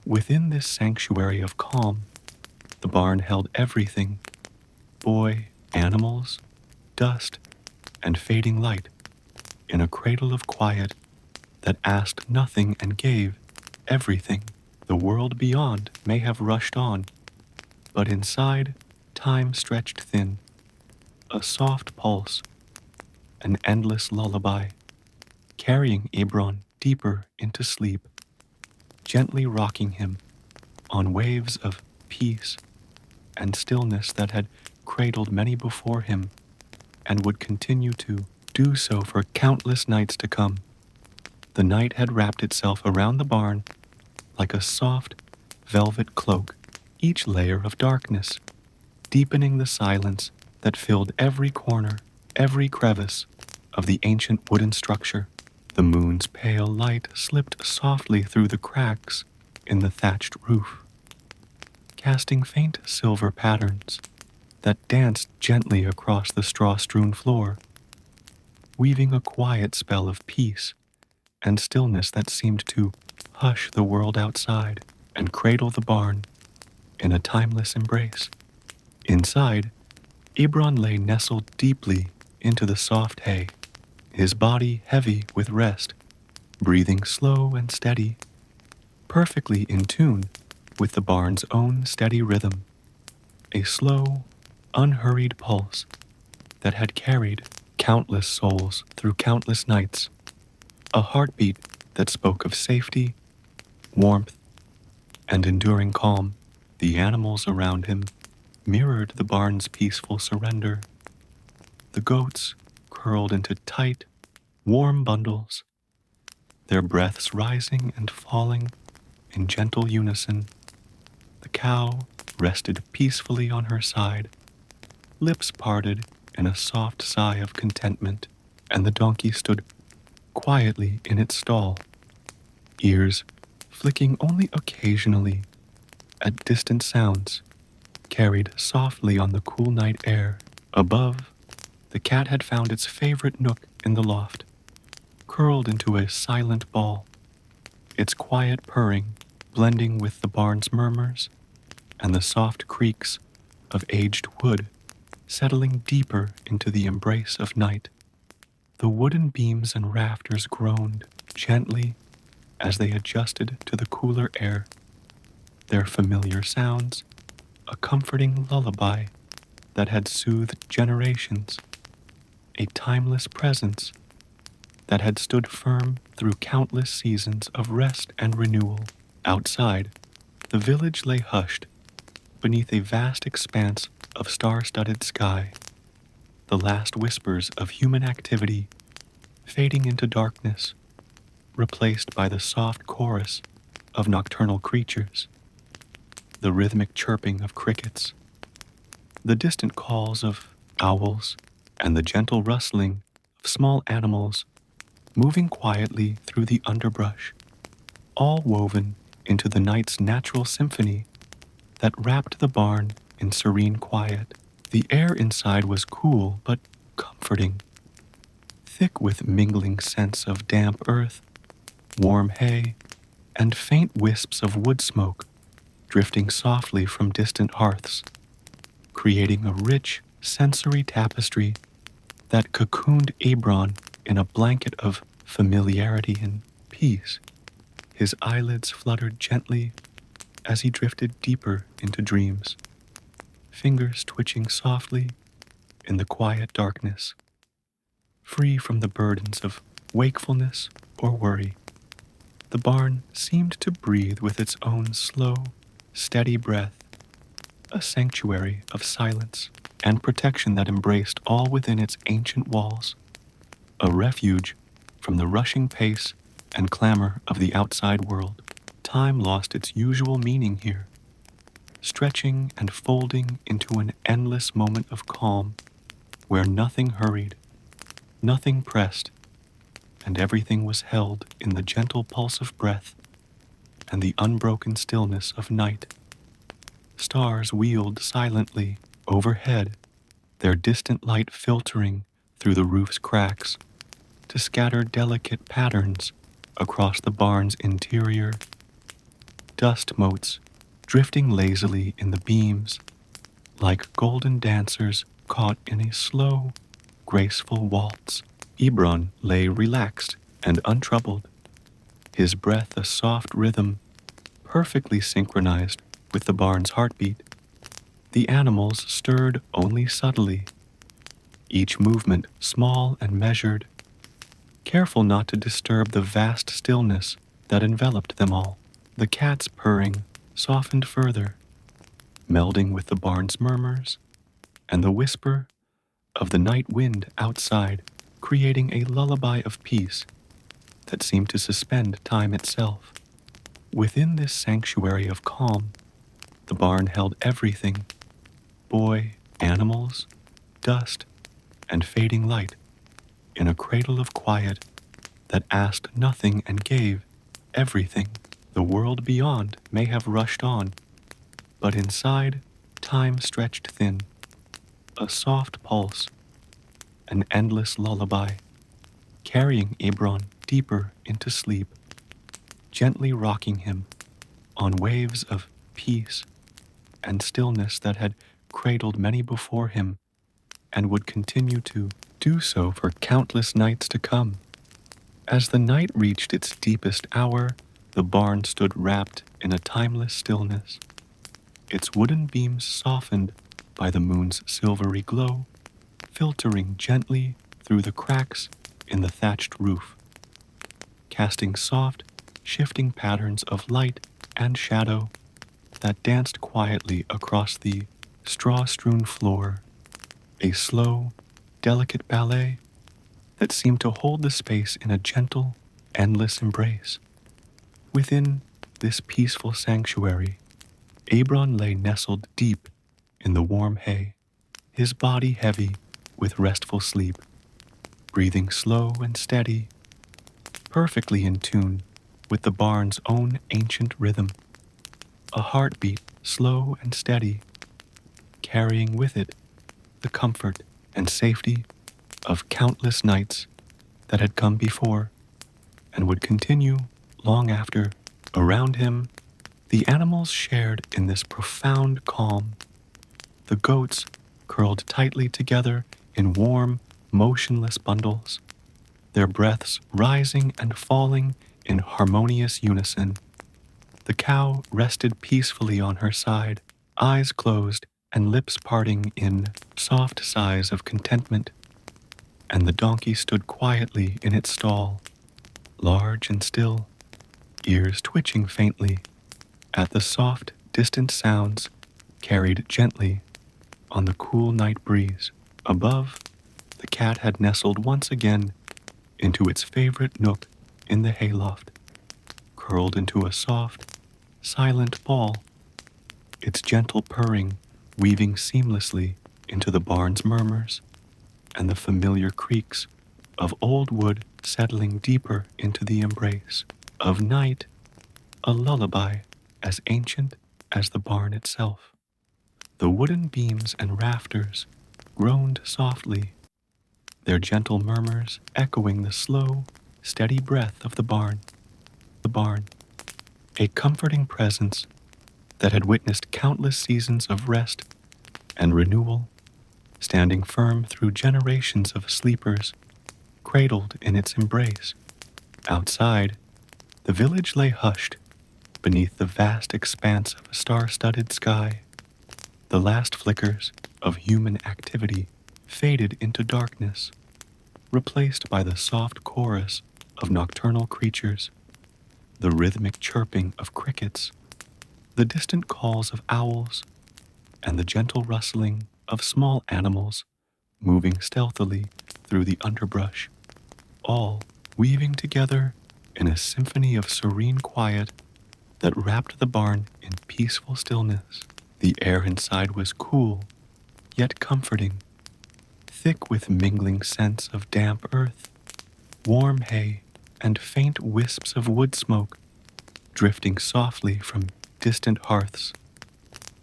Speaker 1: Within this sanctuary of calm, the barn held everything: boy, animals, dust, and fading light, in a cradle of quiet that asked nothing and gave everything. The world beyond may have rushed on, but inside, time stretched thin, a soft pulse, an endless lullaby, carrying Ebron deeper into sleep, gently rocking him on waves of peace and stillness that had cradled many before him and would continue to do so for countless nights to come. The night had wrapped itself around the barn like a soft, velvet cloak, each layer of darkness, deepening the silence that filled every corner, every crevice of the ancient wooden structure. The moon's pale light slipped softly through the cracks in the thatched roof, casting faint silver patterns that danced gently across the straw-strewn floor. weaving a quiet spell of peace and stillness that seemed to hush the world outside and cradle the barn in a timeless embrace. Inside, Ebron lay nestled deeply into the soft hay, his body heavy with rest, breathing slow and steady, perfectly in tune with the barn's own steady rhythm, a slow, unhurried pulse that had carried countless souls through countless nights, a heartbeat that spoke of safety, warmth, and enduring calm. The animals around him mirrored the barn's peaceful surrender. The goats curled into tight, warm bundles, their breaths rising and falling in gentle unison. The cow rested peacefully on her side, lips parted in a soft sigh of contentment, and the donkey stood quietly in its stall, ears flicking only occasionally at distant sounds carried softly on the cool night air. Above, the cat had found its favorite nook in the loft, curled into a silent ball, its quiet purring blending with the barn's murmurs and the soft creaks of aged wood settling deeper into the embrace of night. The wooden beams and rafters groaned gently as they adjusted to the cooler air, their familiar sounds a comforting lullaby that had soothed generations, a timeless presence that had stood firm through countless seasons of rest and renewal. Outside, the village lay hushed beneath a vast expanse of star-studded sky, the last whispers of human activity fading into darkness, replaced by the soft chorus of nocturnal creatures, the rhythmic chirping of crickets, the distant calls of owls, and the gentle rustling of small animals moving quietly through the underbrush, all woven into the night's natural symphony that wrapped the barn in serene quiet. The air inside was cool but comforting, thick with mingling scents of damp earth, warm hay, and faint wisps of wood smoke drifting softly from distant hearths, creating a rich sensory tapestry that cocooned Ebron in a blanket of familiarity and peace. His eyelids fluttered gently as he drifted deeper into dreams, fingers twitching softly in the quiet darkness, free from the burdens of wakefulness or worry. The barn seemed to breathe with its own slow, steady breath, a sanctuary of silence and protection that embraced all within its ancient walls, a refuge from the rushing pace and clamor of the outside world. Time lost its usual meaning here, stretching and folding into an endless moment of calm where nothing hurried, nothing pressed, and everything was held in the gentle pulse of breath and the unbroken stillness of night. Stars wheeled silently overhead, their distant light filtering through the roof's cracks to scatter delicate patterns across the barn's interior, dust motes drifting lazily in the beams like golden dancers caught in a slow, graceful waltz. Ebron lay relaxed and untroubled, his breath a soft rhythm perfectly synchronized with the barn's heartbeat. The animals stirred only subtly, each movement small and measured, careful not to disturb the vast stillness that enveloped them all. The cat's purring softened further, melding with the barn's murmurs and the whisper of the night wind outside, creating a lullaby of peace that seemed to suspend time itself. Within this sanctuary of calm, the barn held everything: boy, animals, dust, and fading light, in a cradle of quiet that asked nothing and gave everything. The world beyond may have rushed on, but inside, time stretched thin, a soft pulse, an endless lullaby. carrying Ebron deeper into sleep, gently rocking him on waves of peace and stillness that had cradled many before him and would continue to do so for countless nights to come. As the night reached its deepest hour, the barn stood wrapped in a timeless stillness, its wooden beams softened by the moon's silvery glow, filtering gently through the cracks in the thatched roof, casting soft, shifting patterns of light and shadow that danced quietly across the straw-strewn floor, a slow, delicate ballet that seemed to hold the space in a gentle, endless embrace. Within this peaceful sanctuary, Ebron lay nestled deep in the warm hay, his body heavy with restful sleep, breathing slow and steady, perfectly in tune with the barn's own ancient rhythm, a heartbeat slow and steady, carrying with it the comfort and safety of countless nights that had come before and would continue long after. Around him, the animals shared in this profound calm. The goats curled tightly together in warm, motionless bundles, their breaths rising and falling in harmonious unison. The cow rested peacefully on her side, eyes closed and lips parting in soft sighs of contentment, and the donkey stood quietly in its stall, large and still, ears twitching faintly at the soft, distant sounds carried gently on the cool night breeze. Above, the cat had nestled once again into its favorite nook in the hayloft, curled into a soft, silent ball, its gentle purring weaving seamlessly into the barn's murmurs and the familiar creaks of old wood settling deeper into the embrace of night, a lullaby as ancient as the barn itself. The wooden beams and rafters groaned softly, their gentle murmurs echoing the slow, steady breath of the barn. The barn, a comforting presence that had witnessed countless seasons of rest and renewal, standing firm through generations of sleepers, cradled in its embrace. Outside, the village lay hushed beneath the vast expanse of a star-studded sky. The last flickers of human activity faded into darkness, replaced by the soft chorus of nocturnal creatures, the rhythmic chirping of crickets, the distant calls of owls, and the gentle rustling of small animals moving stealthily through the underbrush, all weaving together in a symphony of serene quiet that wrapped the barn in peaceful stillness. The air inside was cool, yet comforting, thick with mingling scents of damp earth, warm hay, and faint wisps of wood smoke drifting softly from distant hearths,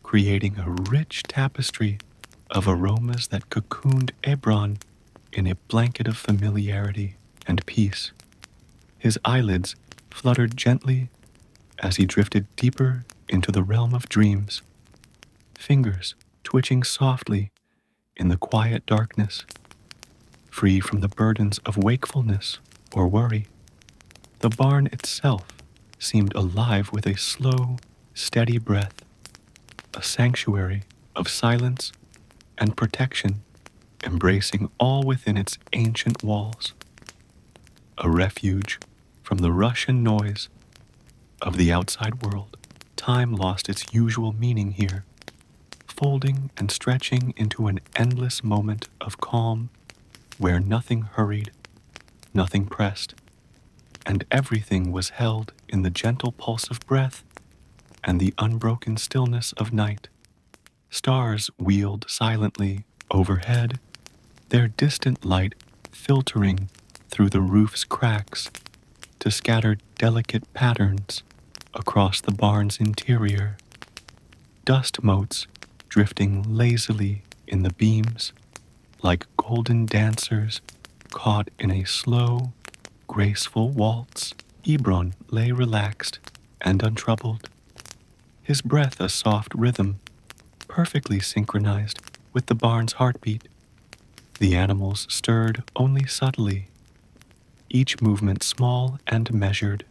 Speaker 1: creating a rich tapestry of aromas that cocooned Ebron in a blanket of familiarity and peace. His eyelids fluttered gently as he drifted deeper into the realm of dreams, fingers twitching softly in the quiet darkness, free from the burdens of wakefulness or worry. The barn itself seemed alive with a slow, steady breath, a sanctuary of silence and protection, embracing all within its ancient walls, a refuge from the rush and noise of the outside world. Time lost its usual meaning here, folding and stretching into an endless moment of calm where nothing hurried, nothing pressed, and everything was held in the gentle pulse of breath and the unbroken stillness of night. Stars wheeled silently overhead, their distant light filtering through the roof's cracks to scatter delicate patterns across the barn's interior. Dust motes drifting lazily in the beams like golden dancers caught in a slow, graceful waltz, Ebron lay relaxed and untroubled, his breath a soft rhythm, perfectly synchronized with the barn's heartbeat. The animals stirred only subtly, each movement small and measured,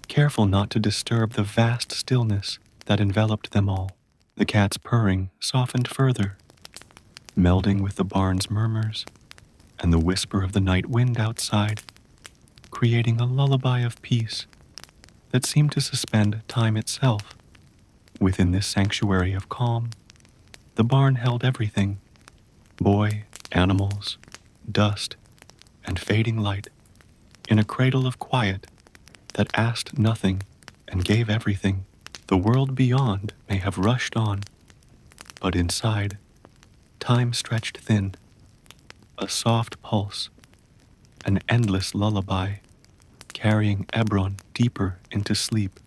Speaker 1: careful not to disturb the vast stillness that enveloped them all. The cat's purring softened further, melding with the barn's murmurs and the whisper of the night wind outside, creating a lullaby of peace that seemed to suspend time itself. Within this sanctuary of calm, the barn held everything: boy, animals, dust, and fading light, in a cradle of quiet that asked nothing and gave everything. The world beyond may have rushed on, but inside, time stretched thin, a soft pulse, an endless lullaby, carrying Ebron deeper into sleep,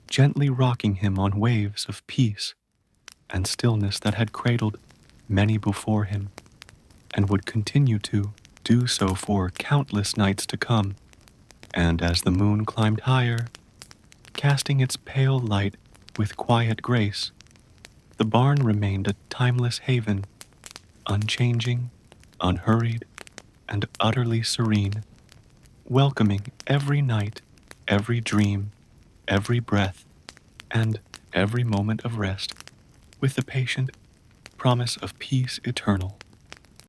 Speaker 1: gently rocking him on waves of peace and stillness that had cradled many before him, and would continue to do so for countless nights to come. And as the moon climbed higher, casting its pale light with quiet grace, the barn remained a timeless haven, unchanging, unhurried, and utterly serene, welcoming every night, every dream, every breath, and every moment of rest, with the patient promise of peace eternal.